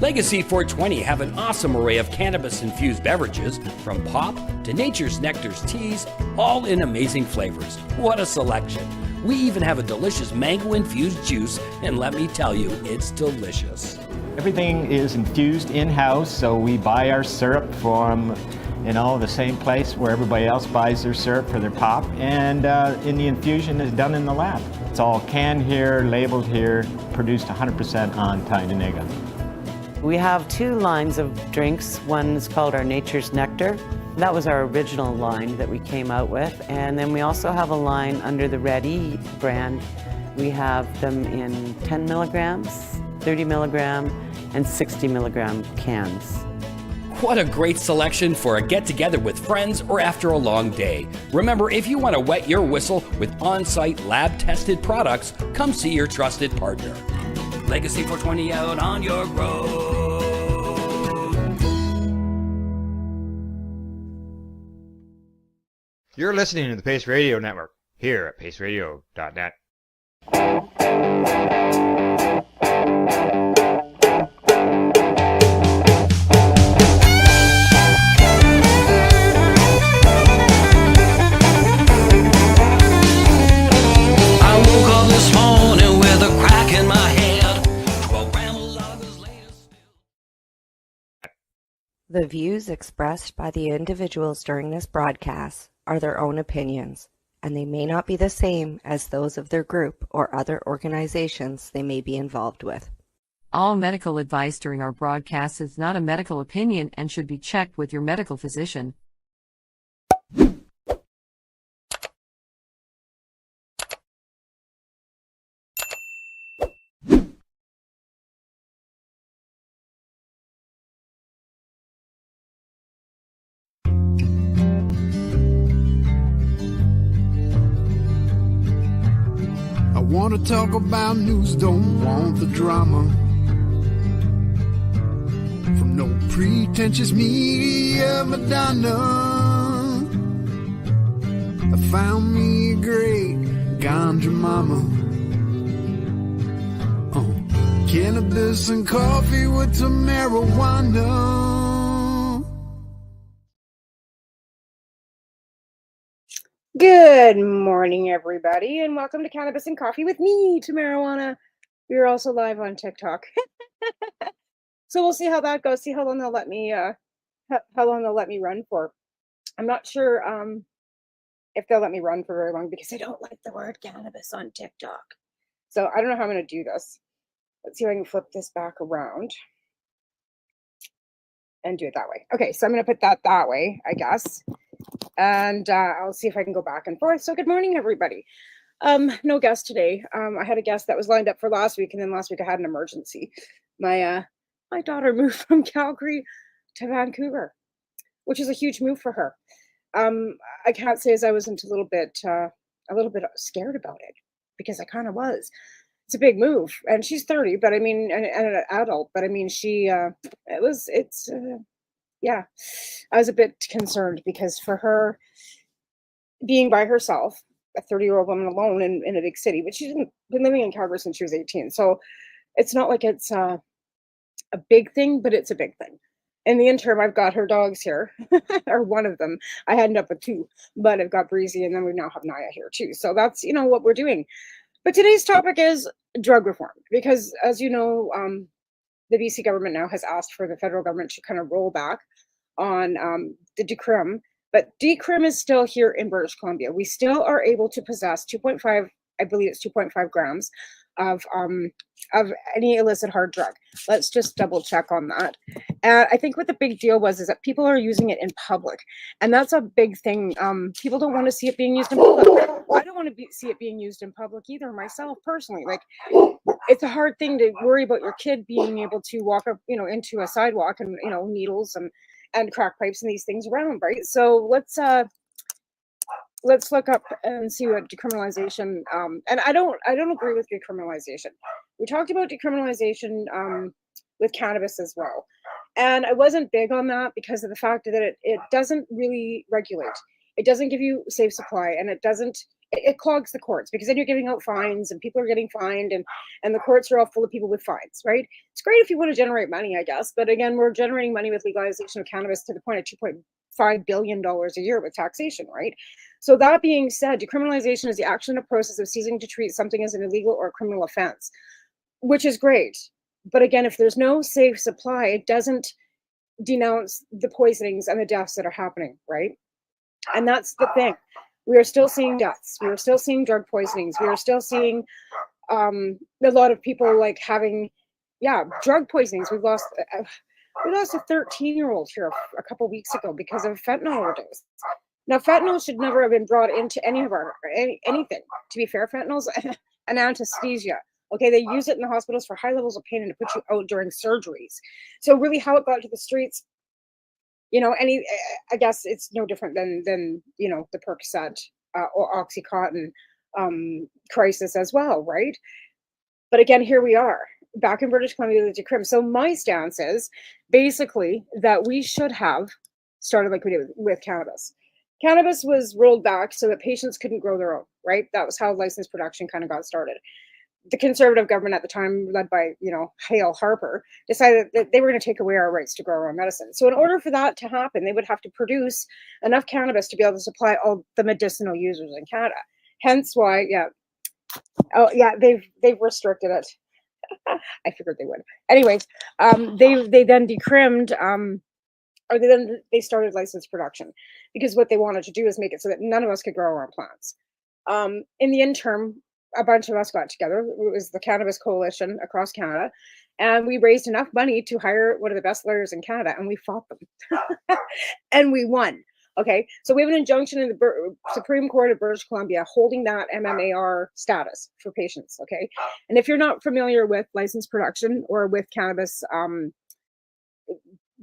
[SPEAKER 15] Legacy 420 have an awesome array of cannabis-infused beverages, from pop to Nature's Nectar's teas, all in amazing flavors. What a selection! We even have a delicious mango-infused juice, and let me tell you, it's delicious.
[SPEAKER 4] Everything is infused in-house, so we buy our syrup from the same place where everybody else buys their syrup for their pop, and the infusion is done in the lab. It's all canned here, labeled here, produced 100% on Tyndonega.
[SPEAKER 16] We have two lines of drinks. One is called our Nature's Nectar. That was our original line that we came out with. And then we also have a line under the Red E brand. We have them in 10 milligrams, 30 milligram, and 60 milligram cans.
[SPEAKER 15] What a great selection for a get-together with friends or after a long day. Remember, if you want to wet your whistle with on-site lab-tested products, come see your trusted partner.
[SPEAKER 21] Legacy 420 out on your road.
[SPEAKER 1] You're listening to the Pace Radio Network here at paceradio.net.
[SPEAKER 5] The views expressed by the individuals during this broadcast are their own opinions, and they may not be the same as those of their group or other organizations they may be involved with.
[SPEAKER 6] All medical advice during our broadcast is not a medical opinion and should be checked with your medical physician.
[SPEAKER 22] I want to talk about news, don't want the drama. From no pretentious media Madonna. I found me a great ganja mama. Cannabis and coffee with some marijuana.
[SPEAKER 23] Good morning, everybody, and welcome to Cannabis and Coffee with me, to Marijuana. We're also live on TikTok. So we'll see how that goes. See how long they'll let me run for. I'm not sure if they'll let me run for very long, because I don't like the word cannabis on TikTok. So I don't know how I'm going to do this. Let's see if I can flip this back around and do it that way. Okay, so I'm going to put that way, I guess. And I'll see if I can go back and forth. So good morning, everybody. No guest today. I had a guest that was lined up for last week, and then last week I had an emergency. My daughter moved from Calgary to Vancouver, which is a huge move for her. I can't say as I wasn't a little bit scared about it, because I kind of was. It's a big move, and she's 30, but I mean, and an adult, but I mean, yeah, I was a bit concerned, because for her, being by herself, a 30-year-old woman alone in a big city, but she's been living in Calgary since she was 18. So it's not like it's a big thing, but it's a big thing. In the interim, I've got her dogs here, or one of them. I ended up with two, but I've got Breezy, and then we now have Naya here too. So that's, what we're doing. But today's topic is drug reform, because as you know, the BC government now has asked for the federal government to kind of roll back on the decrim, but decrim is still here in British Columbia. We still are able to possess 2.5, I believe it's 2.5 grams of any illicit hard drug. Let's just double check on that. I think what the big deal was is that people are using it in public, and that's a big thing. People don't want to see it being used in public. I don't want to see it being used in public either, myself personally. Like, it's a hard thing to worry about your kid being able to walk up, into a sidewalk and needles and crack pipes and these things around, right? So let's look up and see what decriminalization. And I don't agree with decriminalization. We talked about decriminalization with cannabis as well, and I wasn't big on that because of the fact that it doesn't really regulate. It doesn't give you safe supply, and it clogs the courts, because then you're giving out fines and people are getting fined, and the courts are all full of people with fines, right? It's great if you want to generate money, I guess, but again, we're generating money with legalization of cannabis to the point of $2.5 billion a year with taxation, right? So that being said, decriminalization is the action or process of ceasing to treat something as an illegal or criminal offense, which is great. But again, if there's no safe supply, it doesn't denounce the poisonings and the deaths that are happening, right? And that's the thing. We are still seeing deaths. We are still seeing drug poisonings. We are still seeing a lot of people like having, drug poisonings. We lost a 13-year-old here a couple weeks ago because of fentanyl overdose. Now, fentanyl should never have been brought into anything. To be fair, fentanyl's an anesthesia. Okay, they use it in the hospitals for high levels of pain and to put you out during surgeries. So really, how it got to the streets, I guess it's no different than the Percocet or Oxycontin crisis as well, right? But again, here we are back in British Columbia with the decrim. So my stance is basically that we should have started like we did with cannabis. Cannabis was rolled back so that patients couldn't grow their own, right? That was how licensed production kind of got started. The Conservative government at the time, led by, Hale Harper, decided that they were going to take away our rights to grow our own medicine. So in order for that to happen, they would have to produce enough cannabis to be able to supply all the medicinal users in Canada. Hence why, they've restricted it. I figured they would. Anyways, they then decrimmed, they started licensed production, because what they wanted to do is make it so that none of us could grow our own plants. In the interim, a bunch of us got together. It was the Cannabis Coalition across Canada, and we raised enough money to hire one of the best lawyers in Canada, and we fought them, and we won. Okay, so we have an injunction in the Supreme Court of British Columbia holding that MMAR status for patients. Okay, and if you're not familiar with licensed production or with cannabis,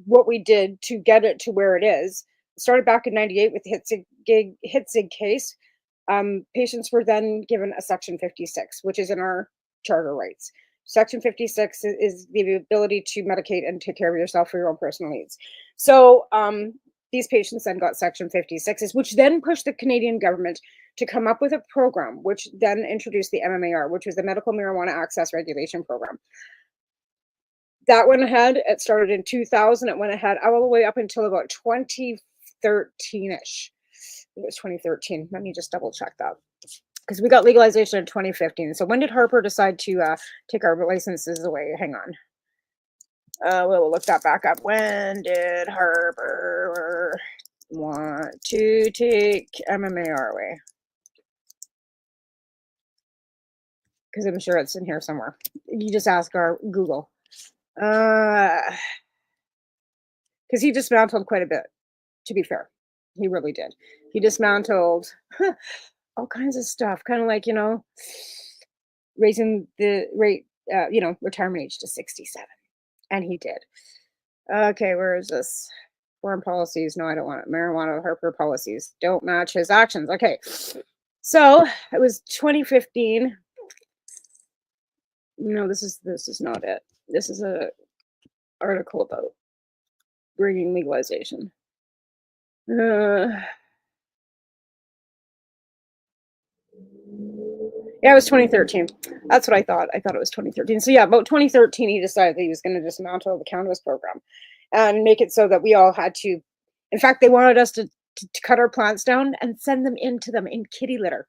[SPEAKER 23] what we did to get it to where it is, started back in '98 with the Hitzig case. Patients were then given a Section 56, which is in our charter rights. Section 56 is the ability to medicate and take care of yourself for your own personal needs. So these patients then got Section 56s, which then pushed the Canadian government to come up with a program, which then introduced the MMAR, which was the Medical Marijuana Access Regulation Program. That went ahead. It started in 2000. It went ahead all the way up until about 2013-ish. It was 2013. Let me just double check that, because we got legalization in 2015. So when did Harper decide to take our licenses away? Hang on. We'll look that back up. When did Harper want to take MMAR away. Because I'm sure it's in here somewhere. You just ask our Google. Because he dismantled quite a bit, to be fair. He really did. He dismantled all kinds of stuff, kind of like, raising the rate, retirement age to 67. And he did. Okay, where is this? Foreign policies. No, I don't want it. Marijuana, Harper policies don't match his actions. Okay. So it was 2015. No, this is not it. This is a article about bringing legalization. Yeah, it was 2013. That's what I thought. I thought it was 2013. So yeah, about 2013, he decided that he was going to dismantle the cannabis program and make it so that we all had to. In fact, they wanted us to cut our plants down and send them in kitty litter.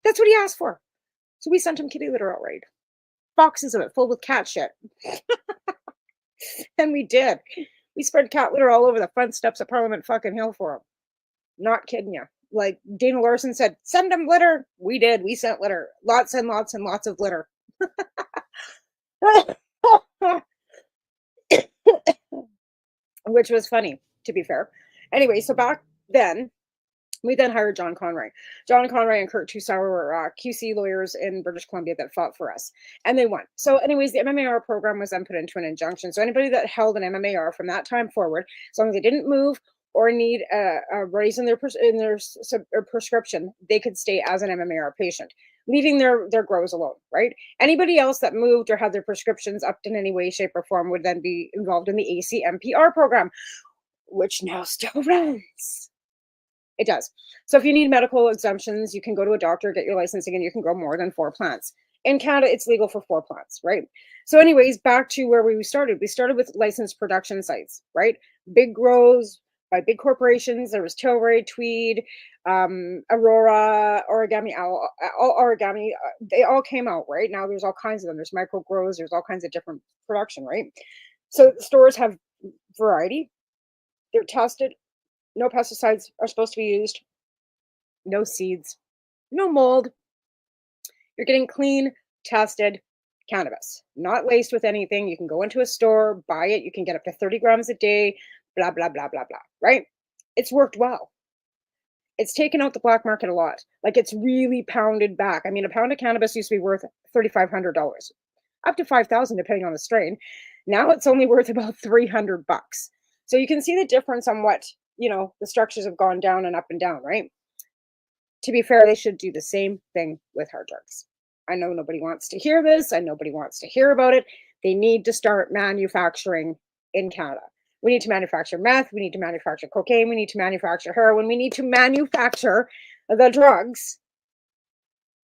[SPEAKER 23] That's what he asked for. So we sent him kitty litter, all right. Boxes of it full with cat shit. And we did. We spread cat litter all over the front steps of Parliament fucking Hill for him. Not kidding you. Like Dana Larson said, send them litter. We did. We sent litter. Lots and lots and lots of litter. Which was funny, to be fair. Anyway, so back then, we then hired John Conroy. John Conroy and Kurt Tussauer were QC lawyers in British Columbia that fought for us, and they won. So anyways, the MMAR program was then put into an injunction. So anybody that held an MMAR from that time forward, as long as they didn't move or need a raise in their prescription, they could stay as an MMAR patient, leaving their grows alone, right? Anybody else that moved or had their prescriptions upped in any way, shape, or form would then be involved in the ACMPR program, which now still runs. It does. So if you need medical exemptions, you can go to a doctor, get your licensing, and you can grow more than 4 plants. In Canada, it's legal for 4 plants, right? So anyways, back to where we started. We started with licensed production sites, right? Big grows by big corporations. There was Tilray, Tweed, Aurora, Origami, all Origami. They all came out, right? Now there's all kinds of them. There's micro grows. There's all kinds of different production, right? So stores have variety. They're tested. No pesticides are supposed to be used. No seeds. No mold. You're getting clean, tested cannabis, not laced with anything. You can go into a store, buy it. You can get up to 30 grams a day, blah, blah, blah, blah, blah, right? It's worked well. It's taken out the black market a lot. Like it's really pounded back. I mean, a pound of cannabis used to be worth $3,500, up to $5,000 depending on the strain. Now it's only worth about $300. So you can see the difference on what, the structures have gone down and up and down, right? To be fair, they should do the same thing with hard drugs. I know nobody wants to hear this, and nobody wants to hear about it. They need to start manufacturing in Canada. We need to manufacture meth. We need to manufacture cocaine. We need to manufacture heroin. We need to manufacture the drugs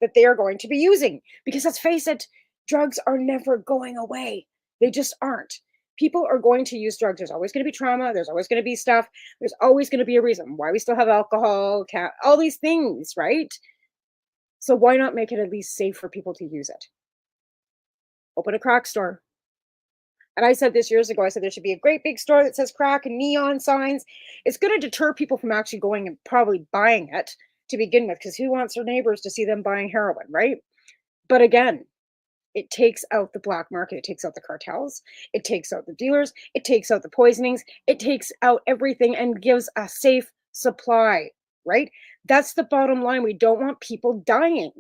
[SPEAKER 23] that they are going to be using. Because let's face it, drugs are never going away. They just aren't. People are going to use drugs. There's always going to be trauma. There's always going to be stuff. There's always going to be a reason why we still have alcohol, all these things, right? So why not make it at least safe for people to use it? Open a crack store. And I said this years ago, I said there should be a great big store that says crack and neon signs. It's going to deter people from actually going and probably buying it to begin with, because who wants their neighbors to see them buying heroin, right? But again, it takes out the black market. It takes out the cartels. It takes out the dealers. It takes out the poisonings. It takes out everything and gives a safe supply, right? That's the bottom line. We don't want people dying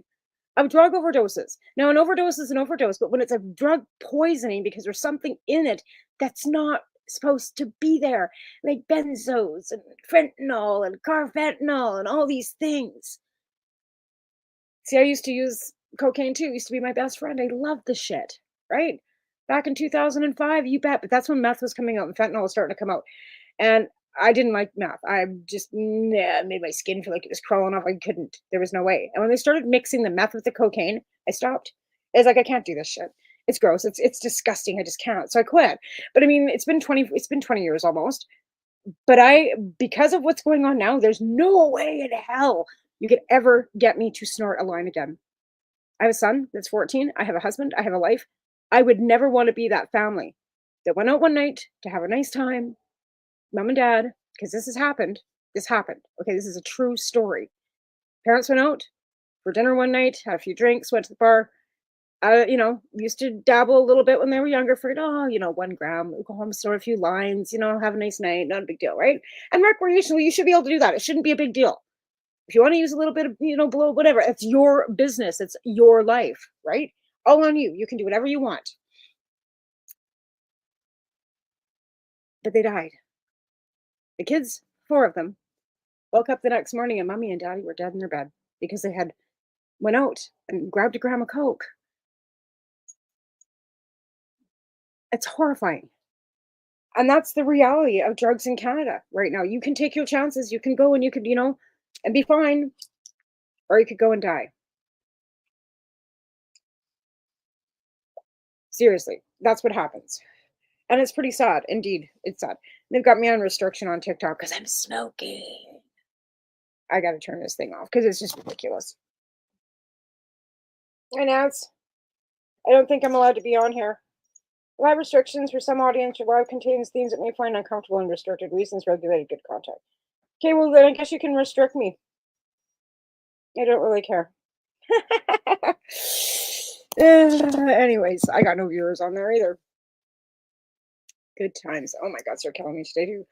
[SPEAKER 23] of drug overdoses. Now, an overdose is an overdose, but when it's a drug poisoning because there's something in it that's not supposed to be there, like benzos and fentanyl and carfentanil and all these things. See, I used to use cocaine too. It used to be my best friend. I loved the shit, right? Back in 2005, you bet. But that's when meth was coming out and fentanyl was starting to come out. And I didn't like meth. I just made my skin feel like it was crawling off. I couldn't. There was no way. And when they started mixing the meth with the cocaine, I stopped. It's like, I can't do this shit. It's gross. It's disgusting. I just can't. So I quit. But I mean, it's been 20 years almost. But because of what's going on now, there's no way in hell you could ever get me to snort a line again. I have a son that's 14. I have a husband. I have a life. I would never want to be that family that went out one night to have a nice time, mom and dad, because this has happened. This happened. Okay, this is a true story. Parents went out for dinner one night, had a few drinks, went to the bar. Used to dabble a little bit when they were younger. Figured, 1 gram, we'll go home, store a few lines, have a nice night, not a big deal, right? And recreationally, you should be able to do that. It shouldn't be a big deal. If you want to use a little bit of, below, whatever, it's your business. It's your life, right? All on you. You can do whatever you want. But they died. The kids, 4 of them, woke up the next morning and mommy and daddy were dead in their bed because they had went out and grabbed a gram of coke. It's horrifying. And that's the reality of drugs in Canada right now. You can take your chances. You can go and you could, and be fine. Or you could go and die. Seriously, that's what happens. And it's pretty sad. Indeed, it's sad. They've got me on restriction on TikTok because I'm smoking. I got to turn this thing off because it's just ridiculous. I don't think I'm allowed to be on here. Live restrictions for some audience. Your live contains themes that may find uncomfortable and restricted. Reasons regulated good content. Okay, well then I guess you can restrict me. I don't really care. Anyways, I got no viewers on there either. Good times. Oh my God, they're killing me today too.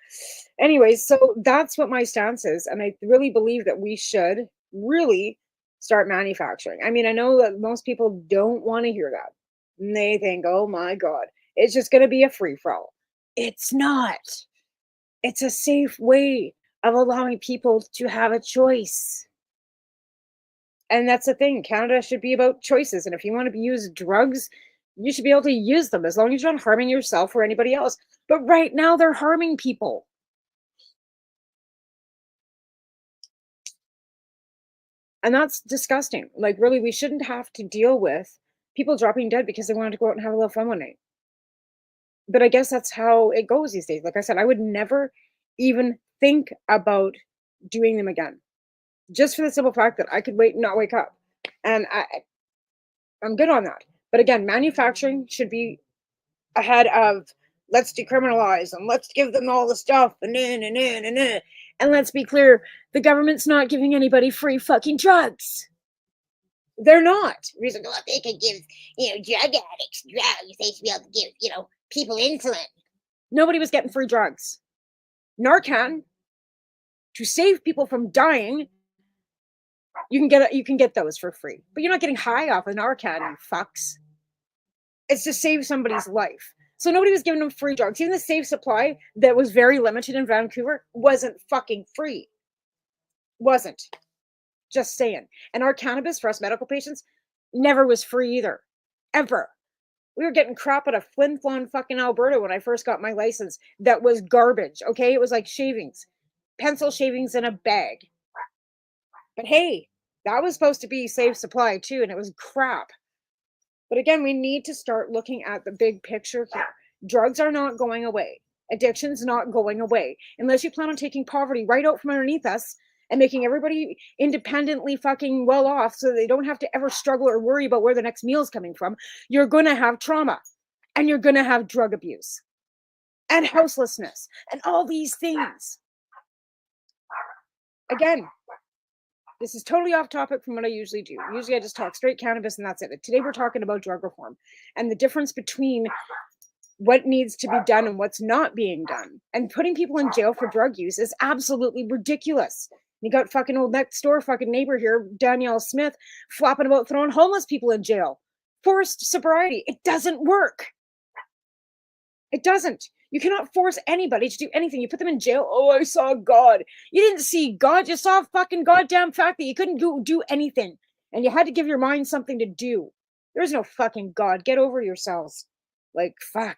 [SPEAKER 23] Anyways, so that's what my stance is. And I really believe that we should really start manufacturing. I mean, I know that most people don't want to hear that. And they think, oh my God, it's just going to be a free-for-all. It's not. It's a safe way of allowing people to have a choice. And that's the thing. Canada should be about choices. And if you want to use drugs, you should be able to use them as long as you're not harming yourself or anybody else. But right now, they're harming people. And that's disgusting. Like, really, we shouldn't have to deal with people dropping dead because they wanted to go out and have a little fun one night. But I guess that's how it goes these days. Like I said, I would never even think about doing them again. Just for the simple fact that I could wait and not wake up. And I'm good on that. But again, manufacturing should be ahead of let's decriminalize and let's give them all the stuff and and let's be clear, the government's not giving anybody free fucking drugs. They're not. Reason, well, they could give, drug addicts drugs. They should be able to give, people insulin. Nobody was getting free drugs. Narcan, to save people from dying, you can get those for free. But you're not getting high off of Narcan, you fucks. It's to save somebody's life. So nobody was giving them free drugs. Even the safe supply that was very limited in Vancouver wasn't fucking free. Wasn't. Just saying. And our cannabis for us medical patients never was free either. Ever. We were getting crap out of Flin Flon fucking Alberta when I first got my license. That was garbage, okay? It was like shavings. Pencil shavings in a bag. But hey, that was supposed to be safe supply too, and it was crap. But again, we need to start looking at the big picture here. Drugs are not going away. Addiction's not going away. Unless you plan on taking poverty right out from underneath us and making everybody independently fucking well off so they don't have to ever struggle or worry about where the next meal's coming from, you're going to have trauma. And you're going to have drug abuse. And houselessness. And all these things. Again, this is totally off topic from what I usually do. Usually I just talk straight cannabis and that's it. Today we're talking about drug reform and the difference between what needs to be done and what's not being done. And putting people in jail for drug use is absolutely ridiculous. You got fucking old next door fucking neighbor here, Danielle Smith, flopping about throwing homeless people in jail. Forced sobriety. It doesn't work. It doesn't. You cannot force anybody to do anything. You put them in jail. Oh, I saw God. You didn't see God. You saw a fucking goddamn fact that you couldn't do anything. And you had to give your mind something to do. There's no fucking God. Get over yourselves. Like, fuck.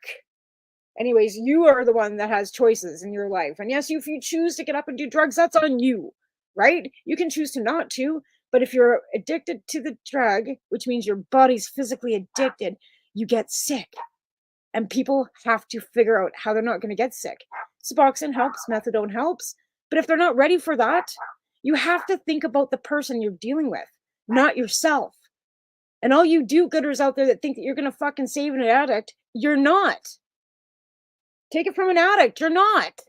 [SPEAKER 23] Anyways, you are the one that has choices in your life. And yes, if you choose to get up and do drugs, that's on you, right? You can choose to not to. But if you're addicted to the drug, which means your body's physically addicted, you get sick. And people have to figure out how they're not going to get sick. Suboxone helps, methadone helps. But if they're not ready for that, you have to think about the person you're dealing with, not yourself. And all you do-gooders out there that think that you're going to fucking save an addict, you're not. Take it from an addict. You're not.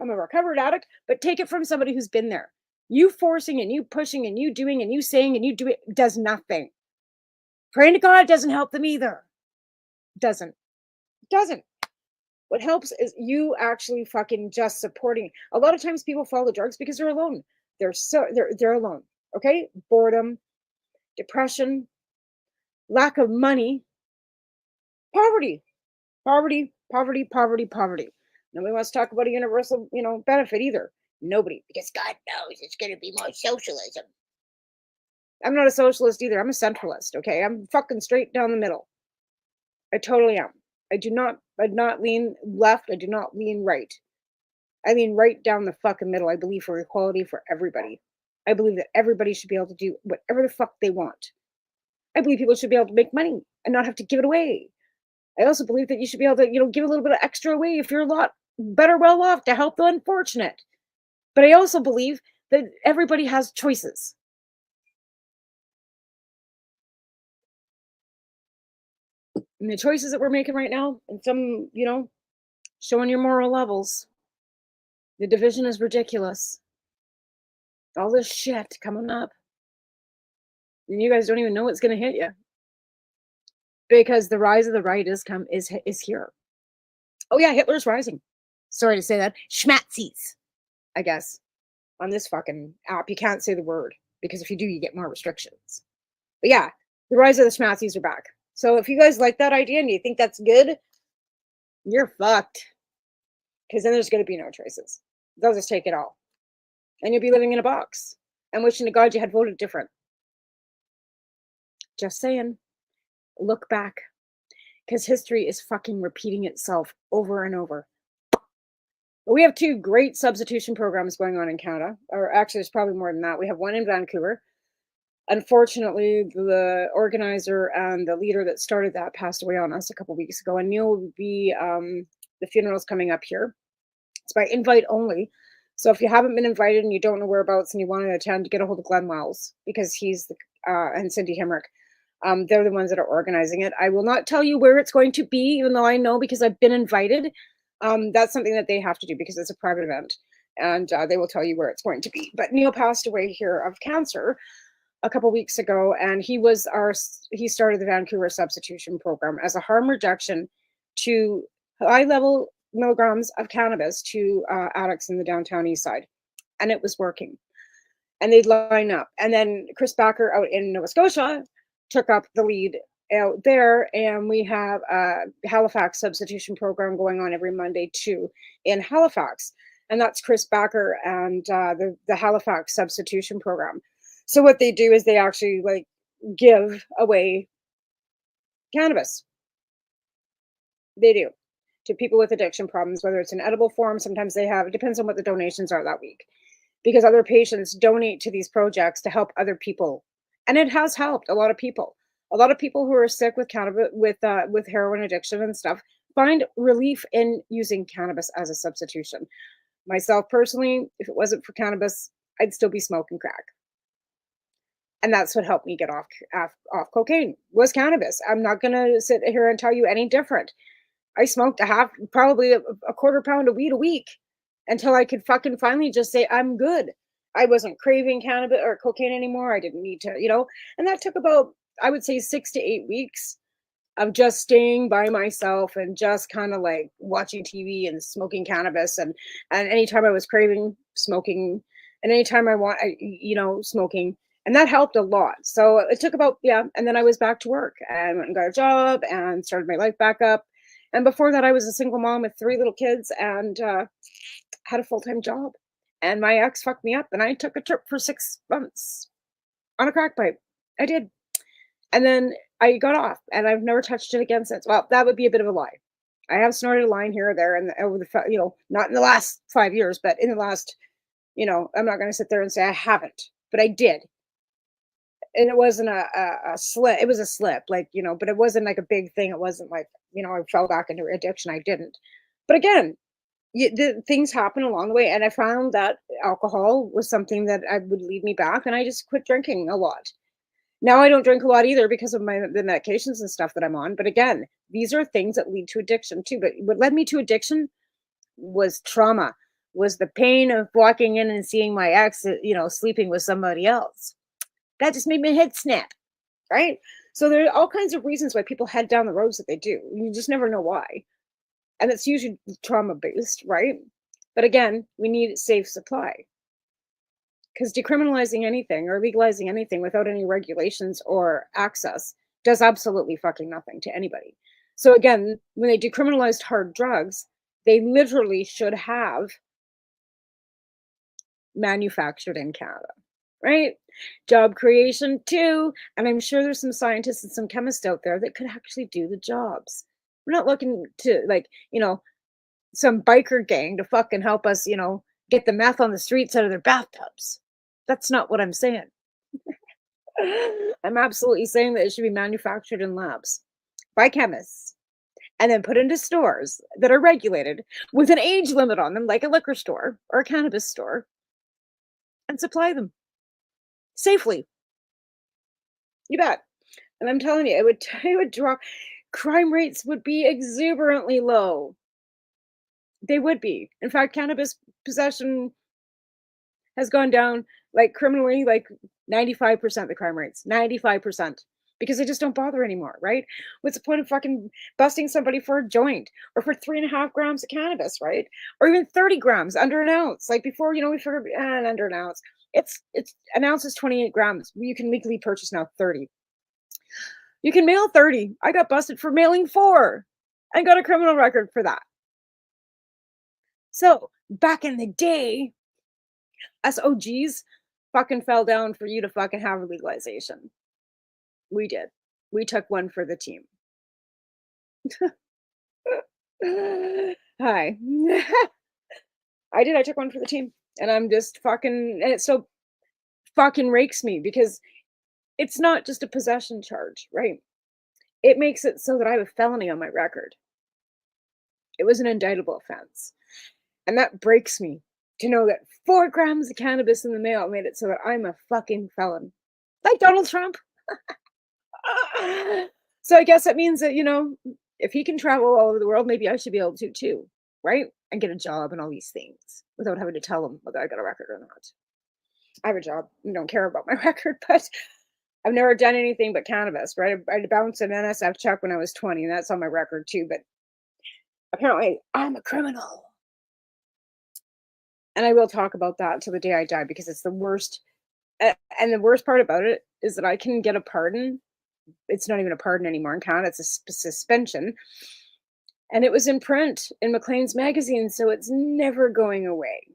[SPEAKER 23] I'm a recovered addict, but take it from somebody who's been there. You forcing and you pushing and you doing and you saying and you do it does nothing. Praying to God doesn't help them either. Doesn't. What helps is you actually fucking just supporting. A lot of times people follow drugs because they're alone. They're alone. Okay? Boredom, depression, lack of money, poverty. Poverty. Nobody wants to talk about a universal, benefit either. Nobody. Because God knows it's gonna be more socialism. I'm not a socialist either. I'm a centralist, okay? I'm fucking straight down the middle. I totally am. I do not lean left. I do not lean right. I lean right down the fucking middle. I believe for equality for everybody. I believe that everybody should be able to do whatever the fuck they want. I believe people should be able to make money and not have to give it away. I also believe that you should be able to, give a little bit of extra away if you're a lot better well off to help the unfortunate. But I also believe that everybody has choices. And the choices that we're making right now, and some, showing your moral levels, the division is ridiculous. All this shit coming up. And you guys don't even know what's going to hit you. Because the rise of the right is here. Oh yeah, Hitler's rising. Sorry to say that. Schmatzis, I guess. On this fucking app, you can't say the word. Because if you do, you get more restrictions. But yeah, the rise of the Schmatzis are back. So if you guys like that idea and you think that's good, you're fucked. Because then there's going to be no choices. They'll just take it all. And you'll be living in a box. And wishing to God you had voted different. Just saying. Look back. Because history is fucking repeating itself over and over. We have 2 great substitution programs going on in Canada. Or actually, there's probably more than that. We have one in Vancouver. Unfortunately, the organizer and the leader that started that passed away on us a couple weeks ago. And Neil will be, the funeral's coming up here. It's by invite only. So if you haven't been invited and you don't know whereabouts and you want to attend, get a hold of Glenn Wells because he's and Cindy Hemrick. They're the ones that are organizing it. I will not tell you where it's going to be, even though I know because I've been invited. That's something that they have to do because it's a private event. And they will tell you where it's going to be. But Neil passed away here of cancer a couple weeks ago, and he started the Vancouver substitution program as a harm reduction to high level milligrams of cannabis to addicts in the downtown east side. And it was working. And they'd line up. And then Chris Backer out in Nova Scotia took up the lead out there. And we have a Halifax substitution program going on every Monday too in Halifax. And that's Chris Backer and the Halifax substitution program. So what they do is they actually give away cannabis. They do. To people with addiction problems, whether it's an edible form, sometimes it depends on what the donations are that week. Because other patients donate to these projects to help other people. And it has helped a lot of people. A lot of people who are sick with cannabis, with heroin addiction and stuff, find relief in using cannabis as a substitution. Myself personally, if it wasn't for cannabis, I'd still be smoking crack. And that's what helped me get off cocaine, was cannabis. I'm not going to sit here and tell you any different. I smoked probably a quarter pound of weed a week until I could fucking finally just say, I'm good. I wasn't craving cannabis or cocaine anymore. I didn't need to, and that took about, I would say 6 to 8 weeks of just staying by myself and just kind of watching TV and smoking cannabis. And anytime I was craving, smoking, and anytime smoking. And that helped a lot. So it took about, and then I was back to work and went and got a job and started my life back up. And before that, I was a single mom with 3 little kids and had a full-time job. And my ex fucked me up and I took a trip for 6 months on a crack pipe. I did. And then I got off and I've never touched it again since. Well, that would be a bit of a lie. I have snorted a line here or there and over the, not in the last 5 years, but in the last, I'm not going to sit there and say I haven't, but I did. And it wasn't a slip. It was a slip, but it wasn't like a big thing. It wasn't like, I fell back into addiction. I didn't. But again, the things happen along the way. And I found that alcohol was something that would lead me back. And I just quit drinking a lot. Now I don't drink a lot either because of the medications and stuff that I'm on. But again, these are things that lead to addiction too. But what led me to addiction was trauma. was the pain of walking in and seeing my ex, sleeping with somebody else. That just made my head snap, right? So there are all kinds of reasons why people head down the roads that they do. You just never know why. And it's usually trauma-based, right? But again, we need safe supply. Because decriminalizing anything or legalizing anything without any regulations or access does absolutely fucking nothing to anybody. So again, when they decriminalized hard drugs, they literally should have manufactured in Canada, right? Job creation too. And I'm sure there's some scientists and some chemists out there that could actually do the jobs. We're not looking to some biker gang to fucking help us, get the meth on the streets out of their bathtubs. That's not what I'm saying. I'm absolutely saying that it should be manufactured in labs by chemists and then put into stores that are regulated with an age limit on them, like a liquor store or a cannabis store, and supply them safely. You bet. And I'm telling you, it would drop. Crime rates would be exuberantly low. They would be. In fact, cannabis possession has gone down criminally 95% of the crime rates. 95%. Because they just don't bother anymore, right? What's the point of fucking busting somebody for a joint or for 3.5 grams of cannabis, right? Or even 30 grams, under an ounce. Like before, we figured under an ounce. It's an ounce is 28 grams. You can legally purchase now 30. You can mail 30. I got busted for mailing 4 and got a criminal record for that. So back in the day, us OGs fucking fell down for you to fucking have a legalization. We did. We took one for the team. Hi. I did. I took one for the team. And I'm just fucking, and it so fucking rakes me because it's not just a possession charge, right? It makes it so that I have a felony on my record. It was an indictable offense. And that breaks me to know that 4 grams of cannabis in the mail made it so that I'm a fucking felon. Like Donald Trump. So I guess that means that, if he can travel all over the world, maybe I should be able to too, right? And get a job and all these things without having to tell him whether I got a record or not. I have a job and don't care about my record, but I've never done anything but cannabis, right? I bounced an NSF check when I was 20, and that's on my record too, but apparently I'm a criminal. And I will talk about that till the day I die because it's the worst. And the worst part about it is that I can get a pardon. It's not even a pardon anymore in Canada. It's a suspension. And it was in print in Maclean's magazine, so it's never going away.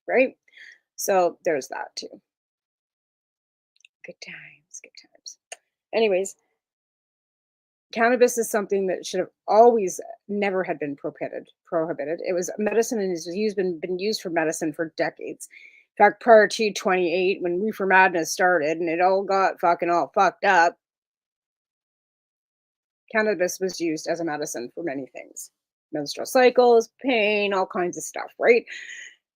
[SPEAKER 23] Right? So there's that too. Good times, good times. Anyways, cannabis is something that should have always never had been prohibited. It was medicine and has been used for medicine for decades. In fact, prior to 28, when Reefer Madness started and it all got all fucked up, cannabis was used as a medicine for many things. Menstrual cycles, pain, all kinds of stuff, right?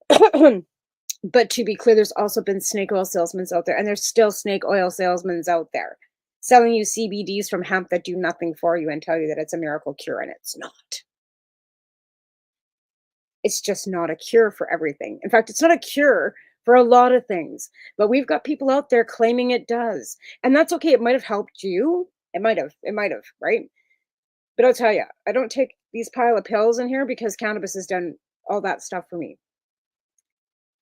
[SPEAKER 23] But to be clear, there's also been snake oil salesmen out there, and there's still snake oil salesmen out there selling you CBDs from hemp that do nothing for you and tell you that it's a miracle cure, and it's not. It's just not a cure for everything. In fact, it's not a cure for a lot of things, but we've got people out there claiming it does. And that's okay. It might have helped you. It might have, right? But I'll tell you, I don't take these pile of pills in here because cannabis has done all that stuff for me.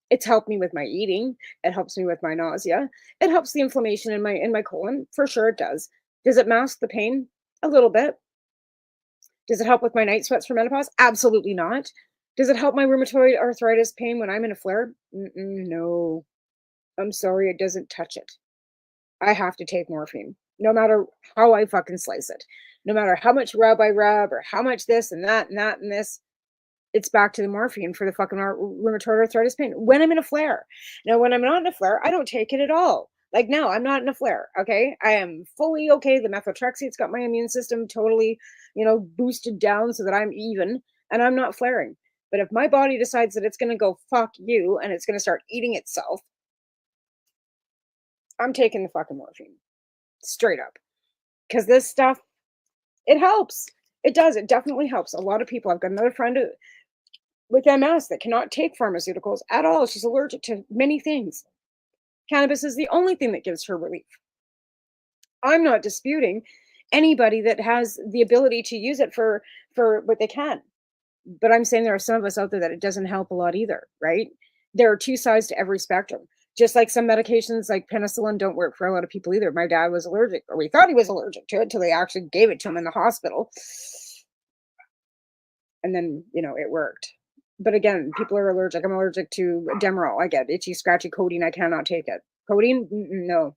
[SPEAKER 23] It's helped me with my eating. It helps me with my nausea. It helps the inflammation in my colon. For sure it does. Does it mask the pain? A little bit. Does it help with my night sweats for menopause? Absolutely not. Does it help my rheumatoid arthritis pain when I'm in a flare? No. I'm sorry, it doesn't touch it. I have to take morphine, no matter how I fucking slice it. No matter how much rub I rub or how much this and that and that and this. It's back to the morphine for the fucking rheumatoid arthritis pain when I'm in a flare. Now, when I'm not in a flare, I don't take it at all. Like, no, I'm not in a flare, okay? I am fully okay. The methotrexate's got my immune system totally, boosted down so that I'm even, and I'm not flaring. But if my body decides that it's going to go fuck you and it's going to start eating itself, I'm taking the fucking morphine. Straight up. Because this stuff, It helps. It does. It definitely helps. A lot of people. I've got another friend with MS that cannot take pharmaceuticals at all. She's allergic to many things. Cannabis is the only thing that gives her relief. I'm not disputing anybody that has the ability to use it for what they can. But I'm saying there are some of us out there that it doesn't help a lot either, right? There are two sides to every spectrum. Just like some medications like penicillin don't work for a lot of people either. My dad was allergic, or we thought he was allergic to it until they actually gave it to him in the hospital. And then, it worked. But again, people are allergic. I'm allergic to Demerol. I get itchy, scratchy codeine. I cannot take it. Codeine? No.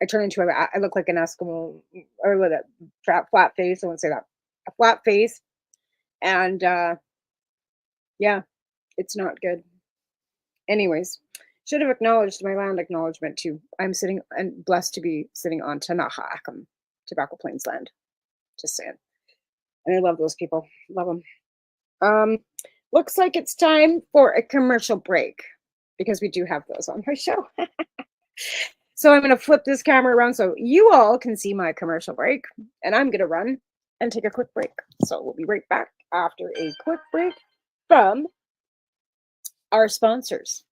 [SPEAKER 23] I turn into I look like an Eskimo, or with a flat face. I wouldn't say that. A flat face. And yeah, it's not good. Anyways, should have acknowledged my land acknowledgement too. I'm sitting and blessed to be sitting on Tanaha'akam, Tobacco Plains land. Just saying. And I love those people. Love them. Looks like it's time for a commercial break because we do have those on our show. So I'm going to flip this camera around so you all can see my commercial break, and I'm going to run and take a quick break. So we'll be right back after a quick break from our sponsors.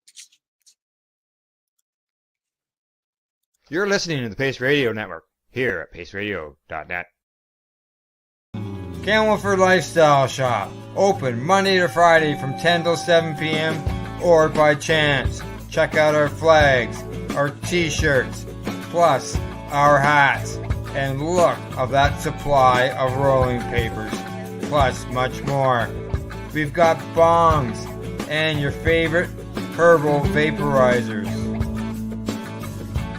[SPEAKER 1] You're listening to the Pace Radio Network here at paceradio.net. Camelford Lifestyle Shop, open Monday to Friday from 10 till 7 p.m. or by chance. Check out our flags, our t-shirts, plus our hats, and look of that supply of rolling papers, plus much more. We've got bongs and your favorite herbal vaporizers.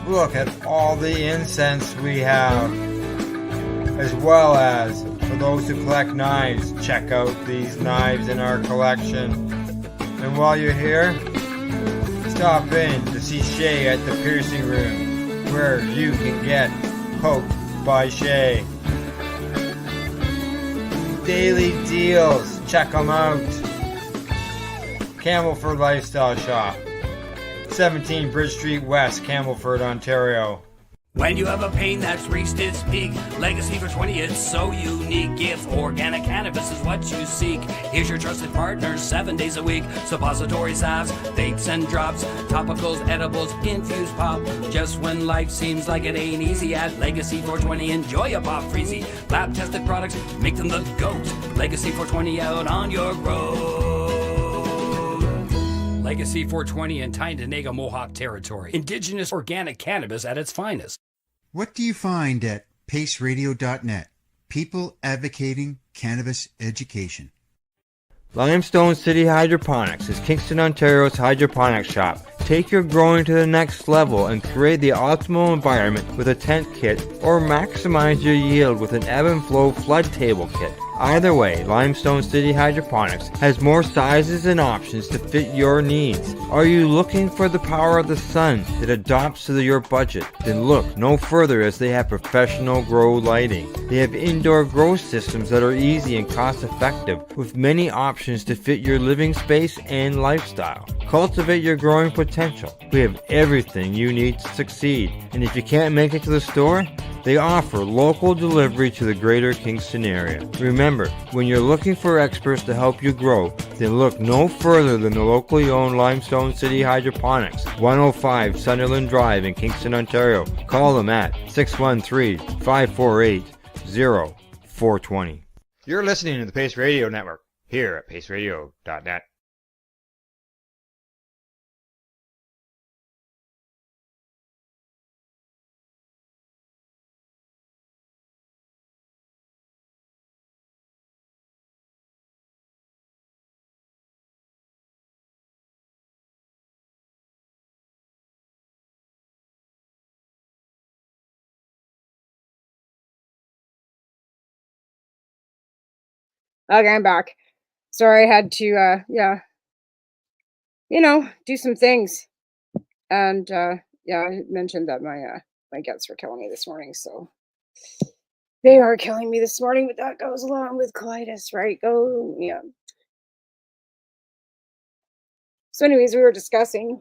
[SPEAKER 1] Look at all the incense we have, as well as for those who collect knives, check out these knives in our collection. And while you're here, stop in to see Shay at the piercing room, where you can get poked by Shay. Daily deals, check them out. Camelford Lifestyle Shop, 17 Bridge Street West, Camelford, Ontario.
[SPEAKER 21] When you have a pain that's reached its peak, legacy for 20, it's so unique. If organic cannabis is what you seek, here's your trusted partner 7 days a week. Suppository salves, vapes and drops, topicals, edibles, infused pop. Just when life seems like it ain't easy, at Legacy 420, enjoy a pop freezy. Lab tested products, make them the GOAT. Legacy 420 out on your road. Legacy 420 in Tyendinaga Mohawk territory. Indigenous organic cannabis at its finest.
[SPEAKER 13] What do you find at paceradio.net? People advocating cannabis education.
[SPEAKER 1] Limestone City Hydroponics is Kingston, Ontario's hydroponics shop. Take your growing to the next level and create the optimal environment with a tent kit, or maximize your yield with an ebb and flow flood table kit. Either way, Limestone City Hydroponics has more sizes and options to fit your needs. Are you looking for the power of the sun that adapts to your budget? Then look no further, as they have professional grow lighting. They have indoor grow systems that are easy and cost effective, with many options to fit your living space and lifestyle. Cultivate your growing potential. We have everything you need to succeed. And if you can't make it to the store, they offer local delivery to the greater Kingston area. Remember, when you're looking for experts to help you grow, then look no further than the locally owned Limestone City Hydroponics, 105 Sunderland Drive in Kingston, Ontario. Call them at 613-548-0420. You're listening to the Pace Radio Network here at paceradio.net.
[SPEAKER 23] Okay, I'm back. Sorry, I had to, do some things. And, I mentioned that my guts were killing me this morning, so they are killing me this morning, but that goes along with colitis, right? Yeah. So anyways, we were discussing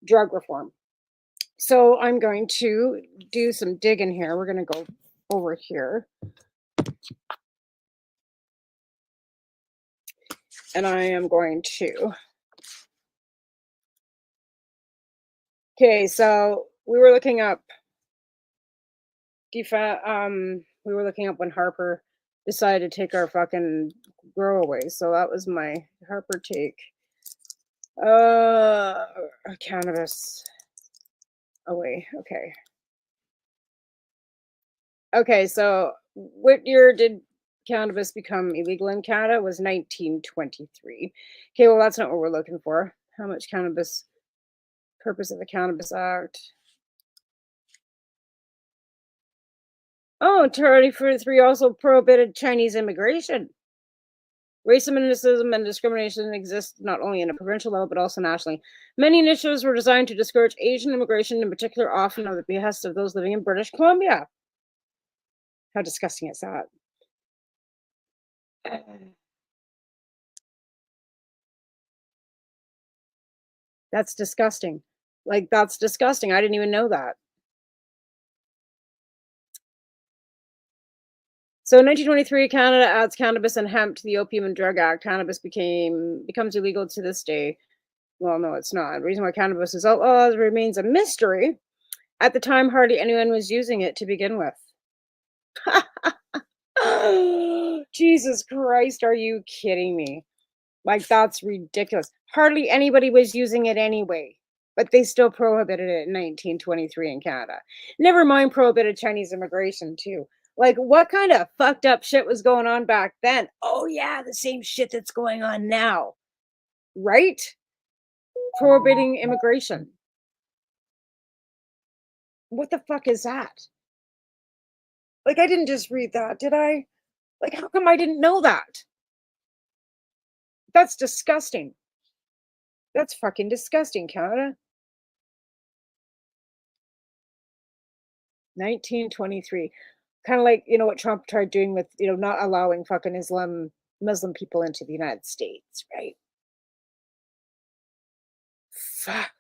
[SPEAKER 23] drug reform. So I'm going to do some digging here. We're going to go over here. And I am going to. Okay, so we were looking up we were looking up when Harper decided to take our fucking grow away. So that was my Harper take. Cannabis away. Okay. Okay, so what year did cannabis become illegal in Canada? It was 1923. Okay, well, that's not what we're looking for. How much cannabis, purpose of the Cannabis Act. Oh, 2043 also prohibited Chinese immigration. Racism and discrimination exist not only in a provincial level, but also nationally. Many initiatives were designed to discourage Asian immigration, in particular, often at the behest of those living in British Columbia. How disgusting is that? That's disgusting. Like, that's disgusting. I didn't even know that. So in 1923, Canada adds cannabis and hemp to the Opium and Drug Act. Cannabis becomes illegal to this day. Well, no, it's not. The reason why cannabis is outlawed remains a mystery. At the time, hardly anyone was using it to begin with. Jesus Christ, are you kidding me? Like, that's ridiculous. Hardly anybody was using it anyway, but they still prohibited it in 1923 in Canada. Never mind prohibited Chinese immigration, too. Like, what kind of fucked up shit was going on back then? Oh, yeah, the same shit that's going on now. Right? Prohibiting immigration. What the fuck is that? Like, I didn't just read that, did I? Like, how come I didn't know that? That's disgusting. That's fucking disgusting, Canada. 1923. Kind of like, you know, what Trump tried doing with, you know, not allowing fucking Muslim people into the United States, right? Fuck.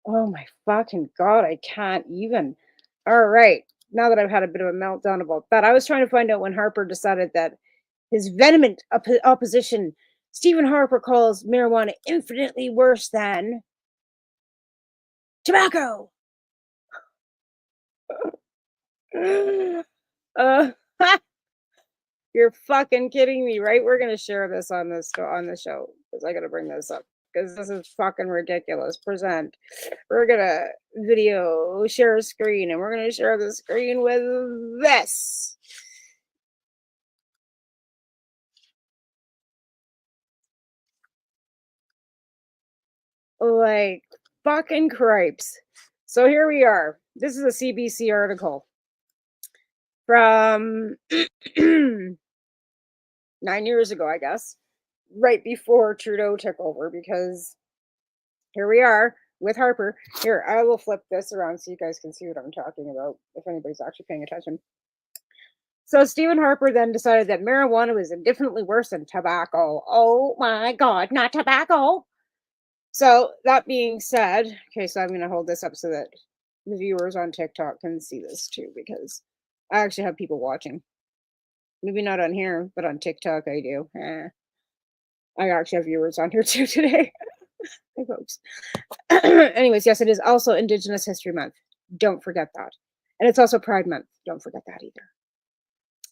[SPEAKER 23] Oh my fucking God, I can't even. All right. Now that I've had a bit of a meltdown about that, I was trying to find out when Harper decided that his vehement opposition, Stephen Harper calls marijuana infinitely worse than tobacco. You're fucking kidding me, right? We're gonna share this on the show because I gotta bring this up because this is fucking ridiculous. Present. We're gonna video share a screen and we're gonna share the screen with this. Like fucking cripes. So here we are. This is a CBC article from 9 years ago, I guess, right before Trudeau took over, because here we are with Harper. Here, I will flip this around so you guys can see what I'm talking about, if anybody's actually paying attention. So Stephen Harper then decided that marijuana was infinitely worse than tobacco. Oh my God, not tobacco. So that being said, okay, so I'm going to hold this up so that the viewers on TikTok can see this too, because I actually have people watching. Maybe not on here, but on TikTok I do. I actually have viewers on here too today. Hey, folks. Anyways, yes, it is also Indigenous History Month. Don't forget that. And it's also Pride Month. Don't forget that either.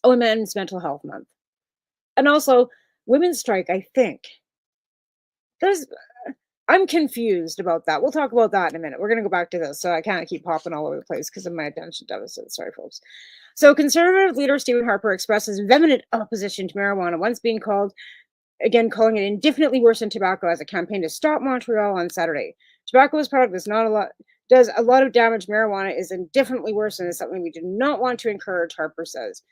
[SPEAKER 23] Oh, and Men's Mental Health Month. And also Women's Strike, I think. I'm confused about that. We'll talk about that in a minute. We're going to go back to this, so I can't keep popping all over the place because of my attention deficit. Sorry, folks. So conservative leader Stephen Harper expresses vehement opposition to marijuana, once being called, again, calling it indefinitely worse than tobacco, as a campaign to stop Montreal on Saturday. Tobacco is product does a lot of damage. Marijuana is indefinitely worse and is something we do not want to encourage, Harper says.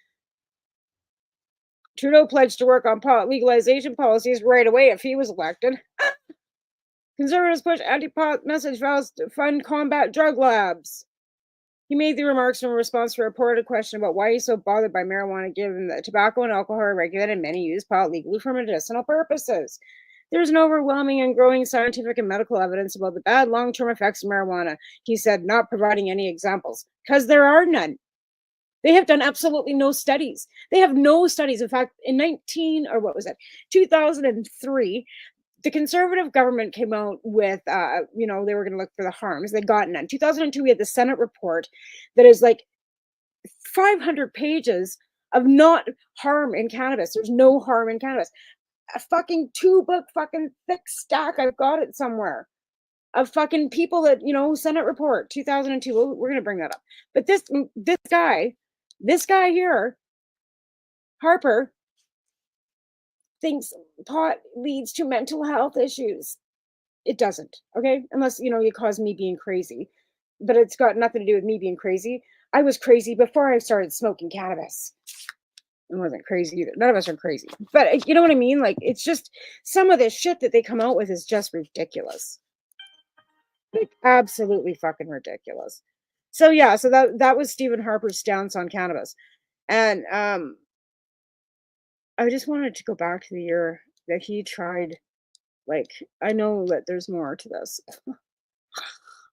[SPEAKER 23] Trudeau pledged to work on legalization policies right away if he was elected. Conservatives push anti-pot message vows to fund combat drug labs. He made the remarks in response to a reported question about why he's so bothered by marijuana, given that tobacco and alcohol are regulated and many use pot legally for medicinal purposes. There's an overwhelming and growing scientific and medical evidence about the bad long-term effects of marijuana, he said, not providing any examples, because there are none. They have done absolutely no studies. They have no studies. In fact, in 2003, the conservative government came out with, they were going to look for the harms. They got none. 2002, we had the Senate report that is like 500 pages of not harm in cannabis. There's no harm in cannabis. A fucking 2-book fucking thick stack. I've got it somewhere of fucking people that, Senate report 2002. We're going to bring that up. But this guy here, Harper, thinks pot leads to mental health issues. It doesn't, okay? Unless, you cause me being crazy. But it's got nothing to do with me being crazy. I was crazy before I started smoking cannabis. I wasn't crazy either. None of us are crazy. But you know what I mean? Like, it's just some of this shit that they come out with is just ridiculous. Like, absolutely fucking ridiculous. So yeah, so that was Stephen Harper's stance on cannabis. And I just wanted to go back to the year that he tried. Like, I know that there's more to this.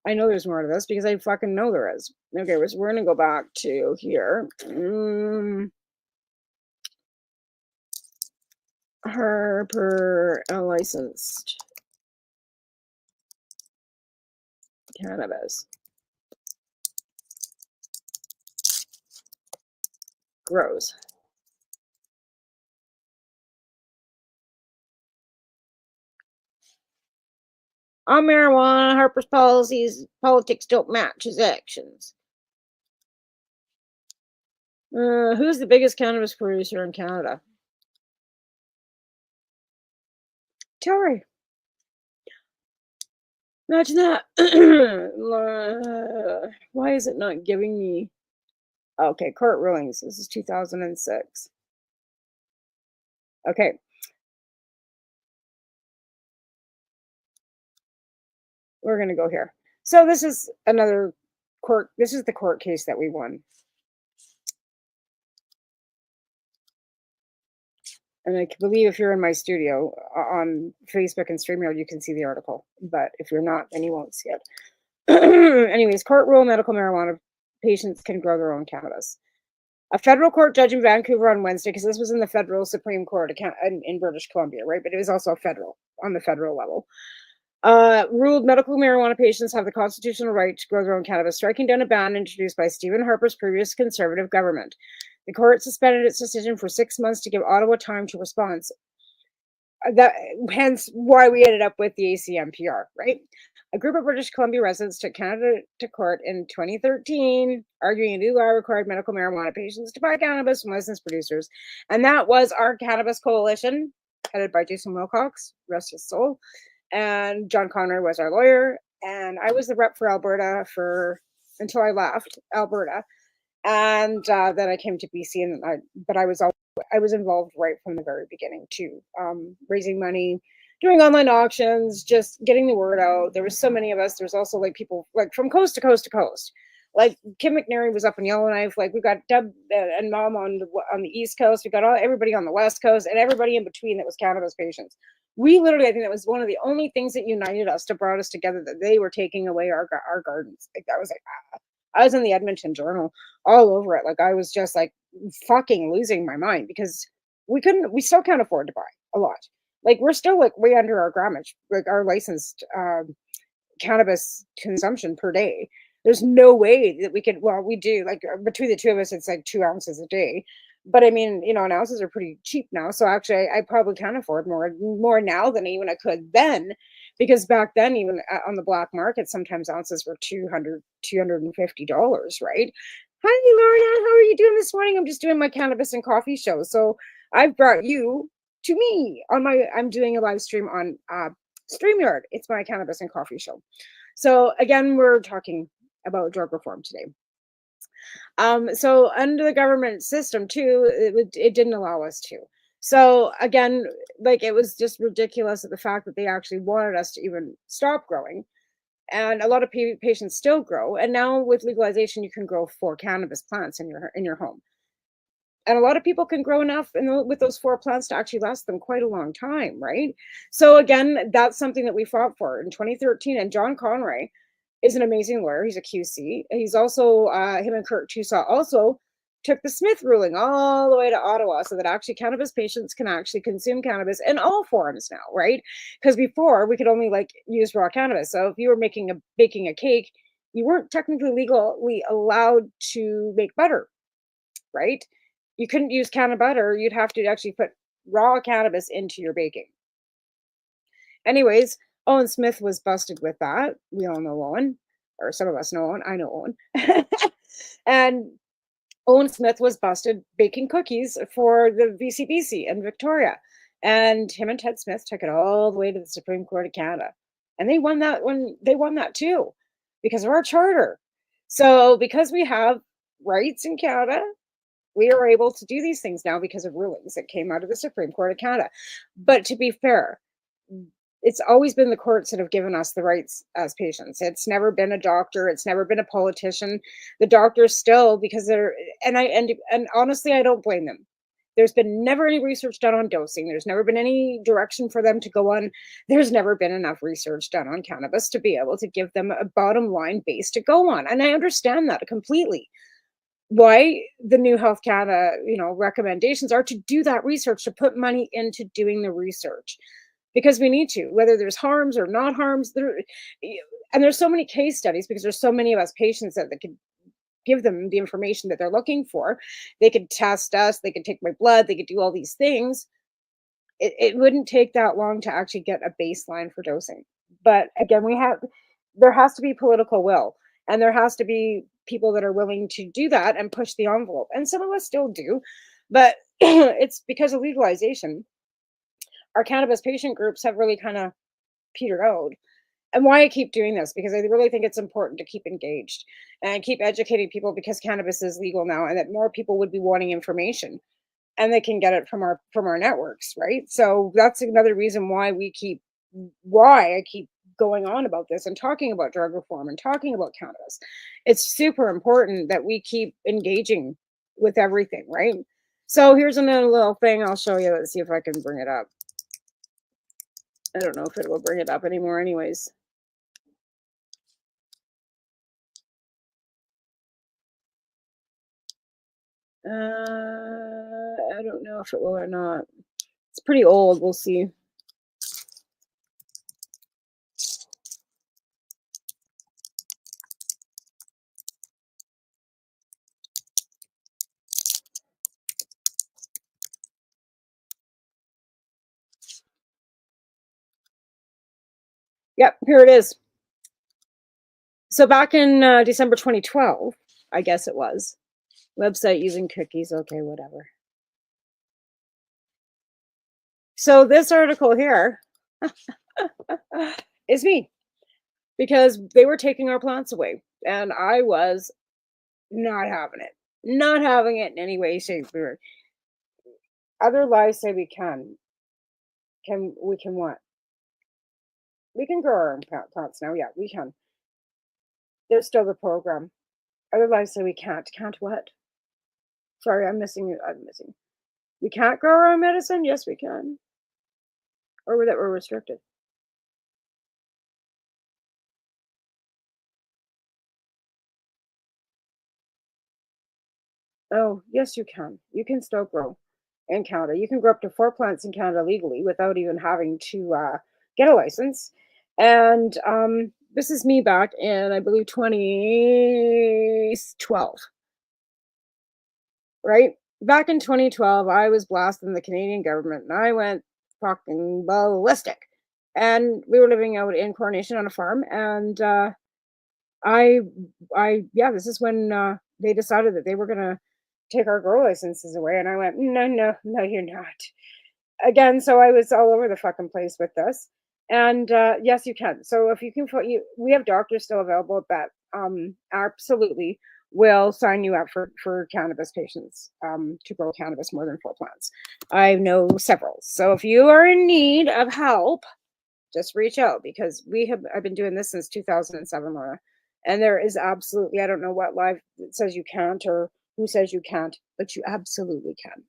[SPEAKER 23] I know there's more to this because I fucking know there is. Okay, we're gonna go back to here. Harper licensed cannabis grows. On marijuana, Harper's politics don't match his actions. Who's the biggest cannabis producer in Canada? Tilray. Imagine that. Why is it not giving me? Okay, court rulings. This is 2006. Okay. We're going to go here. So this is another court. This is the court case that we won. And I believe if you're in my studio on Facebook and StreamYard, you can see the article. But if you're not, then you won't see it. Anyways, court rule medical marijuana patients can grow their own cannabis. A federal court judge in Vancouver on Wednesday, because this was in the federal Supreme Court in British Columbia, right? But it was also on the federal level. Ruled medical marijuana patients have the constitutional right to grow their own cannabis, striking down a ban introduced by Stephen Harper's previous conservative government. The court suspended its decision for 6 months to give Ottawa time to respond. Hence why we ended up with the ACMPR, right? A group of British Columbia residents took Canada to court in 2013, arguing a new law required medical marijuana patients to buy cannabis from licensed producers. And that was our Cannabis Coalition, headed by Jason Wilcox, rest his soul. And John Conroy was our lawyer. And I was the rep for Alberta until I left Alberta. And then I came to BC, but I was involved right from the very beginning too, raising money, doing online auctions, just getting the word out. There was so many of us. There's also like people like from coast to coast to coast. Like Kim McNary was up in Yellowknife. Like we got Deb and Mom on the East Coast. We got everybody on the West Coast and everybody in between that was cannabis patients. We literally, I think that was one of the only things that united us, that brought us together, that they were taking away our gardens. Like that was like, I was in the Edmonton Journal all over it. Like I was just like fucking losing my mind because we still can't afford to buy a lot. Like we're still like way under our grammage, like our licensed cannabis consumption per day. There's no way that we could, well, we do, like between the two of us, it's like 2 ounces a day. But I mean, and ounces are pretty cheap now. So actually I probably can afford more now than even I could then. Because back then, even on the black market, sometimes ounces were $200, $250, right? Hi, Lorna. How are you doing this morning? I'm just doing my cannabis and coffee show. So I've brought you to me I'm doing a live stream on StreamYard. It's my cannabis and coffee show. So again, we're talking about drug reform today. So under the government system too, it didn't allow us to. So again, like it was just ridiculous at the fact that they actually wanted us to even stop growing. And a lot of patients still grow. And now with legalization, you can grow 4 cannabis plants in your home. And a lot of people can grow enough with those 4 plants to actually last them quite a long time, right? So again, that's something that we fought for in 2013. And John Conroy is an amazing lawyer. He's a QC. He's also, him and Kurt Tusaw also took the Smith ruling all the way to Ottawa so that actually cannabis patients can actually consume cannabis in all forms now, right? Because before we could only like use raw cannabis. So if you were baking a cake, you weren't technically legally allowed to make butter, right? You couldn't use canna butter. You'd have to actually put raw cannabis into your baking. Anyways, Owen Smith was busted with that. We all know Owen, or some of us know Owen. I know Owen. And Owen Smith was busted baking cookies for the VCBC in Victoria. And him and Ted Smith took it all the way to the Supreme Court of Canada. And they won that too, because of our charter. So because we have rights in Canada, we are able to do these things now because of rulings that came out of the Supreme Court of Canada. But to be fair, it's always been the courts that have given us the rights as patients. It's never been a doctor. It's never been a politician. The doctors still, because and honestly, I don't blame them. There's been never any research done on dosing. There's never been any direction for them to go on. There's never been enough research done on cannabis to be able to give them a bottom line base to go on. And I understand that completely. Why the New Health Canada, recommendations are to do that research, to put money into doing the research. Because we need to, whether there's harms or not harms. And there's so many case studies because there's so many of us patients that could give them the information that they're looking for. They could test us, they could take my blood, they could do all these things. It wouldn't take that long to actually get a baseline for dosing. But again, there has to be political will, and there has to be people that are willing to do that and push the envelope. And some of us still do, but it's because of legalization. Our cannabis patient groups have really kind of petered out. And why I keep doing this, because I really think it's important to keep engaged and keep educating people, because cannabis is legal now, and that more people would be wanting information, and they can get it from our networks, right? So that's another reason why I keep going on about this and talking about drug reform and talking about cannabis. It's super important that we keep engaging with everything, right? So here's another little thing I'll show you. Let's see if I can bring it up. I don't know if it will bring it up anymore anyways. I don't know if it will or not. It's pretty old. We'll see. Yep, here it is. So back in December 2012, I guess it was, website using cookies. Okay, whatever. So this article here is me, because they were taking our plants away, and I was not having it. Not having it in any way, shape, or other lives say we can what? We can grow our own plants now. Yeah, we can. There's still the program. Other lives say we can't. Can't what? Sorry, I'm missing. We can't grow our own medicine? Yes, we can. Or that we're restricted. Oh, yes, you can. You can still grow in Canada. You can grow up to 4 plants in Canada legally without even having to get a license. And this is me back in, I believe, 2012. Right? Back in 2012, I was blasting the Canadian government, and I went fucking ballistic. And we were living out in Coronation on a farm, and this is when they decided that they were gonna take our grow licenses away, and I went, no, you're not. Again, so I was all over the fucking place with this. And yes, you can. So if you can, we have doctors still available that absolutely will sign you up for cannabis patients to grow cannabis more than 4 plants. I know several. So if you are in need of help, just reach out, because I've been doing this since 2007, Laura. And there is absolutely, I don't know what live says you can't or who says you can't, but you absolutely can.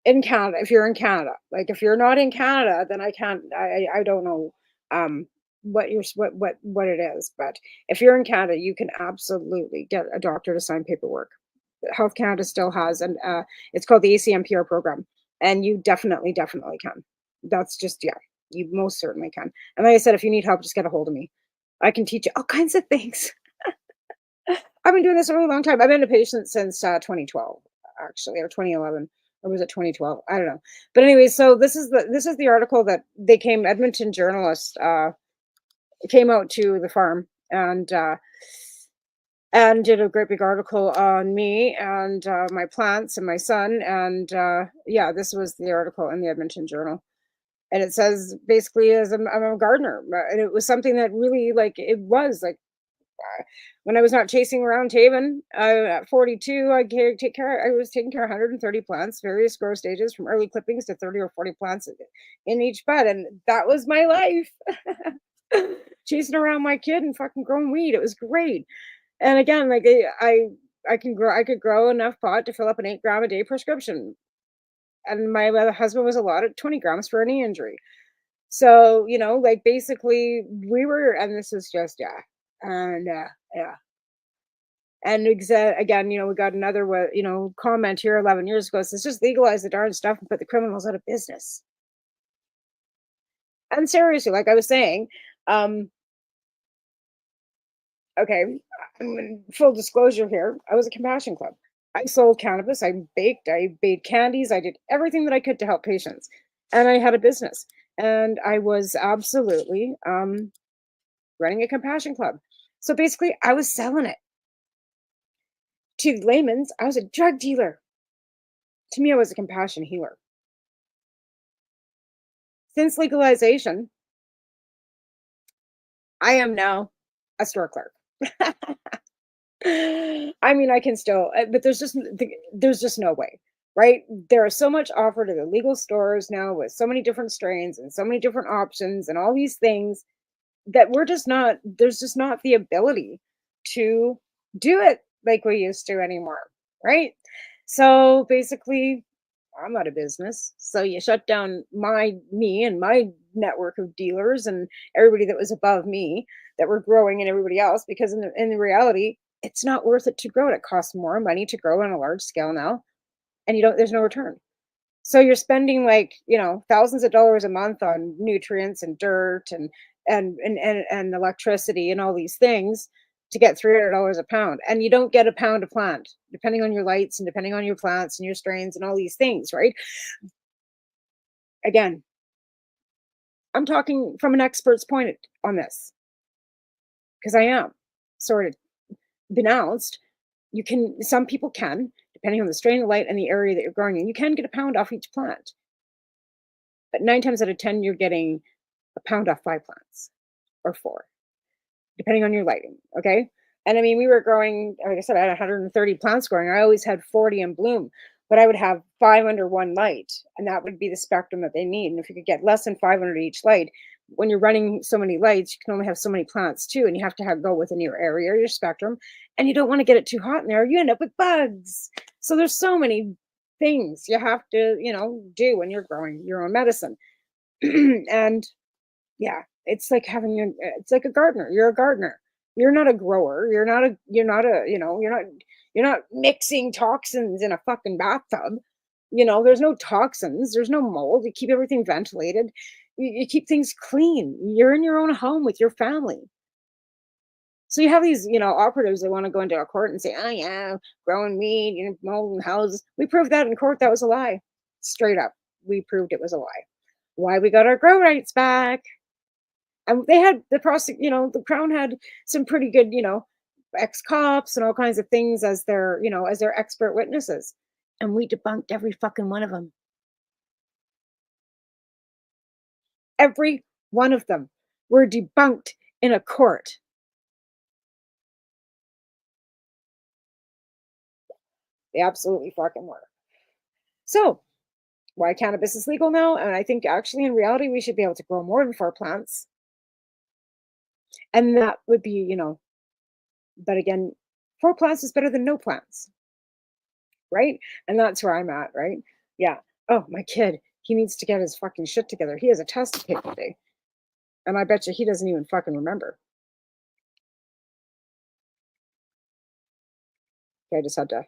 [SPEAKER 23] In Canada, if you're in Canada. Like if you're not in Canada, then I can't, I don't know what it is. But if you're in Canada, you can absolutely get a doctor to sign paperwork. Health Canada still has, and it's called the ACMPR program, and you definitely can. That's just, yeah, you most certainly can. And like I said, if you need help, just get a hold of me. I can teach you all kinds of things. I've been doing this a really long time. I've been a patient since 2012, actually, or 2011, or was it 2012? I don't know. But anyway, so this is the article that they came. Edmonton journalist came out to the farm and did a great big article on me and my plants and my son. And yeah, this was the article in the Edmonton Journal. And it says basically, as I'm a gardener, and it was something that really, like, it was like when I was not chasing around Taven at 42, I was taking care of 130 plants, various growth stages, from early clippings to 30 or 40 plants in each bed, and that was my life. Chasing around my kid and fucking growing weed. It was great. And again, like I could grow enough pot to fill up an 8 gram a day prescription. And my other husband was allotted 20 grams for a knee injury. So, like, basically we were, and this is just, yeah. And yeah. And again, we got another comment here 11 years ago. It says, just legalize the darn stuff and put the criminals out of business. And seriously, like I was saying, okay, full disclosure here, I was a Compassion Club. I sold cannabis, I baked candies, I did everything that I could to help patients. And I had a business. And I was absolutely running a Compassion Club. So basically, I was selling it. To layman's, I was a drug dealer. To me, I was a compassion healer. Since legalization, I am now a store clerk. I mean, I can still, but there's just no way, right? There is so much offered at the legal stores now with so many different strains and so many different options and all these things that there's just not the ability to do it like we used to anymore, right? So basically, I'm out of business. So you shut down me and my network of dealers and everybody that was above me that were growing and everybody else, because in the reality, it's not worth it to grow it. It costs more money to grow on a large scale now, and there's no return. So you're spending thousands of dollars a month on nutrients and dirt and electricity and all these things to get $300 a pound. And you don't get a pound a plant, depending on your lights and depending on your plants and your strains and all these things, right? Again, I'm talking from an expert's point on this, because I am sort of denounced. Some people can, depending on the strain of light and the area that you're growing in, you can get a pound off each plant. But 9 times out of 10, you're getting a pound off 5 plants or 4, depending on your lighting. Okay. And I mean, we were growing, like I said, I had 130 plants growing. I always had 40 in bloom, but I would have 5 under one light, and that would be the spectrum that they need. And if you could get less than 5 under each light, when you're running so many lights, you can only have so many plants too, and you have to go within your area, your spectrum, and you don't want to get it too hot in there. You end up with bugs. So there's so many things you have to, do when you're growing your own medicine. And yeah, it's like it's like a gardener. You're a gardener. You're not a grower. You're not mixing toxins in a fucking bathtub. There's no toxins. There's no mold. You keep everything ventilated. You keep things clean. You're in your own home with your family. So you have these, operatives that want to go into a court and say, oh yeah, growing weed, mold houses. We proved that in court. That was a lie. Straight up. We proved it was a lie. Why we got our grow rights back. And they had the Crown had some pretty good, ex-cops and all kinds of things as their expert witnesses. And we debunked every fucking one of them. Every one of them were debunked in a court. They absolutely fucking were. So, why cannabis is legal now? And I think actually in reality, we should be able to grow more than 4 plants. And that would be, but again, 4 plants is better than no plants. Right? And that's where I'm at, right? Yeah. Oh, my kid, he needs to get his fucking shit together. He has a test to take today. And I bet you he doesn't even fucking remember. Okay, I just had to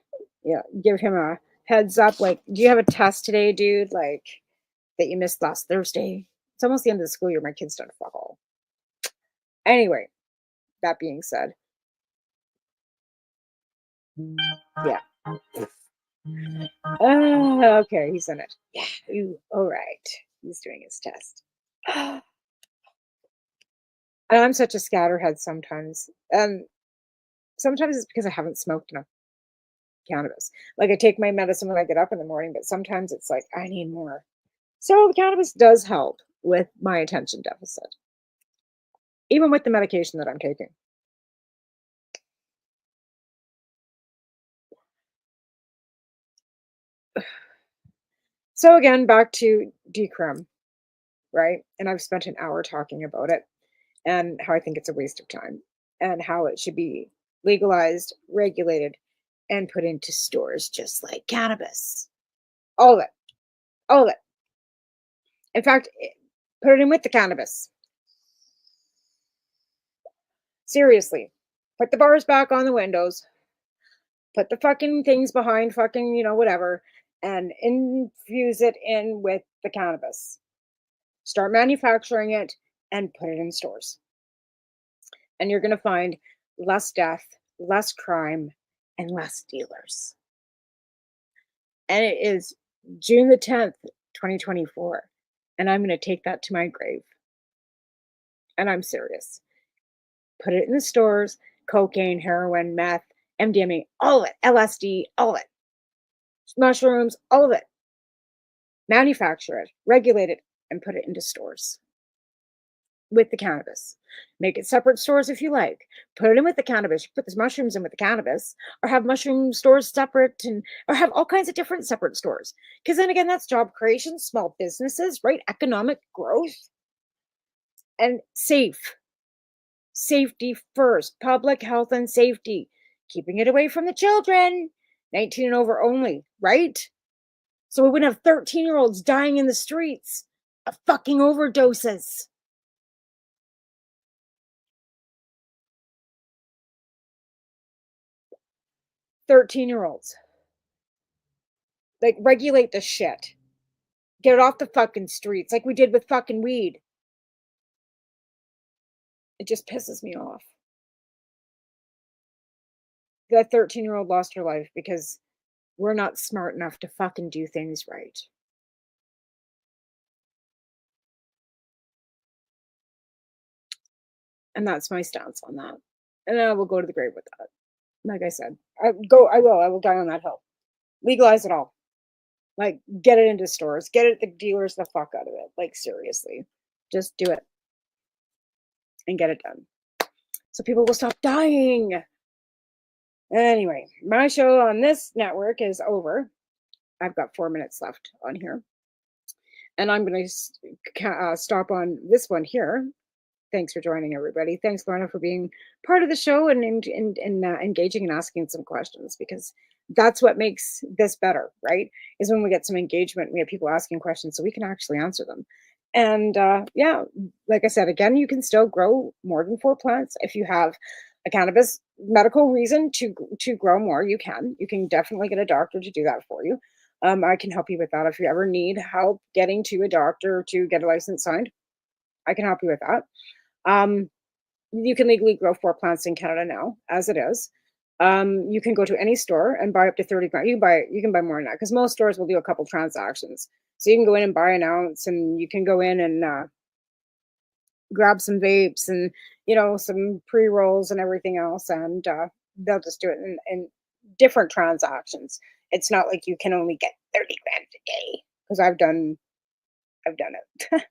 [SPEAKER 23] give him a heads up. Like, do you have a test today, dude? Like, that you missed last Thursday? It's almost the end of the school year. My kid's done fuck all. Anyway, that being said, yeah. Okay, he's done it. Yeah. Ooh, all right. He's doing his test. And I'm such a scatterhead sometimes. Sometimes it's because I haven't smoked enough cannabis. Like, I take my medicine when I get up in the morning, but sometimes it's like I need more. So the cannabis does help with my attention deficit, even with the medication that I'm taking. So again, back to decrim, right? And I've spent an hour talking about it and how I think it's a waste of time and how it should be legalized, regulated, and put into stores just like cannabis. All of it. All of it. In fact, put it in with the cannabis. Seriously. Put the bars back on the windows. Put the fucking things behind fucking, whatever, and infuse it in with the cannabis. Start manufacturing it and put it in stores. And you're going to find less death, less crime, and less dealers. And it is June the 10th, 2024. And I'm going to take that to my grave. And I'm serious. Put it in the stores, cocaine, heroin, meth, MDMA, all of it, LSD, all of it. Mushrooms, all of it. Manufacture it, regulate it, and put it into stores with the cannabis. Make it separate stores if you like. Put it in with the cannabis. Put the mushrooms in with the cannabis, or have mushroom stores separate, or have all kinds of different separate stores. Because then again, that's job creation, small businesses, right? Economic growth, and safe. Safety first. Public health and safety. Keeping it away from the children. 19 and over only, right? So we wouldn't have 13-year-olds dying in the streets of fucking overdoses. Thirteen-year-olds. Like, regulate the shit. Get it off the fucking streets like we did with fucking weed. It just pisses me off. That 13-year-old lost her life because we're not smart enough to fucking do things right. And that's my stance on that. And I will go to the grave with that. Like I said, I will die on that hill. Legalize it all. Like, get it into stores. Get it the dealers the fuck out of it. Like, seriously. Just do it. And get it done. So people will stop dying. Anyway, my show on this network is over. I've got 4 minutes left on here. And I'm going to stop on this one here. Thanks for joining, everybody. Thanks, Lorna, for being part of the show and engaging and asking some questions, because that's what makes this better, right? Is when we get some engagement, we have people asking questions so we can actually answer them. And yeah, like I said, again, you can still grow more than 4 plants. If you have a cannabis medical reason to grow more, you can. You can definitely get a doctor to do that for you. I can help you with that. If you ever need help getting to a doctor to get a license signed, I can help you with that. You can legally grow 4 plants in Canada now, as it is. You can go to any store and buy up to 30 grams. You can buy more than that, because most stores will do a couple transactions. So you can go in and buy an ounce, and you can go in and grab some vapes and some pre-rolls and everything else, and they'll just do it in different transactions. It's not like you can only get 30 grams a day, because I've done it.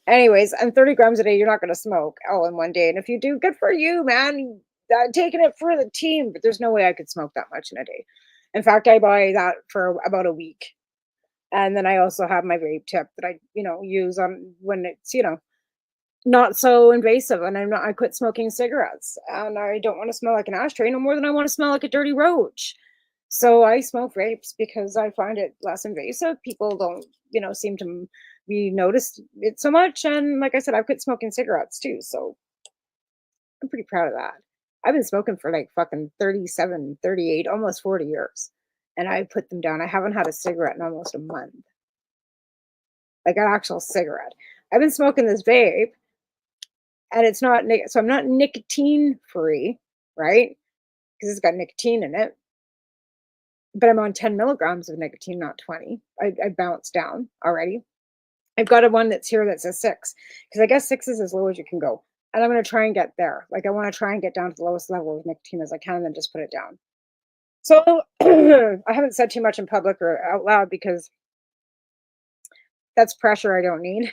[SPEAKER 23] Anyways, and 30 grams a day, you're not going to smoke all in one day. And if you do, good for you, man. Taking it for the team, but there's no way I could smoke that much in a day. In fact, I buy that for about a week. And then I also have my vape tip that I, use on when it's, not so invasive. And I quit smoking cigarettes, and I don't want to smell like an ashtray no more than I want to smell like a dirty roach. So I smoke vapes because I find it less invasive. People don't, seem to be noticed it so much. And like I said, I've quit smoking cigarettes too. So I'm pretty proud of that. I've been smoking for like fucking 37, 38, almost 40 years. And I put them down. I haven't had a cigarette in almost a month. Like an actual cigarette. I've been smoking this vape and it's not, so I'm not nicotine free, right? Because it's got nicotine in it. But I'm on 10 milligrams of nicotine, not 20. I bounced down already. I've got a one that's here that says 6, because I guess 6 is as low as you can go. And I'm going to try and get there. Like, I want to try and get down to the lowest level of nicotine as I can and then just put it down. So I haven't said too much in public or out loud because that's pressure I don't need.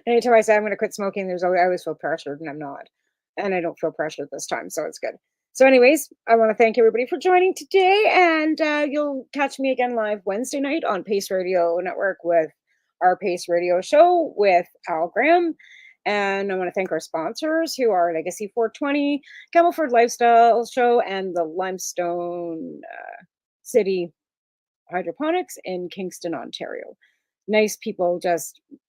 [SPEAKER 23] Anytime I say I'm going to quit smoking, I always feel pressured, and I'm not. And I don't feel pressured this time, so it's good. So anyways, I want to thank everybody for joining today, and you'll catch me again live Wednesday night on Pace Radio Network with our Pace Radio show with Al Graham. And I want to thank our sponsors, who are Legacy 420, Campbellford Lifestyle Show, and the Limestone City Hydroponics in Kingston, Ontario. Nice people.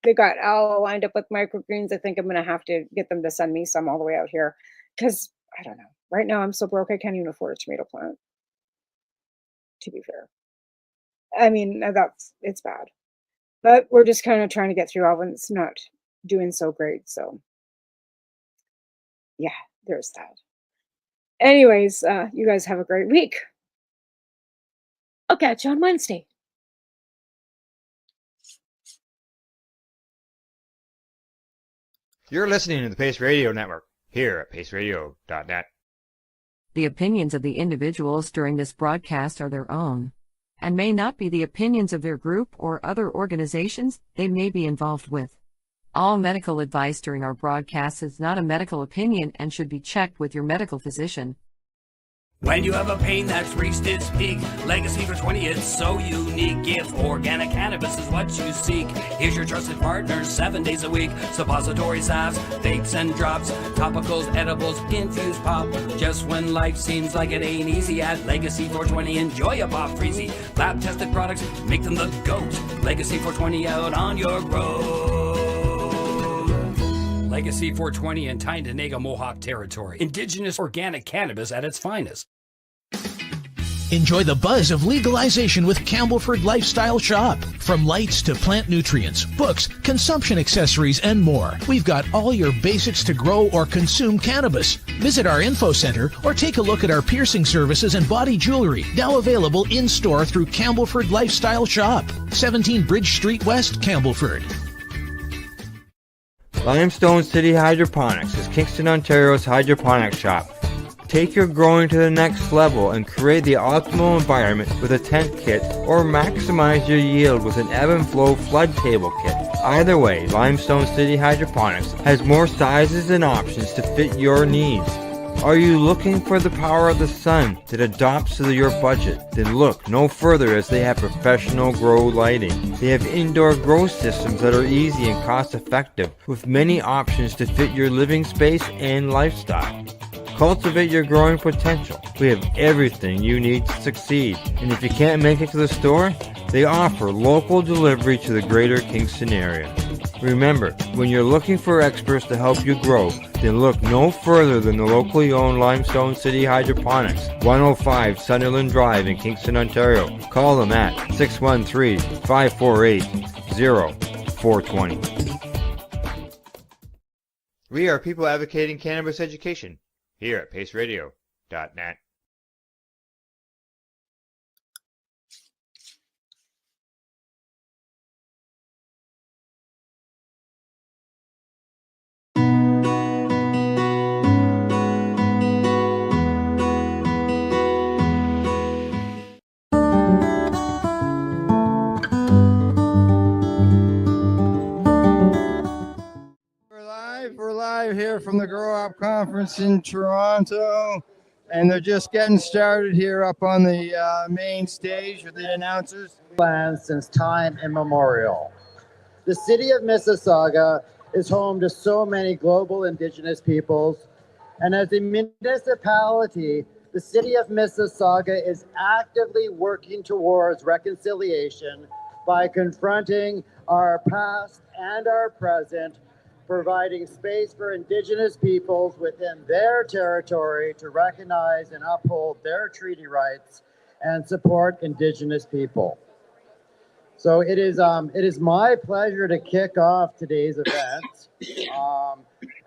[SPEAKER 23] They got Al lined up with microgreens. I think I'm going to have to get them to send me some all the way out here, because I don't know. Right now, I'm so broke, I can't even afford a tomato plant, to be fair. I mean, it's bad. But we're just kind of trying to get through all when it's not doing so great. So, yeah, there's that. Anyways, you guys have a great week. I'll catch you on Wednesday.
[SPEAKER 1] You're listening to the Pace Radio Network here at paceradio.net.
[SPEAKER 6] The opinions of the individuals during this broadcast are their own, and may not be the opinions of their group or other organizations they may be involved with. All medical advice during our broadcast is not a medical opinion and should be checked with your medical physician.
[SPEAKER 21] When you have a pain that's reached its peak, Legacy for 20, it's so unique. If organic cannabis is what you seek, here's your trusted partner 7 days a week. Suppository salves, vapes and drops, topicals, edibles, infused pop. Just when life seems like it ain't easy, at Legacy 420, enjoy a pop freezy. Lab tested products, make them the GOAT. Legacy 420 out on your road. Legacy 420 in Tyndonega Mohawk territory. Indigenous organic cannabis at its finest.
[SPEAKER 14] Enjoy the buzz of legalization with Campbellford Lifestyle Shop. From lights to plant nutrients, books, consumption accessories, and more, we've got all your basics to grow or consume cannabis. Visit our info center or take a look at our piercing services and body jewelry, now available in-store through Campbellford Lifestyle Shop, 17 Bridge Street West, Campbellford.
[SPEAKER 1] Limestone City Hydroponics is Kingston, Ontario's hydroponics shop. Take your growing to the next level and create the optimal environment with a tent kit, or maximize your yield with an ebb and flow flood table kit. Either way, Limestone City Hydroponics has more sizes and options to fit your needs. Are you looking for the power of the sun that adapts to your budget? Then look no further, as they have professional grow lighting. They have indoor grow systems that are easy and cost effective, with many options to fit your living space and lifestyle. Cultivate your growing potential. We have everything you need to succeed. And if you can't make it to the store, they offer local delivery to the greater Kingston area. Remember, when you're looking for experts to help you grow, then look no further than the locally owned Limestone City Hydroponics, 105 Sunderland Drive in Kingston, Ontario. Call them at 613-548-0420. We are people advocating cannabis education here at paceradio.net.
[SPEAKER 9] We're live here from the Grow Up Conference in Toronto, and they're just getting started here up on the main stage with the announcers.
[SPEAKER 11] Land since time immemorial. The city of Mississauga is home to so many global Indigenous peoples, and as a municipality, the city of Mississauga is actively working towards reconciliation by confronting our past and our present providing space for Indigenous peoples within their territory to recognize and uphold their treaty rights and support Indigenous people. So it is my pleasure to kick off today's event.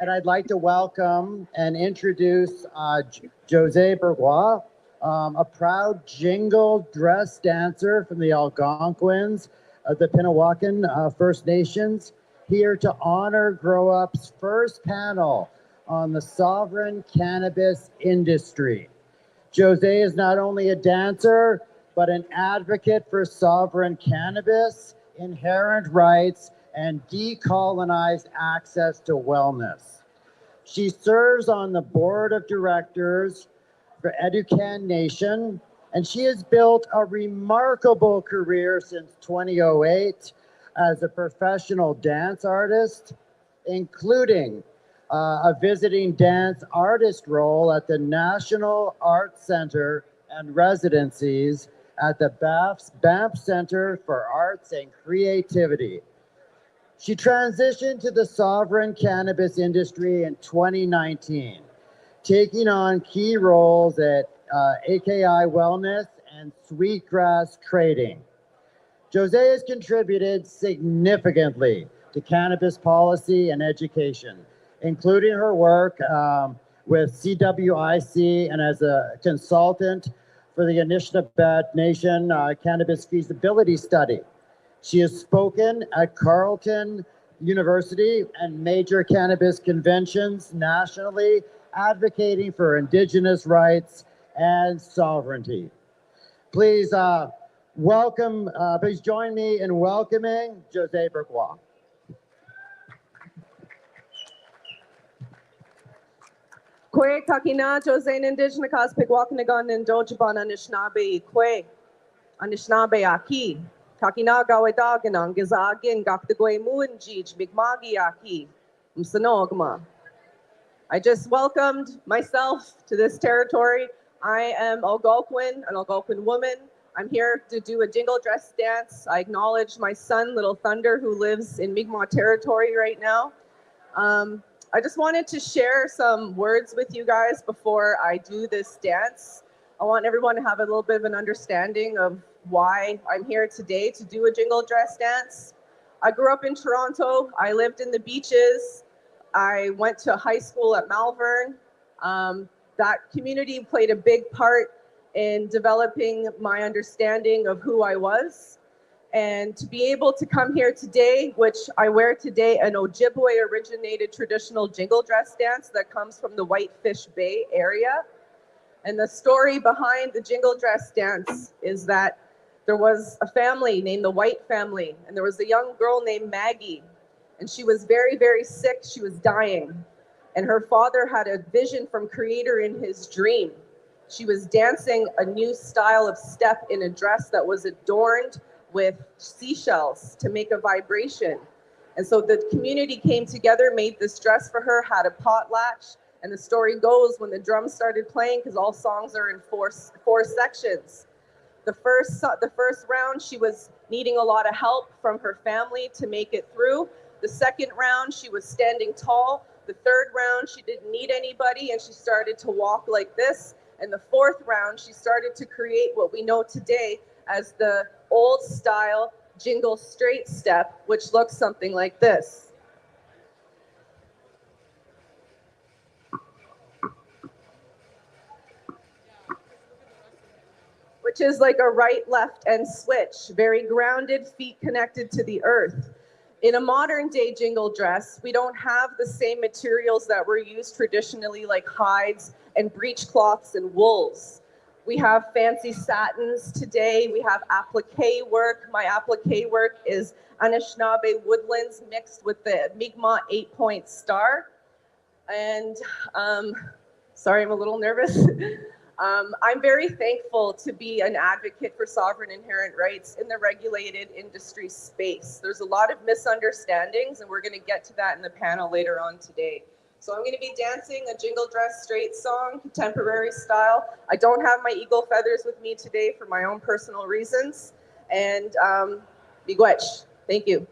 [SPEAKER 11] And I'd like to welcome and introduce Jose Bourgois, a proud jingle dress dancer from the Algonquins of the Pinawakan First Nations, here to honor Grow Up's first panel on the sovereign cannabis industry. Jose is not only a dancer, but an advocate for sovereign cannabis, inherent rights, and decolonized access to wellness. She serves on the board of directors for Educan Nation, and she has built a remarkable career since 2008 as a professional dance artist, including a visiting dance artist role at the National Arts Center and residencies at the Banff Center for Arts and Creativity. She transitioned to the sovereign cannabis industry in 2019, taking on key roles at AKI Wellness and Sweetgrass Trading. Jose has contributed significantly to cannabis policy and education, including her work with CWIC and as a consultant for the Anishinaabe Nation Cannabis Feasibility Study. She has spoken at Carleton University and major cannabis conventions nationally, advocating for Indigenous rights and sovereignty. Please please join me in welcoming Jose Bourgois.
[SPEAKER 8] Kwe kakina Jose Indigenous kas pigwakanagan and dojaban Anishinaabe kwe Anishinaabe aki kakina gawedaganang gizagin gaktagwe muinjij migmagi aki msanogma. I just welcomed myself to this territory. I am Algonquin, an Algonquin woman. I'm here to do a jingle dress dance. I acknowledge my son, Little Thunder, who lives in Mi'kmaq territory right now. I just wanted to share some words with you guys before I do this dance. I want everyone to have a little bit of an understanding of why I'm here today to do a jingle dress dance. I grew up in Toronto. I lived in the beaches. I went to high school at Malvern. That community played a big part in developing my understanding of who I was. And to be able to come here today, which I wear today, an Ojibwe originated traditional jingle dress dance that comes from the Whitefish Bay area. And the story behind the jingle dress dance is that there was a family named the White family, and there was a young girl named Maggie, and she was very, very sick. She was dying. And her father had a vision from Creator in his dream. She was dancing a new style of step in a dress that was adorned with seashells to make a vibration. And so the community came together, made this dress for her, had a potlatch, and the story goes when the drums started playing, because all songs are in four sections. The first round, she was needing a lot of help from her family to make it through. The second round, she was standing tall. The third round, she didn't need anybody, and she started to walk like this. And the fourth round, she started to create what we know today as the old style jingle straight step, which looks something like this. Which is like a right, left, and switch, very grounded, feet connected to the earth. In a modern day jingle dress, we don't have the same materials that were used traditionally, like hides and breechcloths and wools. We have fancy satins today. We have applique work. My applique work is Anishinaabe woodlands mixed with the Mi'kmaq 8-point star. And sorry, I'm a little nervous. I'm very thankful to be an advocate for sovereign inherent rights in the regulated industry space. There's a lot of misunderstandings, and we're going to get to that in the panel later on today. So I'm going to be dancing a jingle dress straight song, contemporary style. I don't have my eagle feathers with me today for my own personal reasons. And miigwech. Thank you.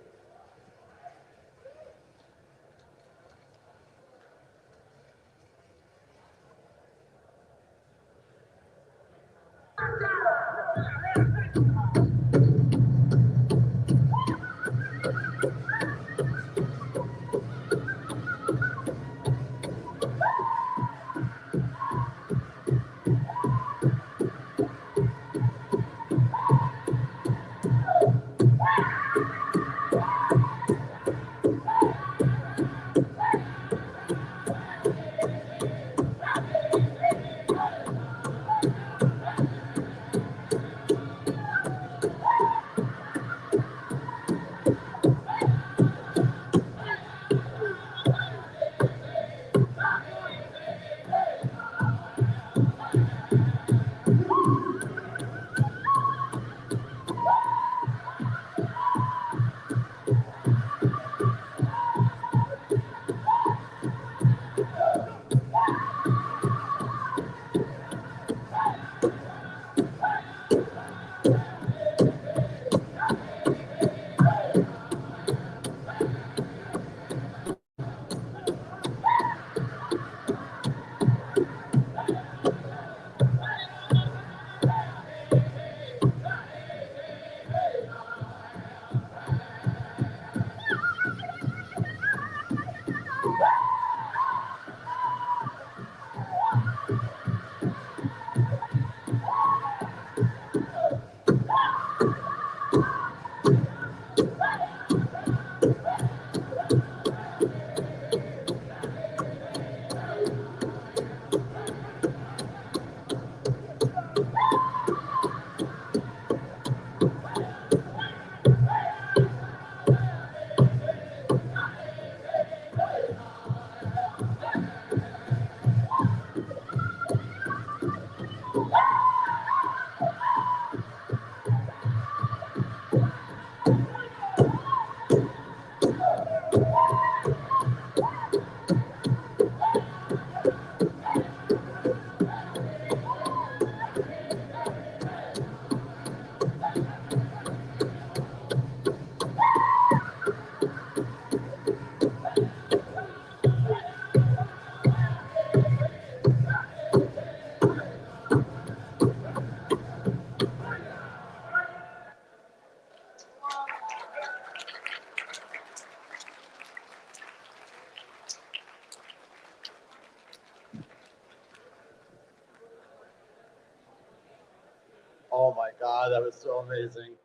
[SPEAKER 11] God, that was so amazing.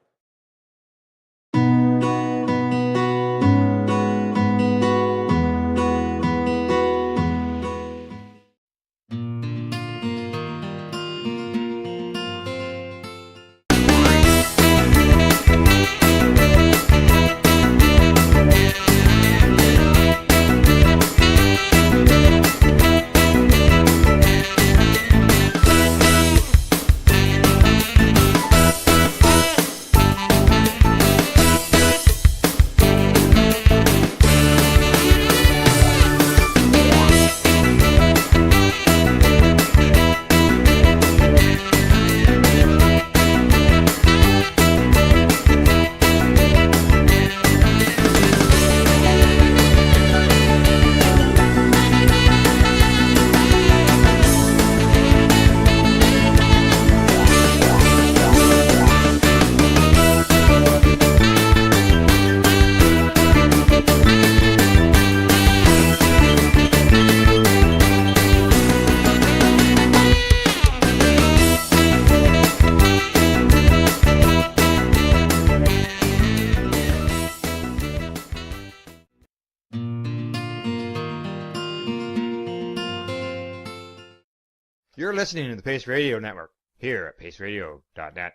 [SPEAKER 1] You're listening to the Pace Radio Network here at paceradio.net.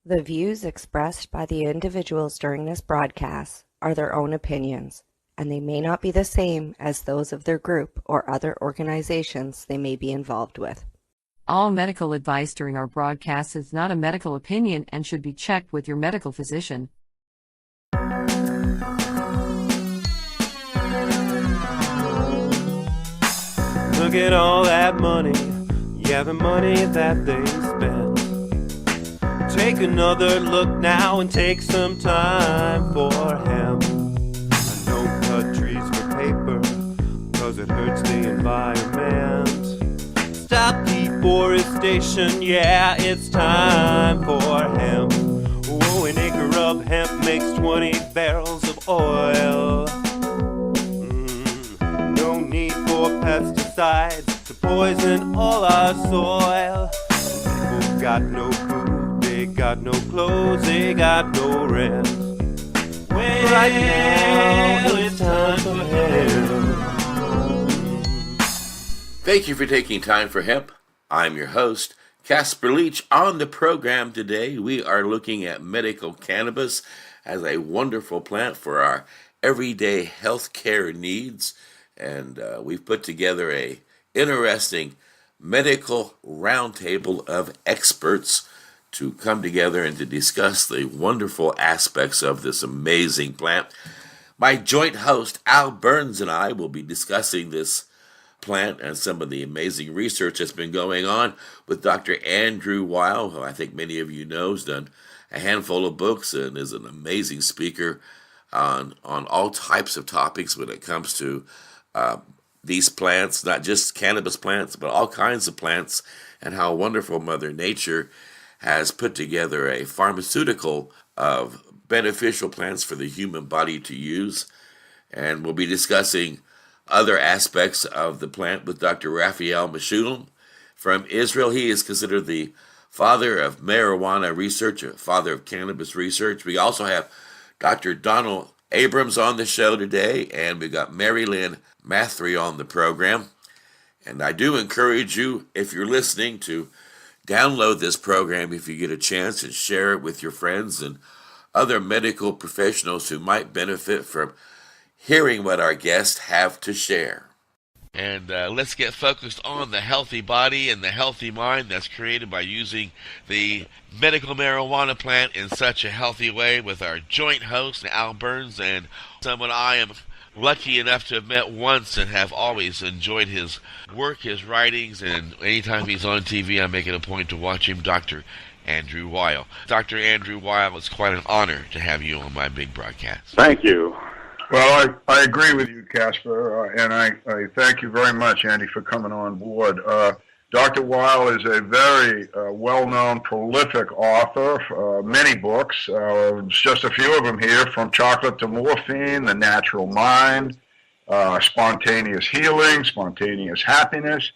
[SPEAKER 5] The views expressed by the individuals during this broadcast are their own opinions, and they may not be the same as those of their group or other organizations they may be involved with.
[SPEAKER 6] All medical advice during our broadcast is not a medical opinion and should be checked with your medical physician.
[SPEAKER 7] Look at all that money, yeah, the money that they spend. Take another look now and take some time for him. I don't cut trees for paper, cause it hurts the environment. Stop deforestation, yeah, it's time for him. Whoa, an acre of hemp makes 20 barrels of oil. No need for pesticides to poison all our soil. People got no food, they got no clothes, they got no rent. Well, right now it's time for hemp.
[SPEAKER 10] Thank you for taking time for hemp. I'm your host, Casper Leach. On the program today, we are looking at medical cannabis as a wonderful plant for our everyday health care needs. And we've put together a interesting medical roundtable of experts to come together and to discuss the wonderful aspects of this amazing plant. My joint host, Al Burns, and I will be discussing this plant and some of the amazing research that's been going on with Dr. Andrew Weil, who I think many of you know has done a handful of books and is an amazing speaker on all types of topics when it comes to these plants, not just cannabis plants, but all kinds of plants, and how wonderful Mother Nature has put together a pharmaceutical of beneficial plants for the human body to use. And we'll be discussing other aspects of the plant with Dr. Raphael Meshulam from Israel. He is considered the father of marijuana research, a father of cannabis research. We also have Dr. Donald Abrams on the show today, and we've got Mary Lynn Mathry on the program. And I do encourage you, if you're listening, to download this program if you get a chance and share it with your friends and other medical professionals who might benefit from hearing what our guests have to share. And let's get focused on the healthy body and the healthy mind that's created by using the medical marijuana plant in such a healthy way with our joint host, Al Burns, and someone I am lucky enough to have met once and have always enjoyed his work, his writings, and anytime he's on TV, I make it a point to watch him, Dr. Andrew Weil. Dr. Andrew Weil, it's quite an honor to have you on my big broadcast.
[SPEAKER 17] Thank you. Well, I agree with you, Casper, and I thank you very much, Andy, for coming on board. Dr. Weil is a very well-known, prolific author of many books. Just a few of them here, From Chocolate to Morphine, The Natural Mind, Spontaneous Healing, Spontaneous Happiness.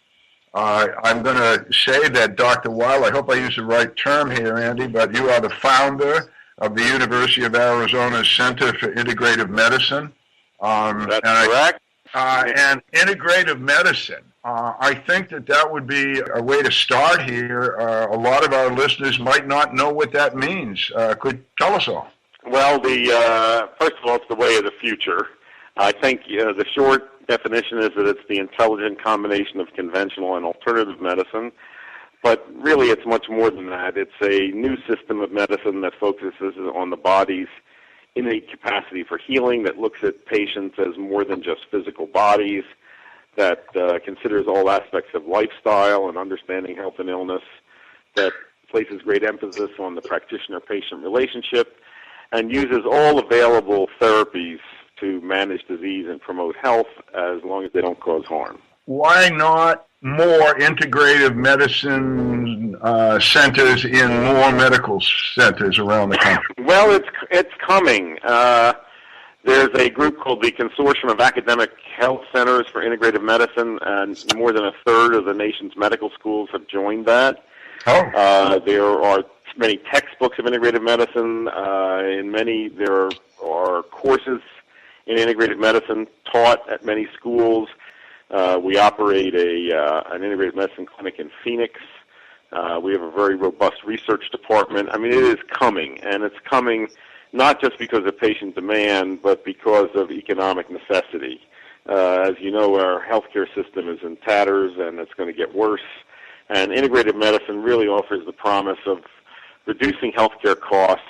[SPEAKER 17] I'm going to say that Dr. Weil, I hope I use the right term here, Andy, but you are the founder of the University of Arizona's Center for Integrative Medicine.
[SPEAKER 18] That's correct.
[SPEAKER 17] And integrative medicine, I think that would be a way to start here. A lot of our listeners might not know what that means. Could tell us all.
[SPEAKER 18] Well, first of all, it's the way of the future. I think the short definition is that it's the intelligent combination of conventional and alternative medicine. But really, it's much more than that. It's a new system of medicine that focuses on the body's innate capacity for healing, that looks at patients as more than just physical bodies, that considers all aspects of lifestyle and understanding health and illness, that places great emphasis on the practitioner-patient relationship, and uses all available therapies to manage disease and promote health as long as they don't cause harm.
[SPEAKER 17] Why not more integrative medicine centers in more medical centers around the country?
[SPEAKER 18] Well, it's coming. There's a group called the Consortium of Academic Health Centers for Integrative Medicine, and more than a third of the nation's medical schools have joined that. There are many textbooks of integrative medicine. In many, there are courses in integrative medicine taught at many schools. We operate an integrative medicine clinic in Phoenix. We have a very robust research department. I mean, it is coming, and it's coming not just because of patient demand, but because of economic necessity. As you know, our healthcare system is in tatters, and it's going to get worse. And integrative medicine really offers the promise of reducing healthcare costs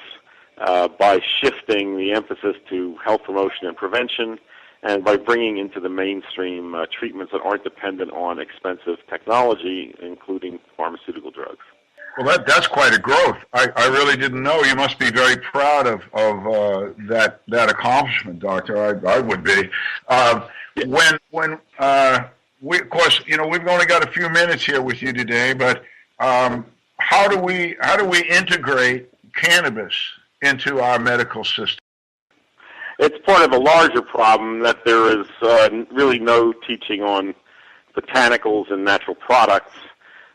[SPEAKER 18] by shifting the emphasis to health promotion and prevention, and by bringing into the mainstream treatments that aren't dependent on expensive technology, including pharmaceutical drugs.
[SPEAKER 17] Well, that's quite a growth. I really didn't know. You must be very proud of that accomplishment, Doctor. I would be. Of course, we've only got a few minutes here with you today, but how do we integrate cannabis into our medical system?
[SPEAKER 18] It's part of a larger problem that there is really no teaching on botanicals and natural products.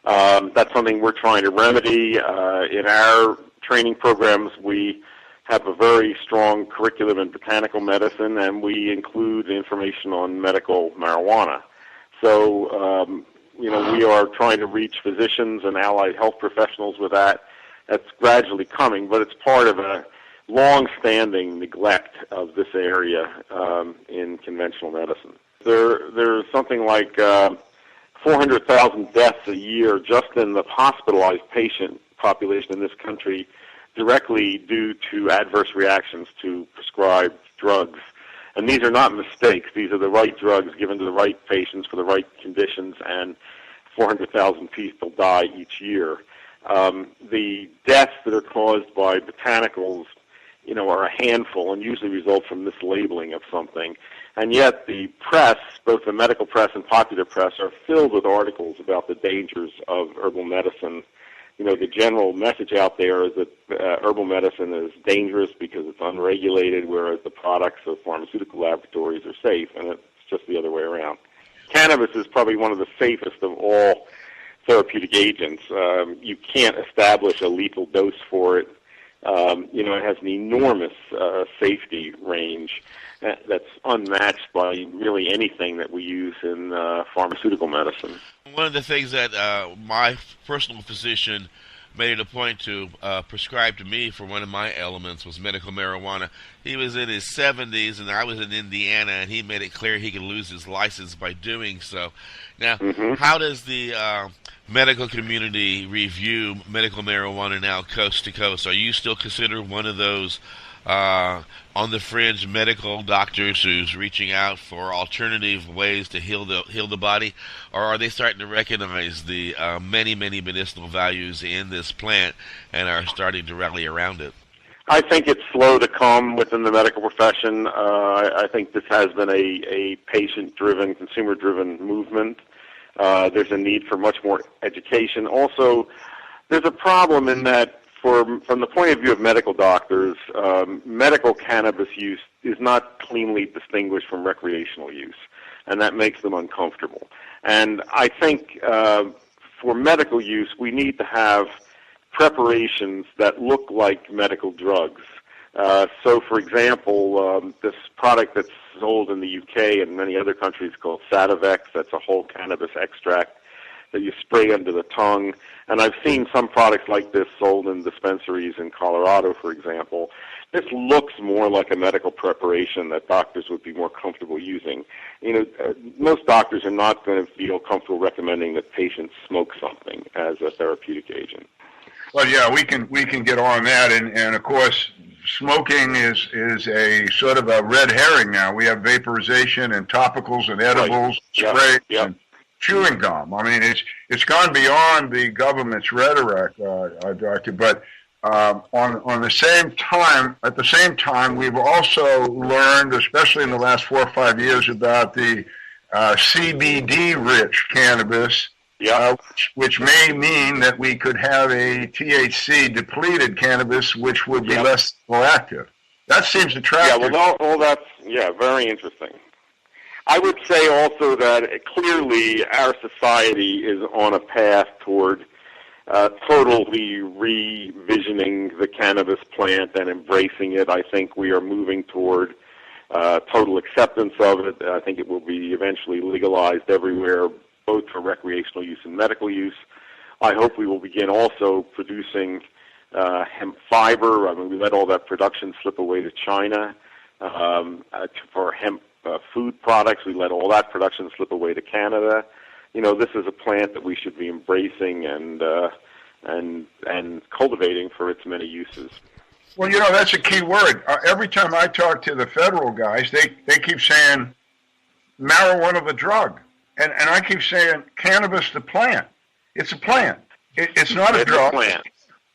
[SPEAKER 18] That's something we're trying to remedy. In our training programs, we have a very strong curriculum in botanical medicine, and we include information on medical marijuana. So, we are trying to reach physicians and allied health professionals with that. That's gradually coming, but it's part of a long-standing neglect of this area in conventional medicine. There's something like 400,000 deaths a year just in the hospitalized patient population in this country directly due to adverse reactions to prescribed drugs. And these are not mistakes. These are the right drugs given to the right patients for the right conditions, and 400,000 people die each year. The deaths that are caused by botanicals, are a handful and usually result from mislabeling of something. And yet the press, both the medical press and popular press, are filled with articles about the dangers of herbal medicine. The general message out there is that herbal medicine is dangerous because it's unregulated, whereas the products of pharmaceutical laboratories are safe, and it's just the other way around. Cannabis is probably one of the safest of all therapeutic agents. You can't establish a lethal dose for it. It has an enormous safety range that's unmatched by really anything that we use in pharmaceutical medicine.
[SPEAKER 19] One of the things that my personal physician made it a point to prescribe to me for one of my ailments was medical marijuana. He was in his 70s, and I was in Indiana, and he made it clear he could lose his license by doing so. Now, how does the medical community review medical marijuana now coast to coast? Are you still considered one of those on the fringe medical doctors who's reaching out for alternative ways to heal the body, or are they starting to recognize the many medicinal values in this plant and are starting to rally around it?
[SPEAKER 18] I think it's slow to come within the medical profession. I think this has been a patient-driven, consumer-driven movement. There's a need for much more education. Also, there's a problem in that from the point of view of medical doctors, medical cannabis use is not cleanly distinguished from recreational use. and that makes them uncomfortable. And I think for medical use, we need to have preparations that look like medical drugs. So, for example, this product that's sold in the UK and many other countries called Sativex, that's a whole cannabis extract that you spray under the tongue. And I've seen some products like this sold in dispensaries in Colorado, for example. This looks more like a medical preparation that doctors would be more comfortable using. Most doctors are not going to feel comfortable recommending that patients smoke something as a therapeutic agent.
[SPEAKER 17] Well, yeah, we can get on that, and of course, smoking is a sort of a red herring now. We have vaporization and topicals and edibles, sprays, and chewing gum. I mean, it's gone beyond the government's rhetoric, Doctor. But on the same time, at the same time, we've also learned, especially in the last 4 or 5 years, about the CBD-rich cannabis. Which may mean that we could have a THC-depleted cannabis, which would be less proactive. That seems attractive.
[SPEAKER 18] Yeah, well, all that's, very interesting. I would say also that clearly our society is on a path toward totally revisioning the cannabis plant and embracing it. I think we are moving toward total acceptance of it. I think it will be eventually legalized everywhere, both for recreational use and medical use. I hope we will begin also producing hemp fiber. I mean, we let all that production slip away to China. For hemp food products, we let all that production slip away to Canada. This is a plant that we should be embracing and cultivating for its many uses.
[SPEAKER 17] Well, that's a key word. Every time I talk to the federal guys, they keep saying marijuana the drug. And I keep saying cannabis the plant. It's a plant. It's not a drug.
[SPEAKER 18] It's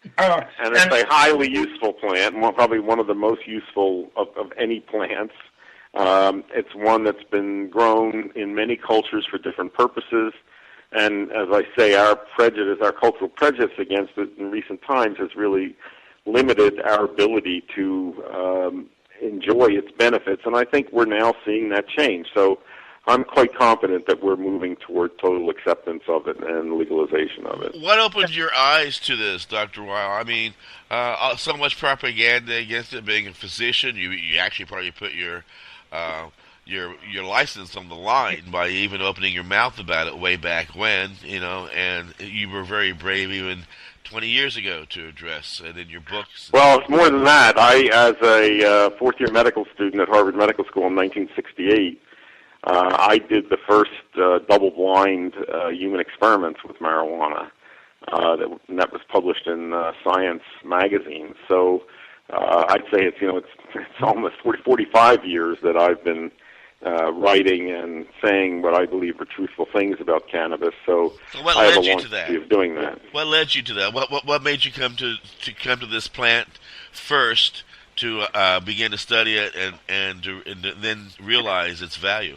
[SPEAKER 18] a plant. And it's a highly useful plant, probably one of the most useful of any plants. It's one that's been grown in many cultures for different purposes. And as I say, our cultural prejudice against it in recent times has really limited our ability to enjoy its benefits. And I think we're now seeing that change. So I'm quite confident that we're moving toward total acceptance of it and legalization of it.
[SPEAKER 19] What opened your eyes to this, Dr. Weil? I mean, so much propaganda against it. Being a physician, you actually probably put your license on the line by even opening your mouth about it way back when, and you were very brave even 20 years ago to address it in your books.
[SPEAKER 18] Well, it's more than that. I, as a fourth-year medical student at Harvard Medical School in 1968, I did the first double-blind human experiments with marijuana. That was published in Science magazine. So I'd say it's almost 45 years that I've been writing and saying what I believe are truthful things about cannabis. So
[SPEAKER 19] what
[SPEAKER 18] I have
[SPEAKER 19] led
[SPEAKER 18] a
[SPEAKER 19] you
[SPEAKER 18] long
[SPEAKER 19] to that?
[SPEAKER 18] history of doing that.
[SPEAKER 19] What led you to that? What made you come to this plant first to begin to study it and then realize its value?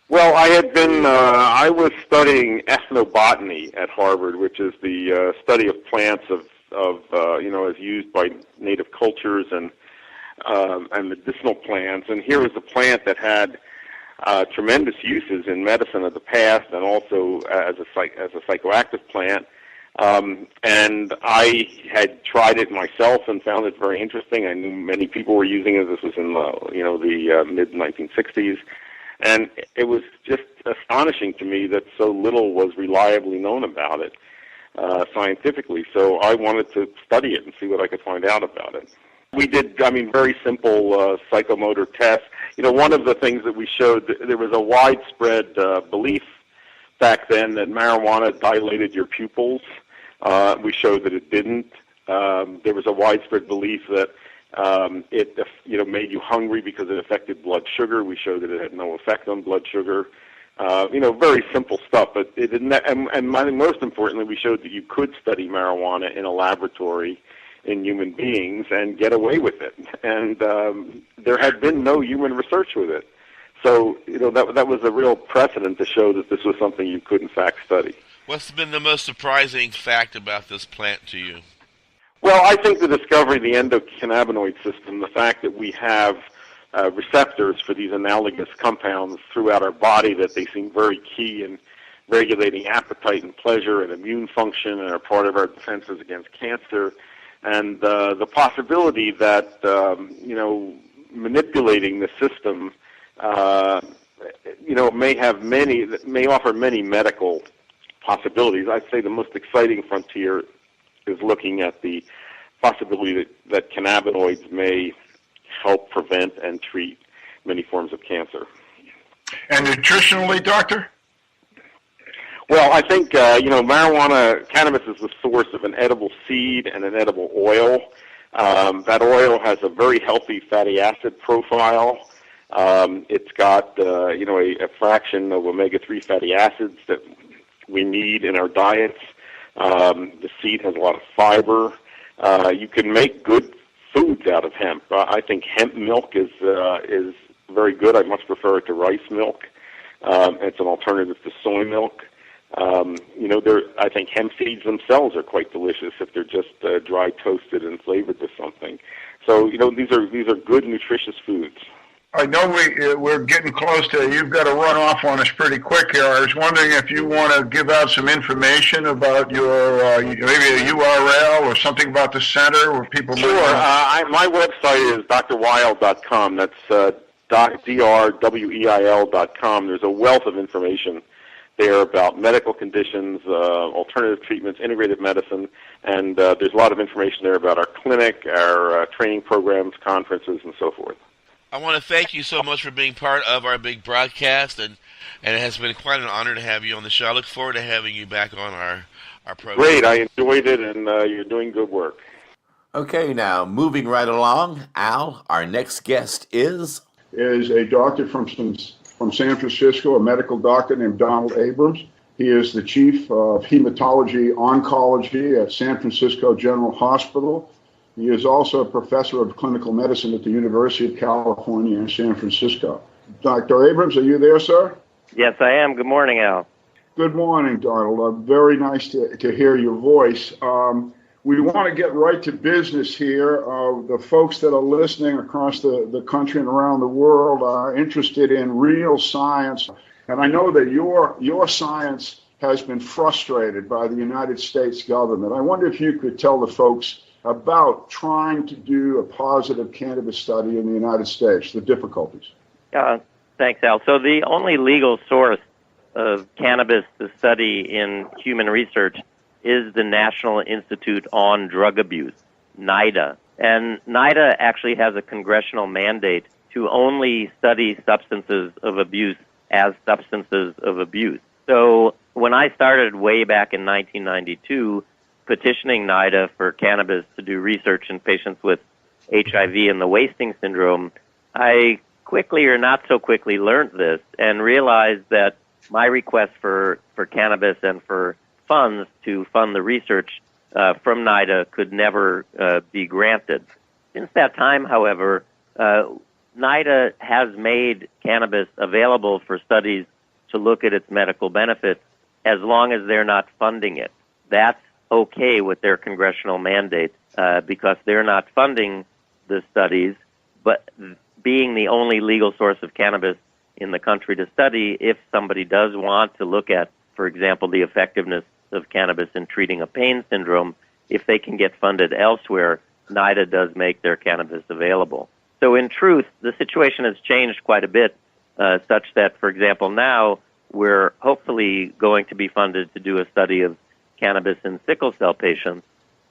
[SPEAKER 18] Well, I was studying ethnobotany at Harvard, which is the study of plants as used by native cultures and medicinal plants. And here was a plant that had tremendous uses in medicine of the past and also as a psychoactive plant. And I had tried it myself and found it very interesting. I knew many people were using it. This was in the mid-1960s. And it was just astonishing to me that so little was reliably known about it scientifically. So I wanted to study it and see what I could find out about it. We did, very simple psychomotor tests. One of the things that we showed, there was a widespread belief back then that marijuana dilated your pupils. We showed that it didn't. There was a widespread belief that it made you hungry because it affected blood sugar. We showed that it had no effect on blood sugar. Very simple stuff, but it didn't. And I think most importantly, we showed that you could study marijuana in a laboratory in human beings and get away with it. And there had been no human research with it. So that was a real precedent to show that this was something you could in fact study.
[SPEAKER 19] What's been the most surprising fact about this plant to you?
[SPEAKER 18] Well, I think the discovery of the endocannabinoid system, the fact that we have receptors for these analogous compounds throughout our body that they seem very key in regulating appetite and pleasure and immune function and are part of our defenses against cancer. And the possibility that, manipulating the system, may offer many medical possibilities. I'd say the most exciting frontier is looking at the possibility that cannabinoids may help prevent and treat many forms of cancer.
[SPEAKER 17] And nutritionally, doctor?
[SPEAKER 18] Well, I think, marijuana, cannabis is the source of an edible seed and an edible oil. That oil has a very healthy fatty acid profile. It's got, a fraction of omega-3 fatty acids that we need in our diets. The seed has a lot of fiber. You can make good foods out of hemp. I think hemp milk is very good. I much prefer it to rice milk. It's an alternative to soy milk. I think hemp seeds themselves are quite delicious if they're just dry toasted and flavored with something. So, these are good, nutritious foods.
[SPEAKER 17] I know we're getting close to, you've got to run off on us pretty quick here. I was wondering if you want to give out some information about your, maybe a URL or something about the center where people
[SPEAKER 18] Sure. My website is drweil.com. That's drweil.com. There's a wealth of information there about medical conditions, alternative treatments, integrative medicine, and there's a lot of information there about our clinic, our training programs, conferences, and so forth.
[SPEAKER 19] I want to thank you so much for being part of our big broadcast, and it has been quite an honor to have you on the show. I look forward to having you back on our program.
[SPEAKER 18] Great, I enjoyed it, and you're doing good work.
[SPEAKER 10] Okay, now, moving right along, Al, our next guest is
[SPEAKER 17] a doctor from San Francisco, a medical doctor named Donald Abrams. He is the chief of hematology oncology at San Francisco General Hospital. He is also a professor of clinical medicine at the University of California in San Francisco. Dr. Abrams, are you there, sir?
[SPEAKER 2] Yes, I am. Good morning, Al.
[SPEAKER 17] Good morning, Donald. Very nice to hear your voice. We want to get right to business here. The folks that are listening across the country and around the world are interested in real science. And I know that your science has been frustrated by the United States government. I wonder if you could tell the folks about trying to do a positive cannabis study in the United States, the difficulties.
[SPEAKER 2] Thanks, Al. So the only legal source of cannabis to study in human research is the National Institute on Drug Abuse, NIDA. And NIDA actually has a congressional mandate to only study substances of abuse as substances of abuse. So when I started way back in 1992, petitioning NIDA for cannabis to do research in patients with HIV and the wasting syndrome, I quickly or not so quickly learned this and realized that my request for cannabis and for funds to fund the research from NIDA could never be granted. Since that time, however, NIDA has made cannabis available for studies to look at its medical benefits as long as they're not funding it. That's okay with their congressional mandate because they're not funding the studies, but being the only legal source of cannabis in the country to study, if somebody does want to look at, for example, the effectiveness of cannabis in treating a pain syndrome, if they can get funded elsewhere, NIDA does make their cannabis available. So in truth, the situation has changed quite a bit, such that, for example, now we're hopefully going to be funded to do a study of cannabis in sickle cell patients.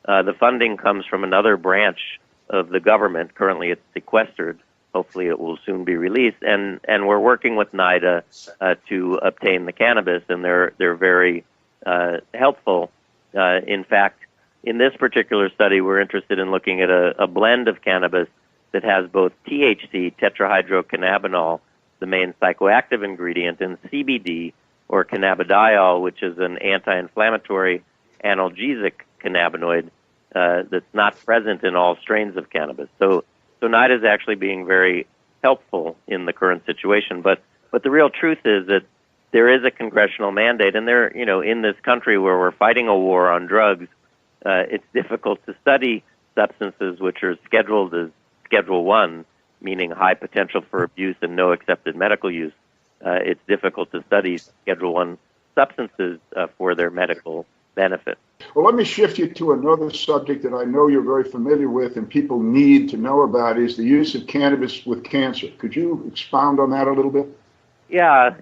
[SPEAKER 2] The funding comes from another branch of the government. Currently it's sequestered. Hopefully it will soon be released. And we're working with NIDA to obtain the cannabis, and they're very helpful. In fact, in this particular study, we're interested in looking at a blend of cannabis that has both THC, tetrahydrocannabinol, the main psychoactive ingredient, and CBD, or cannabidiol, which is an anti-inflammatory analgesic cannabinoid that's not present in all strains of cannabis. So NIDA is actually being very helpful in the current situation. But the real truth is that there is a congressional mandate, and there, in this country where we're fighting a war on drugs, it's difficult to study substances which are scheduled as Schedule 1, meaning high potential for abuse and no accepted medical use, it's difficult to study Schedule 1 substances for their medical benefit.
[SPEAKER 17] Well, let me shift you to another subject that I know you're very familiar with and people need to know about is the use of cannabis with cancer. Could you expound on that a little bit?
[SPEAKER 2] Yeah,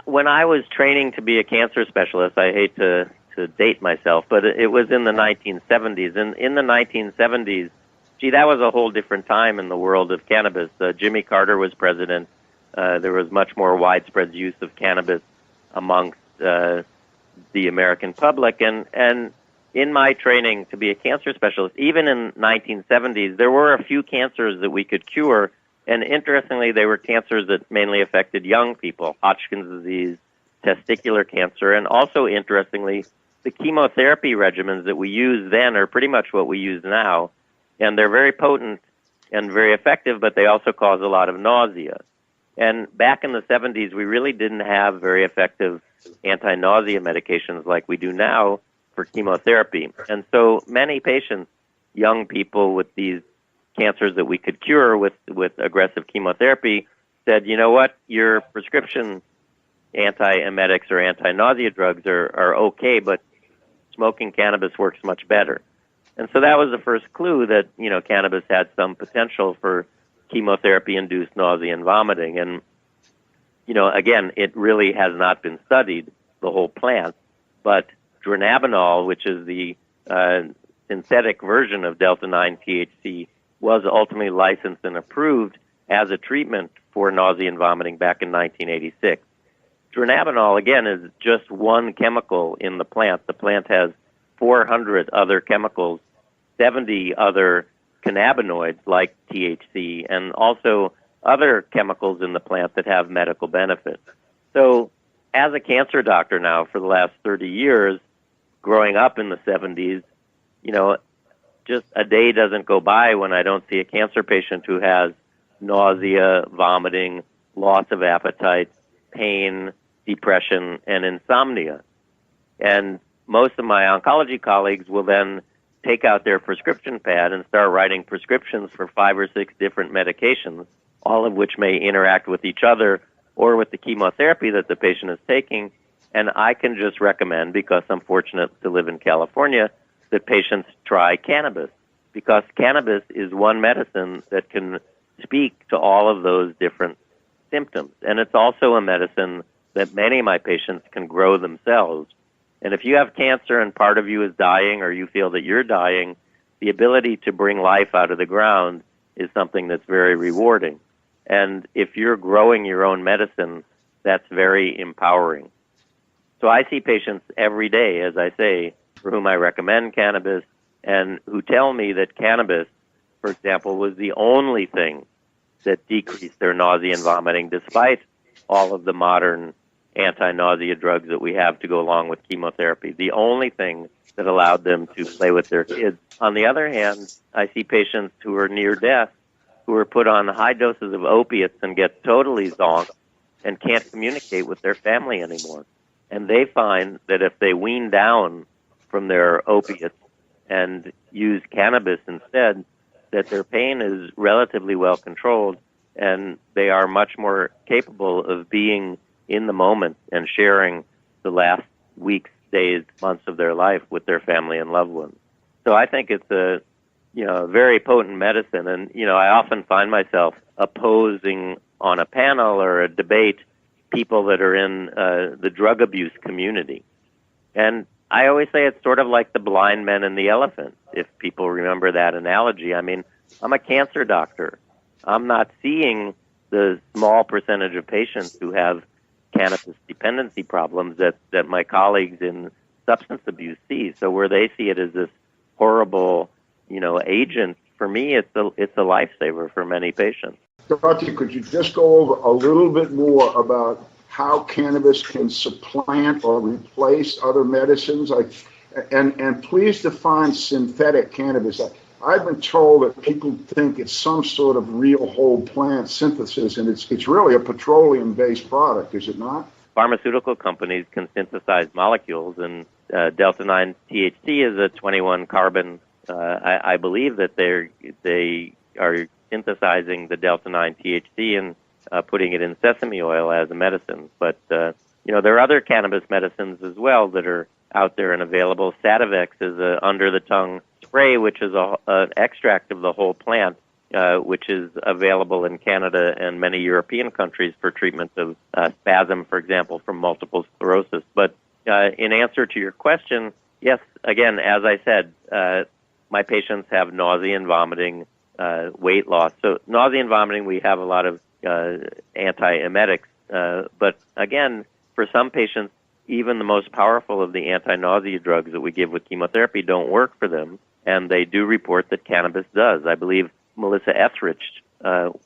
[SPEAKER 2] when I was training to be a cancer specialist, I hate to date myself, but it was in the 1970s. And in the 1970s, that was a whole different time in the world of cannabis. Jimmy Carter was president. There was much more widespread use of cannabis amongst the American public. And in my training to be a cancer specialist, even in 1970s, there were a few cancers that we could cure. And interestingly, they were cancers that mainly affected young people, Hodgkin's disease, testicular cancer, and also interestingly, the chemotherapy regimens that we used then are pretty much what we use now. And they're very potent and very effective, but they also cause a lot of nausea. And back in the 70s, we really didn't have very effective anti-nausea medications like we do now for chemotherapy. And so many patients, young people with these cancers that we could cure with aggressive chemotherapy, said, you know what, your prescription anti-emetics or anti-nausea drugs are okay, but smoking cannabis works much better. And so that was the first clue that, cannabis had some potential for chemotherapy-induced nausea and vomiting. And, again, it really has not been studied, the whole plant, but dronabinol, which is the synthetic version of delta-9 THC, was ultimately licensed and approved as a treatment for nausea and vomiting back in 1986. Dronabinol, again, is just one chemical in the plant. The plant has 400 other chemicals, 70 other cannabinoids like THC, and also other chemicals in the plant that have medical benefit. So as a cancer doctor now for the last 30 years, growing up in the 70s, just a day doesn't go by when I don't see a cancer patient who has nausea, vomiting, loss of appetite, pain, depression, and insomnia. And most of my oncology colleagues will then take out their prescription pad and start writing prescriptions for 5 or 6 different medications, all of which may interact with each other or with the chemotherapy that the patient is taking. And I can just recommend, because I'm fortunate to live in California, that patients try cannabis, because cannabis is one medicine that can speak to all of those different symptoms. And it's also a medicine that many of my patients can grow themselves. And if you have cancer and part of you is dying or you feel that you're dying, the ability to bring life out of the ground is something that's very rewarding. And if you're growing your own medicine, that's very empowering. So I see patients every day, as I say, for whom I recommend cannabis and who tell me that cannabis, for example, was the only thing that decreased their nausea and vomiting despite all of the modern anti-nausea drugs that we have to go along with chemotherapy. The only thing that allowed them to play with their kids. On the other hand, I see patients who are near death who are put on high doses of opiates and get totally zonked and can't communicate with their family anymore. And they find that if they wean down from their opiates and use cannabis instead, that their pain is relatively well controlled and they are much more capable of being in the moment and sharing the last weeks, days, months of their life with their family and loved ones. So I think it's a very potent medicine. And, I often find myself opposing on a panel or a debate people that are in the drug abuse community. And I always say it's sort of like the blind men and the elephant, if people remember that analogy. I mean, I'm a cancer doctor. I'm not seeing the small percentage of patients who have cannabis dependency problems that my colleagues in substance abuse see. So where they see it as this horrible, agent, for me, it's a lifesaver for many patients.
[SPEAKER 17] Doctor, could you just go over a little bit more about how cannabis can supplant or replace other medicines? And please define synthetic cannabis. I've been told that people think it's some sort of real whole plant synthesis, and it's really a petroleum-based product, is it not?
[SPEAKER 2] Pharmaceutical companies can synthesize molecules, and delta-9 THC is a 21 carbon. I believe that they are synthesizing the delta-9 THC and putting it in sesame oil as a medicine. But, there are other cannabis medicines as well that are out there and available. Sativex is a under-the-tongue spray, which is an extract of the whole plant, which is available in Canada and many European countries for treatment of spasm, for example, from multiple sclerosis. But in answer to your question, yes, again, as I said, my patients have nausea and vomiting, weight loss. So nausea and vomiting, we have a lot of antiemetics. But again, for some patients, even the most powerful of the anti-nausea drugs that we give with chemotherapy don't work for them, and they do report that cannabis does. I believe Melissa Etheridge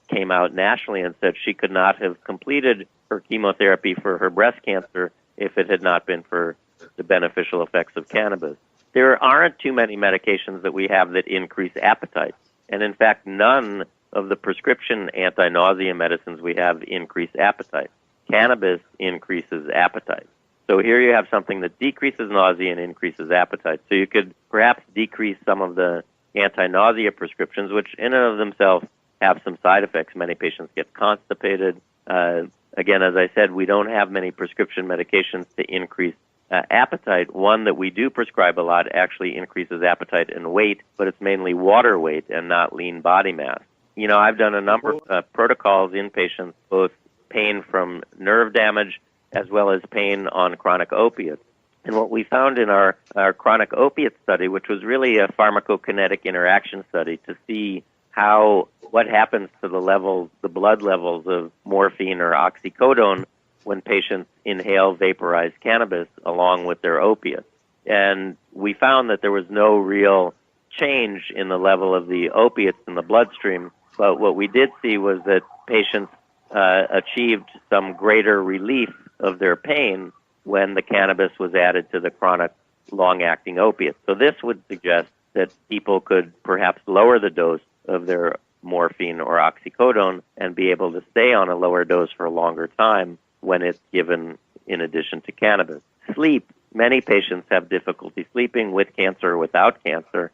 [SPEAKER 2] came out nationally and said she could not have completed her chemotherapy for her breast cancer if it had not been for the beneficial effects of cannabis. There aren't too many medications that we have that increase appetite, and in fact, none of the prescription anti-nausea medicines we have increase appetite. Cannabis increases appetite. So here you have something that decreases nausea and increases appetite. So you could perhaps decrease some of the anti-nausea prescriptions, which in and of themselves have some side effects. Many patients get constipated. Again, as I said, we don't have many prescription medications to increase appetite. One that we do prescribe a lot actually increases appetite and weight, but it's mainly water weight and not lean body mass. I've done a number of protocols in patients, both pain from nerve damage as well as pain on chronic opiates. And what we found in our chronic opiate study, which was really a pharmacokinetic interaction study to see what happens to the blood levels of morphine or oxycodone when patients inhale vaporized cannabis along with their opiates. And we found that there was no real change in the level of the opiates in the bloodstream, but what we did see was that patients achieved some greater relief of their pain when the cannabis was added to the chronic long-acting opiates. So this would suggest that people could perhaps lower the dose of their morphine or oxycodone and be able to stay on a lower dose for a longer time when it's given in addition to cannabis. Sleep. Many patients have difficulty sleeping with cancer or without cancer.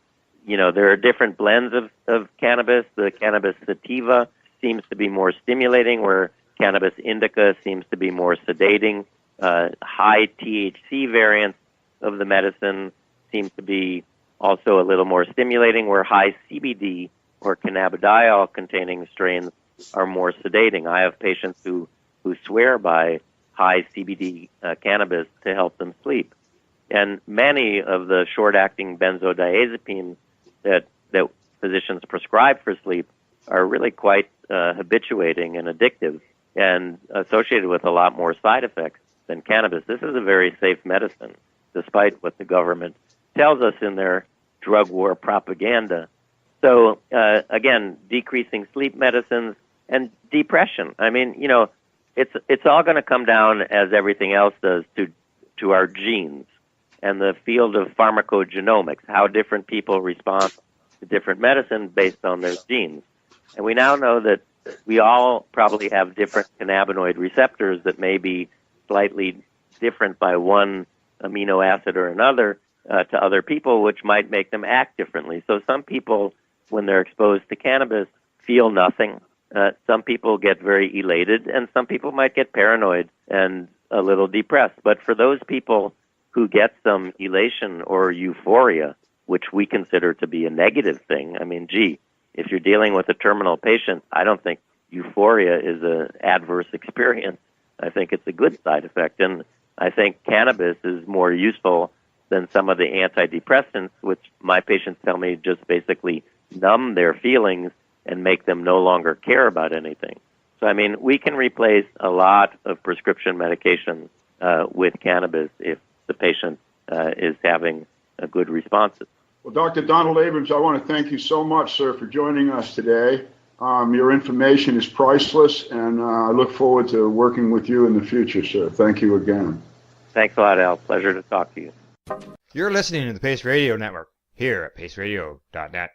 [SPEAKER 2] There are different blends of cannabis. The cannabis sativa seems to be more stimulating, where cannabis indica seems to be more sedating. High THC variants of the medicine seem to be also a little more stimulating, where high CBD or cannabidiol containing strains are more sedating. I have patients who swear by high CBD cannabis to help them sleep. And many of the short-acting benzodiazepines that physicians prescribe for sleep are really quite habituating and addictive and associated with a lot more side effects than cannabis. This is a very safe medicine, despite what the government tells us in their drug war propaganda. So, again, decreasing sleep medicines and depression. I mean, it's all going to come down, as everything else does, to our genes and the field of pharmacogenomics, how different people respond to different medicine based on their genes. And we now know that we all probably have different cannabinoid receptors that may be slightly different by one amino acid or another to other people, which might make them act differently. So some people, when they're exposed to cannabis, feel nothing. Some people get very elated, and some people might get paranoid and a little depressed. But for those people who get some elation or euphoria, which we consider to be a negative thing, I mean, if you're dealing with a terminal patient, I don't think euphoria is an adverse experience. I think it's a good side effect. And I think cannabis is more useful than some of the antidepressants, which my patients tell me just basically numb their feelings and make them no longer care about anything. So, I mean, we can replace a lot of prescription medications with cannabis if the patient is having a good response.
[SPEAKER 17] Well, Dr. Donald Abrams, I want to thank you so much, sir, for joining us today. Your information is priceless, and I look forward to working with you in the future, sir. Thank you again.
[SPEAKER 2] Thanks a lot, Al. Pleasure to talk to you.
[SPEAKER 1] You're listening to the Pace Radio Network here at paceradio.net.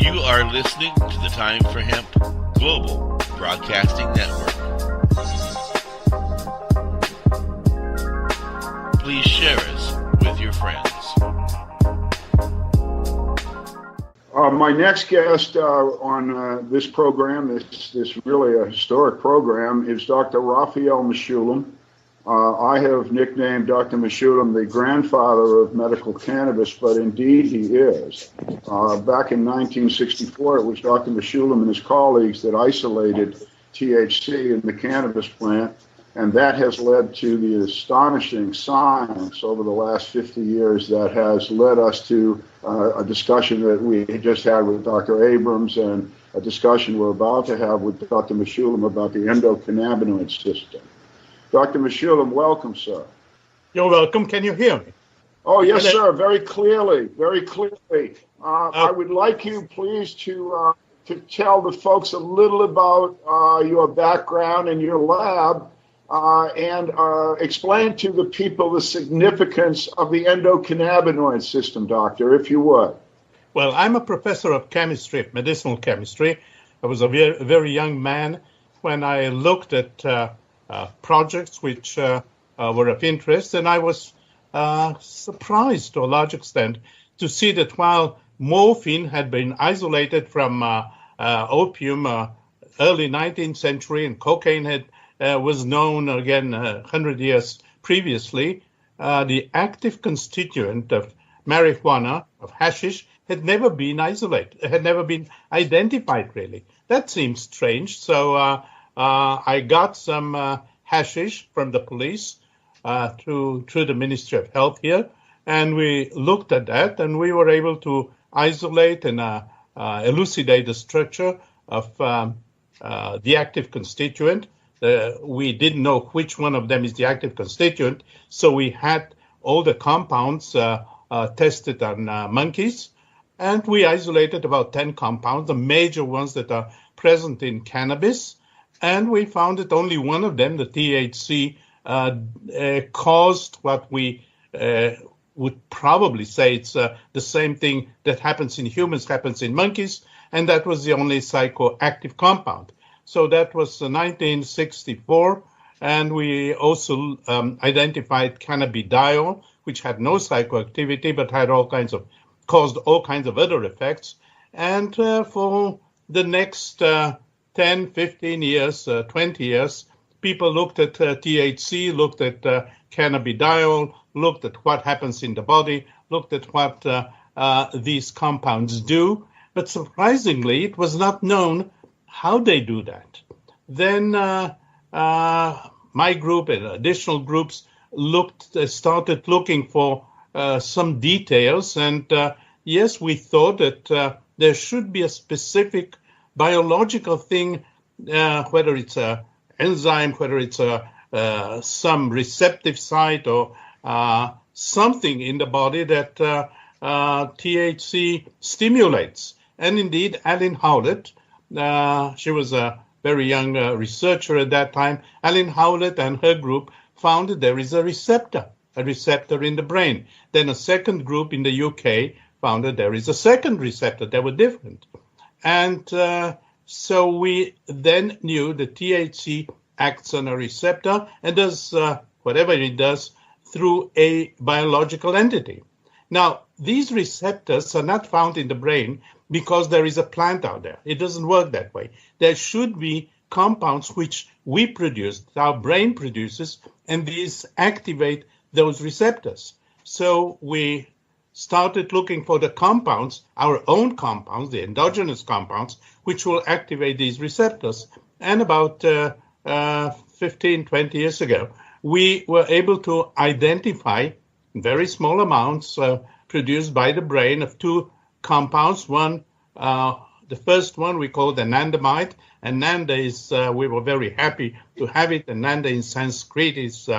[SPEAKER 19] You are You're listening to the Time for Hemp Global Broadcasting Network. Please share us with your friends.
[SPEAKER 17] My next guest on this program, this really a historic program, is Dr. Raphael Mechoulam. I have nicknamed Dr. Mechoulam the grandfather of medical cannabis, but indeed he is. Back in 1964, it was Dr. Mechoulam and his colleagues that isolated THC in the cannabis plant, and that has led to the astonishing science over the last 50 years that has led us to a discussion that we just had with Dr. Abrams and a discussion we're about to have with Dr. Mechoulam about the endocannabinoid system. Dr. Mechoulam, welcome, sir.
[SPEAKER 3] You're welcome. Can you hear me?
[SPEAKER 17] Oh, yes, sir. Very clearly. Very clearly. I would like you, please, to tell the folks a little about your background and your lab and explain to the people the significance of the endocannabinoid system, doctor, if you would.
[SPEAKER 3] Well, I'm a professor of chemistry, medicinal chemistry. I was a very young man when I looked at projects which were of interest, and I was surprised to a large extent to see that while morphine had been isolated from opium early 19th century and cocaine was known again 100 years previously, the active constituent of marijuana, of hashish, had never been isolated, had never been identified really. That seems strange. So I got some hashish from the police through the Ministry of Health here, and we looked at that, and we were able to isolate and elucidate the structure of the active constituent. We didn't know which one of them is the active constituent, so we had all the compounds tested on monkeys, and we isolated about 10 compounds, the major ones that are present in cannabis, and we found that only one of them, the THC, caused what we would probably say it's the same thing that happens in humans, happens in monkeys, and that was the only psychoactive compound. So that was 1964, and we also identified cannabidiol, which had no psychoactivity but had caused all kinds of other effects. And for the next 10, 15 years, 20 years, people looked at THC, looked at cannabidiol, looked at what happens in the body, looked at what these compounds do. But surprisingly, it was not known how they do that. Then my group and additional groups started looking for some details. And yes, we thought that there should be a specific biological thing, whether it's an enzyme, whether it's some receptive site or something in the body that THC stimulates. And indeed, Aline Howlett, she was a very young researcher at that time. Aline Howlett and her group found that there is a receptor in the brain. Then a second group in the UK found that there is a second receptor. They were different. And so we then knew that THC acts on a receptor and does whatever it does through a biological entity. Now, these receptors are not found in the brain because there is a plant out there. It doesn't work that way. There should be compounds which we produce, our brain produces, and these activate those receptors. So we started looking for the compounds, our own compounds, the endogenous compounds, which will activate these receptors. And about 15, 20 years ago, we were able to identify very small amounts produced by the brain of two compounds. One, the first one we called anandamide. Ananda is, we were very happy to have it. Ananda in Sanskrit is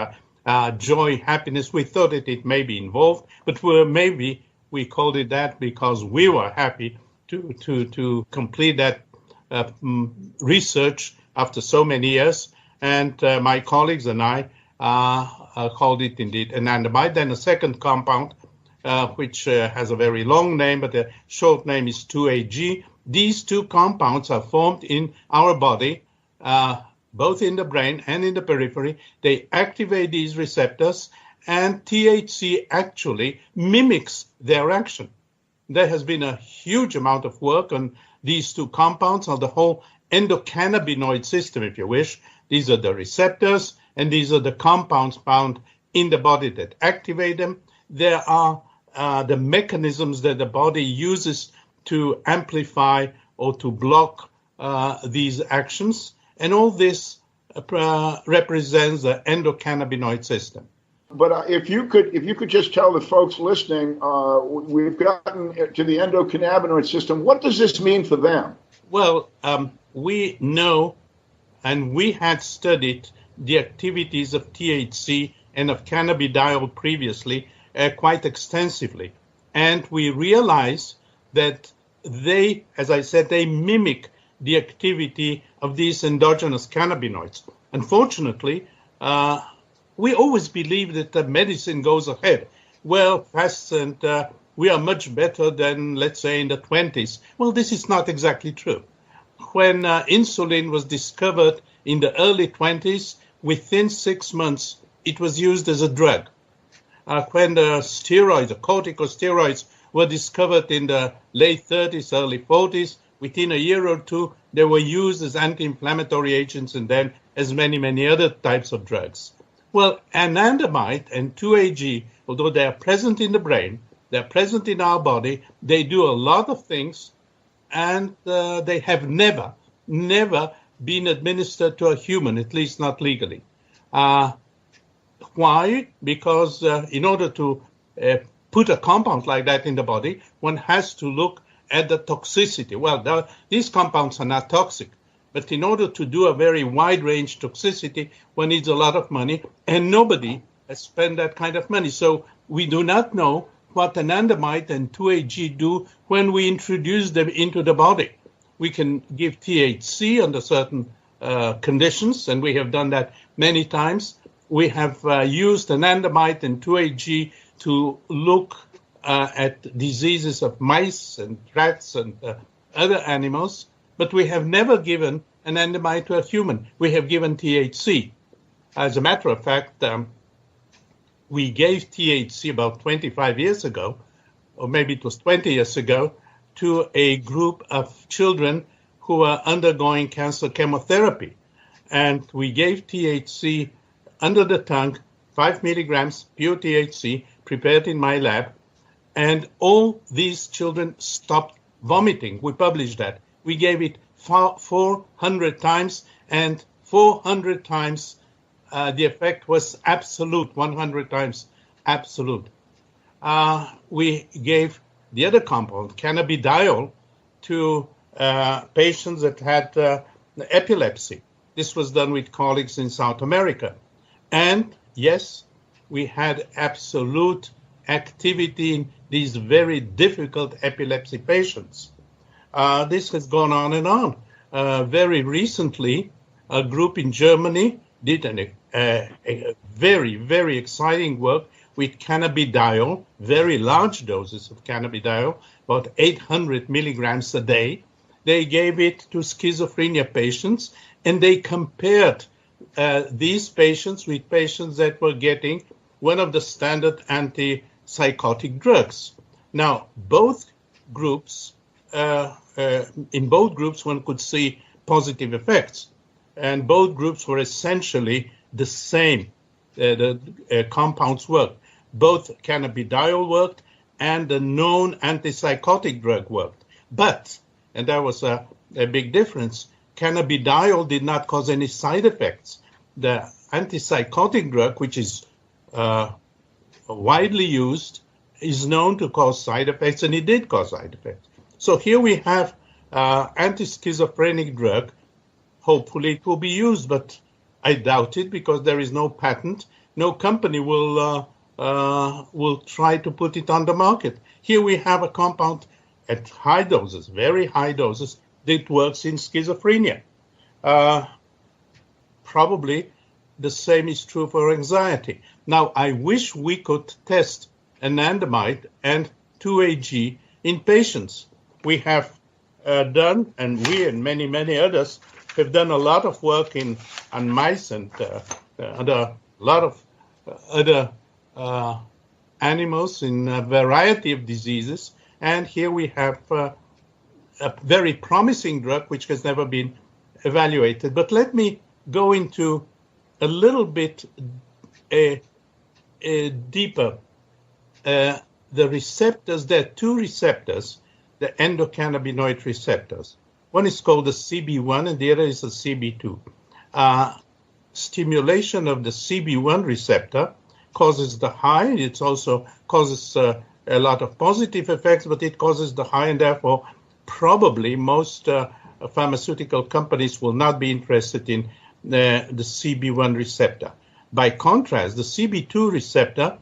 [SPEAKER 3] joy, happiness. We thought that it may be involved, but maybe we called it that because we were happy to complete that research after so many years. And my colleagues and I called it indeed anandamide. Then a second compound, which has a very long name, but the short name is 2-AG. these two compounds are formed in our body, both in the brain and in the periphery. They activate these receptors, and THC actually mimics their action. There has been a huge amount of work on these two compounds, on the whole endocannabinoid system, if you wish. These are the receptors, and these are the compounds found in the body that activate them. There are the mechanisms that the body uses to amplify or to block these actions. And all this represents the endocannabinoid system.
[SPEAKER 4] But if you could just tell the folks listening, we've gotten to the endocannabinoid system. What does this mean for them?
[SPEAKER 3] Well, we know, and we had studied the activities of THC and of cannabidiol previously quite extensively. And we realize that they, as I said, they mimic the activity of these endogenous cannabinoids. Unfortunately, we always believe that the medicine goes ahead. Well, fast, and we are much better than, let's say, in the 20s. Well, this is not exactly true. When insulin was discovered in the early 20s, within 6 months, it was used as a drug. When the steroids, the corticosteroids, were discovered in the late 30s, early 40s, within a year or two, they were used as anti-inflammatory agents and then as many, many other types of drugs. Well, anandamide and 2-AG, although they are present in the brain, they're present in our body, they do a lot of things, and they have never been administered to a human, at least not legally. Why? Because in order to put a compound like that in the body, one has to look at the toxicity. Well, these compounds are not toxic, but in order to do a very wide range toxicity, one needs a lot of money, and nobody has spent that kind of money. So we do not know what anandamide and 2-AG do when we introduce them into the body. We can give THC under certain conditions, and we have done that many times. We have used anandamide and 2-AG to look at diseases of mice and rats and other animals, but we have never given anandamide to a human. We have given THC. As a matter of fact, we gave THC about 25 years ago, or maybe it was 20 years ago, to a group of children who were undergoing cancer chemotherapy. And we gave THC under the tongue, 5 milligrams pure THC, prepared in my lab, and all these children stopped vomiting. We published that. We gave it 400 times, and 400 times the effect was absolute, 100 times absolute. We gave the other compound, cannabidiol, to patients that had epilepsy. This was done with colleagues in South America. And yes, we had absolute activity in these very difficult epilepsy patients. This has gone on and on. Very recently, a group in Germany did a very, very exciting work with cannabidiol, very large doses of cannabidiol, about 800 milligrams a day. They gave it to schizophrenia patients, and they compared these patients with patients that were getting one of the standard antipsychotic drugs. Now, both groups, in both groups, one could see positive effects, and both groups were essentially the same. The compounds worked. Both cannabidiol worked, and the known antipsychotic drug worked. But, and that was a big difference, cannabidiol did not cause any side effects. The antipsychotic drug, which is widely used, is known to cause side effects, and it did cause side effects. So here we have anti-schizophrenic drug. Hopefully it will be used, but I doubt it because there is no patent. No company will try to put it on the market. Here we have a compound at high doses, very high doses, that works in schizophrenia. Probably the same is true for anxiety. Now, I wish we could test anandamide and 2-AG in patients. We have done, and we and many, many others have done a lot of work on mice and a lot of other animals in a variety of diseases. And here we have a very promising drug which has never been evaluated. But let me go into a little bit deeper. The receptors, there are two receptors, the endocannabinoid receptors. One is called the CB1 and the other is the CB2. Stimulation of the CB1 receptor causes the high. It also causes a lot of positive effects, but it causes the high, and therefore probably most pharmaceutical companies will not be interested in the CB1 receptor. By contrast, the CB2 receptor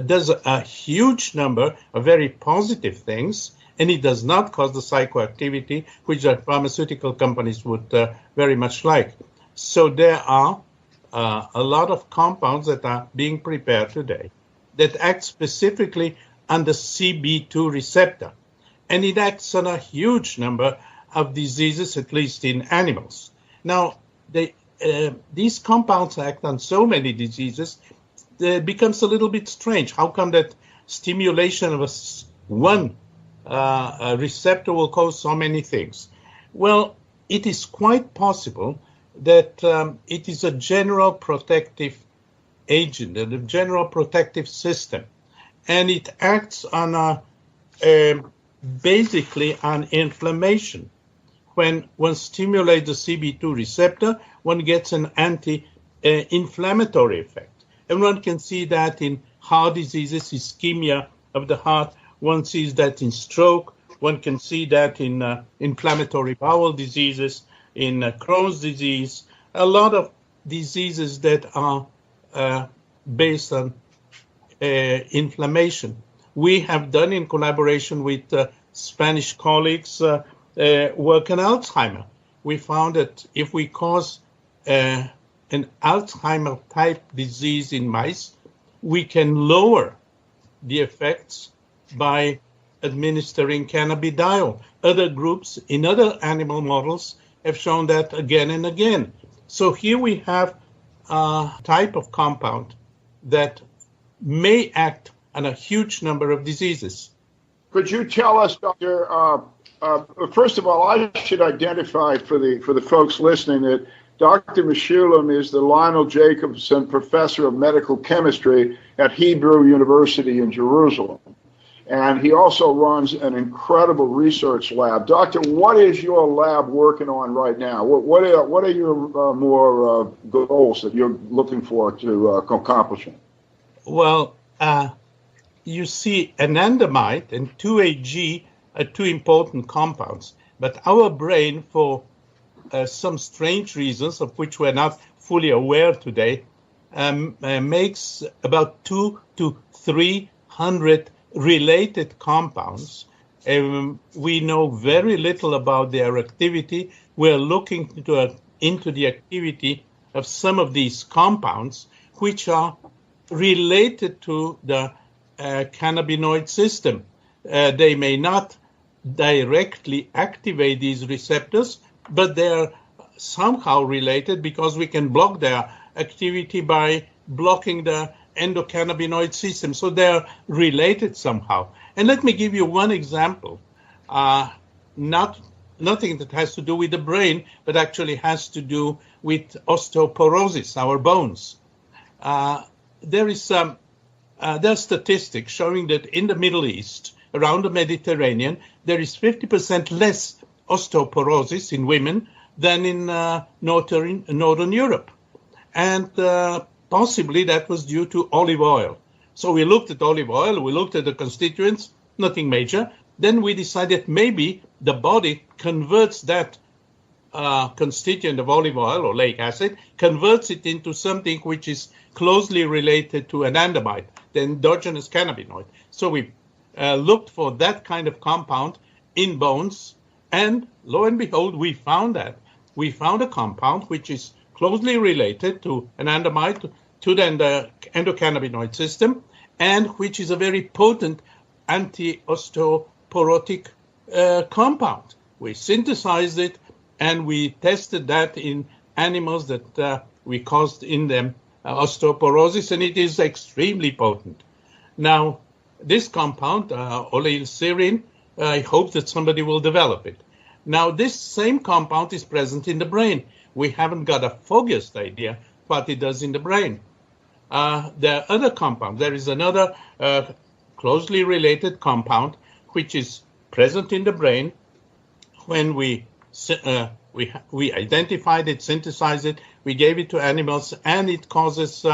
[SPEAKER 3] does a huge number of very positive things, and it does not cause the psychoactivity, which the pharmaceutical companies would very much like. So there are a lot of compounds that are being prepared today that act specifically on the CB2 receptor, and it acts on a huge number of diseases, at least in animals. Now, these compounds act on so many diseases, it becomes a little bit strange. How come that stimulation of one receptor will cause so many things? Well, it is quite possible that it is a general protective agent, a general protective system, and it acts on basically on inflammation. When one stimulates the CB2 receptor, one gets an anti-inflammatory effect. And one can see that in heart diseases, ischemia of the heart. One sees that in stroke. One can see that in inflammatory bowel diseases, in Crohn's disease, a lot of diseases that are based on inflammation. We have done, in collaboration with Spanish colleagues, work on Alzheimer. We found that if we cause an Alzheimer type disease in mice, we can lower the effects by administering cannabidiol. Other groups in other animal models have shown that again and again. So here we have a type of compound that may act on a huge number of diseases.
[SPEAKER 4] Could you tell us, Doctor, first of all, I should identify for the folks listening that Dr. Meshulam is the Lionel Jacobson Professor of Medical Chemistry at Hebrew University in Jerusalem. And he also runs an incredible research lab. Doctor, what is your lab working on right now? What are your more goals that you're looking for to accomplish?
[SPEAKER 3] Well, you see, anandamide and 2-AG are two important compounds. But our brain, for some strange reasons of which we're not fully aware today, makes about 200 to 300 related compounds. We know very little about their activity. We're looking into the activity of some of these compounds, which are related to the cannabinoid system. They may not directly activate these receptors, but they're somehow related because we can block their activity by blocking the endocannabinoid system. So they're related somehow. And let me give you one example, nothing that has to do with the brain, but actually has to do with osteoporosis, our bones. There are statistics showing that in the Middle East, around the Mediterranean, there is 50% less osteoporosis in women than in Northern Europe. And possibly that was due to olive oil. So we looked at olive oil, we looked at the constituents, nothing major. Then we decided maybe the body converts that constituent of olive oil or lactic acid, converts it into something which is closely related to anandamide, the endogenous cannabinoid. So we looked for that kind of compound in bones, and lo and behold, we found that. We found a compound which is closely related to anandamide, to the endocannabinoid system, and which is a very potent anti-osteoporotic compound. we synthesized it, and we tested that in animals that we caused in them osteoporosis, and it is extremely potent. Now, this compound, oleucirine, I hope that somebody will develop it. Now, this same compound is present in the brain. We haven't got a foggiest idea what it does in the brain. There are other compounds. There is another closely related compound which is present in the brain. When we identified it, synthesized it, we gave it to animals, and it causes,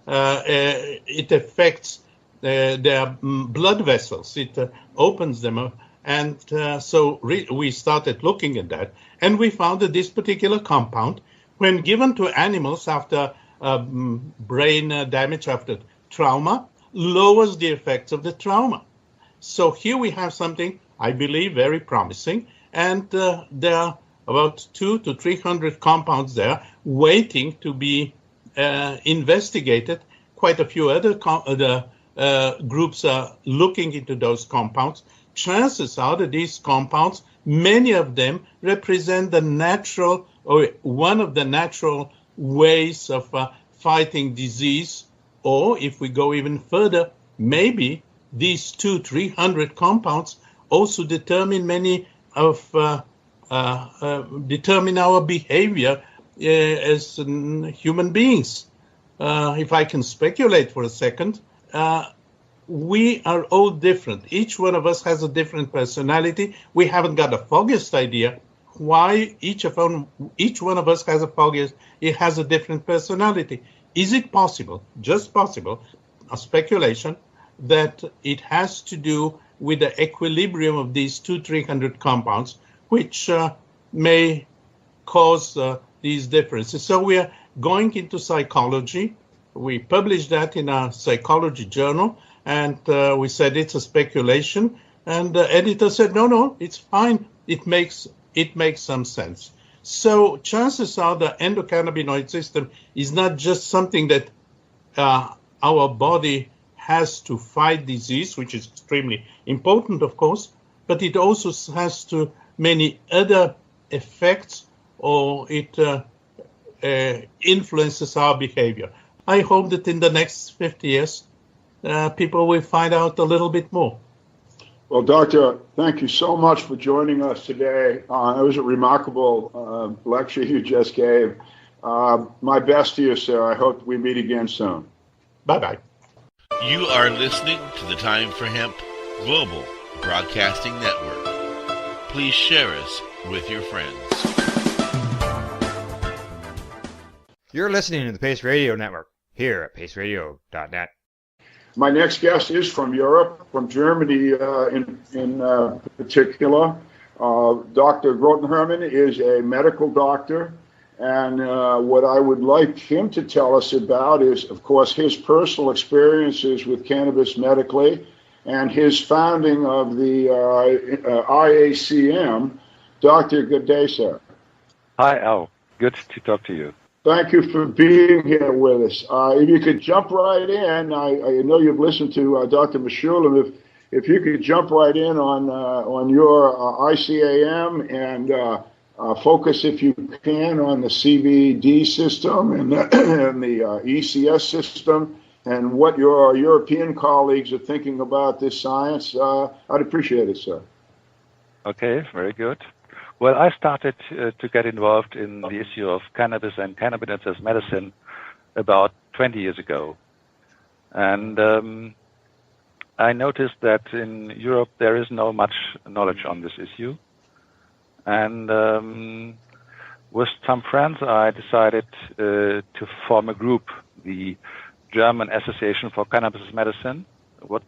[SPEAKER 3] it affects their blood vessels. It opens them up. And so we started looking at that, and we found that this particular compound, when given to animals after brain damage, after trauma, lowers the effects of the trauma. So here we have something, I believe, very promising, and there are about 200 to 300 compounds there waiting to be investigated. Quite a few other groups are looking into those compounds. Chances are that these compounds, many of them represent the natural, or one of the natural ways of fighting disease. Or if we go even further, maybe these 200-300 compounds also determine many of determine our behavior as human beings. If I can speculate for a second, we are all different. Each one of us has a different personality. We haven't got the foggiest idea why each one of us has it has a different personality. Is it possible, just possible, a speculation, that it has to do with the equilibrium of these 200-300 compounds, which may cause these differences? So we are going into psychology. We published that in our psychology journal, and we said it's a speculation. And the editor said, no, it's fine. It makes some sense. So chances are the endocannabinoid system is not just something that our body has to fight disease, which is extremely important, of course, but it also has to many other effects, or it influences our behavior. I hope that in the next 50 years, people will find out a little bit more.
[SPEAKER 4] Well, Doctor, thank you so much for joining us today. It was a remarkable lecture you just gave. My best to you, sir. I hope we meet again soon.
[SPEAKER 3] Bye-bye.
[SPEAKER 19] You are listening to the Time for Hemp Global Broadcasting Network. Please share us with your friends.
[SPEAKER 1] You're listening to the Pace Radio Network here at paceradio.net.
[SPEAKER 4] My next guest is from Europe, from Germany in particular. Dr. Grotenherman is a medical doctor, and what I would like him to tell us about is, of course, his personal experiences with cannabis medically and his founding of the IACM. Dr. good day, sir.
[SPEAKER 12] Hi, Al. Good to talk to you.
[SPEAKER 4] Thank you for being here with us. If you could jump right in, I know you've listened to Dr. Mechoulam. If you could jump right in on your ICAM and focus, if you can, on the CBD system and the ECS system, and what your European colleagues are thinking about this science, I'd appreciate it, sir.
[SPEAKER 12] Okay, very good. Well, I started to get involved in the issue of cannabis and cannabinoids as medicine about 20 years ago. And I noticed that in Europe there is not much knowledge on this issue. And with some friends I decided to form a group, the German Association for Cannabis Medicine.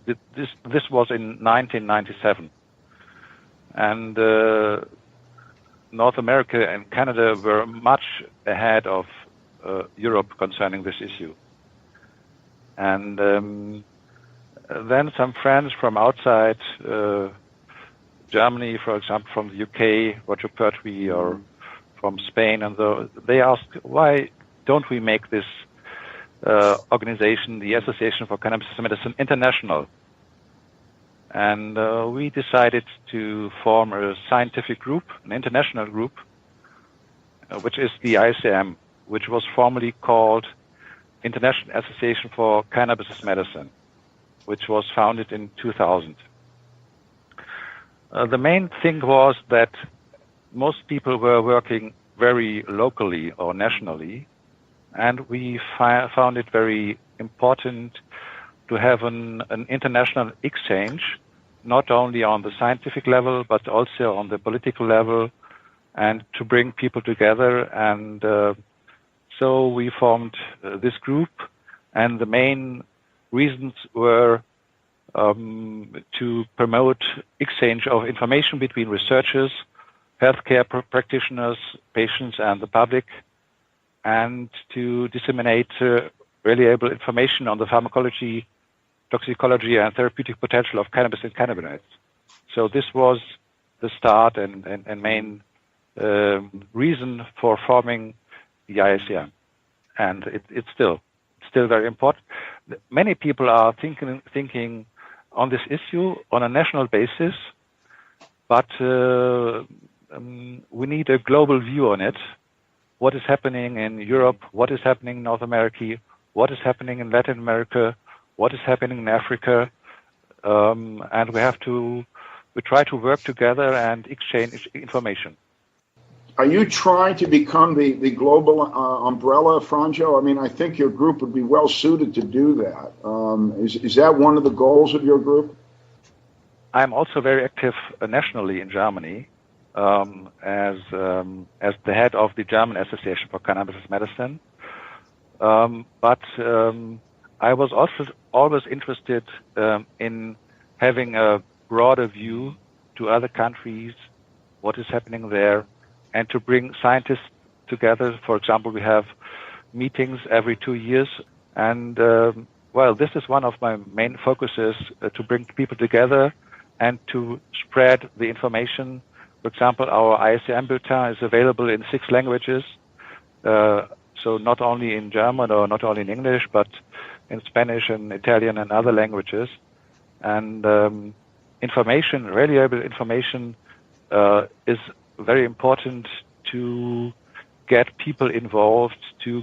[SPEAKER 12] This was in 1997. And North America and Canada were much ahead of Europe concerning this issue. And then some friends from outside Germany, for example, from the UK, Roger Pertwee, or from Spain, and they asked, why don't we make this organization, the Association for Cannabis Medicine, international? And we decided to form a scientific group, an international group, which is the ICM, which was formerly called International Association for Cannabis as Medicine, which was founded in 2000. The main thing was that most people were working very locally or nationally, and we found it very important to have an international exchange, not only on the scientific level, but also on the political level, and to bring people together. And so we formed this group, and the main reasons were to promote exchange of information between researchers, healthcare practitioners, patients, and the public, and to disseminate reliable information on the pharmacology, toxicology, and therapeutic potential of cannabis and cannabinoids. So this was the start and main reason for forming the IACM, and it's still very important. Many people are thinking on this issue on a national basis, but we need a global view on it. What is happening in Europe? What is happening in North America? What is happening in Latin America? What is happening in Africa? And we try to work together and exchange information.
[SPEAKER 4] Are you trying to become the global umbrella, Franjo? I mean, I think your group would be well suited to do that. Is that one of the goals of your group?
[SPEAKER 12] I'm also very active nationally in Germany as the head of the German Association for Cannabis as Medicine. But I was also always interested in having a broader view to other countries, what is happening there, and to bring scientists together. For example, we have meetings every 2 years. And, well, this is one of my main focuses, to bring people together and to spread the information. For example, our ISM bulletin is available in 6 languages. So not only in German or not only in English, but in Spanish and Italian and other languages. And information, reliable information, is very important to get people involved, to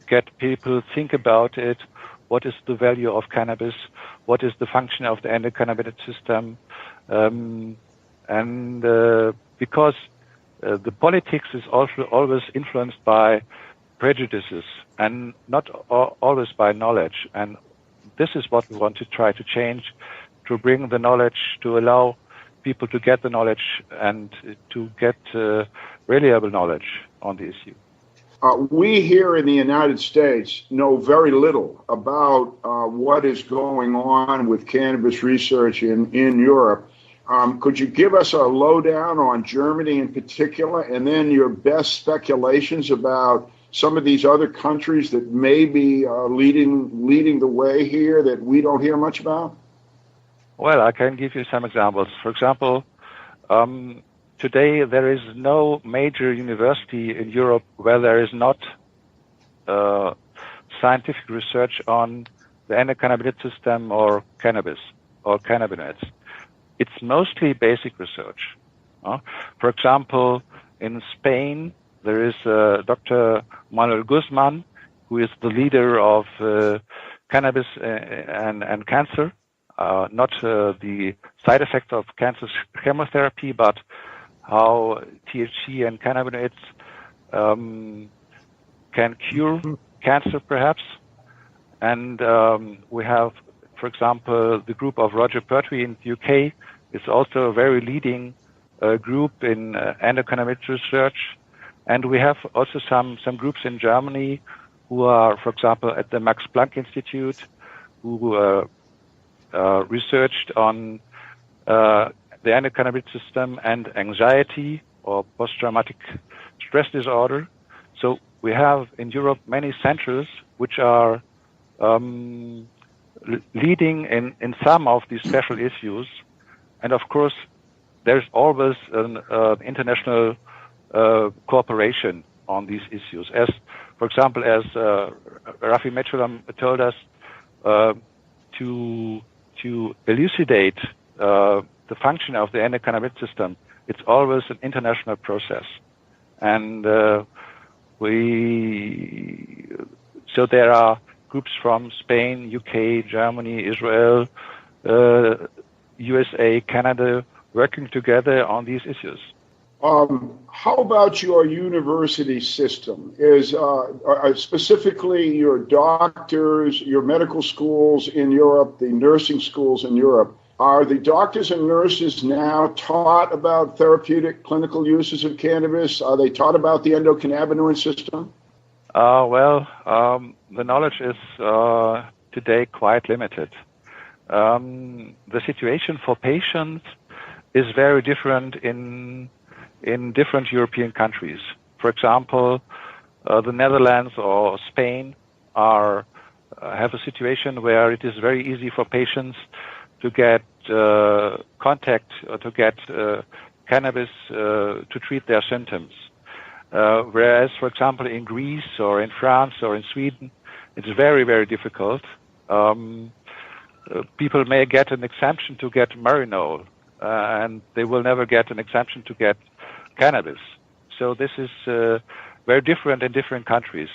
[SPEAKER 12] get people think about it. What is the value of cannabis? What is the function of the endocannabinoid system? Because the politics is also always influenced by prejudices and not always by knowledge. And this is what we want to try to change, to bring the knowledge, to allow people to get the knowledge and to get reliable knowledge on the issue.
[SPEAKER 4] We here in the United States know very little about what is going on with cannabis research in Europe. Could you give us a lowdown on Germany in particular, and then your best speculations about some of these other countries that may be leading the way here that we don't hear much about?
[SPEAKER 12] Well, I can give you some examples. For example, today there is no major university in Europe where there is not scientific research on the endocannabinoid system or cannabis or cannabinoids. It's mostly basic research. For example, in Spain, there is Dr. Manuel Guzman, who is the leader of cannabis and cancer. Not the side effects of cancer chemotherapy, but how THC and cannabinoids can cure cancer, perhaps. And we have, for example, the group of Roger Pertwee in the UK is also a very leading group in endocannabinoid research. And we have also some groups in Germany who are, for example, at the Max Planck Institute, who researched on the endocannabinoid system and anxiety or post-traumatic stress disorder. So we have in Europe many centers which are leading in some of these special issues. And of course, there's always an international cooperation on these issues. As, for example, as Rafi Mechulam told us, to elucidate the function of the endocannabinoid system, it's always an international process. And so there are groups from Spain, UK, Germany, Israel, USA, Canada, working together on these issues.
[SPEAKER 4] How about your university system? Is specifically your doctors, your medical schools in Europe, the nursing schools in Europe, are the doctors and nurses now taught about therapeutic clinical uses of cannabis? Are they taught about the endocannabinoid system?
[SPEAKER 12] The knowledge is today quite limited. The situation for patients is very different in different European countries. For example, the Netherlands or Spain have a situation where it is very easy for patients to get contact or to get cannabis to treat their symptoms. Whereas, for example, in Greece or in France or in Sweden, it's very, very difficult. People may get an exemption to get Marinol, and they will never get an exemption to get cannabis. So this is very different in different countries.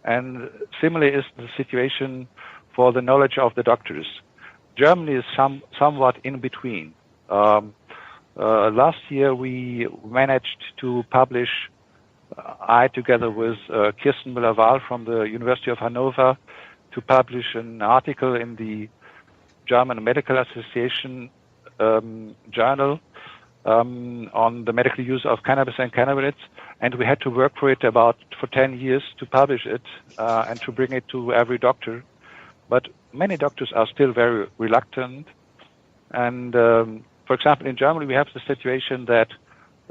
[SPEAKER 12] And similarly is the situation for the knowledge of the doctors. Germany is somewhat in between. Last year we managed to publish, I together with Kirsten Müller-Wahl from the University of Hanover, to publish an article in the German Medical Association journal on the medical use of cannabis and cannabinoids, and we had to work for it for 10 years to publish it and to bring it to every doctor. But many doctors are still very reluctant. And for example, in Germany, we have the situation that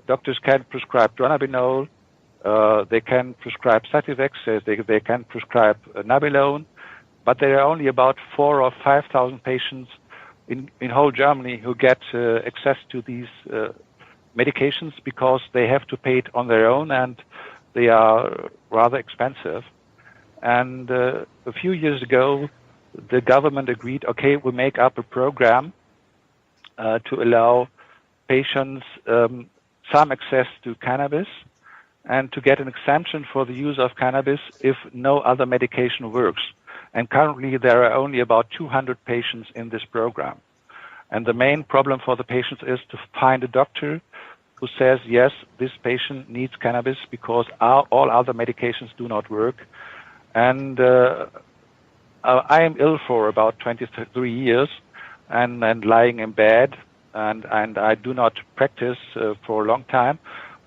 [SPEAKER 12] doctors can prescribe dronabinol, they can prescribe Sativex, they can prescribe Nabilone, but there are only about 4,000 or 5,000 patients in whole Germany who get access to these medications because they have to pay it on their own and they are rather expensive. And a few years ago, the government agreed, okay, we'll make up a program to allow patients some access to cannabis and to get an exemption for the use of cannabis if no other medication works. And currently there are only about 200 patients in this program. And the main problem for the patients is to find a doctor who says, yes, this patient needs cannabis because all other medications do not work. And I am ill for about 23 years and lying in bed, and I do not practice for a long time.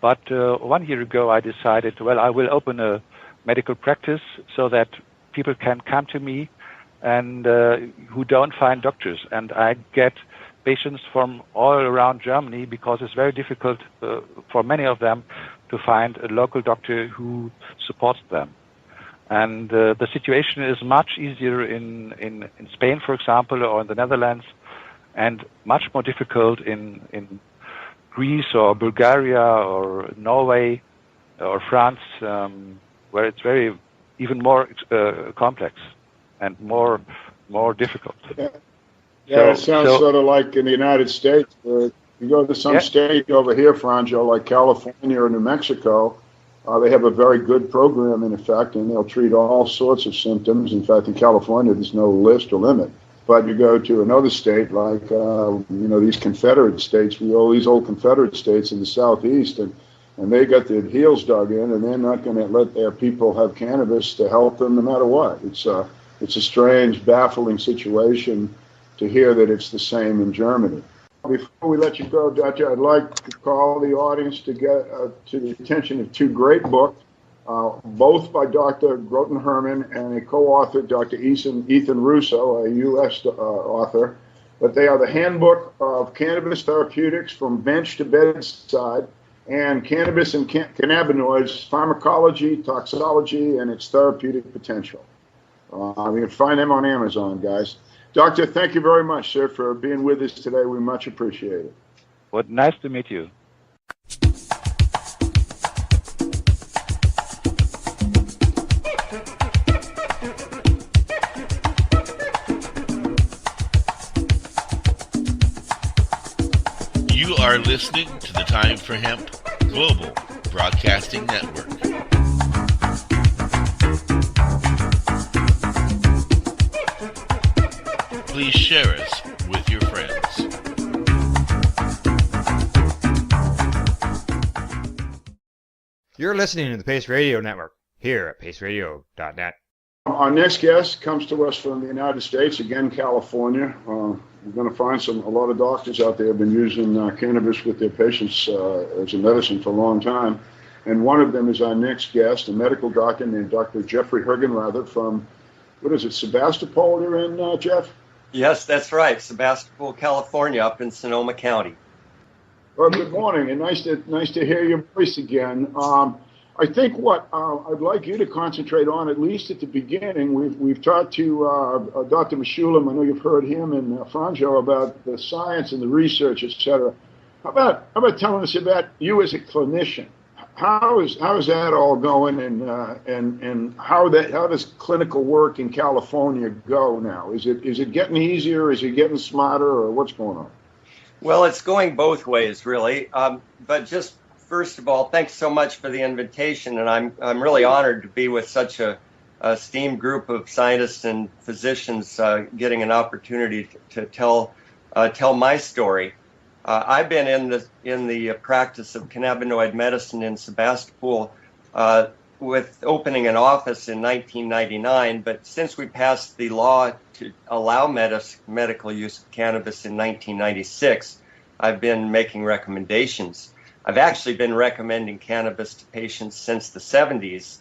[SPEAKER 12] But 1 year ago I decided, well, I will open a medical practice so that people can come to me and who don't find doctors. And I get patients from all around Germany because it's very difficult for many of them to find a local doctor who supports them. And the situation is much easier in Spain, for example, or in the Netherlands, and much more difficult in Greece or Bulgaria or Norway or France, where it's even more complex and more difficult.
[SPEAKER 4] Yeah, it sounds sort of like in the United States, where you go to some state over here, Franjo, like California or New Mexico, they have a very good program in effect, and they'll treat all sorts of symptoms. In fact, in California, there's no list or limit. But you go to another state like, these Confederate states, these old Confederate states in the Southeast, and they got their heels dug in, and they're not going to let their people have cannabis to help them no matter what. It's a strange, baffling situation to hear that it's the same in Germany. Before we let you go, Doctor, I'd like to call the audience to get to the attention of two great books, both by Dr. Groton Herman and a co-author, Dr. Ethan Russo, a U.S. author. But they are the Handbook of Cannabis Therapeutics from Bench to Bedside, and Cannabis and Cannabinoids, Pharmacology, Toxology, and its Therapeutic Potential. You can find them on Amazon, guys. Doctor, thank you very much, sir, for being with us today. We much appreciate it.
[SPEAKER 12] Well, nice to meet you.
[SPEAKER 19] You are listening to the Time for Hemp Global Broadcasting Network. Please share us with your friends.
[SPEAKER 1] You're listening to the Pace Radio Network here at paceradio.net.
[SPEAKER 4] Our next guest comes to us from the United States, again, California. We're going to find a lot of doctors out there have been using cannabis with their patients as a medicine for a long time. And one of them is our next guest, a medical doctor named Dr. Jeffrey Hergenrather from, what is it, Sebastopol you're in, Jeff?
[SPEAKER 15] Yes, that's right. Sebastopol, California, up in Sonoma County.
[SPEAKER 4] Well, good morning, and nice to hear your voice again. I think what I'd like you to concentrate on, at least at the beginning, we've talked to Dr. Meshulam. I know you've heard him and Franjo about the science and the research, etc. How about telling us about you as a clinician? How is that all going, and how does clinical work in California go now? Is it getting easier? Is it getting smarter, or what's going on?
[SPEAKER 15] Well, it's going both ways, really. But just first of all, thanks so much for the invitation, and I'm really honored to be with such a esteemed group of scientists and physicians, getting an opportunity to tell my story. I've been in the practice of cannabinoid medicine in Sebastopol with opening an office in 1999, but since we passed the law to allow medical use of cannabis in 1996, I've been making recommendations. I've actually been recommending cannabis to patients since the 70s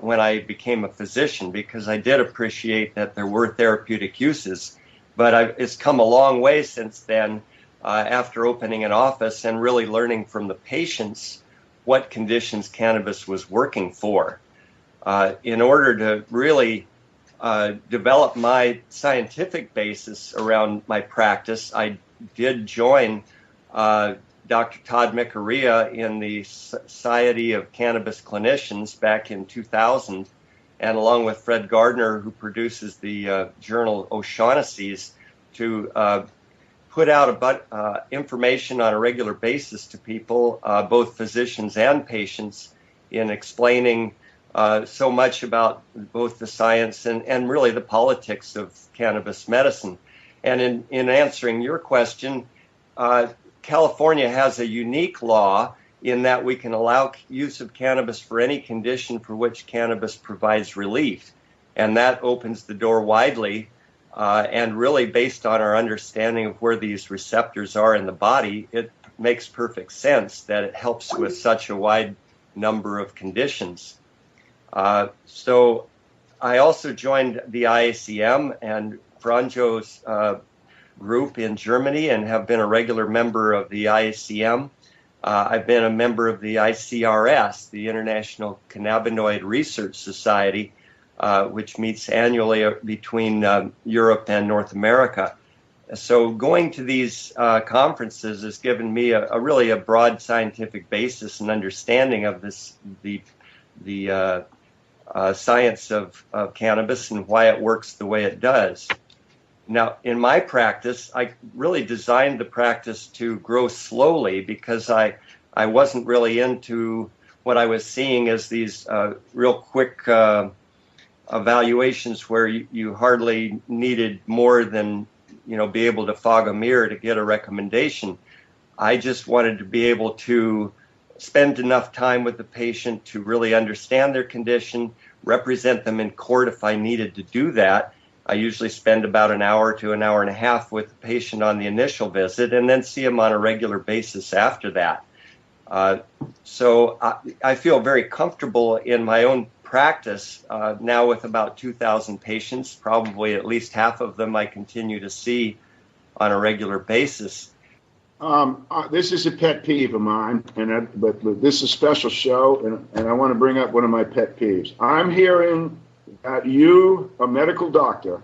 [SPEAKER 15] when I became a physician, because I did appreciate that there were therapeutic uses, but it's come a long way since then. After opening an office and really learning from the patients what conditions cannabis was working for. In order to really develop my scientific basis around my practice, I did join Dr. Todd Mikaria in the Society of Cannabis Clinicians back in 2000, and along with Fred Gardner, who produces the journal O'Shaughnessy's, to put out information on a regular basis to people, both physicians and patients, in explaining so much about both the science and really the politics of cannabis medicine. And in answering your question, California has a unique law in that we can allow use of cannabis for any condition for which cannabis provides relief. And that opens the door widely. And really, based on our understanding of where these receptors are in the body, it makes perfect sense that it helps with such a wide number of conditions. So I also joined the IACM and Franjo's group in Germany and have been a regular member of the IACM. I've been a member of the ICRS, the International Cannabinoid Research Society, which meets annually between Europe and North America. So going to these conferences has given me a really broad scientific basis and understanding of the science of cannabis and why it works the way it does. Now, in my practice, I really designed the practice to grow slowly because I wasn't really into what I was seeing as these real quick evaluations where you hardly needed more than, be able to fog a mirror to get a recommendation. I just wanted to be able to spend enough time with the patient to really understand their condition, represent them in court if I needed to do that. I usually spend about an hour to an hour and a half with the patient on the initial visit and then see them on a regular basis after that. So I feel very comfortable in my own practice now with about 2,000 patients. Probably at least half of them I continue to see on a regular basis.
[SPEAKER 4] This is a pet peeve of mine, but this is a special show, and I want to bring up one of my pet peeves. I'm hearing that you, a medical doctor,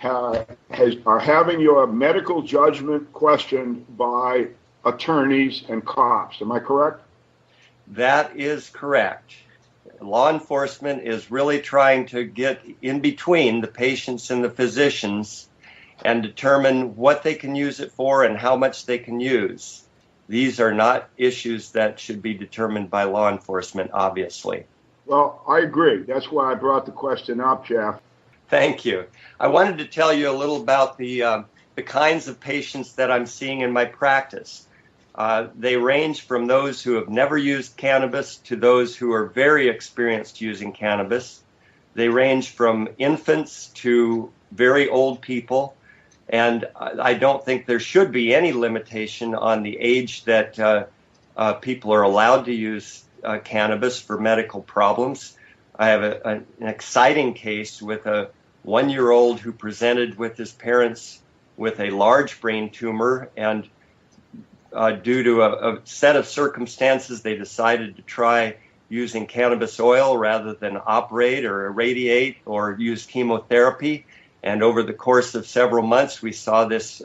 [SPEAKER 4] are having your medical judgment questioned by attorneys and cops. Am I correct?
[SPEAKER 15] That is correct. Law enforcement is really trying to get in between the patients and the physicians and determine what they can use it for and how much they can use. These are not issues that should be determined by law enforcement, obviously.
[SPEAKER 4] Well, I agree. That's why I brought the question up, Jeff.
[SPEAKER 15] Thank you. I wanted to tell you a little about the kinds of patients that I'm seeing in my practice. They range from those who have never used cannabis to those who are very experienced using cannabis. They range from infants to very old people. And I don't think there should be any limitation on the age that people are allowed to use cannabis for medical problems. I have an exciting case with a 1-year-old who presented with his parents with a large brain tumor, and due to a set of circumstances, they decided to try using cannabis oil rather than operate or irradiate or use chemotherapy. And over the course of several months, we saw this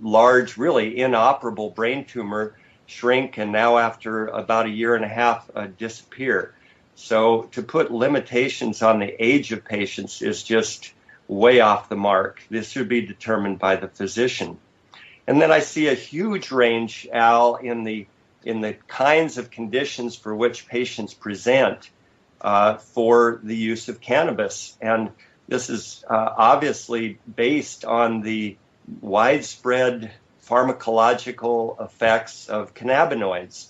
[SPEAKER 15] large, really inoperable brain tumor shrink, and now after about 1.5 years, disappear. So to put limitations on the age of patients is just way off the mark. This should be determined by the physician. And then I see a huge range, Al, in the kinds of conditions for which patients present for the use of cannabis. And this is obviously based on the widespread pharmacological effects of cannabinoids.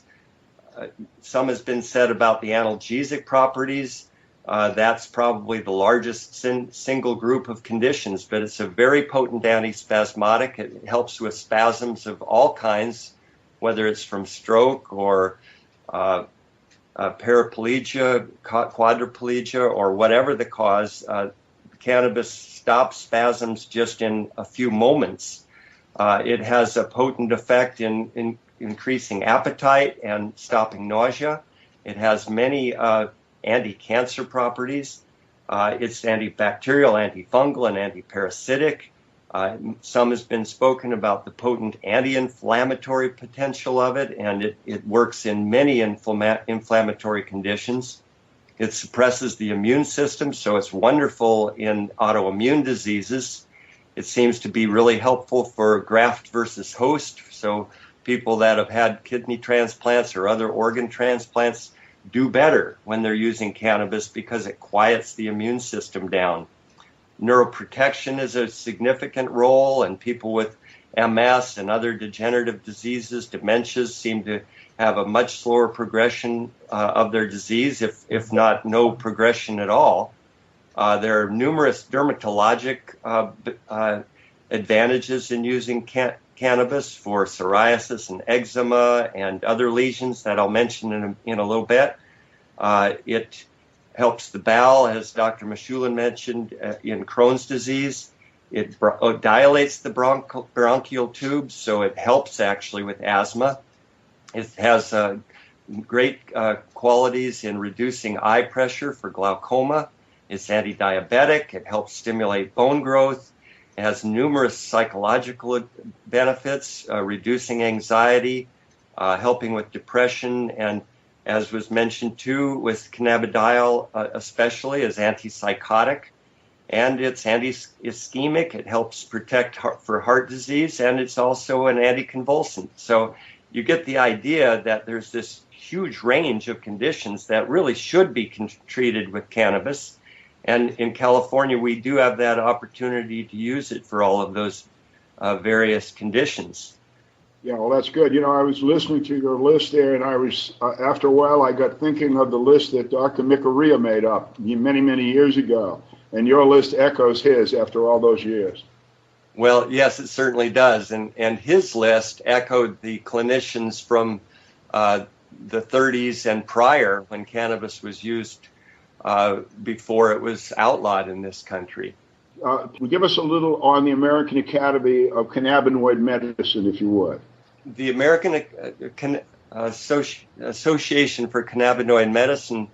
[SPEAKER 15] Some has been said about the analgesic properties. That's probably the largest single group of conditions, but it's a very potent antispasmodic. It helps with spasms of all kinds, whether it's from stroke or paraplegia, quadriplegia, or whatever the cause. Cannabis stops spasms just in a few moments. It has a potent effect in increasing appetite and stopping nausea. It has many anti-cancer properties. It's antibacterial, antifungal, and antiparasitic. Some has been spoken about the potent anti-inflammatory potential of it, and it works in many inflammatory conditions. It suppresses the immune system, so it's wonderful in autoimmune diseases. It seems to be really helpful for graft versus host, so people that have had kidney transplants or other organ transplants do better when they're using cannabis because it quiets the immune system down. Neuroprotection is a significant role, and people with MS and other degenerative diseases, dementias, seem to have a much slower progression of their disease, if not no progression at all. There are numerous dermatologic advantages in using cannabis for psoriasis and eczema and other lesions that I'll mention in a little bit. It helps the bowel, as Dr. Mashulin mentioned, in Crohn's disease. It dilates the bronchial tubes, so it helps actually with asthma. It has great qualities in reducing eye pressure for glaucoma. It's anti-diabetic. It helps stimulate bone growth. It has numerous psychological benefits, reducing anxiety, helping with depression, and as was mentioned too, with cannabidiol especially, as antipsychotic. And it's anti-ischemic. It helps protect for heart disease, and it's also an anticonvulsant. So you get the idea that there's this huge range of conditions that really should be treated with cannabis. And in California, we do have that opportunity to use it for all of those various conditions.
[SPEAKER 4] Yeah, well, that's good. You know, I was listening to your list there, and I was, after a while, I got thinking of the list that Dr. Mikaria made up many, many years ago. And your list echoes his after all those years.
[SPEAKER 15] Well, yes, it certainly does. And his list echoed the clinicians from the 30s and prior, when cannabis was used before it was outlawed in this country.
[SPEAKER 4] Give us a little on the American Academy of Cannabinoid Medicine, if you would.
[SPEAKER 15] The American Association for Cannabinoid Medicine,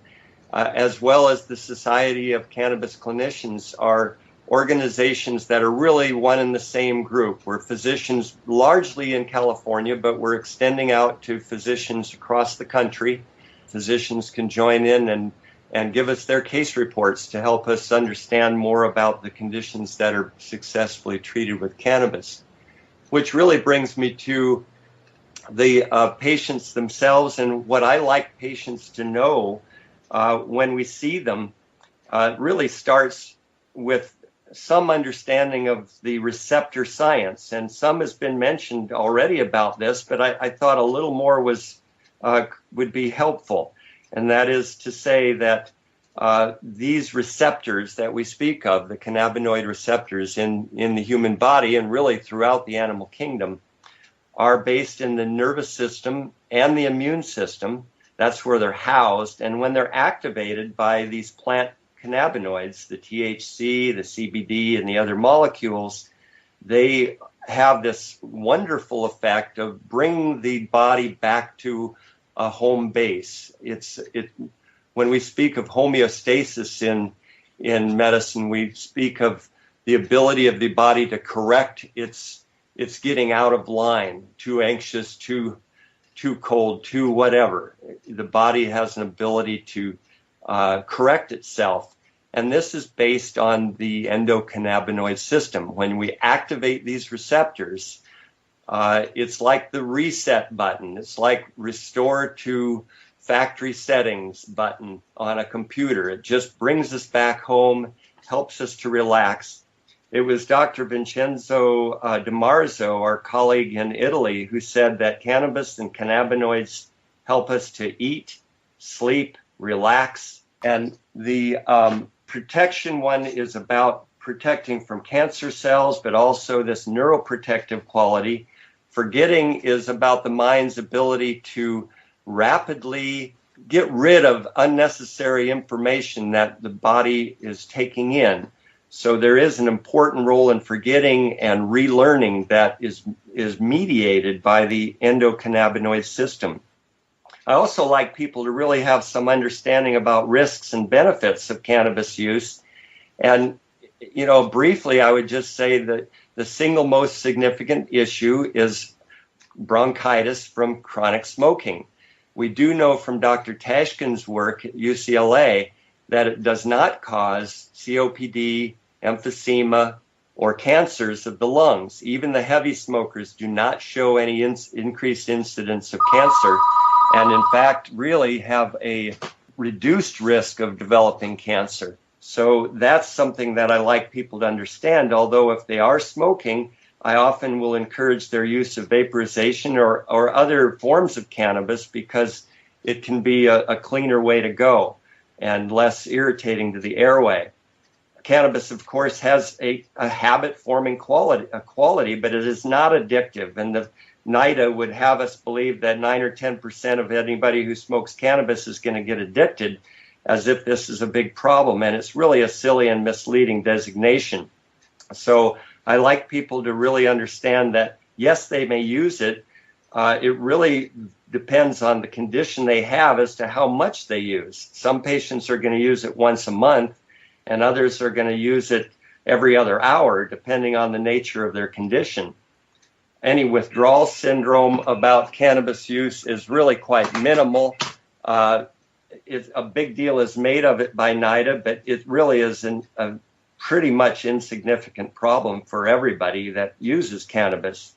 [SPEAKER 15] as well as the Society of Cannabis Clinicians, are organizations that are really one and the same group. We're physicians largely in California, but we're extending out to physicians across the country. Physicians can join in and give us their case reports to help us understand more about the conditions that are successfully treated with cannabis. Which really brings me to the patients themselves, and what I like patients to know when we see them really starts with some understanding of the receptor science, and some has been mentioned already about this, but I thought a little more would be helpful, and that is to say that these receptors that we speak of, the cannabinoid receptors in the human body and really throughout the animal kingdom, are based in the nervous system and the immune system. That's where they're housed, and when they're activated by these plant cannabinoids, the THC, the CBD, and the other molecules, they have this wonderful effect of bringing the body back to a home base. When we speak of homeostasis in medicine, we speak of the ability of the body to correct its getting out of line, too anxious, too cold, too whatever. The body has an ability to correct itself. And this is based on the endocannabinoid system. When we activate these receptors, it's like the reset button. It's like restore to factory settings button on a computer. It just brings us back home, helps us to relax. It was Dr. Vincenzo Di Marzo, our colleague in Italy, who said that cannabis and cannabinoids help us to eat, sleep, relax. And the protection one is about protecting from cancer cells, but also this neuroprotective quality. Forgetting is about the mind's ability to rapidly get rid of unnecessary information that the body is taking in. So there is an important role in forgetting and relearning that is mediated by the endocannabinoid system. I also like people to really have some understanding about risks and benefits of cannabis use. And, briefly, I would just say that the single most significant issue is bronchitis from chronic smoking. We do know from Dr. Tashkin's work at UCLA that it does not cause COPD, emphysema, or cancers of the lungs. Even the heavy smokers do not show any increased incidence of cancer, and in fact really have a reduced risk of developing cancer. So that's something that I like people to understand, although if they are smoking, I often will encourage their use of vaporization or other forms of cannabis because it can be a cleaner way to go and less irritating to the airway. Cannabis, of course, has a habit-forming quality, but it is not addictive. And the NIDA would have us believe that 9 or 10% of anybody who smokes cannabis is going to get addicted, as if this is a big problem. And it's really a silly and misleading designation. So I like people to really understand that, yes, they may use it. It really depends on the condition they have as to how much they use. Some patients are going to use it once a month, and others are going to use it every other hour, depending on the nature of their condition. Any withdrawal syndrome about cannabis use is really quite minimal. A big deal is made of it by NIDA, but it really is a pretty much insignificant problem for everybody that uses cannabis.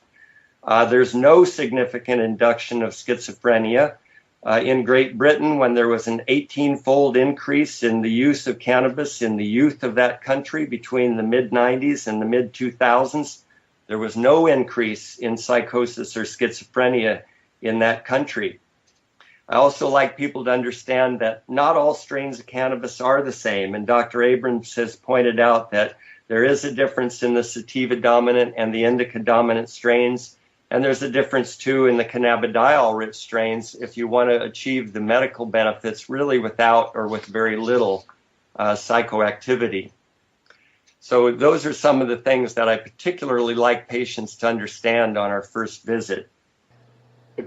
[SPEAKER 15] There's no significant induction of schizophrenia. In Great Britain, when there was an 18-fold increase in the use of cannabis in the youth of that country between the mid-90s and the mid-2000s, there was no increase in psychosis or schizophrenia in that country. I also like people to understand that not all strains of cannabis are the same, and Dr. Abrams has pointed out that there is a difference in the sativa dominant and the indica dominant strains. And there's a difference, too, in the cannabidiol-rich strains if you want to achieve the medical benefits really without or with very little psychoactivity. So those are some of the things that I particularly like patients to understand on our first visit.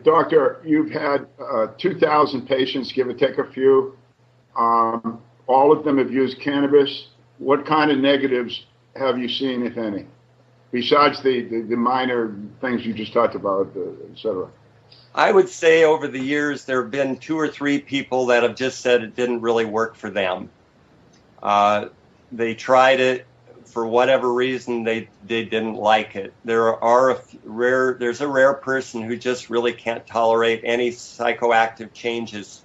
[SPEAKER 4] Doctor, you've had 2,000 patients, give or take a few. All of them have used cannabis. What kind of negatives have you seen, if any? Besides the minor things you just talked about, et cetera.
[SPEAKER 15] I would say over the years there have been 2 or 3 people that have just said it didn't really work for them. They tried it for whatever reason, they didn't like it. There's a rare person who just really can't tolerate any psychoactive changes.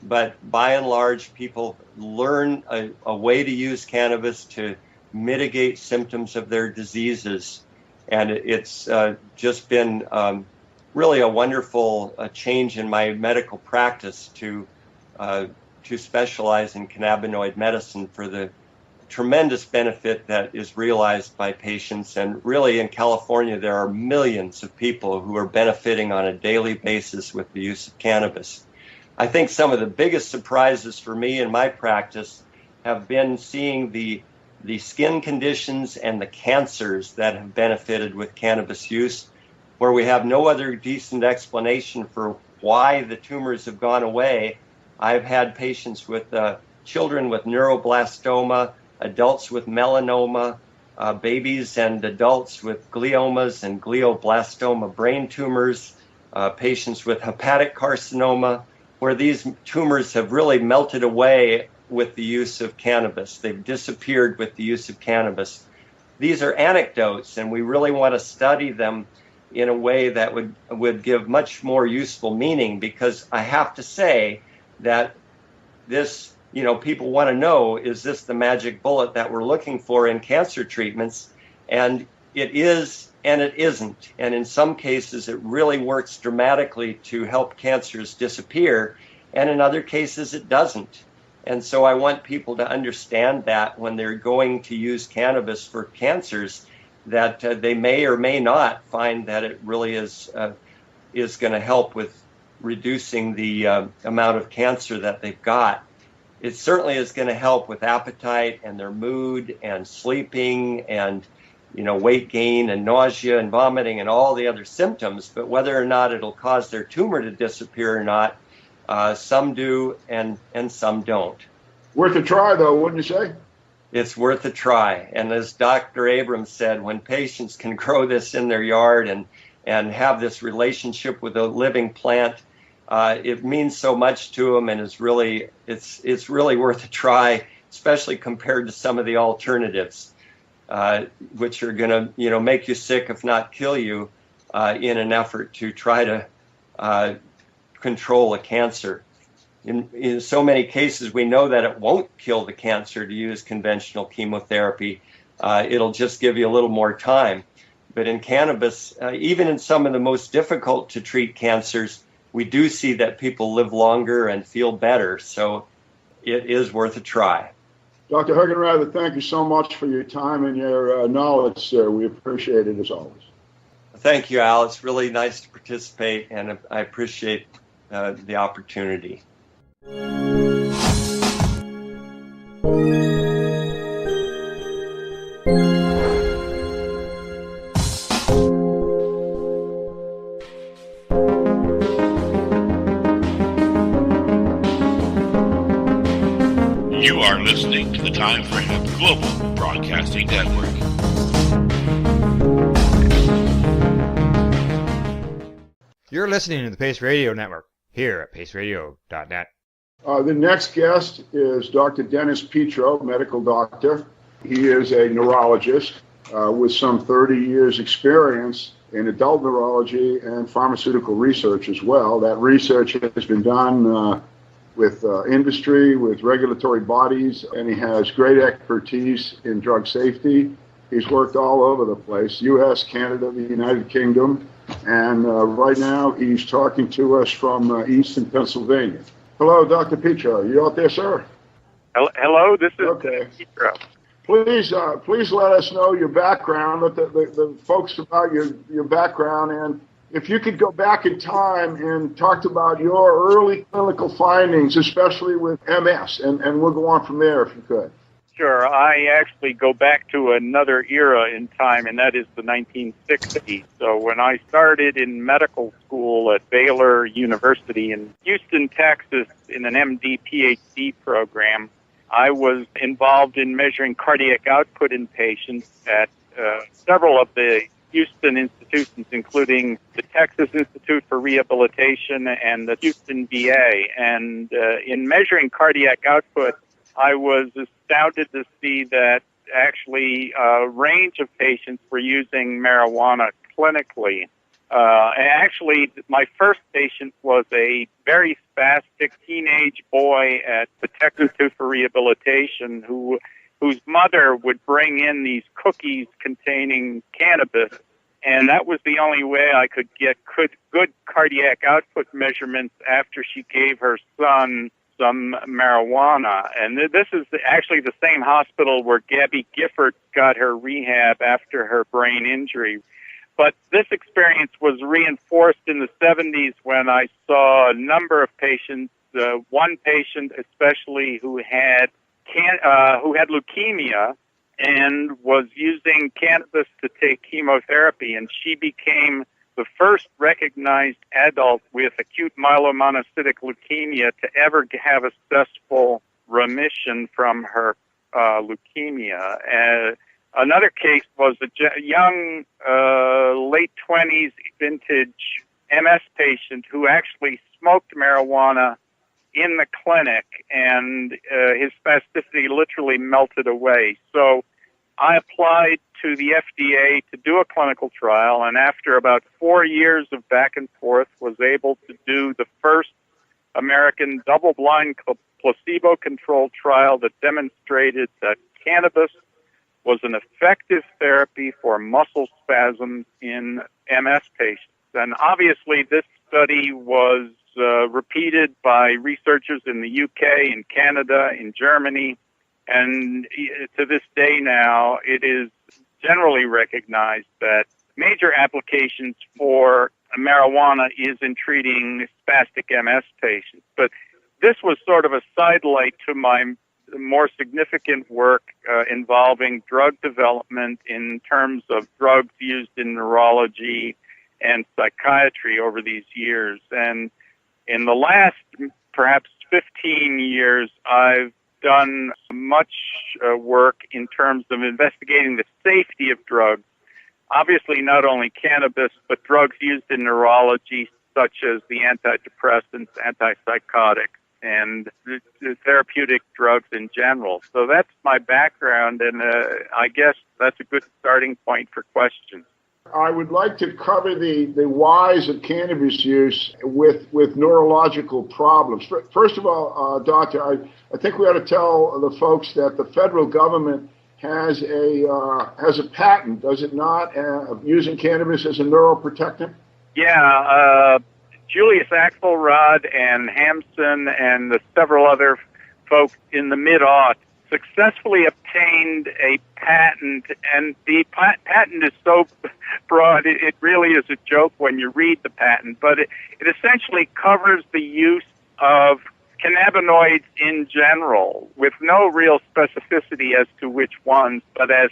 [SPEAKER 15] But by and large, people learn a way to use cannabis to mitigate symptoms of their diseases. And it's just been really a wonderful change in my medical practice to specialize in cannabinoid medicine for the tremendous benefit that is realized by patients. And really in California, there are millions of people who are benefiting on a daily basis with the use of cannabis. I think some of the biggest surprises for me in my practice have been seeing the skin conditions and the cancers that have benefited with cannabis use, where we have no other decent explanation for why the tumors have gone away. I've had patients with children with neuroblastoma, adults with melanoma, babies and adults with gliomas and glioblastoma brain tumors, patients with hepatic carcinoma, where these tumors have really melted away with the use of cannabis. They've disappeared with the use of cannabis. These are anecdotes, and we really want to study them in a way that would give much more useful meaning, because I have to say that this, people want to know, is this the magic bullet that we're looking for in cancer treatments? And it is, and it isn't. And in some cases, it really works dramatically to help cancers disappear. And in other cases, it doesn't. And so I want people to understand that when they're going to use cannabis for cancers, that they may or may not find that it really is going to help with reducing the amount of cancer that they've got. It certainly is going to help with appetite and their mood and sleeping and weight gain and nausea and vomiting and all the other symptoms. But whether or not it'll cause their tumor to disappear or not, some do and some don't.
[SPEAKER 4] Worth a try, though, wouldn't you say?
[SPEAKER 15] It's worth a try. And as Dr. Abrams said, when patients can grow this in their yard and have this relationship with a living plant, it means so much to them, and it's really worth a try, especially compared to some of the alternatives, which are going to make you sick, if not kill you, in an effort to try to control a cancer. In so many cases, we know that it won't kill the cancer to use conventional chemotherapy. It'll just give you a little more time. But in cannabis, even in some of the most difficult to treat cancers, we do see that people live longer and feel better. So it is worth a try.
[SPEAKER 4] Dr. Hergenrather, thank you so much for your time and your knowledge, sir. We appreciate it as always.
[SPEAKER 15] Thank you, Al. It's really nice to participate, and I appreciate the opportunity.
[SPEAKER 19] You are listening to the Time for Hemp Global Broadcasting Network.
[SPEAKER 1] You're listening to the Pace Radio Network here at paceradio.net.
[SPEAKER 4] The next guest is Dr. Dennis Petro, medical doctor. He is a neurologist with some 30 years experience in adult neurology and pharmaceutical research as well. That research has been done with industry, with regulatory bodies, and he has great expertise in drug safety. He's worked all over the place, U.S., Canada, the United Kingdom, and right now he's talking to us from Eastern Pennsylvania. Hello, Dr. Petro. Are you out there, sir?
[SPEAKER 16] Hello, this is Petro.
[SPEAKER 4] Please let us know your background, let the folks about your background, and if you could go back in time and talk about your early clinical findings, especially with MS, and we'll go on from there if you could.
[SPEAKER 16] Sure. I actually go back to another era in time, and that is the 1960s. So when I started in medical school at Baylor University in Houston, Texas, in an MD PhD program, I was involved in measuring cardiac output in patients at several of the Houston institutions, including the Texas Institute for Rehabilitation and the Houston VA. And in measuring cardiac output, I was astounded to see that actually a range of patients were using marijuana clinically. And actually, my first patient was a very spastic teenage boy at the Texas Institute for Rehabilitation whose mother would bring in these cookies containing cannabis, and that was the only way I could get good cardiac output measurements after she gave her son some marijuana. And this is actually the same hospital where Gabby Gifford got her rehab after her brain injury. But this experience was reinforced in the 70s when I saw a number of patients, one patient especially who had leukemia and was using cannabis to take chemotherapy, and she became the first recognized adult with acute myelomonocytic leukemia to ever have a successful remission from her leukemia. Another case was a young, late 20s vintage MS patient who actually smoked marijuana in the clinic, and his spasticity literally melted away. So I applied to the FDA to do a clinical trial, and after about 4 years of back and forth, was able to do the first American double-blind placebo-controlled trial that demonstrated that cannabis was an effective therapy for muscle spasms in MS patients. And obviously this study was repeated by researchers in the UK, in Canada, in Germany, and to this day now it is generally recognized that major applications for marijuana is in treating spastic MS patients. But this was sort of a sidelight to my more significant work involving drug development in terms of drugs used in neurology and psychiatry over these years. And in the last perhaps 15 years, I've done much work in terms of investigating the safety of drugs. Obviously, not only cannabis, but drugs used in neurology, such as the antidepressants, antipsychotics, and the therapeutic drugs in general. So that's my background, and I guess that's a good starting point for questions.
[SPEAKER 4] I would like to cover the whys of cannabis use with neurological problems. First of all, Doctor, I think we ought to tell the folks that the federal government has a patent, does it not, using cannabis as a neuroprotectant?
[SPEAKER 16] Yeah, Julius Axelrod and Hampson and several other folks in the mid-aughts successfully obtained a patent, and the patent is so broad, it really is a joke when you read the patent, but it essentially covers the use of cannabinoids in general with no real specificity as to which ones, but as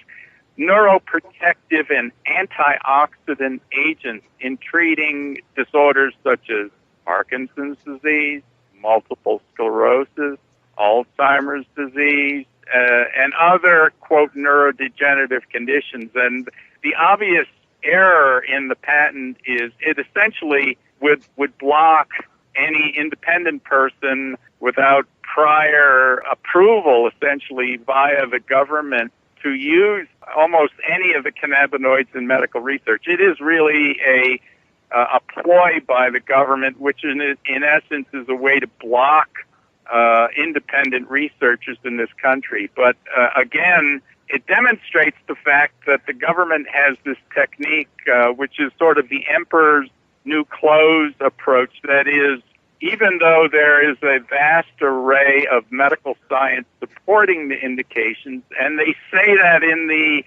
[SPEAKER 16] neuroprotective and antioxidant agents in treating disorders such as Parkinson's disease, multiple sclerosis, Alzheimer's disease, and other, quote, neurodegenerative conditions. And the obvious error in the patent is it essentially would block any independent person without prior approval, essentially, via the government to use almost any of the cannabinoids in medical research. It is really a ploy by the government, which in essence is a way to block independent researchers in this country. But again, it demonstrates the fact that the government has this technique, which is sort of the emperor's new clothes approach. That is, even though there is a vast array of medical science supporting the indications, and they say that in the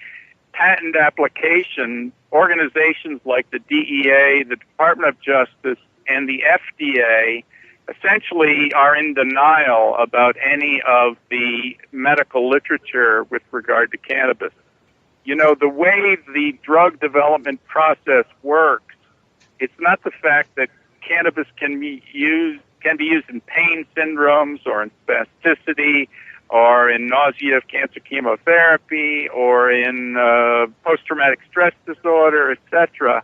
[SPEAKER 16] patent application, organizations like the DEA, the Department of Justice, and the FDA essentially are in denial about any of the medical literature with regard to cannabis. You know, the way the drug development process works, it's not the fact that cannabis can be used in pain syndromes or in spasticity or in nausea of cancer chemotherapy, or in post-traumatic stress disorder, etc.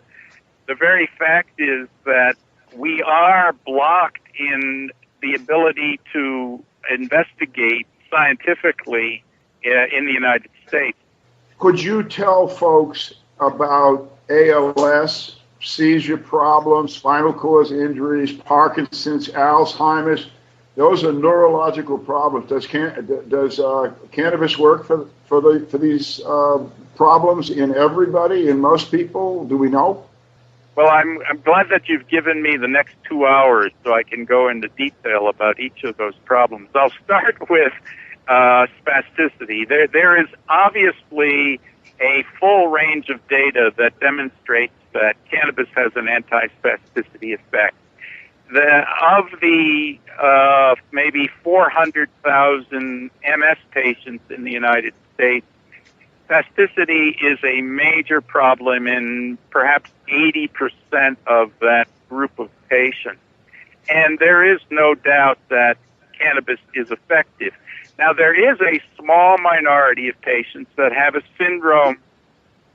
[SPEAKER 16] The very fact is that we are blocked in the ability to investigate scientifically in the United States.
[SPEAKER 4] Could you tell folks about ALS, seizure problems, spinal cord injuries, Parkinson's, Alzheimer's? Those are neurological problems. Does cannabis work for these problems in everybody, in most people? Do we know?
[SPEAKER 16] Well, I'm glad that you've given me the next 2 hours so I can go into detail about each of those problems. I'll start with spasticity. There is obviously a full range of data that demonstrates that cannabis has an anti-spasticity effect. Of the maybe 400,000 MS patients in the United States, spasticity is a major problem in perhaps 80% of that group of patients. And there is no doubt that cannabis is effective. Now, there is a small minority of patients that have a syndrome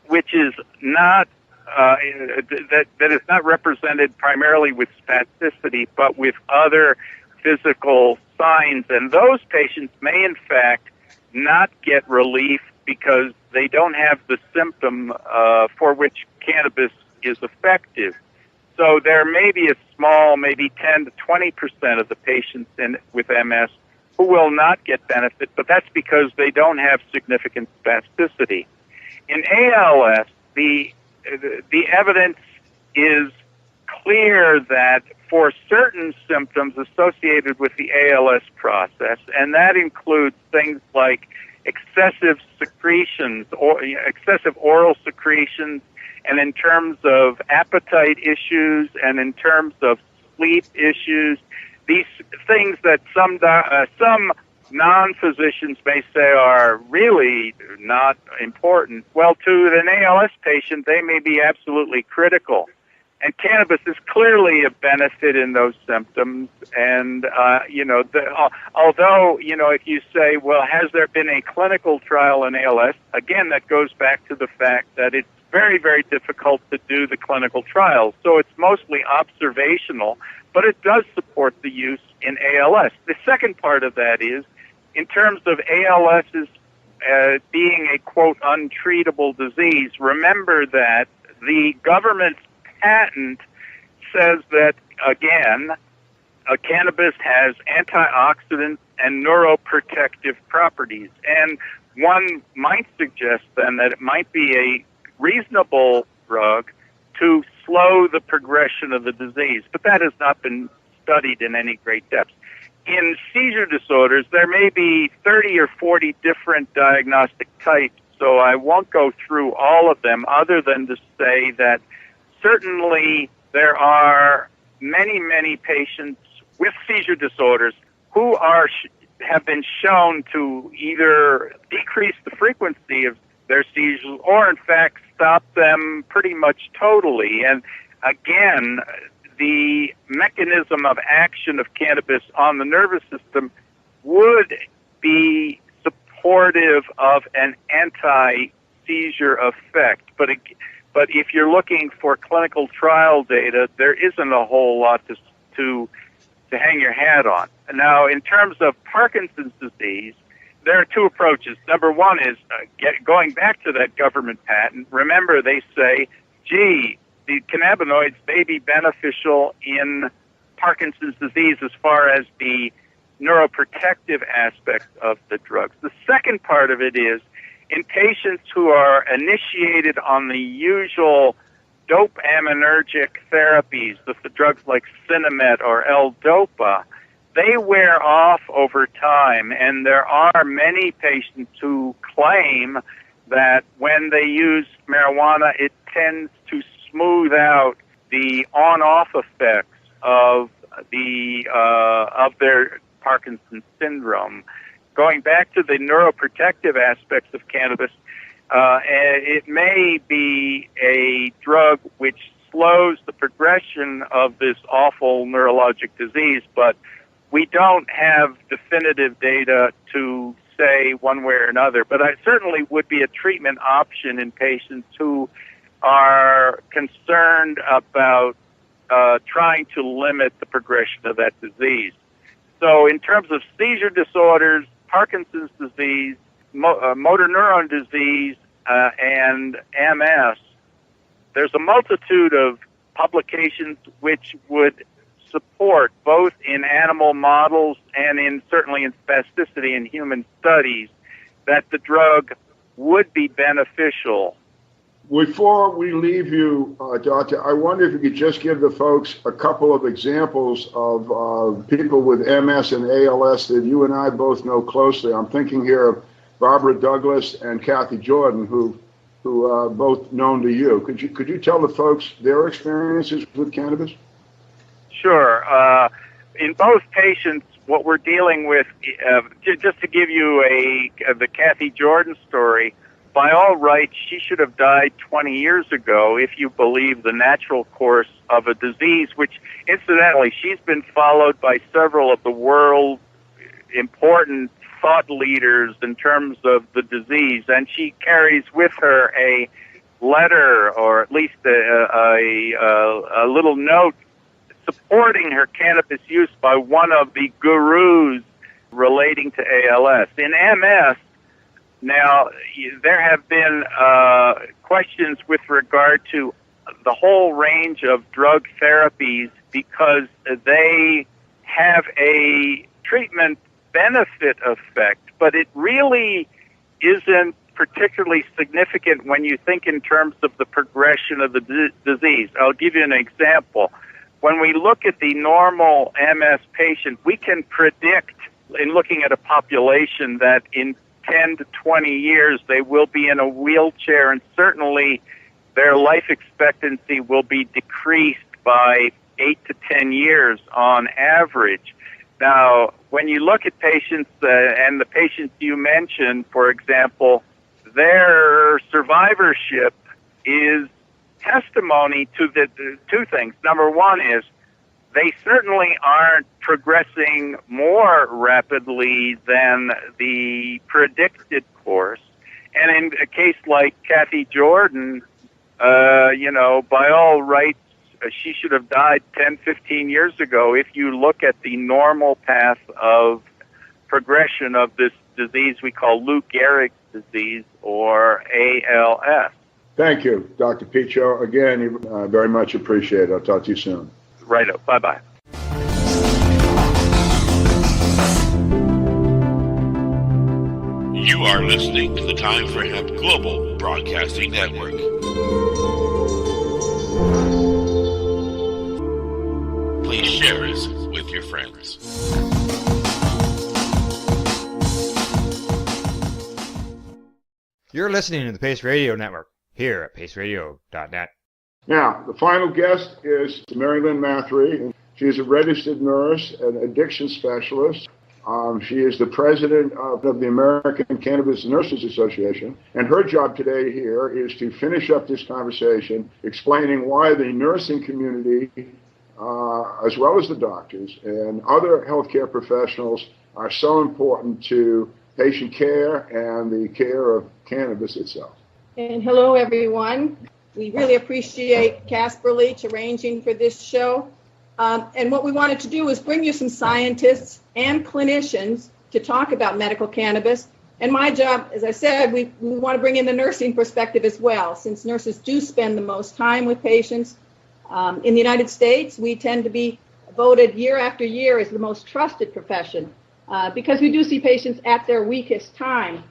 [SPEAKER 16] which is not that is not represented primarily with spasticity, but with other physical signs. And those patients may, in fact, not get relief because they don't have the symptom for which cannabis is effective. So there may be a small, maybe 10 to 20% of the patients with MS who will not get benefit, but that's because they don't have significant spasticity. In ALS, the evidence is clear that for certain symptoms associated with the ALS process, and that includes things like excessive secretions or excessive oral secretions, and in terms of appetite issues, and in terms of sleep issues, these things that some non-physicians may say are really not important. Well, to an ALS patient, they may be absolutely critical. And cannabis is clearly a benefit in those symptoms. And, although, if you say, well, has there been a clinical trial in ALS? Again, that goes back to the fact that it's very, very difficult to do the clinical trials. So it's mostly observational, but it does support the use in ALS. The second part of that is, in terms of ALS being a, quote, untreatable disease, remember that the government's patent says that, again, cannabis has antioxidant and neuroprotective properties. And one might suggest then that it might be a reasonable drug to slow the progression of the disease, but that has not been studied in any great depth. In seizure disorders, there may be 30 or 40 different diagnostic types, so I won't go through all of them other than to say that certainly there are many, many patients with seizure disorders who have been shown to either decrease the frequency of their seizures or, in fact, stop them pretty much totally. And again, the mechanism of action of cannabis on the nervous system would be supportive of an anti-seizure effect. But if you're looking for clinical trial data, there isn't a whole lot to hang your hat on. Now, in terms of Parkinson's disease, there are two approaches. Number one is going back to that government patent. Remember, they say, gee, the cannabinoids may be beneficial in Parkinson's disease as far as the neuroprotective aspect of the drugs. The second part of it is in patients who are initiated on the usual dopaminergic therapies, the drugs like Sinemet or L-Dopa, they wear off over time, and there are many patients who claim that when they use marijuana, it tends to smooth out the on-off effects of their Parkinson's syndrome. Going back to the neuroprotective aspects of cannabis, it may be a drug which slows the progression of this awful neurologic disease, but we don't have definitive data to say one way or another, but I certainly would be a treatment option in patients who are concerned about trying to limit the progression of that disease. So in terms of seizure disorders, Parkinson's disease, motor neuron disease, and MS, there's a multitude of publications which would support both in animal models and certainly in spasticity in human studies that the drug would be beneficial.
[SPEAKER 4] Before we leave you, Doctor, I wonder if you could just give the folks a couple of examples of people with MS and ALS that you and I both know closely. I'm thinking here of Barbara Douglas and Kathy Jordan, who are both known to you. Could you tell the folks their experiences with cannabis?
[SPEAKER 16] Sure. In both patients, what we're dealing with, just to give you the Kathy Jordan story, by all rights, she should have died 20 years ago if you believe the natural course of a disease, which, incidentally, she's been followed by several of the world's important thought leaders in terms of the disease, and she carries with her a letter, or at least a little note supporting her cannabis use by one of the gurus relating to ALS. In MS, now, there have been questions with regard to the whole range of drug therapies because they have a treatment benefit effect, but it really isn't particularly significant when you think in terms of the progression of the disease. I'll give you an example. When we look at the normal MS patient, we can predict, in looking at a population, that in 10 to 20 years they will be in a wheelchair, and certainly their life expectancy will be decreased by 8 to 10 years on average. Now, when you look at patients, and the patients you mentioned, for example, their survivorship is testimony to the two things. Number one is they certainly aren't progressing more rapidly than the predicted course. And in a case like Kathy Jordan, by all rights, she should have died 10, 15 years ago if you look at the normal path of progression of this disease we call Lou Gehrig's disease, or ALS.
[SPEAKER 4] Thank you, Dr. Picho. Again, very much appreciate it. I'll talk to you soon.
[SPEAKER 16] Righto. Bye-bye.
[SPEAKER 19] You are listening to the Time for Hemp Global Broadcasting Network. Please share us with your friends.
[SPEAKER 1] You're listening to the Pace Radio Network here at paceradio.net.
[SPEAKER 4] Now, the final guest is Mary Lynn Mathry. She is a registered nurse and addiction specialist. She is the president of the American Cannabis Nurses Association. And her job today here is to finish up this conversation, explaining why the nursing community, as well as the doctors and other healthcare professionals, are so important to patient care and the care of cannabis itself.
[SPEAKER 13] And hello, everyone. We really appreciate Casper Leach arranging for this show. And what we wanted to do is bring you some scientists and clinicians to talk about medical cannabis. And my job, as I said, we want to bring in the nursing perspective as well, since nurses do spend the most time with patients. In the United States, we tend to be voted year after year as the most trusted profession because we do see patients at their weakest time.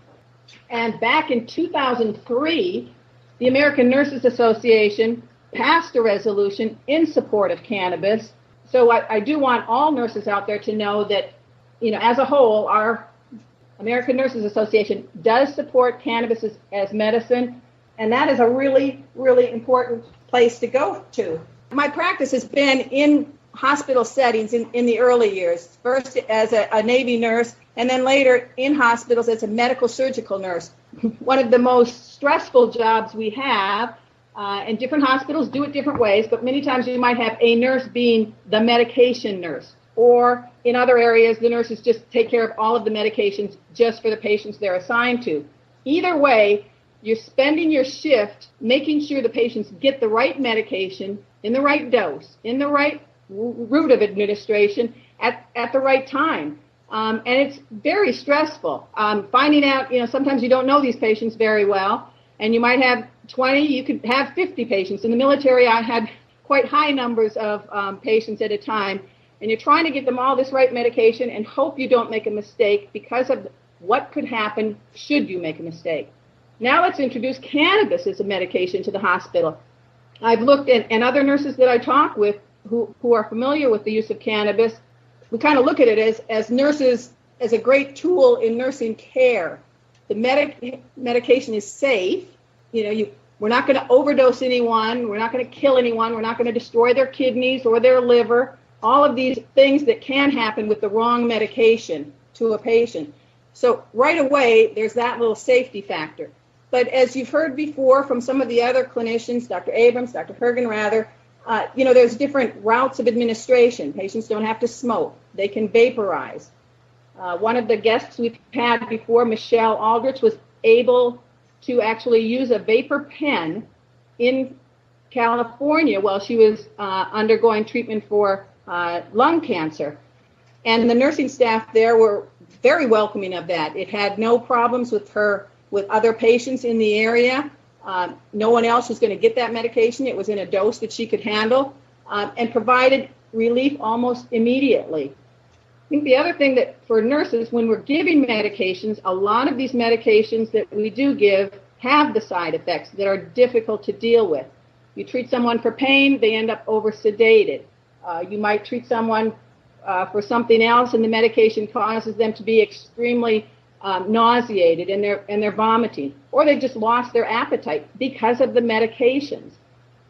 [SPEAKER 13] And back in 2003, the American Nurses Association passed a resolution in support of cannabis. So I do want all nurses out there to know that, as a whole, our American Nurses Association does support cannabis as medicine, and that is a really, really important place to go to. My practice has been in hospital settings in the early years, first as a Navy nurse, and then later in hospitals as a medical surgical nurse. One of the most stressful jobs we have, and different hospitals do it different ways, but many times you might have a nurse being the medication nurse. or in other areas, the nurses just take care of all of the medications just for the patients they're assigned to. Either way, you're spending your shift making sure the patients get the right medication in the right dose, in the right route of administration at the right time. And it's very stressful. Finding out, sometimes you don't know these patients very well, and you might have 20, you could have 50 patients. In the military, I had quite high numbers of patients at a time, and you're trying to get them all this right medication and hope you don't make a mistake because of what could happen should you make a mistake. Now let's introduce cannabis as a medication to the hospital. I've looked at, and other nurses that I talk with who are familiar with the use of cannabis, we kind of look at it as nurses, as a great tool in nursing care. The medication is safe. We're not going to overdose anyone. We're not going to kill anyone. We're not going to destroy their kidneys or their liver. All of these things that can happen with the wrong medication to a patient. So right away, there's that little safety factor. But as you've heard before from some of the other clinicians, Dr. Abrams, Dr. Hergen rather, there's different routes of administration. Patients don't have to smoke. They can vaporize. One of the guests we've had before, Michelle Aldrich, was able to actually use a vapor pen in California while she was undergoing treatment for lung cancer. And the nursing staff there were very welcoming of that. It had no problems with her, with other patients in the area. No one else was going to get that medication. It was in a dose that she could handle and provided relief almost immediately. I think the other thing that for nurses, when we're giving medications, a lot of these medications that we do give have the side effects that are difficult to deal with. You treat someone for pain, they end up over-sedated. You might treat someone for something else, and the medication causes them to be extremely nauseated and they're vomiting, or they just lost their appetite because of the medications.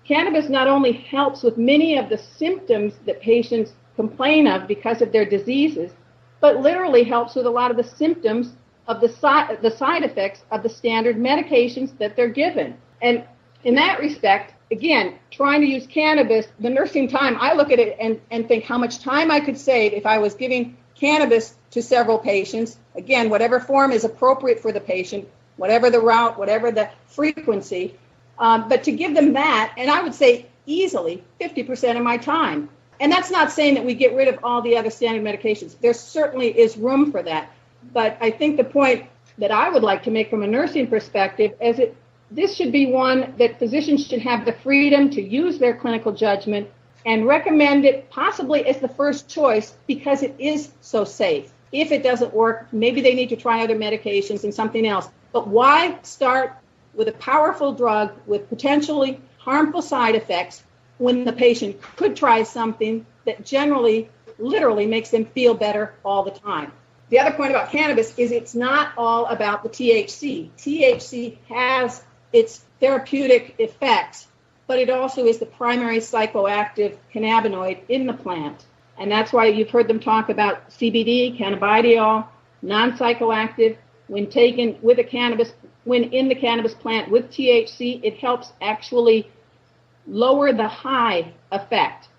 [SPEAKER 13] Cannabis not only helps with many of the symptoms that patients complain of because of their diseases, but literally helps with a lot of the symptoms of the side effects of the standard medications that they're given. And in that respect, again, trying to use cannabis, the nursing time, I look at it and think how much time I could save if I was giving cannabis to several patients, again, whatever form is appropriate for the patient, whatever the route, whatever the frequency, but to give them that, and I would say easily 50% of my time. And that's not saying that we get rid of all the other standard medications. There certainly is room for that. But I think the point that I would like to make from a nursing perspective is that this should be one that physicians should have the freedom to use their clinical judgment and recommend it possibly as the first choice because it is so safe. If it doesn't work, maybe they need to try other medications and something else. But why start with a powerful drug with potentially harmful side effects when the patient could try something that generally, literally makes them feel better all the time? The other point about cannabis is it's not all about the THC. THC has its therapeutic effects, but it also is the primary psychoactive cannabinoid in the plant. And that's why you've heard them talk about CBD, cannabidiol, non-psychoactive. When taken with a cannabis, when in the cannabis plant with THC, it helps actually lower the high effect.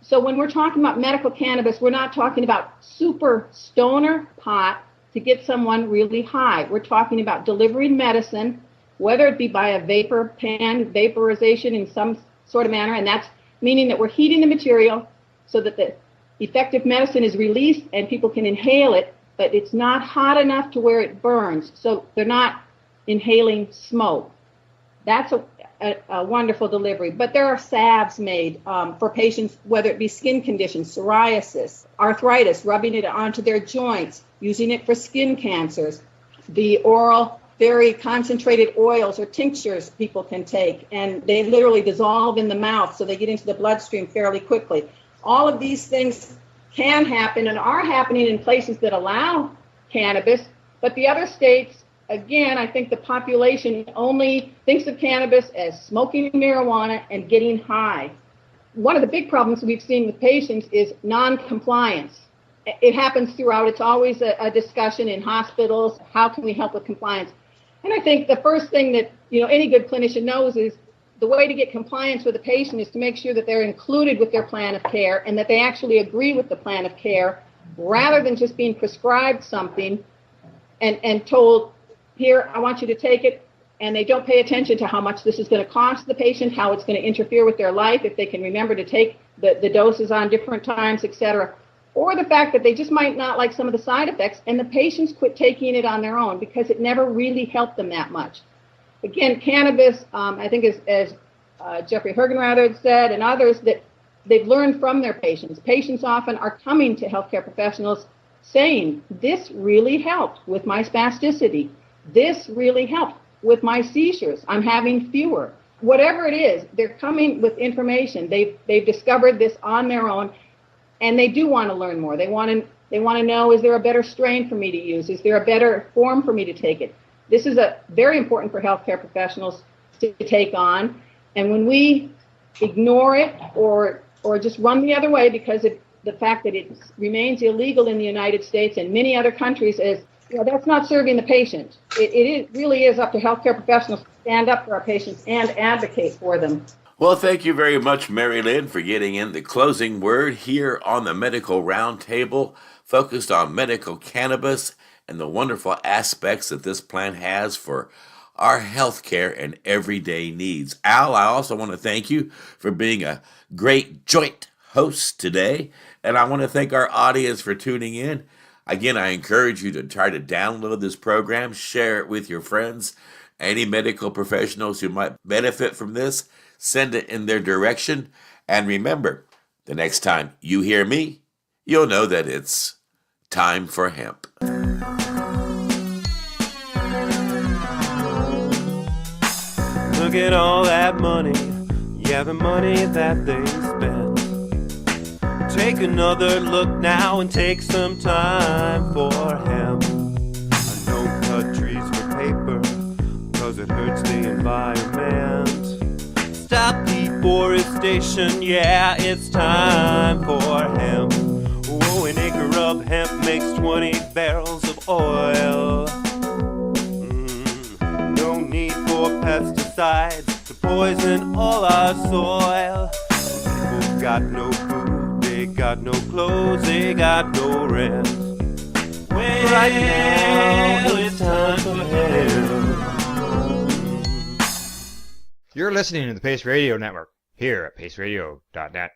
[SPEAKER 13] So when we're talking about medical cannabis, we're not talking about super stoner pot to get someone really high. We're talking about delivering medicine, whether it be by a vapor pen, vaporization in some sort of manner, and that's meaning that we're heating the material so that the effective medicine is released and people can inhale it, but it's not hot enough to where it burns, so they're not inhaling smoke. That's a wonderful delivery. But there are salves made for patients, whether it be skin conditions, psoriasis, arthritis, rubbing it onto their joints, using it for skin cancers. The oral, very concentrated oils or tinctures people can take, and they literally dissolve in the mouth, so they get into the bloodstream fairly quickly. All of these things can happen and are happening in places that allow cannabis, but the other states, again, I think the population only thinks of cannabis as smoking marijuana and getting high. One of the big problems we've seen with patients is non-compliance. It happens throughout. It's always a discussion in hospitals. How can we help with compliance? And I think the first thing that any good clinician knows is the way to get compliance with the patient is to make sure that they're included with their plan of care and that they actually agree with the plan of care, rather than just being prescribed something and told, here, I want you to take it, and they don't pay attention to how much this is going to cost the patient, how it's going to interfere with their life, if they can remember to take the doses on different times, etc. Or the fact that they just might not like some of the side effects, and the patients quit taking it on their own because it never really helped them that much. Again, cannabis, I think as Jeffrey Hergenrather had said, and others, that they've learned from their patients. Patients often are coming to healthcare professionals saying, this really helped with my spasticity. This really helped with my seizures. I'm having fewer. Whatever it is, they're coming with information. They've discovered this on their own, and they do want to learn more. They want to know, is there a better strain for me to use? Is there a better form for me to take it? This is very important for healthcare professionals to take on. And when we ignore it or just run the other way because of the fact that it remains illegal in the United States and many other countries, is, that's not serving the patient. It really is up to healthcare professionals to stand up for our patients and advocate for them.
[SPEAKER 10] Well, thank you very much, Mary Lynn, for getting in the closing word here on the Medical Roundtable, focused on medical cannabis and the wonderful aspects that this plant has for our healthcare and everyday needs. Al, I also want to thank you for being a great joint host today, and I want to thank our audience for tuning in. Again, I encourage you to try to download this program, share it with your friends, any medical professionals who might benefit from this, send it in their direction, and remember, the next time you hear me, you'll know that it's time for hemp.
[SPEAKER 7] Look at all that money, yeah, the money that they spend. Take another look now and take some time for hemp. I don't cut trees for paper, cause it hurts the environment. Stop deforestation, yeah, it's time for hemp. Whoa, an acre of hemp makes 20 barrels of oil. No need for pesticides to poison all our soil. People got no food, they got no clothes, they got no rent. Well, right now it's time for hemp.
[SPEAKER 1] You're listening to the Pace Radio Network here at paceradio.net.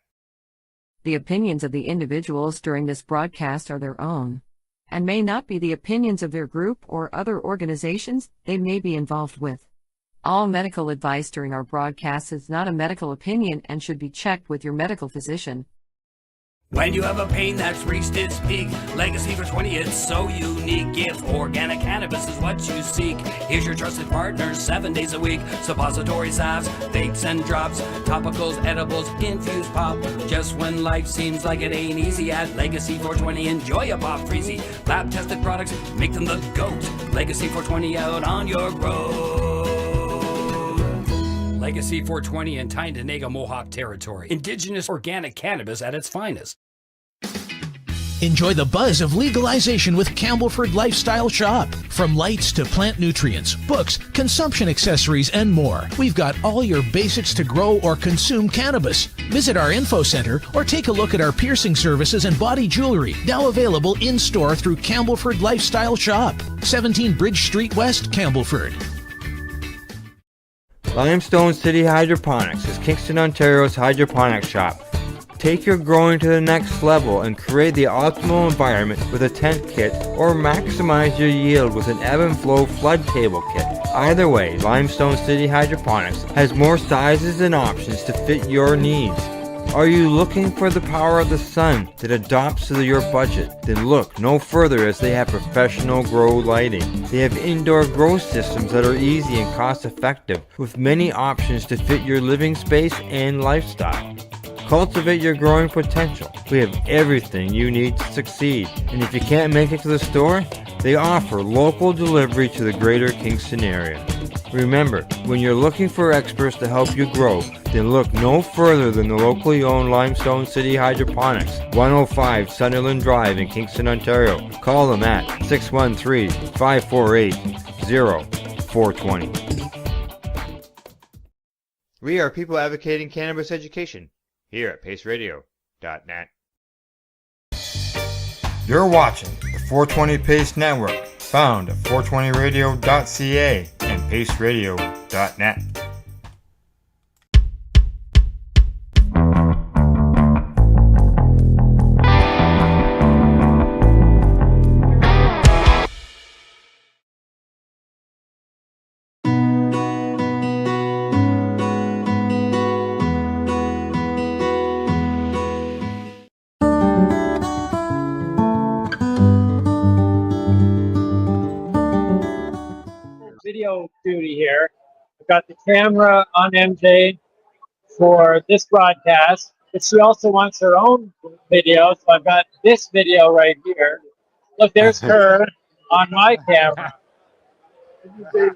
[SPEAKER 6] The opinions of the individuals during this broadcast are their own, and may not be the opinions of their group or other organizations they may be involved with. All medical advice during our broadcast is not a medical opinion and should be checked with your medical physician.
[SPEAKER 21] When you have a pain that's reached its peak, legacy for 20, it's so unique. If organic cannabis is what you seek, here's your trusted partner 7 days a week. Suppository salves, vapes and drops, topicals, edibles, infused pop. Just when life seems like it ain't easy, at Legacy 420 enjoy a pop freezy. Lab tested products make them the GOAT. Legacy 420 out on your road. Legacy 420 in Tyndonega Mohawk territory. Indigenous organic cannabis at its finest.
[SPEAKER 14] Enjoy the buzz of legalization with Campbellford Lifestyle Shop. From lights to plant nutrients, books, consumption accessories, and more, we've got all your basics to grow or consume cannabis. Visit our info center or take a look at our piercing services and body jewelry, now available in-store through Campbellford Lifestyle Shop, 17 Bridge Street West, Campbellford.
[SPEAKER 1] Limestone City Hydroponics is Kingston, Ontario's hydroponics shop. Take your growing to the next level and create the optimal environment with a tent kit, or maximize your yield with an ebb and flow flood table kit. Either way, Limestone City Hydroponics has more sizes and options to fit your needs. Are you looking for the power of the sun that adapts to your budget? Then look no further, as they have professional grow lighting. They have indoor grow systems that are easy and cost effective, with many options to fit your living space and lifestyle. Cultivate your growing potential. We have everything you need to succeed. And if you can't make it to the store, they offer local delivery to the greater Kingston area. Remember, when you're looking for experts to help you grow, then look no further than the locally owned Limestone City Hydroponics, 105 Sunderland Drive in Kingston, Ontario. Call them at 613-548-0420. We are people advocating cannabis education here at paceradio.net. You're watching the 420 Pace Network, found at 420radio.ca and paceradio.net.
[SPEAKER 20] Video duty here. I've got the camera on MJ for this broadcast, but she also wants her own video, so I've got this video right here. Look, there's her on my camera. Then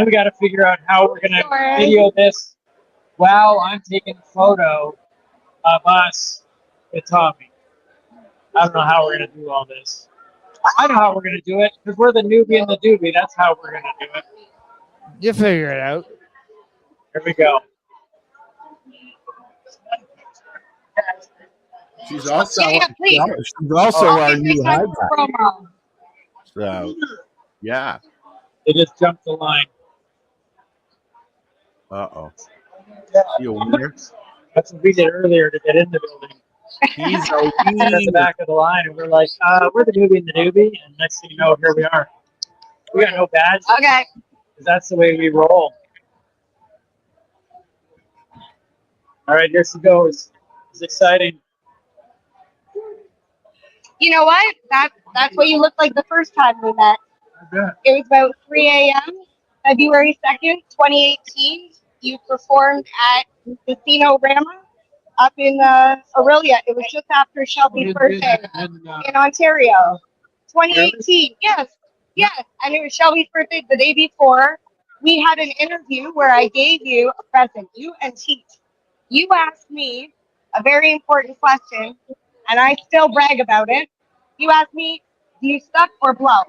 [SPEAKER 20] we got to figure out how we're going to video this while I'm taking a photo of us with Tommy. I don't know how we're going to do all this. I know how we're going to do it, because we're the newbie and the doobie. That's how we're going to do it.
[SPEAKER 9] You figure it out.
[SPEAKER 20] Here we go.
[SPEAKER 22] She's also
[SPEAKER 20] please.
[SPEAKER 22] she's also our new
[SPEAKER 20] high
[SPEAKER 22] highlight. So, yeah.
[SPEAKER 20] They just jumped the line.
[SPEAKER 22] Uh-oh. See a winner?
[SPEAKER 20] That's what we did earlier to get in the building.
[SPEAKER 22] He's a
[SPEAKER 20] at the back of the line, and we're like, we're the newbie and the doobie, and next thing you know, here we are. We got no badge.
[SPEAKER 23] Okay.
[SPEAKER 20] That's the way we roll. All right, here she goes. It's exciting.
[SPEAKER 23] You know what? That's what you looked like the first time we met. It was about 3 a.m., February 2nd, 2018. You performed at Casino Rama up in Aurelia. It was just after Shelby's birthday in Ontario. 2018, yes. And it was Shelby's birthday the day before. We had an interview where I gave you a present, you and Teach. You asked me a very important question, and I still brag about it. You asked me, do you suck or blow?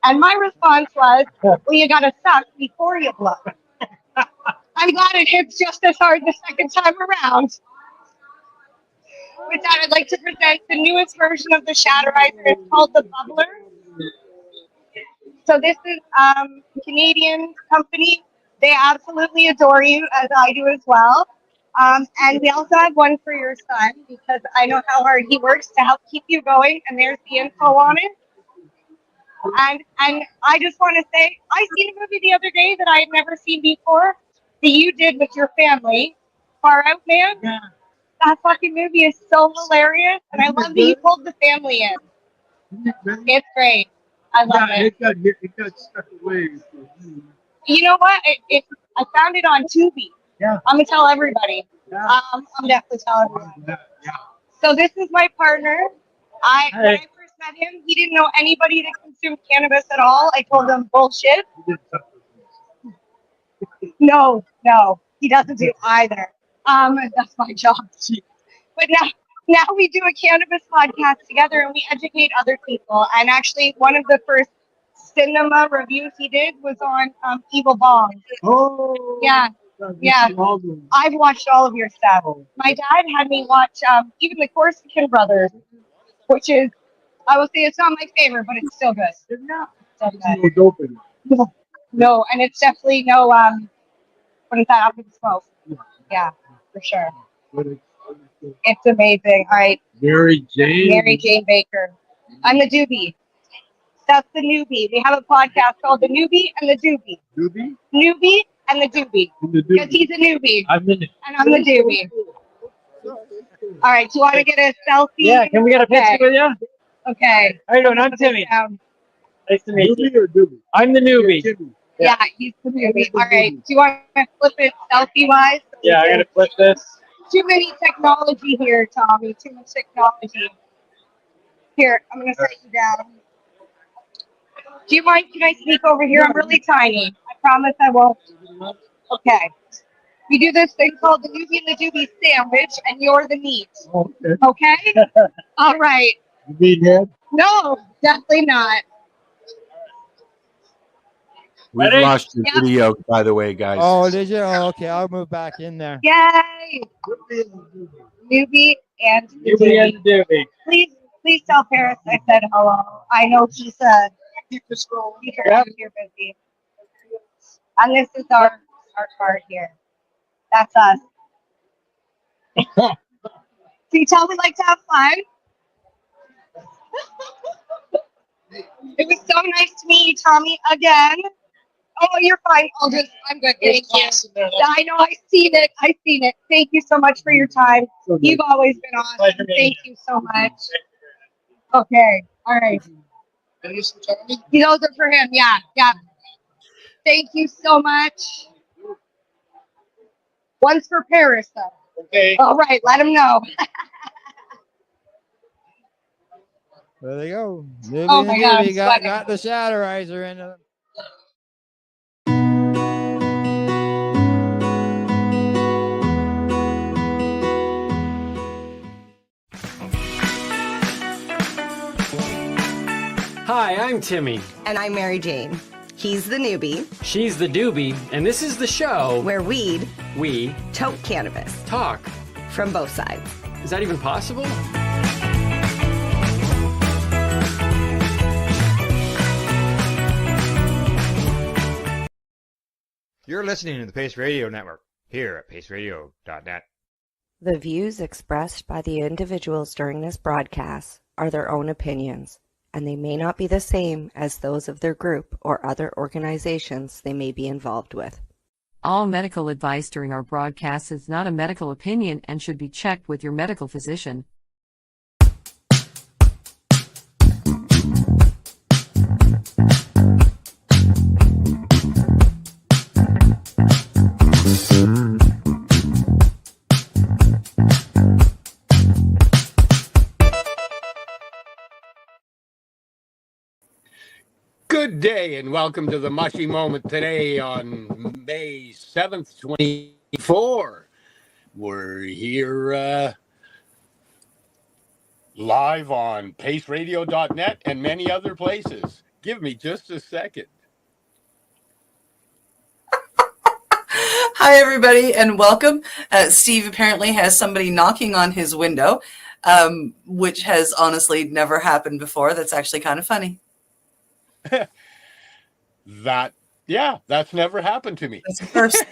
[SPEAKER 23] And my response was, well, you gotta suck before you blow. I'm glad it hits just as hard the second time around. With that, I'd like to present the newest version of the Shatterizer. It's called the Bubbler. So this is a Canadian company. They absolutely adore you, as I do as well. And we also have one for your son, because I know how hard he works to help keep you going. And there's the info on it. And I just want to say, I seen a movie the other day that I had never seen before that you did with your family. Far Out Man. Yeah. That fucking movie is so hilarious, and I love that you pulled the family in. It's great. I love it.
[SPEAKER 22] It got stuck away.
[SPEAKER 23] You know what? I found it on Tubi.
[SPEAKER 22] Yeah.
[SPEAKER 23] I'm gonna tell everybody. Yeah. I'm definitely telling everyone.
[SPEAKER 22] Yeah.
[SPEAKER 23] So this is my partner. When I first met him, he didn't know anybody that consumed cannabis at all. I told him bullshit. No, he doesn't do either. That's my job. But now we do a cannabis podcast together, and we educate other people. And actually, one of the first cinema reviews he did was on Evil Bong.
[SPEAKER 22] Oh.
[SPEAKER 23] Yeah. I've watched all of your stuff. My dad had me watch even the Corsican Brothers, which is, I will say it's not my favorite, but it's still good. It's still good. No, and it's definitely no, what is that, up in smoke? Yeah, for sure. It's amazing. All right.
[SPEAKER 22] Mary Jane
[SPEAKER 23] Baker. I'm the doobie. That's the newbie. We have a podcast called The Newbie and the Doobie.
[SPEAKER 22] Doobie?
[SPEAKER 23] Newbie and the doobie. Because he's a newbie.
[SPEAKER 22] I'm in it.
[SPEAKER 23] And I'm the doobie. All right. Do you want to get a selfie?
[SPEAKER 20] Yeah, can we get a picture with you?
[SPEAKER 23] Okay.
[SPEAKER 20] How you doing? I'm Timmy. Nice to meet you.
[SPEAKER 22] Or doobie?
[SPEAKER 20] I'm the newbie.
[SPEAKER 23] Yeah, he's the newbie. All right. Do you want to flip it selfie-wise?
[SPEAKER 20] Yeah, I got to flip this.
[SPEAKER 23] Too many technology here, Tommy. Too much technology. Here, I'm going to set you down. Do you mind? Can I sneak over here? I'm really tiny. I promise I won't. Okay. We do this thing called the newbie and the doobie sandwich, and you're the meat. Okay? All right.
[SPEAKER 22] You mean head?
[SPEAKER 23] No, definitely not.
[SPEAKER 1] We've
[SPEAKER 20] Ready?
[SPEAKER 1] lost your video, by the way, guys.
[SPEAKER 9] Oh, did you? Oh, okay, I'll move back in there.
[SPEAKER 23] Yay! Newbie and
[SPEAKER 20] Newbie and doobie.
[SPEAKER 23] Please tell Paris I said hello. I know he's around here busy. And this is our card here. That's us. Can you tell we like to have fun? It was so nice to meet you, Tommy, again. Oh, you're fine. I'm good. Thank you. I know. I've seen it. Thank you so much for your time. You've always been awesome. Thank you so much. Okay. All right. Those are for him. Yeah. Thank you so much. One's for Paris, though.
[SPEAKER 20] Okay.
[SPEAKER 23] All right. Let him know.
[SPEAKER 9] There they go. Newbie
[SPEAKER 23] Oh my God, I'm
[SPEAKER 9] got the Shatterizer into them.
[SPEAKER 5] Hi, I'm Timmy.
[SPEAKER 22] And I'm Mary Jane. He's the newbie.
[SPEAKER 5] She's the doobie, and this is the show
[SPEAKER 22] where we
[SPEAKER 5] toke
[SPEAKER 22] cannabis.
[SPEAKER 5] Talk.
[SPEAKER 22] From both sides.
[SPEAKER 5] Is that even possible?
[SPEAKER 1] You're listening to the Pace Radio Network here at paceradio.net.
[SPEAKER 22] The views expressed by the individuals during this broadcast are their own opinions, and they may not be the same as those of their group or other organizations they may be involved with.
[SPEAKER 6] All medical advice during our broadcast is not a medical opinion and should be checked with your medical physician.
[SPEAKER 8] Good day and welcome to the Mushy Moment today on May 7th, 2024. We're here live on paceradio.net and many other places. Give me just a second.
[SPEAKER 11] Hi, everybody, and welcome. Steve apparently has somebody knocking on his window, which has honestly never happened before. That's actually kind of funny.
[SPEAKER 8] That's never happened to me.
[SPEAKER 11] That's the first.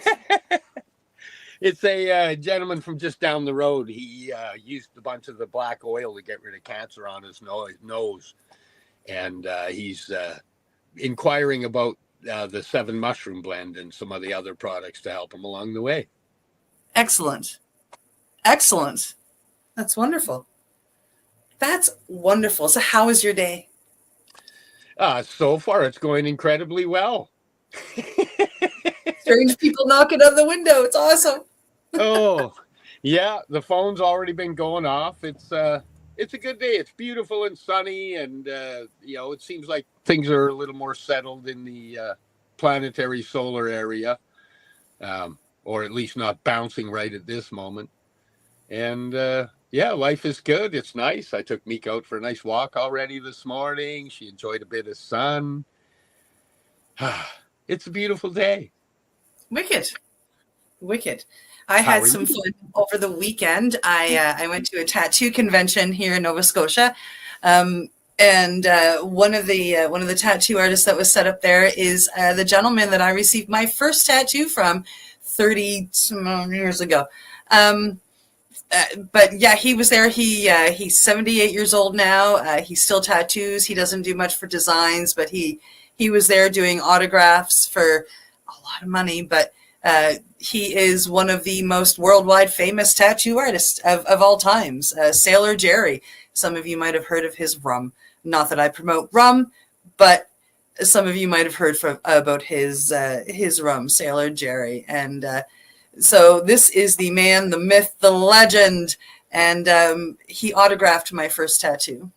[SPEAKER 8] It's a gentleman from just down the road. He used a bunch of the black oil to get rid of cancer on his nose. And he's inquiring about the 7 mushroom blend and some of the other products to help him along the way.
[SPEAKER 11] Excellent. That's wonderful. So how was your day?
[SPEAKER 8] So far, it's going incredibly well.
[SPEAKER 11] Strange people knocking on the window. It's awesome.
[SPEAKER 8] Oh, yeah. The phone's already been going off. It's a good day. It's beautiful and sunny. And, it seems like things are a little more settled in the planetary solar area, or at least not bouncing right at this moment. And, life is good. It's nice. I took Meek out for a nice walk already this morning. She enjoyed a bit of sun. It's a beautiful day.
[SPEAKER 11] Wicked. I had some fun over the weekend. I went to a tattoo convention here in Nova Scotia. And one of the tattoo artists that was set up there is the gentleman that I received my first tattoo from 30 some years ago. But yeah, he was there. He's 78 years old now. He still tattoos. He doesn't do much for designs, but he was there doing autographs for a lot of money. But he is one of the most worldwide famous tattoo artists of all times. Sailor Jerry. Some of you might have heard of his rum. Not that I promote rum, but some of you might have heard about his rum, Sailor Jerry. And so this is the man, the myth, the legend, and he autographed my first tattoo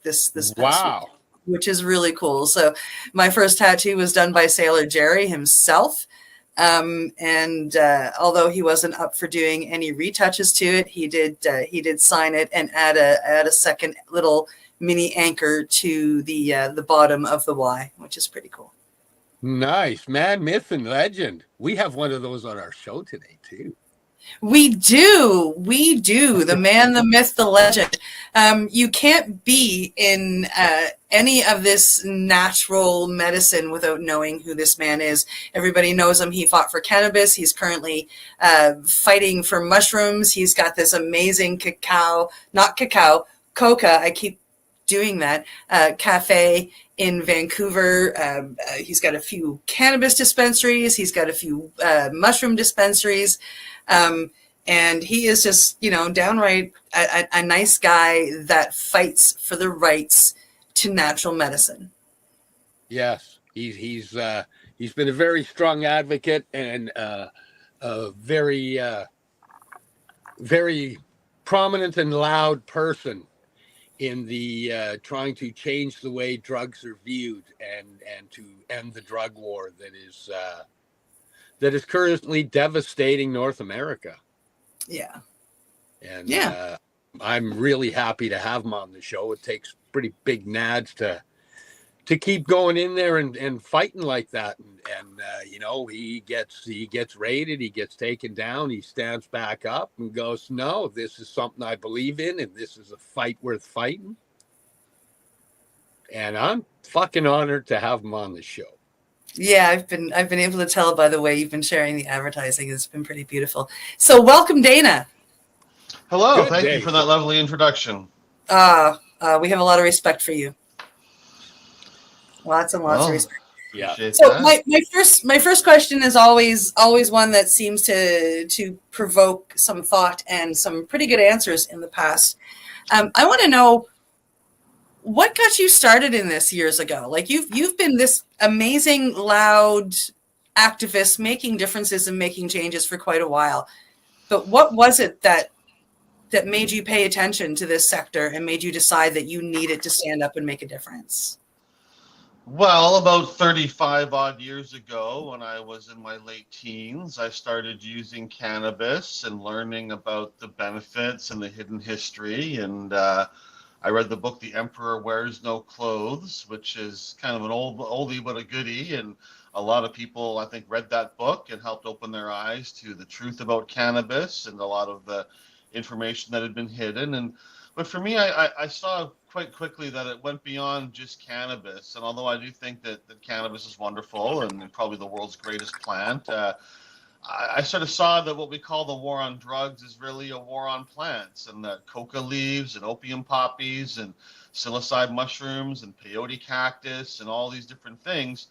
[SPEAKER 11] this past week, which is really cool. So my first tattoo was done by Sailor Jerry himself, and although he wasn't up for doing any retouches to it, he did sign it and add a second little mini anchor to the bottom of the Y, which is pretty cool.
[SPEAKER 8] Nice. Man, myth, and legend. We have one of those on our show today, too.
[SPEAKER 11] We do. We do. The man, the myth, the legend. You can't be in any of this natural medicine without knowing who this man is. Everybody knows him. He fought for cannabis. He's currently fighting for mushrooms. He's got this amazing coca. I keep doing that. Cafe in Vancouver. He's got a few cannabis dispensaries. He's got a few mushroom dispensaries. And he is just, downright a nice guy that fights for the rights to natural medicine.
[SPEAKER 8] Yes, he's been a very strong advocate and a very very prominent and loud person in the trying to change the way drugs are viewed and to end the drug war that is currently devastating North America.
[SPEAKER 11] Yeah.
[SPEAKER 8] And I'm really happy to have him on the show. It takes pretty big nads to keep going in there and fighting like that. And he gets raided, he gets taken down, he stands back up and goes, no, this is something I believe in, and this is a fight worth fighting. And I'm fucking honored to have him on the show.
[SPEAKER 11] Yeah, I've been able to tell by the way you've been sharing the advertising. It's been pretty beautiful. So welcome, Dana.
[SPEAKER 2] Hello, thank you for that lovely introduction.
[SPEAKER 11] We have a lot of respect for you. Lots and lots of respect.
[SPEAKER 8] Yeah.
[SPEAKER 11] So my first question is always one that seems to provoke some thought and some pretty good answers in the past. I want to know, what got you started in this years ago? Like you've been this amazing, loud activist making differences and making changes for quite a while. But what was it that made you pay attention to this sector and made you decide that you needed to stand up and make a difference?
[SPEAKER 2] Well, about 35 odd years ago, when I was in my late teens, I started using cannabis and learning about the benefits and the hidden history. And I read the book, The Emperor Wears No Clothes, which is kind of an oldie but a goodie. And a lot of people, I think, read that book and helped open their eyes to the truth about cannabis and a lot of the information that had been hidden. But for me, I saw quite quickly that it went beyond just cannabis. And although I do think that cannabis is wonderful and probably the world's greatest plant, I sort of saw that what we call the war on drugs is really a war on plants, and that coca leaves and opium poppies and psilocybe mushrooms and peyote cactus and all these different things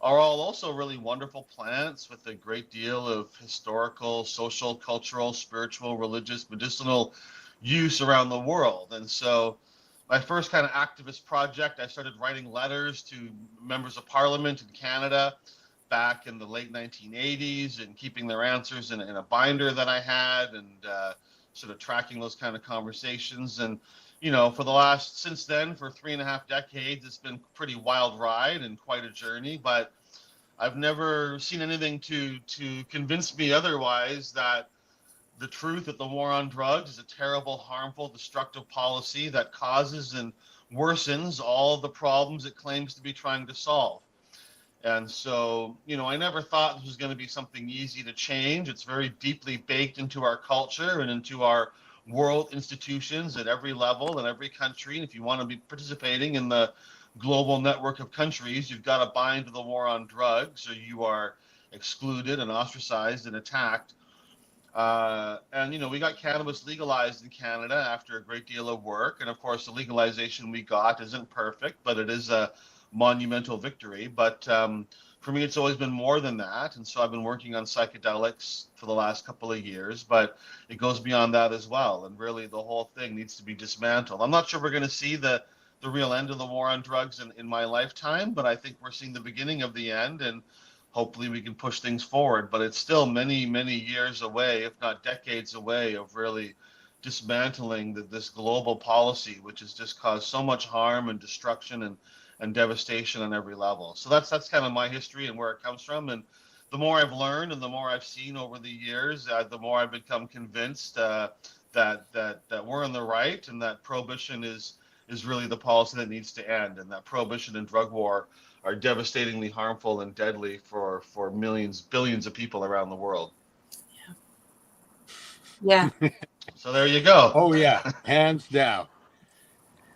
[SPEAKER 2] are all also really wonderful plants with a great deal of historical, social, cultural, spiritual, religious, medicinal use around the world. And so my first kind of activist project, I started writing letters to members of parliament in Canada back in the late 1980s and keeping their answers in a binder that I had and sort of tracking those kind of conversations. And, for the since then, for 3.5 decades, it's been a pretty wild ride and quite a journey, but I've never seen anything to convince me otherwise that the truth that the war on drugs is a terrible, harmful, destructive policy that causes and worsens all of the problems it claims to be trying to solve. And so, I never thought this was going to be something easy to change. It's very deeply baked into our culture and into our world institutions at every level in every country. And if you want to be participating in the global network of countries, you've got to buy into the war on drugs, or you are excluded and ostracized and attacked. And we got cannabis legalized in Canada after a great deal of work. And of course, the legalization we got isn't perfect, but it is a monumental victory. But for me, it's always been more than that. And so I've been working on psychedelics for the last couple of years, but it goes beyond that as well. And really, the whole thing needs to be dismantled. I'm not sure we're going to see the real end of the war on drugs in my lifetime, but I think we're seeing the beginning of the end, and hopefully we can push things forward. But it's still many, many years away, if not decades away, of really dismantling this global policy, which has just caused so much harm and destruction and devastation on every level. So that's kind of my history and where it comes from. And the more I've learned and the more I've seen over the years, the more I've become convinced that we're in the right, and that prohibition is really the policy that needs to end, and that prohibition and drug war are devastatingly harmful and deadly for millions, billions of people around the world.
[SPEAKER 11] Yeah.
[SPEAKER 2] So there you go.
[SPEAKER 8] Oh yeah, hands down.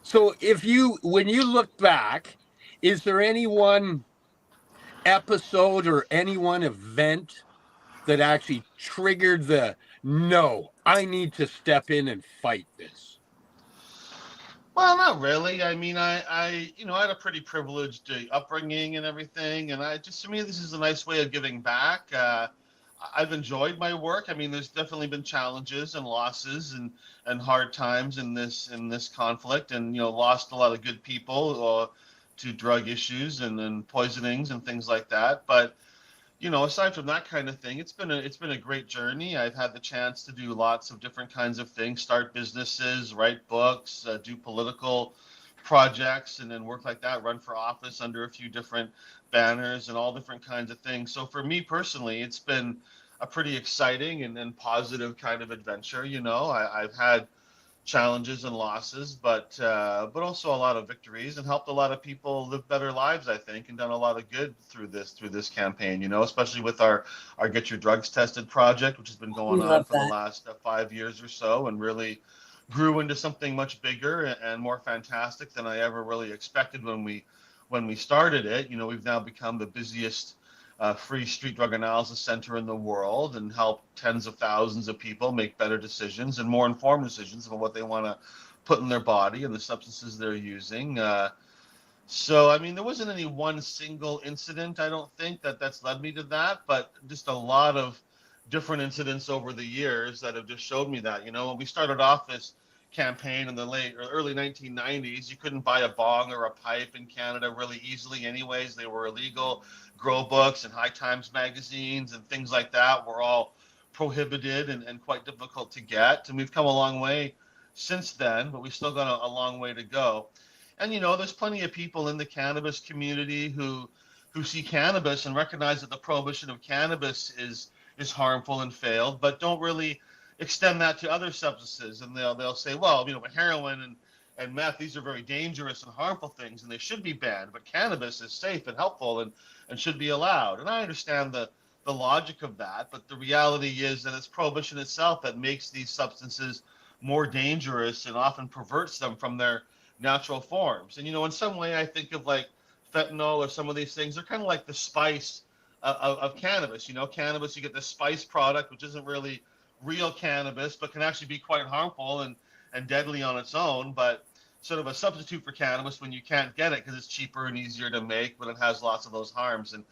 [SPEAKER 8] So when you look back, is there any one episode or any one event that actually triggered no, I need to step in and fight this?
[SPEAKER 2] Well, not really. I mean, I had a pretty privileged upbringing and everything, and to me, this is a nice way of giving back. I've enjoyed my work. I mean, there's definitely been challenges and losses and hard times in this conflict, and lost a lot of good people to drug issues and poisonings and things like that. But aside from that kind of thing, it's been a great journey. I've had the chance to do lots of different kinds of things, start businesses, write books, do political projects, and then work like that, run for office under a few different banners and all different kinds of things. So for me personally, it's been a pretty exciting and positive kind of adventure. I've had challenges and losses, but also a lot of victories, and helped a lot of people live better lives, I think, and done a lot of good through this campaign. Especially with our Get Your Drugs Tested project, which has been going on for the last 5 years or so, and really grew into something much bigger and more fantastic than I ever really expected when we started it. We've now become the busiest free street drug analysis center in the world, and help tens of thousands of people make better decisions and more informed decisions about what they want to put in their body and the substances they're using. So, I mean, there wasn't any one single incident, I don't think, that's led me to that, but just a lot of different incidents over the years that have just showed me that. When we started off this campaign in the early 1990s, you couldn't buy a bong or a pipe in Canada really easily anyways. They were illegal. Grow books and High Times magazines and things like that were all prohibited and quite difficult to get. And we've come a long way since then, but we've still got a long way to go. And there's plenty of people in the cannabis community who see cannabis and recognize that the prohibition of cannabis is harmful and failed, but don't really extend that to other substances. And they'll say, well, heroin and meth, these are very dangerous and harmful things, and they should be banned. But cannabis is safe and helpful and should be allowed. And I understand the logic of that, but the reality is that it's prohibition itself that makes these substances more dangerous and often perverts them from their natural forms. And in some way, I think of like fentanyl or some of these things. They're kind of like the spice of cannabis. Cannabis, you get this spice product, which isn't really real cannabis, but can actually be quite harmful and deadly on its own, but sort of a substitute for cannabis when you can't get it because it's cheaper and easier to make, but it has lots of those harms. And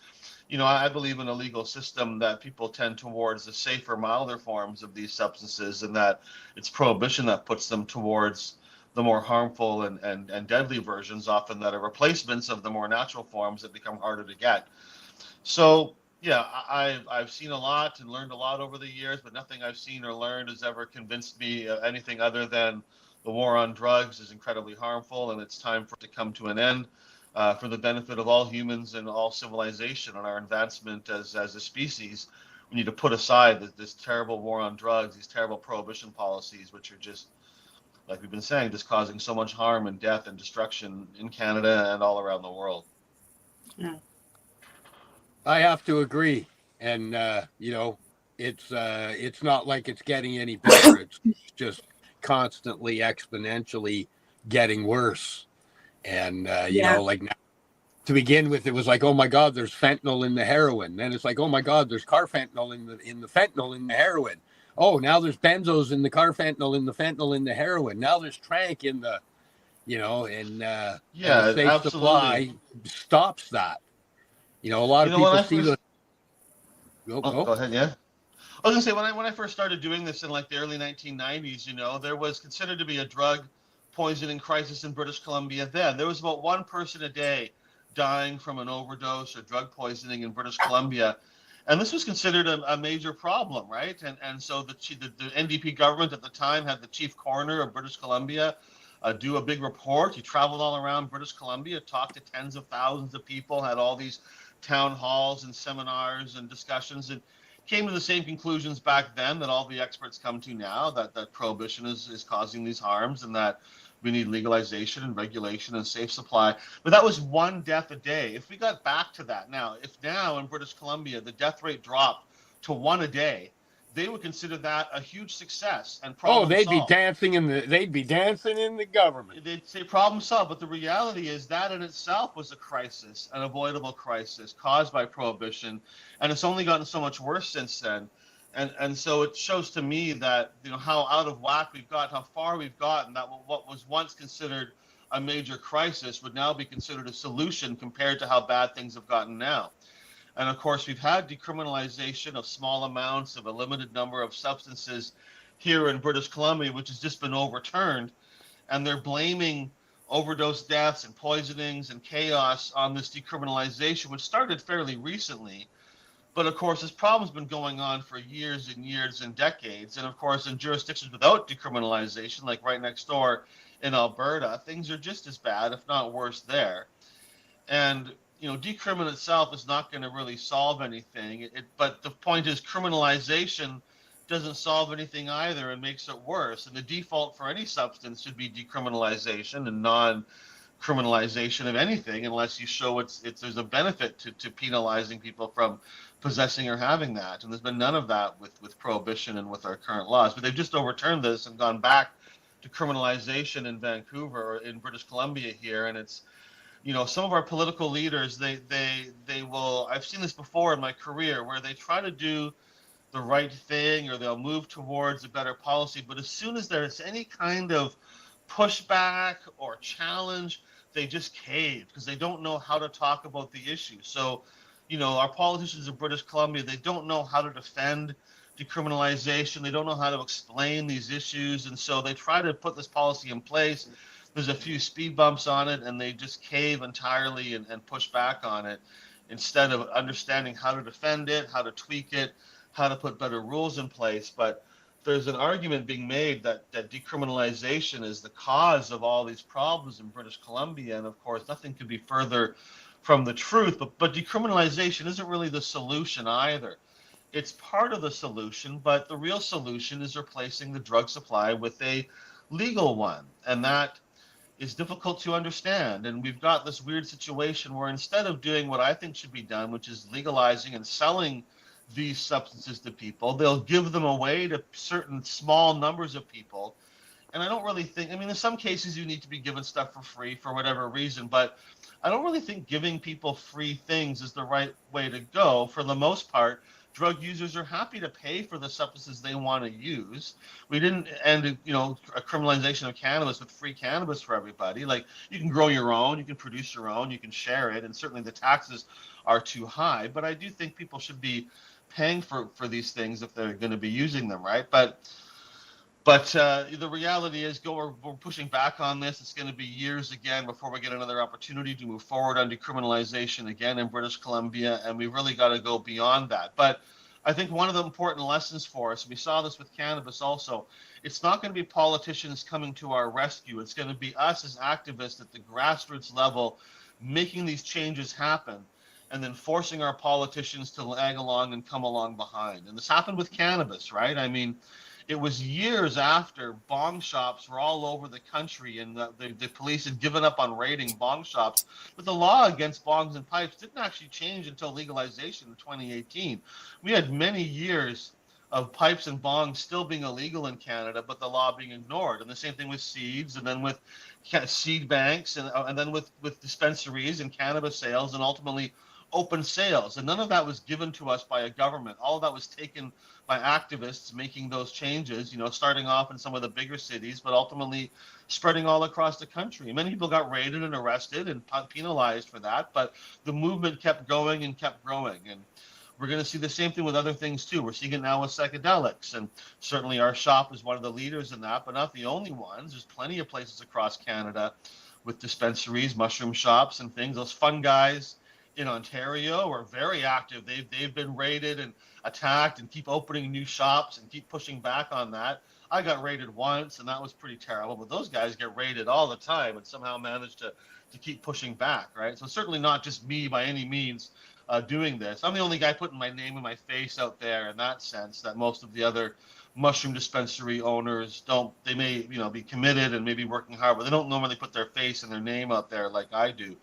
[SPEAKER 2] I believe in a legal system that people tend towards the safer, milder forms of these substances, and that it's prohibition that puts them towards the more harmful and deadly versions, often that are replacements of the more natural forms that become harder to get. So yeah, I've seen a lot and learned a lot over the years, but nothing I've seen or learned has ever convinced me of anything other than the war on drugs is incredibly harmful, and it's time for it to come to an end for the benefit of all humans and all civilization and our advancement as a species. We need to put aside this terrible war on drugs, these terrible prohibition policies, which are just, like we've been saying, just causing so much harm and death and destruction in Canada and all around the world.
[SPEAKER 11] Yeah.
[SPEAKER 8] I have to agree. And, it's not like it's getting any better. It's just constantly exponentially getting worse. And, like now, to begin with, it was like, oh my God, there's fentanyl in the heroin. Then it's like, oh my God, there's carfentanil in the fentanyl in the heroin. Oh, now there's benzos in the carfentanil in the fentanyl in the heroin. Now there's trank in the, and the safe
[SPEAKER 2] absolutely.
[SPEAKER 8] supply stops that. A lot of people see the.
[SPEAKER 2] Go ahead, yeah. I was gonna say when I first started doing this in like the early 1990s, there was considered to be a drug poisoning crisis in British Columbia then. There was about one person a day dying from an overdose or drug poisoning in British Columbia. And this was considered a major problem, right? And so the NDP government at the time had the chief coroner of British Columbia do a big report. He traveled all around British Columbia, talked to tens of thousands of people, had all these town halls and seminars and discussions, and came to the same conclusions back then that all the experts come to now, that prohibition is causing these harms, and that We need legalization and regulation and safe supply. But that was one death a day. If we got back to that now, if now in British Columbia the death rate dropped to one a day, they would consider that a huge success and problem
[SPEAKER 8] they'd
[SPEAKER 2] solved.
[SPEAKER 8] they'd be dancing in the government.
[SPEAKER 2] They'd say problem solved, but the reality is that in itself was a crisis, an avoidable crisis caused by prohibition, and it's only gotten so much worse since then. And so it shows to me that, you know, how out of whack we've got, how far we've gotten, that what was once considered a major crisis would now be considered a solution compared to how bad things have gotten now. And of course, we've had decriminalization of small amounts of a limited number of substances here in British Columbia, which has just been overturned. And they're blaming overdose deaths and poisonings and chaos on this decriminalization, which started fairly recently. But of course, this problem's been going on for years and years and decades. And of course, in jurisdictions without decriminalization, like right next door in Alberta, things are just as bad, if not worse there. And, you know, decrim in itself is not going to really solve anything. But the point is, criminalization doesn't solve anything either and makes it worse. And the default for any substance should be decriminalization and non-criminalization of anything, unless you show there's a benefit to penalizing people from possessing or having that. And there's been none of that with prohibition and with our current laws. But they've just overturned this and gone back to criminalization in Vancouver or in British Columbia here. And it's, you know, some of our political leaders, they will, I've seen this before in my career, where they try to do the right thing or they'll move towards a better policy, but as soon as there's any kind of pushback or challenge, they just cave because they don't know how to talk about the issue. So, you know, our politicians in British Columbia, they don't know how to defend decriminalization. They don't know how to explain these issues. And so they try to put this policy in place. There's a few speed bumps on it, and they just cave entirely and push back on it instead of understanding how to defend it, how to tweak it, how to put better rules in place. But there's an argument being made that decriminalization is the cause of all these problems in British Columbia. And of course, nothing could be further from the truth. But decriminalization isn't really the solution either. It's part of the solution, but the real solution is replacing the drug supply with a legal one. And that is difficult to understand. And we've got this weird situation where instead of doing what I think should be done, which is legalizing and selling these substances to people, they'll give them away to certain small numbers of people. And I don't really think, I mean, in some cases you need to be given stuff for free for whatever reason, but I don't really think giving people free things is the right way to go. For the most part, drug users are happy to pay for the substances they want to use. We didn't end, you know, a criminalization of cannabis with free cannabis for everybody. Like, you can grow your own, you can produce your own, you can share it, and certainly the taxes are too high. But I do think people should be paying for these things if they're going to be using them, right? But the reality is, we're pushing back on this. It's going to be years again before we get another opportunity to move forward on decriminalization again in British Columbia, and we really got to go beyond that. But I think one of the important lessons for us, we saw this with cannabis also, it's not going to be politicians coming to our rescue. It's going to be us as activists at the grassroots level making these changes happen, and then forcing our politicians to lag along and come along behind. And this happened with cannabis, right? I mean, it was years after bong shops were all over the country and the police had given up on raiding bong shops. But the law against bongs and pipes didn't actually change until legalization in 2018. We had many years of pipes and bongs still being illegal in Canada, but the law being ignored. And the same thing with seeds, and then with seed banks, and then with dispensaries and cannabis sales, and ultimately open sales. And none of that was given to us by a government. All of that was taken by activists making those changes, you know, starting off in some of the bigger cities, but ultimately spreading all across the country. Many people got raided and arrested and penalized for that, but the movement kept going and kept growing. And we're going to see the same thing with other things too. We're seeing it now with psychedelics, and certainly our shop is one of the leaders in that, but not the only ones. There's plenty of places across Canada with dispensaries, mushroom shops and things. Those fun guys in Ontario are very active. They've been raided and attacked and keep opening new shops and keep pushing back on that. I got raided once, and that was pretty terrible, but those guys get raided all the time and somehow manage to keep pushing back, right? So certainly not just me by any means doing this. I'm the only guy putting my name and my face out there in that sense, that most of the other mushroom dispensary owners they may, be committed and maybe working hard, but they don't normally put their face and their name out there like I do.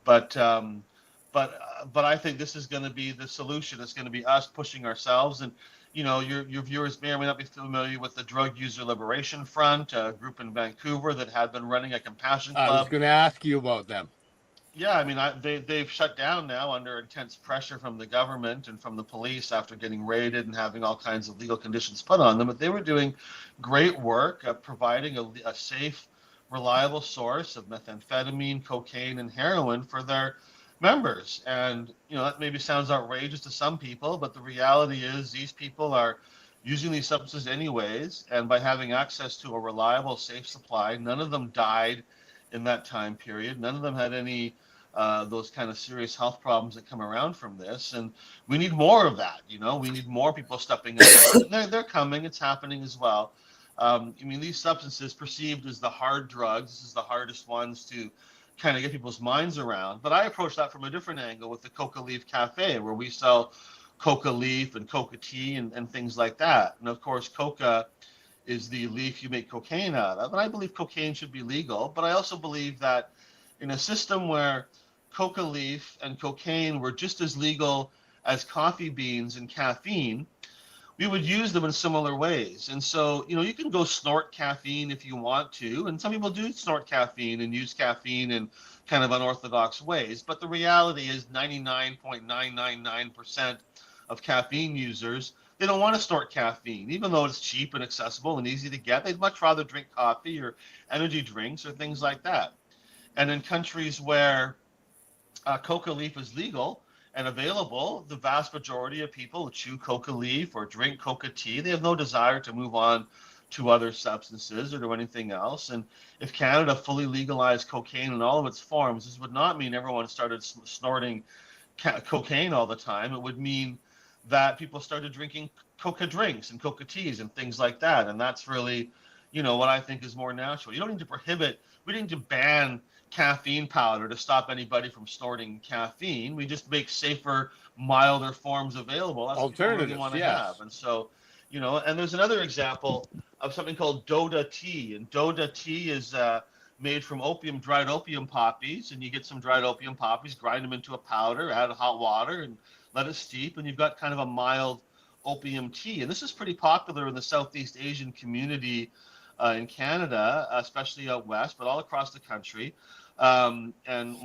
[SPEAKER 2] But I think this is going to be the solution. It's going to be us pushing ourselves. And your viewers may or may not be familiar with the Drug User Liberation Front, a group in Vancouver that had been running a compassion club.
[SPEAKER 8] I was going to ask you about them.
[SPEAKER 2] Yeah, I mean, they've shut down now under intense pressure from the government and from the police after getting raided and having all kinds of legal conditions put on them. But they were doing great work at providing a safe, reliable source of methamphetamine, cocaine, and heroin for their members. And, that maybe sounds outrageous to some people, but the reality is these people are using these substances anyways. And by having access to a reliable, safe supply, none of them died in that time period. None of them had any those kind of serious health problems that come around from this. And we need more of that. We need more people stepping up. They're coming. It's happening as well. These substances perceived as the hard drugs, this is the hardest ones to kind of get people's minds around. But I approach that from a different angle with the Coca Leaf Cafe, where we sell coca leaf and coca tea and things like that. And of course, coca is the leaf you make cocaine out of. And I believe cocaine should be legal, but I also believe that in a system where coca leaf and cocaine were just as legal as coffee beans and caffeine, we would use them in similar ways. And so, you can go snort caffeine if you want to, and some people do snort caffeine and use caffeine in kind of unorthodox ways. But the reality is 99.999% of caffeine users, they don't want to snort caffeine, even though it's cheap and accessible and easy to get. They'd much rather drink coffee or energy drinks or things like that. And in countries where coca leaf is legal and available, the vast majority of people who chew coca leaf or drink coca tea, they have no desire to move on to other substances or to anything else. And if Canada fully legalized cocaine in all of its forms, this would not mean everyone started snorting cocaine all the time. It would mean that people started drinking coca drinks and coca teas and things like that. And that's really, what I think is more natural. You don't need to we don't need to ban caffeine powder to stop anybody from snorting caffeine. We just make safer, milder forms available. That's what people really want to have. And so, and there's another example of something called Doda tea. And Doda tea is made from dried opium poppies. And you get some dried opium poppies, grind them into a powder, add hot water, and let it steep, and you've got kind of a mild opium tea. And this is pretty popular in the Southeast Asian community in Canada, especially out west, but all across the country, and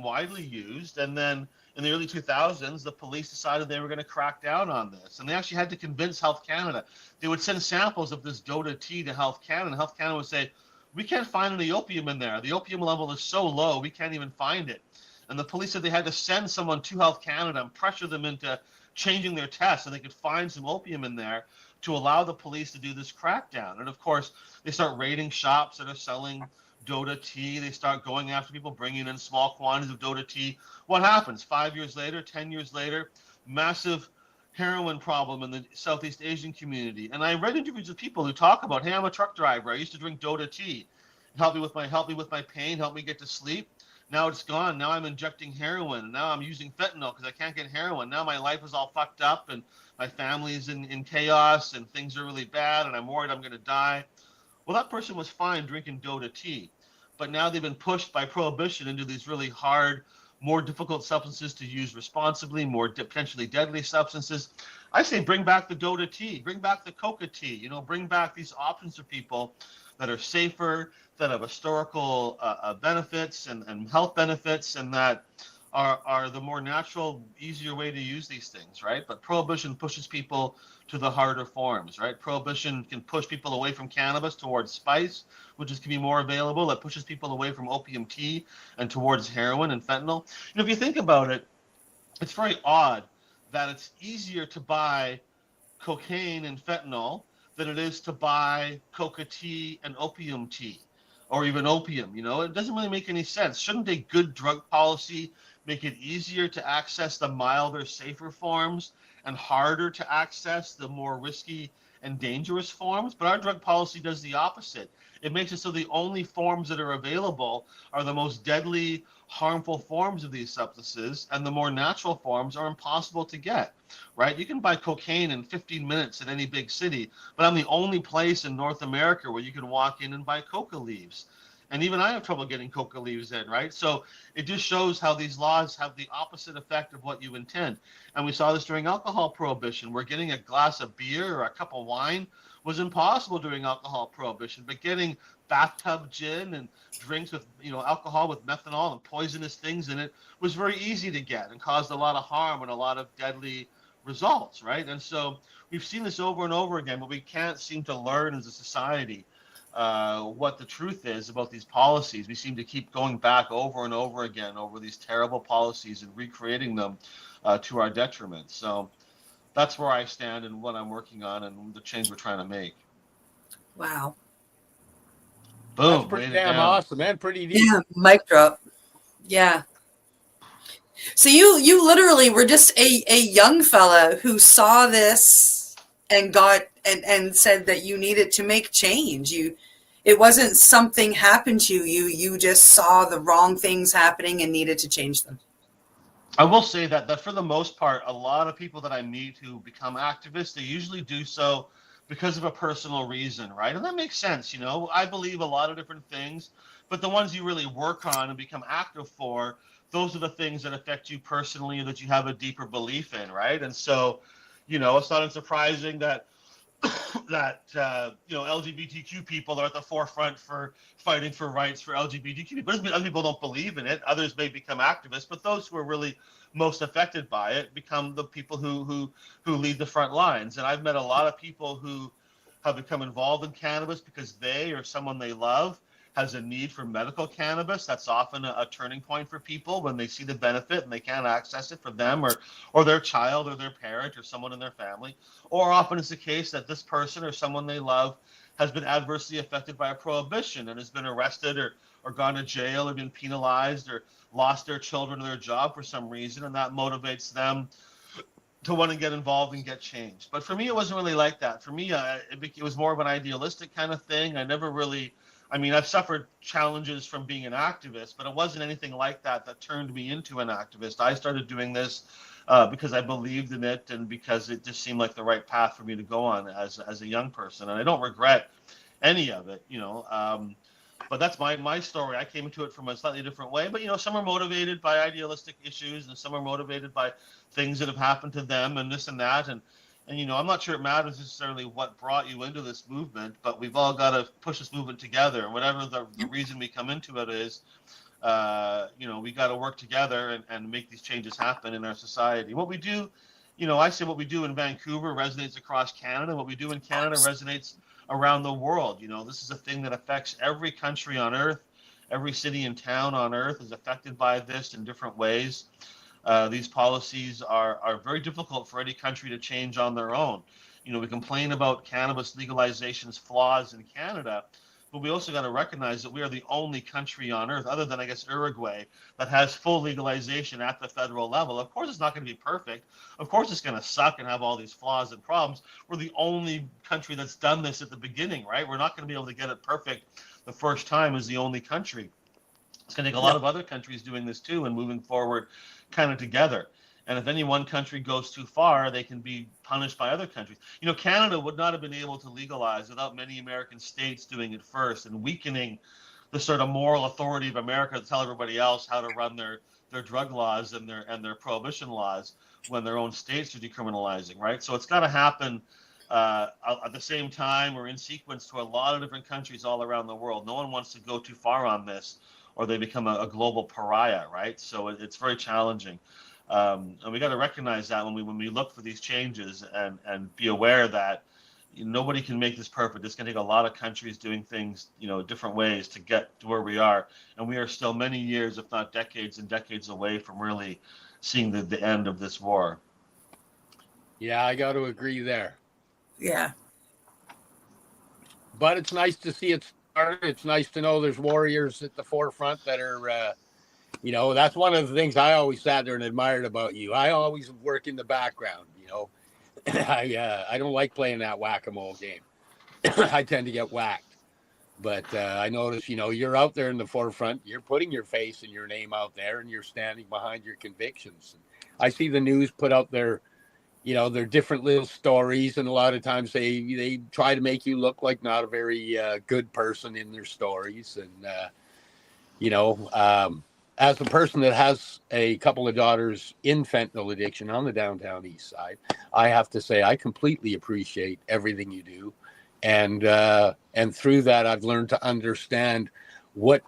[SPEAKER 2] widely used. And then in the early 2000s, the police decided they were going to crack down on this. And they actually had to convince Health Canada. They would send samples of this Doda tea to Health Canada, and Health Canada would say, we can't find any opium in there. The opium level is so low, we can't even find it. And the police said they had to send someone to Health Canada and pressure them into changing their tests so they could find some opium in there to allow the police to do this crackdown. And of course, they start raiding shops that are selling Doda tea. They start going after people bringing in small quantities of Doda tea. What happens? 5 years later, 10 years later, massive heroin problem in the Southeast Asian community. And I read interviews with people who talk about, hey, I'm a truck driver. I used to drink Doda tea. Help me with my pain, help me get to sleep. Now it's gone. Now I'm injecting heroin. Now I'm using fentanyl because I can't get heroin. Now my life is all fucked up and my family's in chaos and things are really bad and I'm worried I'm going to die. Well, that person was fine drinking Doda tea, but now they've been pushed by prohibition into these really hard, more difficult substances to use responsibly, more potentially deadly substances. I say bring back the Doda tea, bring back the coca tea, bring back these options for people that are safer, that have historical benefits and health benefits, and that are the more natural, easier way to use these things, right? But prohibition pushes people to the harder forms, right? Prohibition can push people away from cannabis towards spice, which can be more available. It pushes people away from opium tea and towards heroin and fentanyl. If you think about it, it's very odd that it's easier to buy cocaine and fentanyl than it is to buy coca tea and opium tea, or even opium. It doesn't really make any sense. Shouldn't a good drug policy make it easier to access the milder, safer forms and harder to access the more risky and dangerous forms, but our drug policy does the opposite. It makes it so the only forms that are available are the most deadly, harmful forms of these substances, and the more natural forms are impossible to get, right? You can buy cocaine in 15 minutes in any big city, but I'm the only place in North America where you can walk in and buy coca leaves. And even I have trouble getting coca leaves in, right? So it just shows how these laws have the opposite effect of what you intend. And we saw this during alcohol prohibition, where getting a glass of beer or a cup of wine was impossible during alcohol prohibition, but getting bathtub gin and drinks with alcohol with methanol and poisonous things in it was very easy to get and caused a lot of harm and a lot of deadly results, right? And so we've seen this over and over again, but we can't seem to learn as a society what the truth is about these policies. We seem to keep going back over and over again over these terrible policies and recreating them to our detriment. So that's where I stand and what I'm working on and the change we're trying to make.
[SPEAKER 11] Wow.
[SPEAKER 2] Boom.
[SPEAKER 8] That's pretty damn awesome, man. Pretty deep.
[SPEAKER 11] Yeah, mic drop. Yeah. So you literally were just a young fella who saw this and got and said that you needed to make change. It wasn't something happened to you. You just saw the wrong things happening and needed to change them.
[SPEAKER 2] I will say that for the most part, a lot of people that I meet who become activists, they usually do so because of a personal reason, right? And that makes sense. I believe a lot of different things, but the ones you really work on and become active for, those are the things that affect you personally and that you have a deeper belief in, right? And so, it's not surprising that LGBTQ people are at the forefront for fighting for rights for LGBTQ people. It doesn't mean other people don't believe in it. Others may become activists, but those who are really most affected by it become the people who lead the front lines. And I've met a lot of people who have become involved in cannabis because they or someone they love has a need for medical cannabis. That's often a turning point for people when they see the benefit and they can't access it for them or their child or their parent or someone in their family. Or often it's the case that this person or someone they love has been adversely affected by a prohibition and has been arrested or gone to jail or been penalized or lost their children or their job for some reason, and that motivates them to want to get involved and get changed. But for me, it wasn't really like that. For me, it was more of an idealistic kind of thing. I've suffered challenges from being an activist, but it wasn't anything like that turned me into an activist. I started doing this because I believed in it and because it just seemed like the right path for me to go on as a young person. And I don't regret any of it, but that's my story. I came into it from a slightly different way, but some are motivated by idealistic issues and some are motivated by things that have happened to them and this and that. And I'm not sure it matters necessarily what brought you into this movement, but we've all got to push this movement together. And whatever the reason we come into it is, we got to work together and make these changes happen in our society. What we do, I say what we do in Vancouver resonates across Canada. What we do in Canada resonates around the world. This is a thing that affects every country on earth. Every city and town on earth is affected by this in different ways. These policies are very difficult for any country to change on their own. We complain about cannabis legalization's flaws in Canada, but we also got to recognize that we are the only country on earth, other than, I guess, Uruguay, that has full legalization at the federal level. Of course, it's not going to be perfect. Of course, it's going to suck and have all these flaws and problems. We're the only country that's done this at the beginning, right? We're not going to be able to get it perfect the first time as the only country. It's going to take a lot of other countries doing this too and moving forward kind of together. And if any one country goes too far, they can be punished by other countries. Canada would not have been able to legalize without many American states doing it first and weakening the sort of moral authority of America to tell everybody else how to run their drug laws and their prohibition laws when their own states are decriminalizing, right? So it's got to happen at the same time or in sequence to a lot of different countries all around the world. No one wants to go too far on this or they become a global pariah, right? So it's very challenging. And we got to recognize that when we look for these changes and be aware that nobody can make this perfect. It's going to take a lot of countries doing things, different ways to get to where we are. And we are still many years, if not decades and decades away from really seeing the end of this war.
[SPEAKER 8] Yeah, I got to agree there.
[SPEAKER 11] Yeah.
[SPEAKER 8] But it's nice to see it started. It's nice to know there's warriors at the forefront that are, that's one of the things I always sat there and admired about you. I always work in the background, I don't like playing that whack-a-mole game. I tend to get whacked. But I notice, you're out there in the forefront. You're putting your face and your name out there, and you're standing behind your convictions. I see the news put out their different little stories, and a lot of times they try to make you look like not a very good person in their stories. And as a person that has a couple of daughters in fentanyl addiction on the downtown east side, I have to say I completely appreciate everything you do. And through that, I've learned to understand what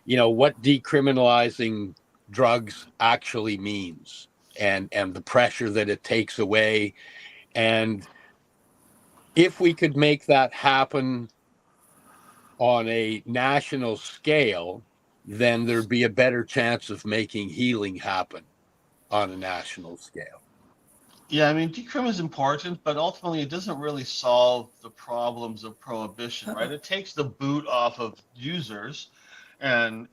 [SPEAKER 8] decriminalizing drugs actually means, and the pressure that it takes away. And if we could make that happen on a national scale, then there'd be a better chance of making healing happen on a national scale.
[SPEAKER 2] Yeah, I mean, decrim is important, but ultimately it doesn't really solve the problems of prohibition, right? It takes the boot off of users and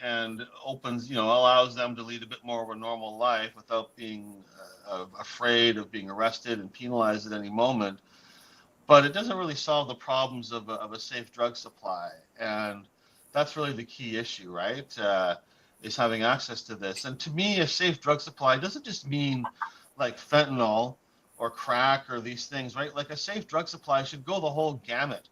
[SPEAKER 2] opens, allows them to lead a bit more of a normal life without being afraid of being arrested and penalized at any moment. But it doesn't really solve the problems of a safe drug supply. And that's really the key issue, right? Is having access to this. And to me, a safe drug supply doesn't just mean like fentanyl or crack or these things, right? Like a safe drug supply should go the whole gamut.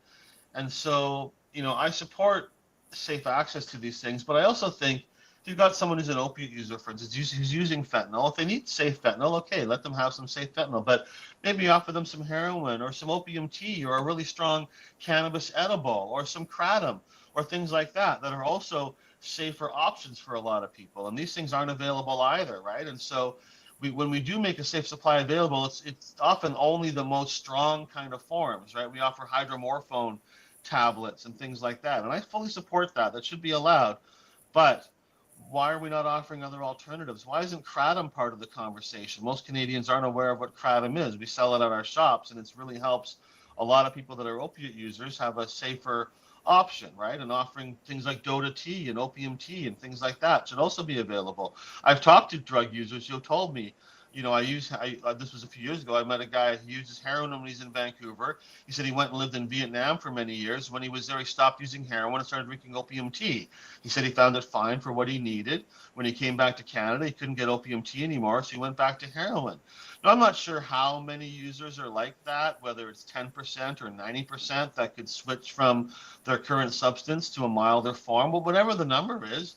[SPEAKER 2] And so, I support safe access to these things, but I also think if you've got someone who's an opiate user, for instance, who's using fentanyl, if they need safe fentanyl, okay, let them have some safe fentanyl, but maybe offer them some heroin or some opium tea or a really strong cannabis edible or some kratom or things like that are also safer options for a lot of people. And these things aren't available either, right? And so when we do make a safe supply available, it's often only the most strong kind of forms, right? We offer hydromorphone tablets and things like that. And I fully support that. That should be allowed. But why are we not offering other alternatives? Why isn't kratom part of the conversation? Most Canadians aren't aware of what kratom is. We sell it at our shops, and it really helps a lot of people that are opiate users have a safer option, right? And offering things like Dota tea and opium tea and things like that should also be available. I've talked to drug users who have told me, this was a few years ago, I met a guy who uses heroin when he's in Vancouver. He said he went and lived in Vietnam for many years. When he was there, he stopped using heroin and started drinking opium tea. He said he found it fine for what he needed. When he came back to Canada, he couldn't get opium tea anymore, so he went back to heroin. Now, I'm not sure how many users are like that, whether it's 10% or 90% that could switch from their current substance to a milder form. But whatever the number is,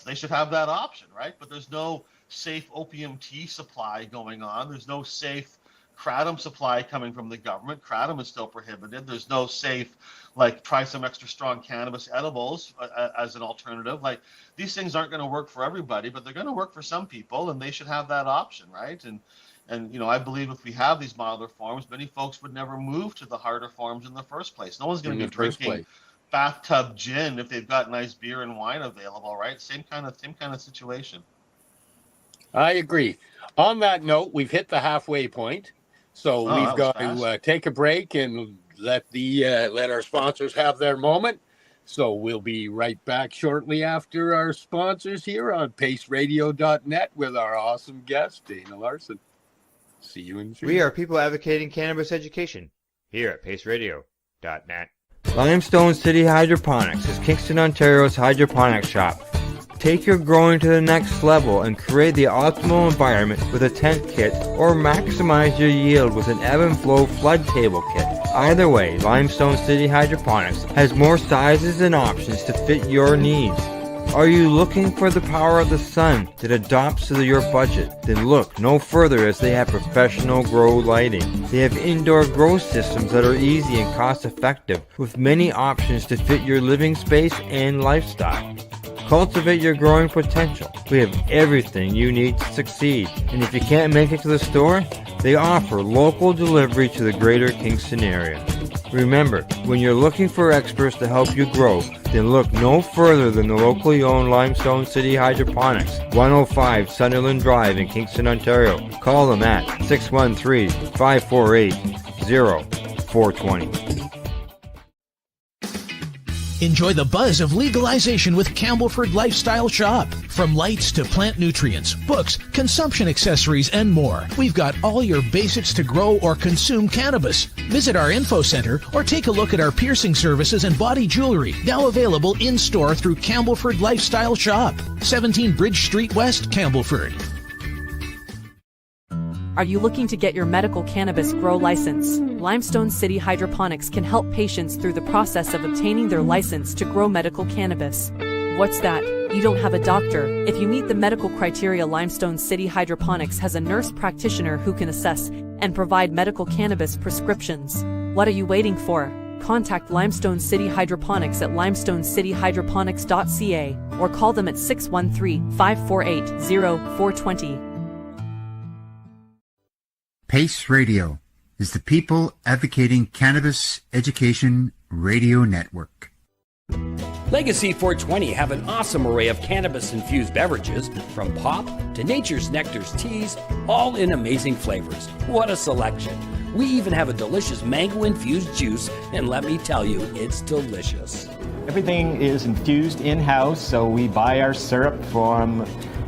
[SPEAKER 2] they should have that option, right? But there's no safe opium tea supply going on. There's no safe kratom supply coming from the government. Kratom is still prohibited. There's no safe, try some extra strong cannabis edibles as an alternative. These things aren't going to work for everybody, but they're going to work for some people, and they should have that option, right? And I believe if we have these milder forms, many folks would never move to the harder forms in the first place. No one's going to be drinking bathtub gin if they've got nice beer and wine available, right? Same kind of situation.
[SPEAKER 8] I agree. On that note, we've hit the halfway point, so we've got to take a break and let our sponsors have their moment. So we'll be right back shortly after our sponsors here on paceradio.net with our awesome guest, Dana Larson. See you in June.
[SPEAKER 1] We are people advocating cannabis education here at paceradio.net. Limestone City Hydroponics is Kingston, Ontario's hydroponics shop. Take your growing to the next level and create the optimal environment with a tent kit, or maximize your yield with an ebb and flow flood table kit. Either way, Limestone City Hydroponics has more sizes and options to fit your needs. Are you looking for the power of the sun that adapts to your budget? Then look no further, as they have professional grow lighting. They have indoor grow systems that are easy and cost effective, with many options to fit your living space and lifestyle. Cultivate your growing potential. We have everything you need to succeed. And if you can't make it to the store, they offer local delivery to the greater Kingston area. Remember, when you're looking for experts to help you grow, then look no further than the locally owned Limestone City Hydroponics, 105 Sunderland Drive in Kingston, Ontario. Call them at 613-548-0420.
[SPEAKER 14] Enjoy the buzz of legalization with Campbellford Lifestyle Shop. From lights to plant nutrients, books, consumption accessories, and more, we've got all your basics to grow or consume cannabis. Visit our info center or take a look at our piercing services and body jewelry, now available in-store through Campbellford Lifestyle Shop, 17 Bridge Street West, Campbellford.
[SPEAKER 3] Are you looking to get your medical cannabis grow license? Limestone City Hydroponics can help patients through the process of obtaining their license to grow medical cannabis. What's that? You don't have a doctor. If you meet the medical criteria, Limestone City Hydroponics has a nurse practitioner who can assess and provide medical cannabis prescriptions. What are you waiting for? Contact Limestone City Hydroponics at limestonecityhydroponics.ca or call them at 613-548-0420.
[SPEAKER 17] PACE Radio is the People Advocating Cannabis Education Radio Network.
[SPEAKER 21] Legacy 420 have an awesome array of cannabis-infused beverages, from pop to Nature's Nectar's teas, all in amazing flavors. What a selection! We even have a delicious mango-infused juice, and let me tell you, it's delicious.
[SPEAKER 18] Everything is infused in-house, so we buy our syrup from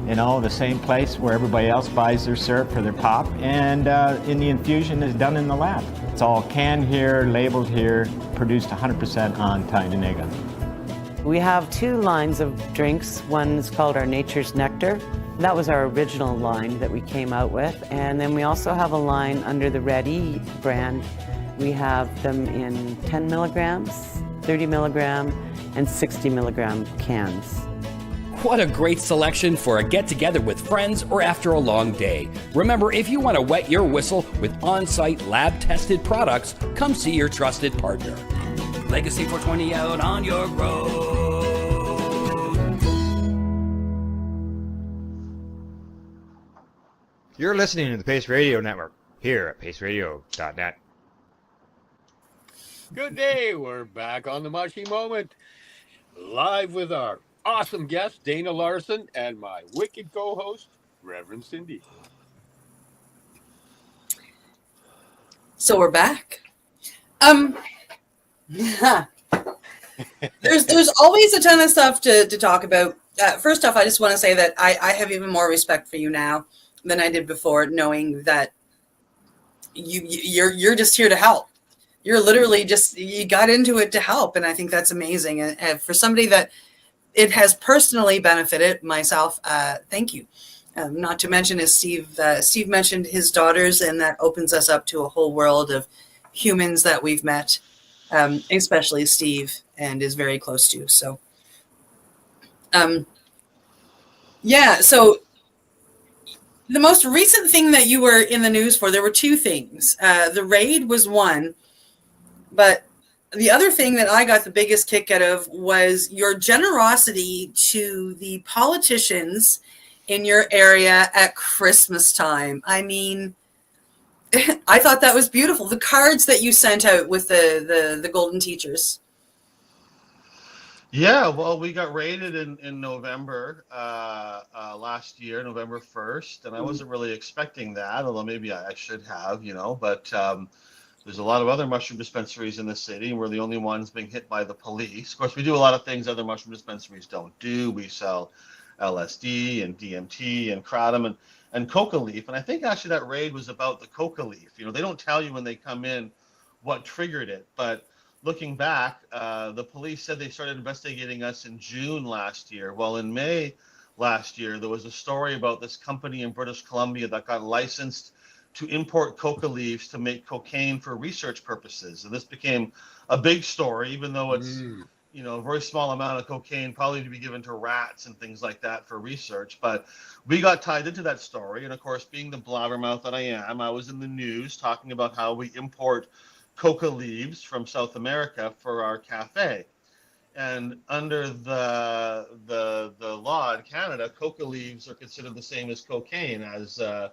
[SPEAKER 18] the same place where everybody else buys their syrup for their pop, and the infusion is done in the lab. It's all canned here, labeled here, produced 100% on Tyendinaga.
[SPEAKER 24] We have two lines of drinks. One is called our Nature's Nectar. That was our original line that we came out with. And then we also have a line under the Red E brand. We have them in 10 milligrams, 30 milligram, and 60 milligram cans.
[SPEAKER 21] What a great selection for a get-together with friends or after a long day. Remember, if you want to wet your whistle with on-site lab-tested products, come see your trusted partner. Legacy 420 out on your road.
[SPEAKER 1] You're listening to the Pace Radio Network here at paceradio.net.
[SPEAKER 8] Good day. We're back on the Mushy Moment, live with our awesome guest, Dana Larson, and my wicked co-host, Reverend Cindy.
[SPEAKER 11] So we're back. There's always a ton of stuff to talk about. First off, I just want to say that I have even more respect for you now than I did before, knowing that you're just here to help. You're literally you got into it to help, and I think that's amazing. And for somebody that it has personally benefited, myself, thank you. Not to mention, as Steve mentioned, his daughters, and that opens us up to a whole world of humans that we've met, especially Steve, and is very close to. So, so the most recent thing that you were in the news for, there were two things. The raid was one, but the other thing that I got the biggest kick out of was your generosity to the politicians in your area at Christmas time. I mean, I thought that was beautiful. The cards that you sent out with the golden teachers.
[SPEAKER 2] Yeah, well, we got raided in November last year, November 1st, and I wasn't really expecting that, although maybe I should have, but there's a lot of other mushroom dispensaries in the city, and we're the only ones being hit by the police. Of course, we do a lot of things other mushroom dispensaries don't do. We sell LSD and DMT and kratom and coca leaf, and I think actually that raid was about the coca leaf. They don't tell you when they come in what triggered it, but looking back, the police said they started investigating us in June last year. Well, in May last year, there was a story about this company in British Columbia that got licensed to import coca leaves to make cocaine for research purposes. And this became a big story, even though it's, a very small amount of cocaine, probably to be given to rats and things like that for research. But we got tied into that story. And of course, being the blabbermouth that I am, I was in the news talking about how we import coca leaves from South America for our cafe. And under the law in Canada, coca leaves are considered the same as cocaine as a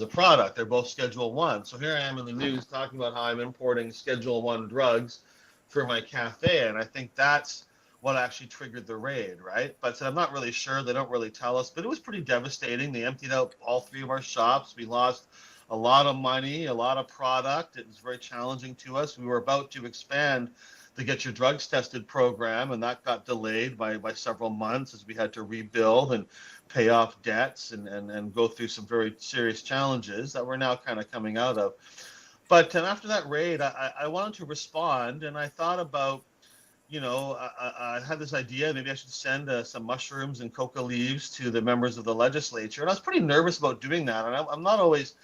[SPEAKER 2] product. They're both Schedule 1. So here I am in the news talking about how I'm importing Schedule 1 drugs for my cafe, and I think that's what actually triggered the raid, right? But I'm not really sure. They don't really tell us, but it was pretty devastating. They emptied out all three of our shops. We lost a lot of money, a lot of product. It was very challenging to us. We were about to expand the Get Your Drugs Tested program, and that got delayed by several months as we had to rebuild and pay off debts and go through some very serious challenges that we're now kind of coming out of. But after that raid, I wanted to respond, and I thought about, I had this idea, maybe I should send some mushrooms and coca leaves to the members of the legislature. And I was pretty nervous about doing that. And I'm not always,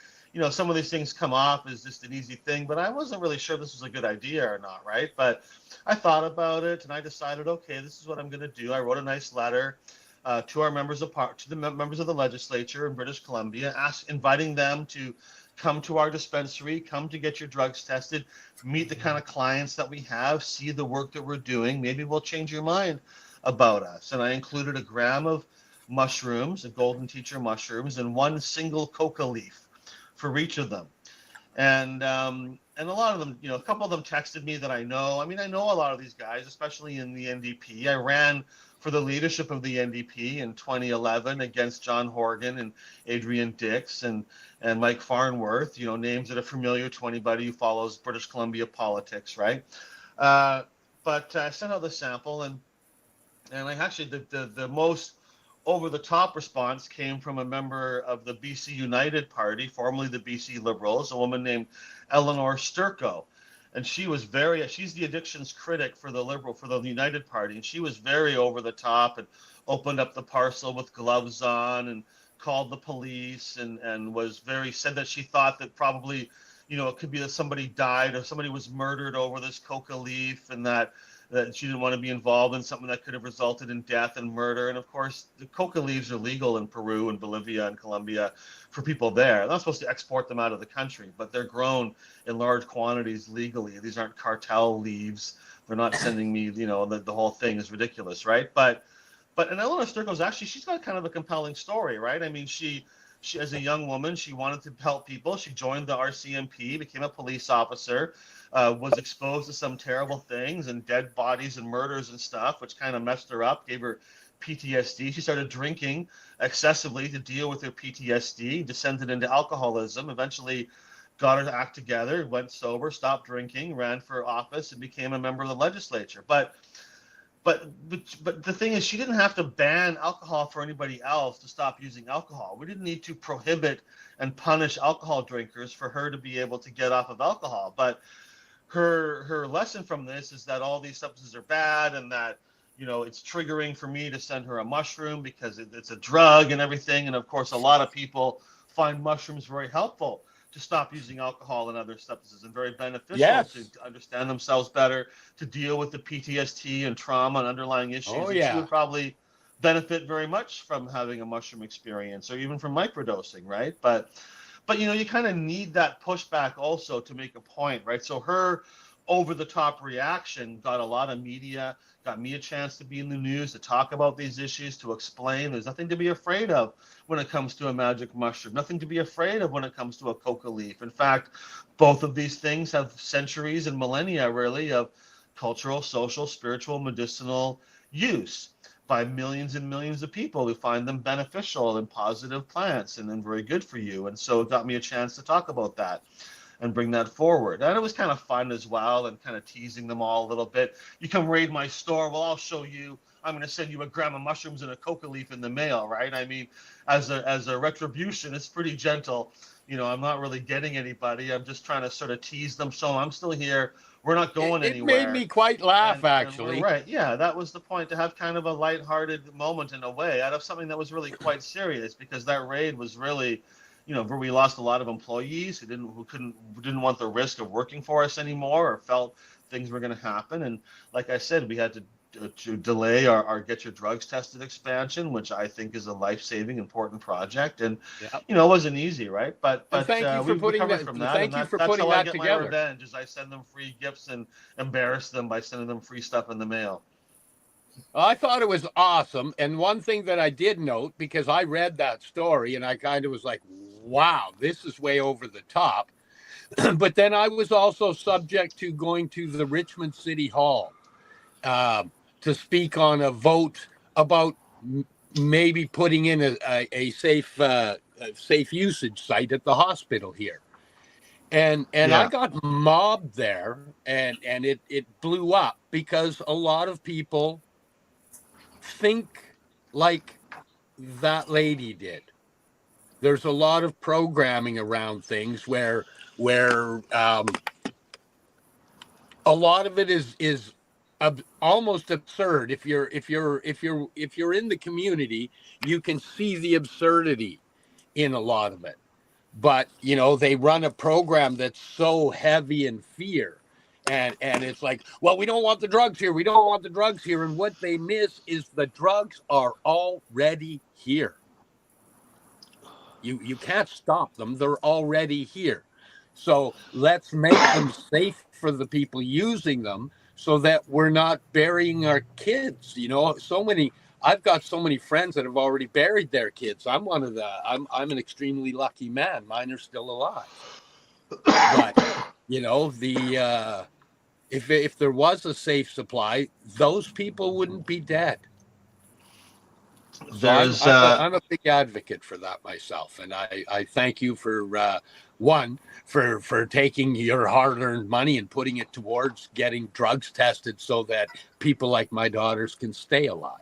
[SPEAKER 2] some of these things come off as just an easy thing, but I wasn't really sure this was a good idea or not, right? But I thought about it, and I decided, okay, this is what I'm going to do. I wrote a nice letter to the members of the legislature in British Columbia, inviting them to come to our dispensary, come to get your drugs tested, meet the kind of clients that we have, see the work that we're doing. Maybe we'll change your mind about us. And I included a gram of mushrooms, the golden teacher mushrooms, and one single coca leaf for each of them. And a lot of them, a couple of them texted me that I know. I mean, I know a lot of these guys, especially in the NDP. I ran for the leadership of the NDP in 2011 against John Horgan and Adrian Dix and Mike Farnworth, names that are familiar to anybody who follows British Columbia politics, right? But I sent out the sample, and I actually, the most over-the-top response came from a member of the BC United Party, formerly the BC Liberals, a woman named Eleanor Sturko. And she's the addictions critic for the United Party. And she was very over the top and opened up the parcel with gloves on and called the police and said that she thought that probably, it could be that somebody died or somebody was murdered over this coca leaf, and that she didn't want to be involved in something that could have resulted in death and murder. And of course, the coca leaves are legal in Peru and Bolivia and Colombia for people there. They're not supposed to export them out of the country, but they're grown in large quantities legally. These aren't cartel leaves. They're not sending me, the whole thing is ridiculous, right? But and Eleanor Sturko's she's got kind of a compelling story, right? I mean, she as a young woman, she wanted to help people. She joined the RCMP, became a police officer, was exposed to some terrible things and dead bodies and murders and stuff, which kind of messed her up, gave her PTSD. She started drinking excessively to deal with her PTSD, descended into alcoholism, eventually got her to act together, went sober, stopped drinking, ran for office, and became a member of the legislature. But the thing is, she didn't have to ban alcohol for anybody else to stop using alcohol. We didn't need to prohibit and punish alcohol drinkers for her to be able to get off of alcohol. But her lesson from this is that all these substances are bad, and that it's triggering for me to send her a mushroom because it's a drug and everything. And of course, a lot of people find mushrooms very helpful to stop using alcohol and other substances, and very beneficial to understand themselves better, to deal with the PTSD and trauma and underlying issues.
[SPEAKER 8] Oh,
[SPEAKER 2] and
[SPEAKER 8] yeah.
[SPEAKER 2] she would probably benefit very much from having a mushroom experience, or even from microdosing, right? But you kind of need that pushback also to make a point, right? So her over-the-top reaction got a lot of media, got me a chance to be in the news, to talk about these issues, to explain there's nothing to be afraid of when it comes to a magic mushroom, nothing to be afraid of when it comes to a coca leaf. In fact, both of these things have centuries and millennia, really, of cultural, social, spiritual, medicinal use by millions and millions of people who find them beneficial and positive plants and then very good for you. And so it got me a chance to talk about that and bring that forward. And it was kind of fun as well, and kind of teasing them all a little bit. You come raid my store, well, I'll show you. I'm going to send you a gram of mushrooms and a coca leaf in the mail, right? I mean, as a retribution, it's pretty gentle. I'm not really getting anybody. I'm just trying to sort of tease them. So I'm still here. We're not going anywhere.
[SPEAKER 8] It made me quite laugh, actually.
[SPEAKER 2] Right. Yeah, that was the point, to have kind of a lighthearted moment in a way out of something that was really quite serious, because that raid was really, where we lost a lot of employees who didn't want the risk of working for us anymore, or felt things were going to happen. And like I said, we had to delay our Get Your Drugs Tested expansion, which I think is a life-saving, important project. And it wasn't easy, right? But
[SPEAKER 8] thank you for putting that. Thank you for putting that together.
[SPEAKER 2] My revenge is I send them free gifts and embarrass them by sending them free stuff in the mail.
[SPEAKER 8] I thought it was awesome. And one thing that I did note, because I read that story and I kind of was like, wow, this is way over the top. But then I was also subject to going to the Richmond City Hall to speak on a vote about maybe putting in a safe usage site at the hospital here. And
[SPEAKER 2] Yeah.
[SPEAKER 8] I got mobbed there, and it blew up because a lot of people think like that lady did. There's a lot of programming around things where a lot of it is almost absurd. If you're in the community, you can see the absurdity in a lot of it. But they run a program that's so heavy in fear, and it's like, well, we don't want the drugs here, we don't want the drugs here, and what they miss is the drugs are already here. You can't stop them, they're already here. So let's make them safe for the people using them, so that we're not burying our kids. I've got so many friends that have already buried their kids. I'm an extremely lucky man. Mine are still alive. But if there was a safe supply, those people wouldn't be dead. So I'm a big advocate for that myself, and I thank you for for taking your hard-earned money and putting it towards getting drugs tested so that people like my daughters can stay alive.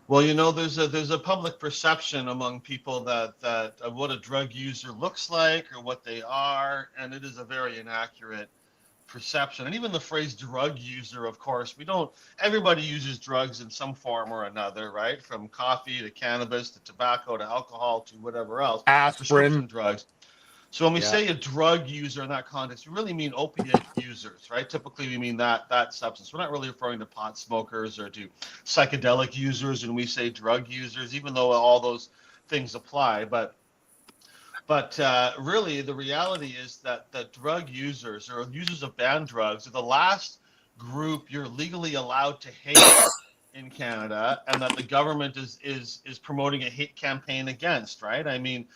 [SPEAKER 2] Well, there's a public perception among people that of what a drug user looks like or what they are, and it is a very inaccurate perception. And even the phrase drug user, of course, everybody uses drugs in some form or another, right? From coffee to cannabis to tobacco to alcohol to whatever else.
[SPEAKER 8] Aspirin.
[SPEAKER 2] Drugs. So when we say a drug user in that context, we really mean opiate users, right? Typically, we mean that substance. We're not really referring to pot smokers or to psychedelic users when we say drug users, even though all those things apply. But really, the reality is that drug users or users of banned drugs are the last group you're legally allowed to hate in Canada, and that the government is promoting a hate campaign against, right? I mean,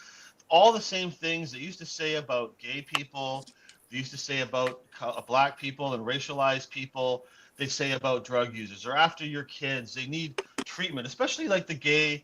[SPEAKER 2] all the same things they used to say about gay people, they used to say about black people and racialized people, they say about drug users. Or after your kids, they need treatment, especially like the gay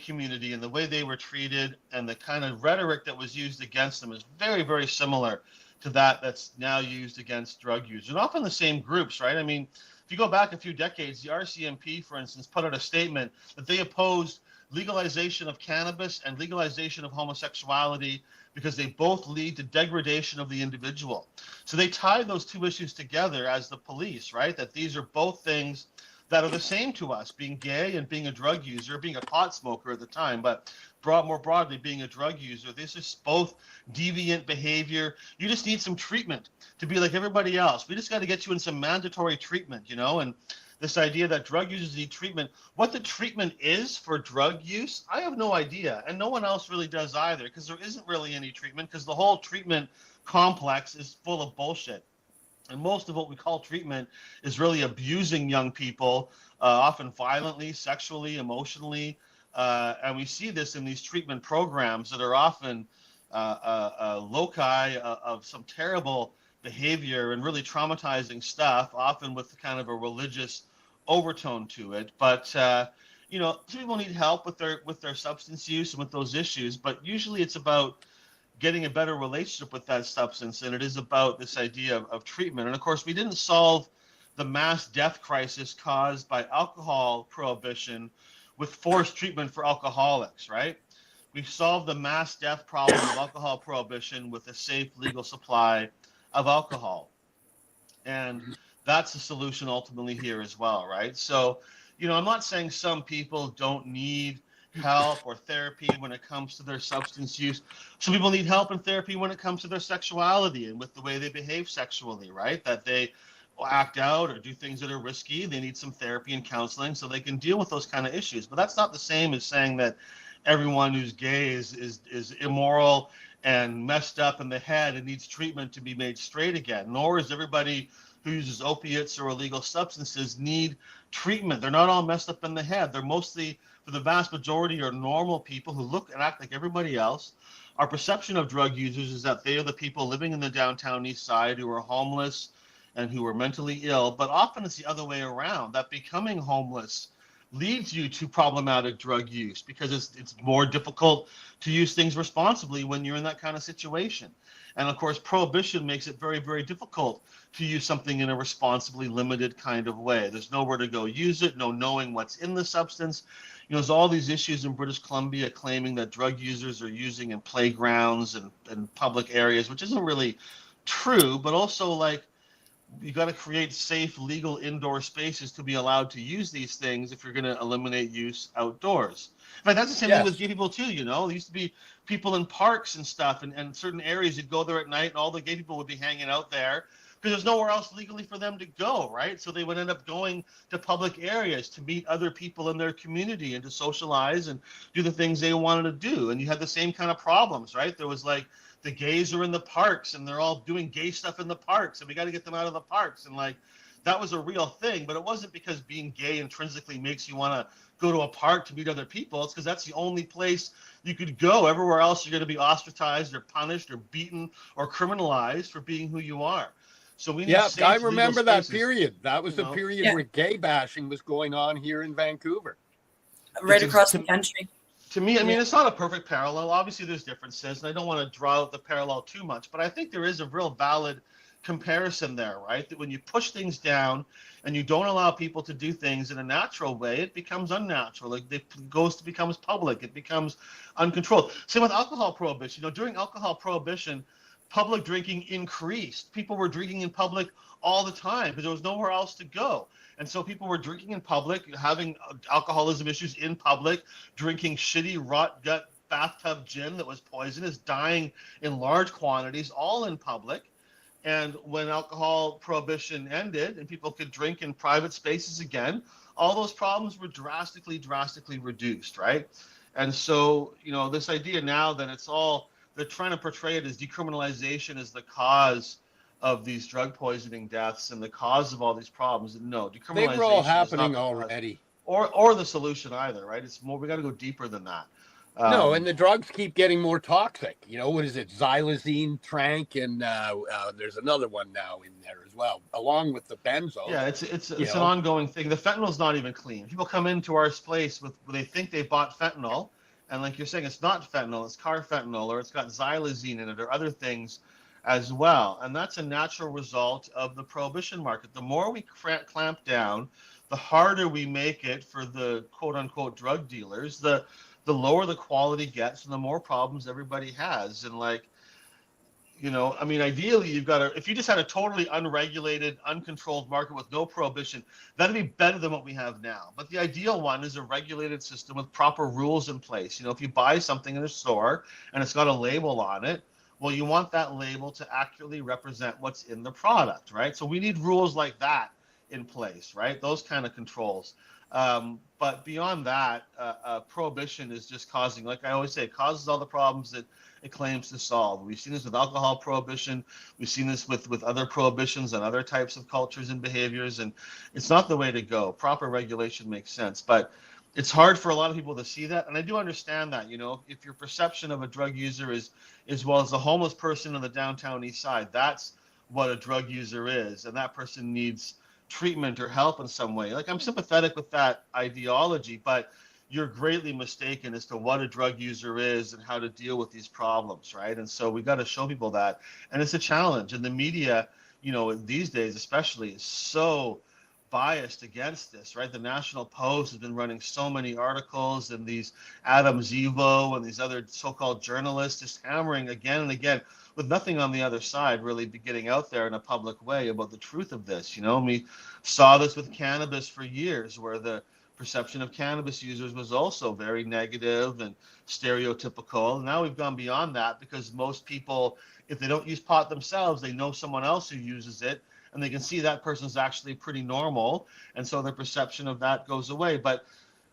[SPEAKER 2] community, and the way they were treated and the kind of rhetoric that was used against them is very, very similar to that's now used against drug users. And often the same groups, right? I mean, if you go back a few decades, the RCMP, for instance, put out a statement that they opposed legalization of cannabis and legalization of homosexuality because they both lead to degradation of the individual. So they tie those two issues together as the police, right? That these are both things that are the same to us, being gay and being a drug user, being a pot smoker at the time, but more broadly, being a drug user. This is both deviant behavior. You just need some treatment to be like everybody else. We just got to get you in some mandatory treatment, and this idea that drug users need treatment. What the treatment is for drug use, I have no idea, and no one else really does either, because there isn't really any treatment, because the whole treatment complex is full of bullshit. And most of what we call treatment is really abusing young people, often violently, sexually, emotionally. And we see this in these treatment programs that are often loci of some terrible behavior and really traumatizing stuff, often with kind of a religious overtone to it. But some people need help with their substance use and with those issues. But usually it's about getting a better relationship with that substance, and it is about this idea of treatment. And of course, we didn't solve the mass death crisis caused by alcohol prohibition with forced treatment for alcoholics, right? We solved the mass death problem of alcohol prohibition with a safe legal supply of alcohol. And that's the solution ultimately here as well, right? So, I'm not saying some people don't need help or therapy when it comes to their substance use. Some people need help and therapy when it comes to their sexuality and with the way they behave sexually, right? That they act out or do things that are risky. They need some therapy and counseling so they can deal with those kind of issues. But that's not the same as saying that everyone who's gay is immoral and messed up in the head and needs treatment to be made straight again. Nor is everybody who uses opiates or illegal substances need treatment. They're not all messed up in the head. They're mostly, for the vast majority, are normal people who look and act like everybody else. Our perception of drug users is that they are the people living in the downtown east side who are homeless and who are mentally ill, but often it's the other way around, that becoming homeless, leads you to problematic drug use, because it's more difficult to use things responsibly when you're in that kind of situation. And of course, prohibition makes it very, very difficult to use something in a responsibly limited kind of way. There's nowhere to go use it, no knowing what's in the substance. There's all these issues in British Columbia claiming that drug users are using in playgrounds and public areas, which isn't really true, but also like, you got to create safe, legal indoor spaces to be allowed to use these things if you're going to eliminate use outdoors. In fact, that's the same thing with gay people too, There used to be people in parks and stuff, and certain areas, you'd go there at night and all the gay people would be hanging out there because there's nowhere else legally for them to go, right? So they would end up going to public areas to meet other people in their community and to socialize and do the things they wanted to do. And you had the same kind of problems, right? There was like, the gays are in the parks and they're all doing gay stuff in the parks and we got to get them out of the parks. And like, that was a real thing, but it wasn't because being gay intrinsically makes you want to go to a park to meet other people. It's because that's the only place you could go. Everywhere else, you're going to be ostracized or punished or beaten or criminalized for being who you are. So we need safe,
[SPEAKER 8] I remember
[SPEAKER 2] legal
[SPEAKER 8] that
[SPEAKER 2] spaces,
[SPEAKER 8] period. That was the period where gay bashing was going on here in Vancouver.
[SPEAKER 11] Right across the country.
[SPEAKER 2] To me, I mean, it's not a perfect parallel. Obviously, there's differences, and I don't want to draw out the parallel too much, but I think there is a real valid comparison there, right? That when you push things down and you don't allow people to do things in a natural way, it becomes unnatural. Like it becomes public. It becomes uncontrolled. Same with alcohol prohibition. During alcohol prohibition, public drinking increased. People were drinking in public all the time because there was nowhere else to go. And so people were drinking in public, having alcoholism issues in public, drinking shitty rot gut bathtub gin that was poisonous, dying in large quantities, all in public. And when alcohol prohibition ended and people could drink in private spaces again, all those problems were drastically reduced, right? And so, this idea now that they're trying to portray it as decriminalization as the cause of these drug poisoning deaths and the cause of all these problems. No, decriminalization
[SPEAKER 8] They were all happening
[SPEAKER 2] is not
[SPEAKER 8] already.
[SPEAKER 2] Or the solution either, right? It's more, we got to go deeper than that.
[SPEAKER 8] No, and the drugs keep getting more toxic. What is it? Xylazine, Trank, and there's another one now in there as well, along with the benzo.
[SPEAKER 2] Yeah, it's an ongoing thing. The fentanyl's not even clean. People come into our space they think they bought fentanyl, and like you're saying, it's not fentanyl, it's carfentanil, or it's got xylazine in it, or other things as well. And that's a natural result of the prohibition market. The more we clamp down, the harder we make it for the quote unquote drug dealers, the lower the quality gets and the more problems everybody has. And ideally if you just had a totally unregulated, uncontrolled market with no prohibition, that'd be better than what we have now. But the ideal one is a regulated system with proper rules in place. If you buy something in a store and it's got a label on it, well, you want that label to accurately represent what's in the product, right? So we need rules like that in place, right? Those kind of controls. But beyond that, prohibition is just causing, like I always say, it causes all the problems that it claims to solve. We've seen this with alcohol prohibition. We've seen this with other prohibitions and other types of cultures and behaviors, and it's not the way to go. Proper regulation makes sense, but it's hard for a lot of people to see that, and I do understand that. If your perception of a drug user is well as a homeless person on the downtown east side, that's what a drug user is, and that person needs treatment or help in some way. Like, I'm sympathetic with that ideology, but you're greatly mistaken as to what a drug user is and how to deal with these problems, right? And so we got to show people that, and it's a challenge. And the media, these days especially, is so biased against this, right? The National Post has been running so many articles, and these Adam Zivo and these other so-called journalists just hammering again and again with nothing on the other side really be getting out there in a public way about the truth of this. We saw this with cannabis for years, where the perception of cannabis users was also very negative and stereotypical. And now we've gone beyond that, because most people, if they don't use pot themselves, they know someone else who uses it, and they can see that person's actually pretty normal, and so their perception of that goes away. But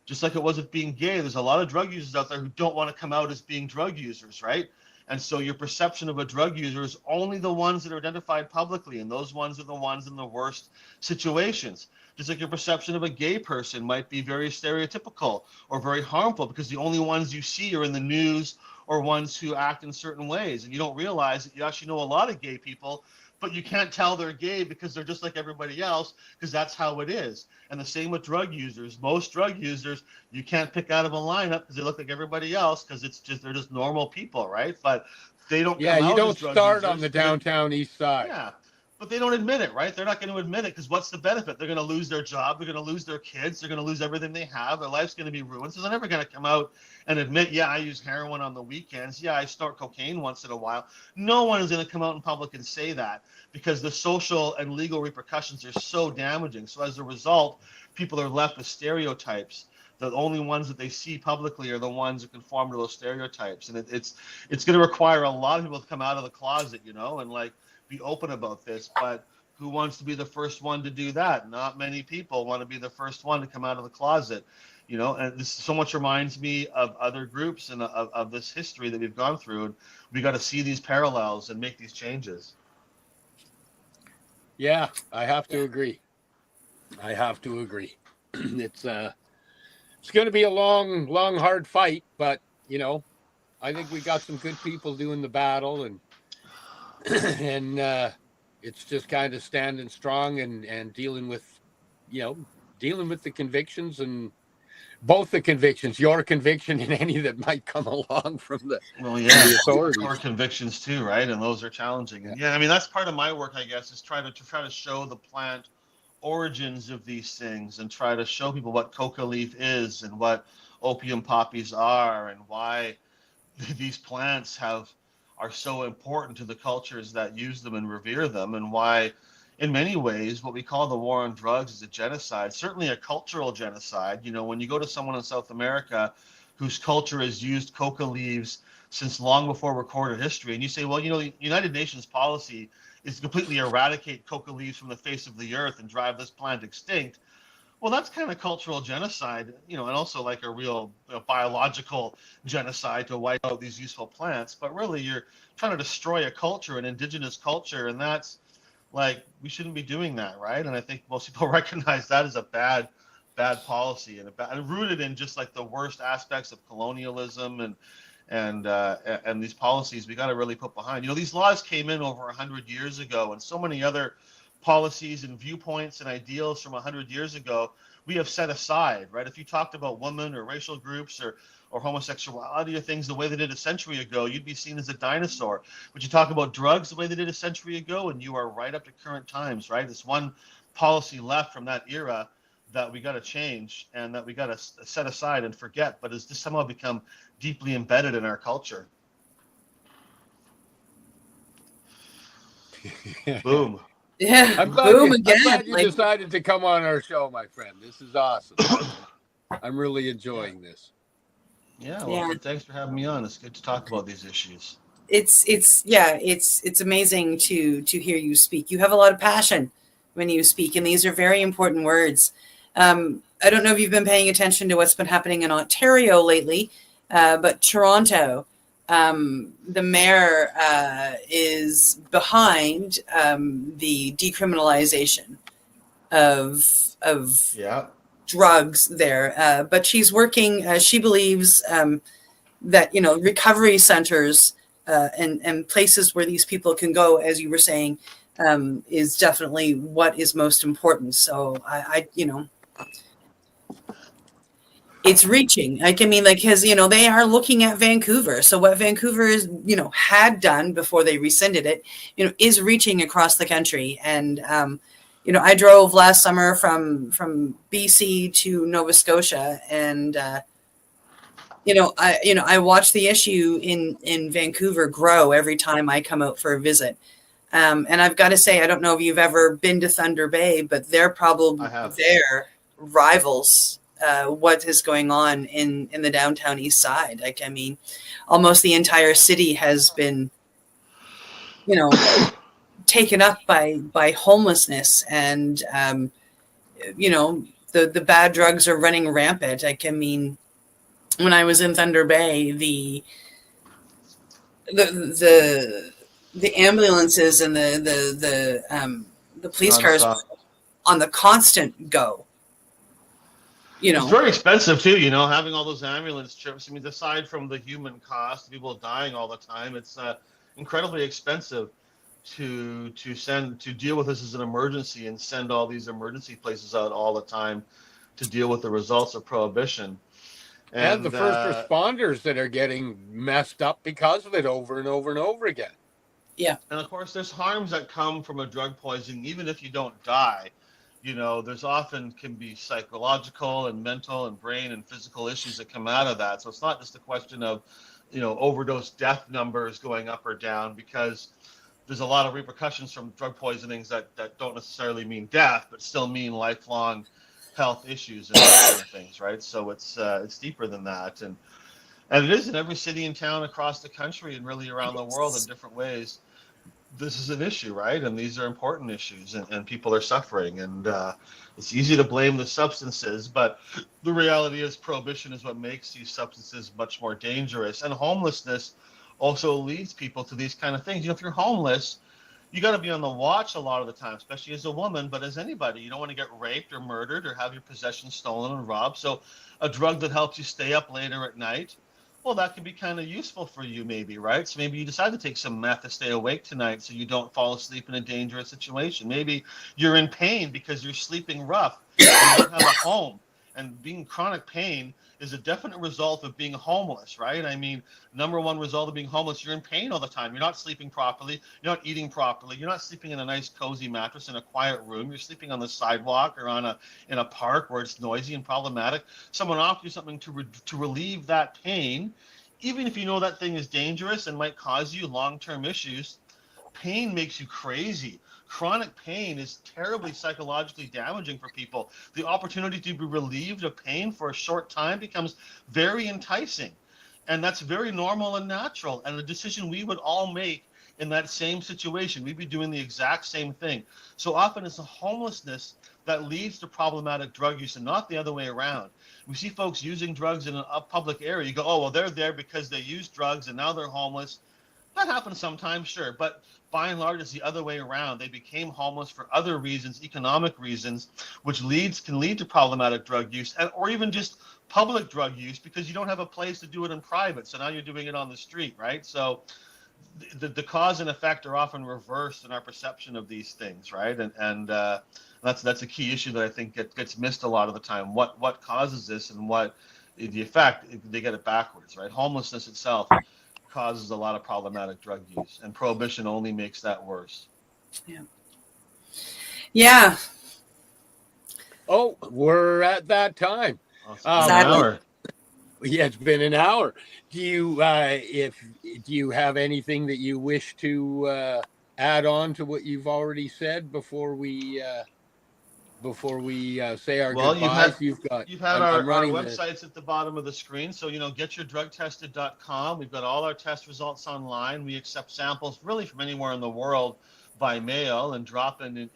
[SPEAKER 2] just like it was with being gay, there's a lot of drug users out there who don't want to come out as being drug users, right? And so your perception of a drug user is only the ones that are identified publicly, and those ones are the ones in the worst situations. Just like your perception of a gay person might be very stereotypical or very harmful, because the only ones you see are in the news or ones who act in certain ways. And you don't realize that you actually know a lot of gay people, but you can't tell they're gay because they're just like everybody else, because that's how it is. And the same with drug users. Most drug users, you can't pick out of a lineup because they look like everybody else, because they're just normal people, right? But they don't
[SPEAKER 8] Yeah,
[SPEAKER 2] come
[SPEAKER 8] you
[SPEAKER 2] out
[SPEAKER 8] don't
[SPEAKER 2] as drug
[SPEAKER 8] start
[SPEAKER 2] users.
[SPEAKER 8] on the downtown east side.
[SPEAKER 2] Yeah, but they don't admit it, right? They're not going to admit it, because what's the benefit? They're going to lose their job. They're going to lose their kids. They're going to lose everything they have. Their life's going to be ruined. So they're never going to come out and admit, yeah, I use heroin on the weekends. Yeah, I snort cocaine once in a while. No one is going to come out in public and say that, because the social and legal repercussions are so damaging. So as a result, people are left with stereotypes. The only ones that they see publicly are the ones that conform to those stereotypes. And it's going to require a lot of people to come out of the closet, and like be open about this. But who wants to be the first one to do that? Not many people want to be the first one to come out of the closet, and this so much reminds me of other groups and of this history that we've gone through. And we got to see these parallels and make these changes.
[SPEAKER 8] Yeah, I have to agree. It's going to be a long, hard fight, but I think we got some good people doing the battle, and it's just kind of standing strong and dealing with the convictions, and both the convictions, your conviction and any that might come along from the authorities.
[SPEAKER 2] Our convictions too, right? And those are challenging. And I mean, that's part of my work, I guess, is try to show the plant origins of these things, and try to show people what coca leaf is and what opium poppies are, and why these plants are so important to the cultures that use them and revere them, and why in many ways what we call the war on drugs is a genocide, certainly a cultural genocide. When you go to someone in South America whose culture has used coca leaves since long before recorded history, and you say, well, the United Nations policy is to completely eradicate coca leaves from the face of the earth and drive this plant extinct. Well, that's kind of cultural genocide, and also like a real biological genocide to wipe out these useful plants. But really, you're trying to destroy a culture, an indigenous culture, and that's like, we shouldn't be doing that, right? And I think most people recognize that as a bad policy, and rooted in just like the worst aspects of colonialism and these policies we got to really put behind. These laws came in over 100 years ago, and so many other policies and viewpoints and ideals from 100 years ago we have set aside, right? If you talked about women or racial groups or homosexuality or things the way they did a century ago, you'd be seen as a dinosaur. But you talk about drugs the way they did a century ago, and you are right up to current times, right? There's one policy left from that era that we got to change and that we got to set aside and forget, but has just somehow become deeply embedded in our culture. Boom.
[SPEAKER 13] Yeah,
[SPEAKER 8] I'm glad
[SPEAKER 13] boom
[SPEAKER 8] you,
[SPEAKER 13] again.
[SPEAKER 8] I'm glad you decided to come on our show, my friend. This is awesome. I'm really enjoying this.
[SPEAKER 2] Yeah, well, thanks for having me on. It's good to talk about these issues.
[SPEAKER 11] It's amazing to hear you speak. You have a lot of passion when you speak, and these are very important words. I don't know if you've been paying attention to what's been happening in Ontario lately, but Toronto, the mayor is behind the decriminalization of drugs there. But she's working, she believes that, recovery centers and places where these people can go, as you were saying, is definitely what is most important. So I it's reaching. Because, they are looking at Vancouver. So what Vancouver is, had done before they rescinded it, is reaching across the country. And, I drove last summer from BC to Nova Scotia, and, I watch the issue in Vancouver grow every time I come out for a visit. And I've got to say, I don't know if you've ever been to Thunder Bay, but they're probably their rivals what is going on in the downtown east side. Almost the entire city has been, taken up by homelessness, and, the bad drugs are running rampant. When I was in Thunder Bay, the ambulances and the police cars on the constant go. you know.
[SPEAKER 2] It's very expensive too, having all those ambulance trips. I mean, aside from the human cost, people dying all the time, it's incredibly expensive to deal with this as an emergency and send all these emergency places out all the time to deal with the results of prohibition.
[SPEAKER 8] And the first responders that are getting messed up because of it over and over and over again.
[SPEAKER 11] Yeah.
[SPEAKER 2] And of course, there's harms that come from a drug poisoning, even if you don't die. There's often can be psychological and mental and brain and physical issues that come out of that. So it's not just a question of, overdose death numbers going up or down, because there's a lot of repercussions from drug poisonings that don't necessarily mean death, but still mean lifelong health issues and that kind of things, right? So it's deeper than that, and it is in every city and town across the country and really around the world in different ways. This is an issue, right? And these are important issues, and people are suffering, and it's easy to blame the substances, but the reality is prohibition is what makes these substances much more dangerous. And homelessness also leads people to these kind of things. If you're homeless, you got to be on the watch a lot of the time, especially as a woman, but as anybody. You don't want to get raped or murdered or have your possessions stolen and robbed. So a drug that helps you stay up later at night, well, that could be kind of useful for you maybe, right? So maybe you decide to take some meth to stay awake tonight so you don't fall asleep in a dangerous situation. Maybe you're in pain because you're sleeping rough and you don't have a home. And being in chronic pain is a definite result of being homeless, right? I mean, number one result of being homeless, you're in pain all the time. You're not sleeping properly. You're not eating properly. You're not sleeping in a nice, cozy mattress in a quiet room. You're sleeping on the sidewalk or in a park where it's noisy and problematic. Someone offers you something to relieve that pain, even if you know that thing is dangerous and might cause you long-term issues. Pain makes you crazy. Chronic pain is terribly psychologically damaging for people. The opportunity to be relieved of pain for a short time becomes very enticing. And that's very normal and natural, and a decision we would all make in that same situation. We'd be doing the exact same thing. So often it's the homelessness that leads to problematic drug use and not the other way around. We see folks using drugs in a public area. You go, oh, well, they're there because they use drugs and now they're homeless. That happens sometimes, sure, but by and large, it's the other way around. They became homeless for other reasons, economic reasons, which can lead to problematic drug use, or even just public drug use, because you don't have a place to do it in private. So now you're doing it on the street, right? So the cause and effect are often reversed in our perception of these things, right? And that's a key issue that I think gets missed a lot of the time. What causes this and what the effect? They get it backwards, right? Homelessness itself causes a lot of problematic drug use, and prohibition only makes that worse.
[SPEAKER 11] Yeah.
[SPEAKER 8] Oh, we're at that time.
[SPEAKER 2] An hour.
[SPEAKER 8] Yeah, it's been an hour. Do you have anything that you wish to add on to what you've already said before we say our goodbyes? You've had
[SPEAKER 2] our websites at the bottom of the screen. So, getyourdrugtested.com. We've got all our test results online. We accept samples really from anywhere in the world by mail and drop in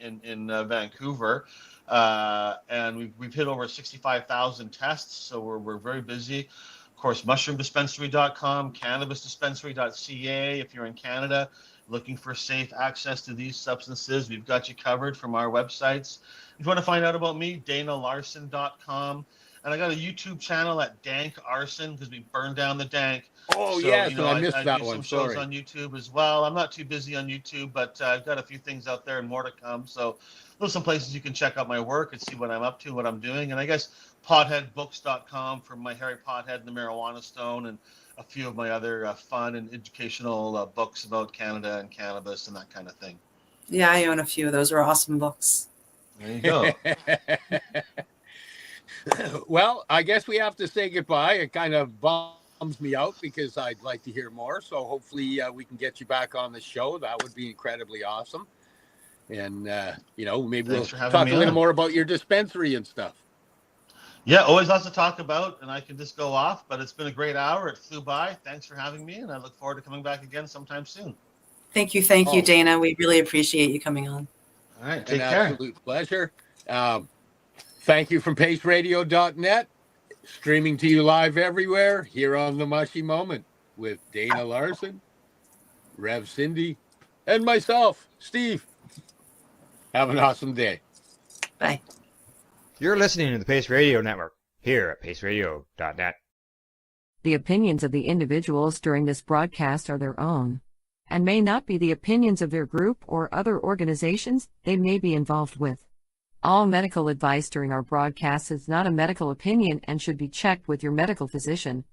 [SPEAKER 2] Vancouver. And we've hit over 65,000 tests. So we're very busy. Of course, mushroomdispensary.com, cannabisdispensary.ca. If you're in Canada looking for safe access to these substances, we've got you covered from our websites. If you want to find out about me, DanaLarson.com. And I got a YouTube channel at Dank Arson because we burned down the dank.
[SPEAKER 8] Oh, so, yes, I missed that one.
[SPEAKER 2] I do some shows on YouTube as well. I'm not too busy on YouTube, but I've got a few things out there and more to come. So those are some places you can check out my work and see what I'm up to, what I'm doing. And I guess potheadbooks.com for my Harry Pothead and the Marijuana Stone, and a few of my other fun and educational books about Canada and cannabis and that kind of thing.
[SPEAKER 11] Yeah, I own a few of those. Are awesome books.
[SPEAKER 2] There you go.
[SPEAKER 8] Well, I guess we have to say goodbye. It kind of bums me out because I'd like to hear more. So hopefully we can get you back on the show. That would be incredibly awesome. And, maybe we'll talk a little more about your dispensary and stuff.
[SPEAKER 2] Yeah, always lots to talk about, and I can just go off. But it's been a great hour. It flew by. Thanks for having me, and I look forward to coming back again sometime soon.
[SPEAKER 11] Thank you, Dana. We really appreciate you coming on.
[SPEAKER 2] All right, take care.
[SPEAKER 8] Absolute pleasure. Thank you from paceradio.net, streaming to you live everywhere here on The Mushy Moment with Dana Larson, Rev Cindy, and myself, Steve. Have an awesome day.
[SPEAKER 11] Bye.
[SPEAKER 1] You're listening to the Pace Radio Network, here at paceradio.net.
[SPEAKER 6] The opinions of the individuals during this broadcast are their own, and may not be the opinions of their group or other organizations they may be involved with. All medical advice during our broadcast is not a medical opinion and should be checked with your medical physician.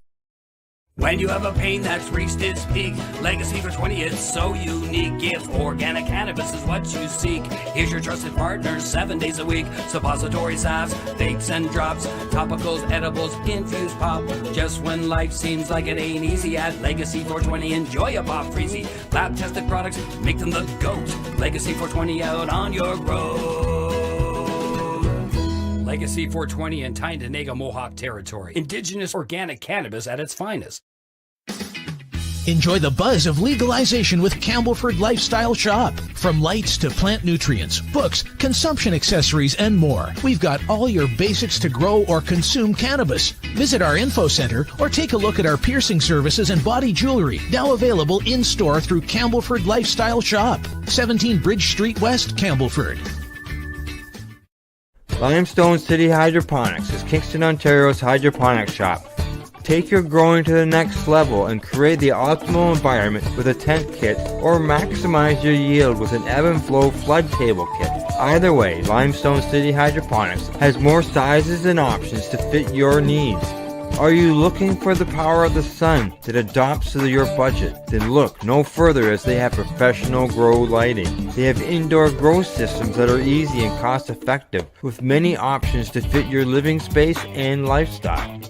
[SPEAKER 21] When you have a pain that's reached its peak, legacy for 20, it's so unique. If organic cannabis is what you seek, here's your trusted partner 7 days a week. Suppository salves, vapes and drops, topicals, edibles, infused pop. Just when life seems like it ain't easy, at Legacy 420, enjoy a pop freezy. Lab tested products, make them the GOAT. Legacy 420 out on your road. Legacy 420 in Tyndonega Mohawk territory. Indigenous organic cannabis at its finest.
[SPEAKER 14] Enjoy the buzz of legalization with Campbellford Lifestyle Shop. From lights to plant nutrients, books, consumption accessories, and more, we've got all your basics to grow or consume cannabis. Visit our info center or take a look at our piercing services and body jewelry, now available in-store through Campbellford Lifestyle Shop, 17 Bridge Street West, Campbellford.
[SPEAKER 1] Limestone City Hydroponics is Kingston, Ontario's hydroponics shop. Take your growing to the next level and create the optimal environment with a tent kit, or maximize your yield with an ebb and flow flood table kit. Either way, Limestone City Hydroponics has more sizes and options to fit your needs. Are you looking for the power of the sun that adapts to your budget? Then look no further, as they have professional grow lighting. They have indoor grow systems that are easy and cost effective, with many options to fit your living space and lifestyle.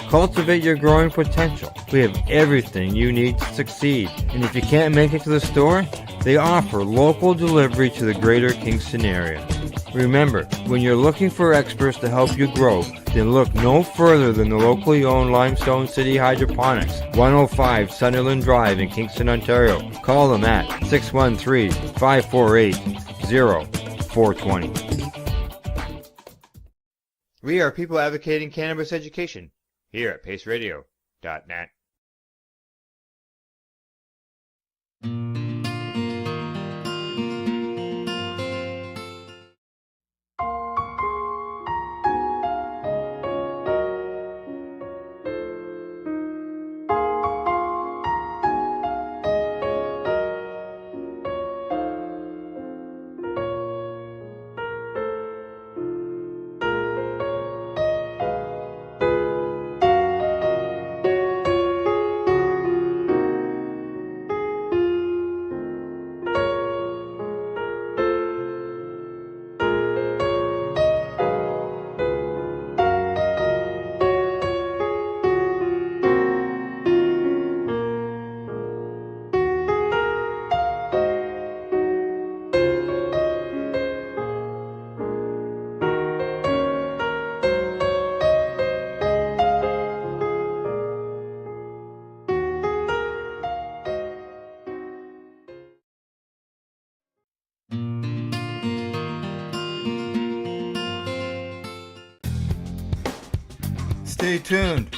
[SPEAKER 1] Cultivate your growing potential. We have everything you need to succeed. And if you can't make it to the store, they offer local delivery to the greater Kingston area. Remember, when you're looking for experts to help you grow, then look no further than the locally owned Limestone City Hydroponics, 105 Sunderland Drive in Kingston, Ontario. Call them at 613-548-0420. We are people advocating cannabis education here at paceradio.net. Stay tuned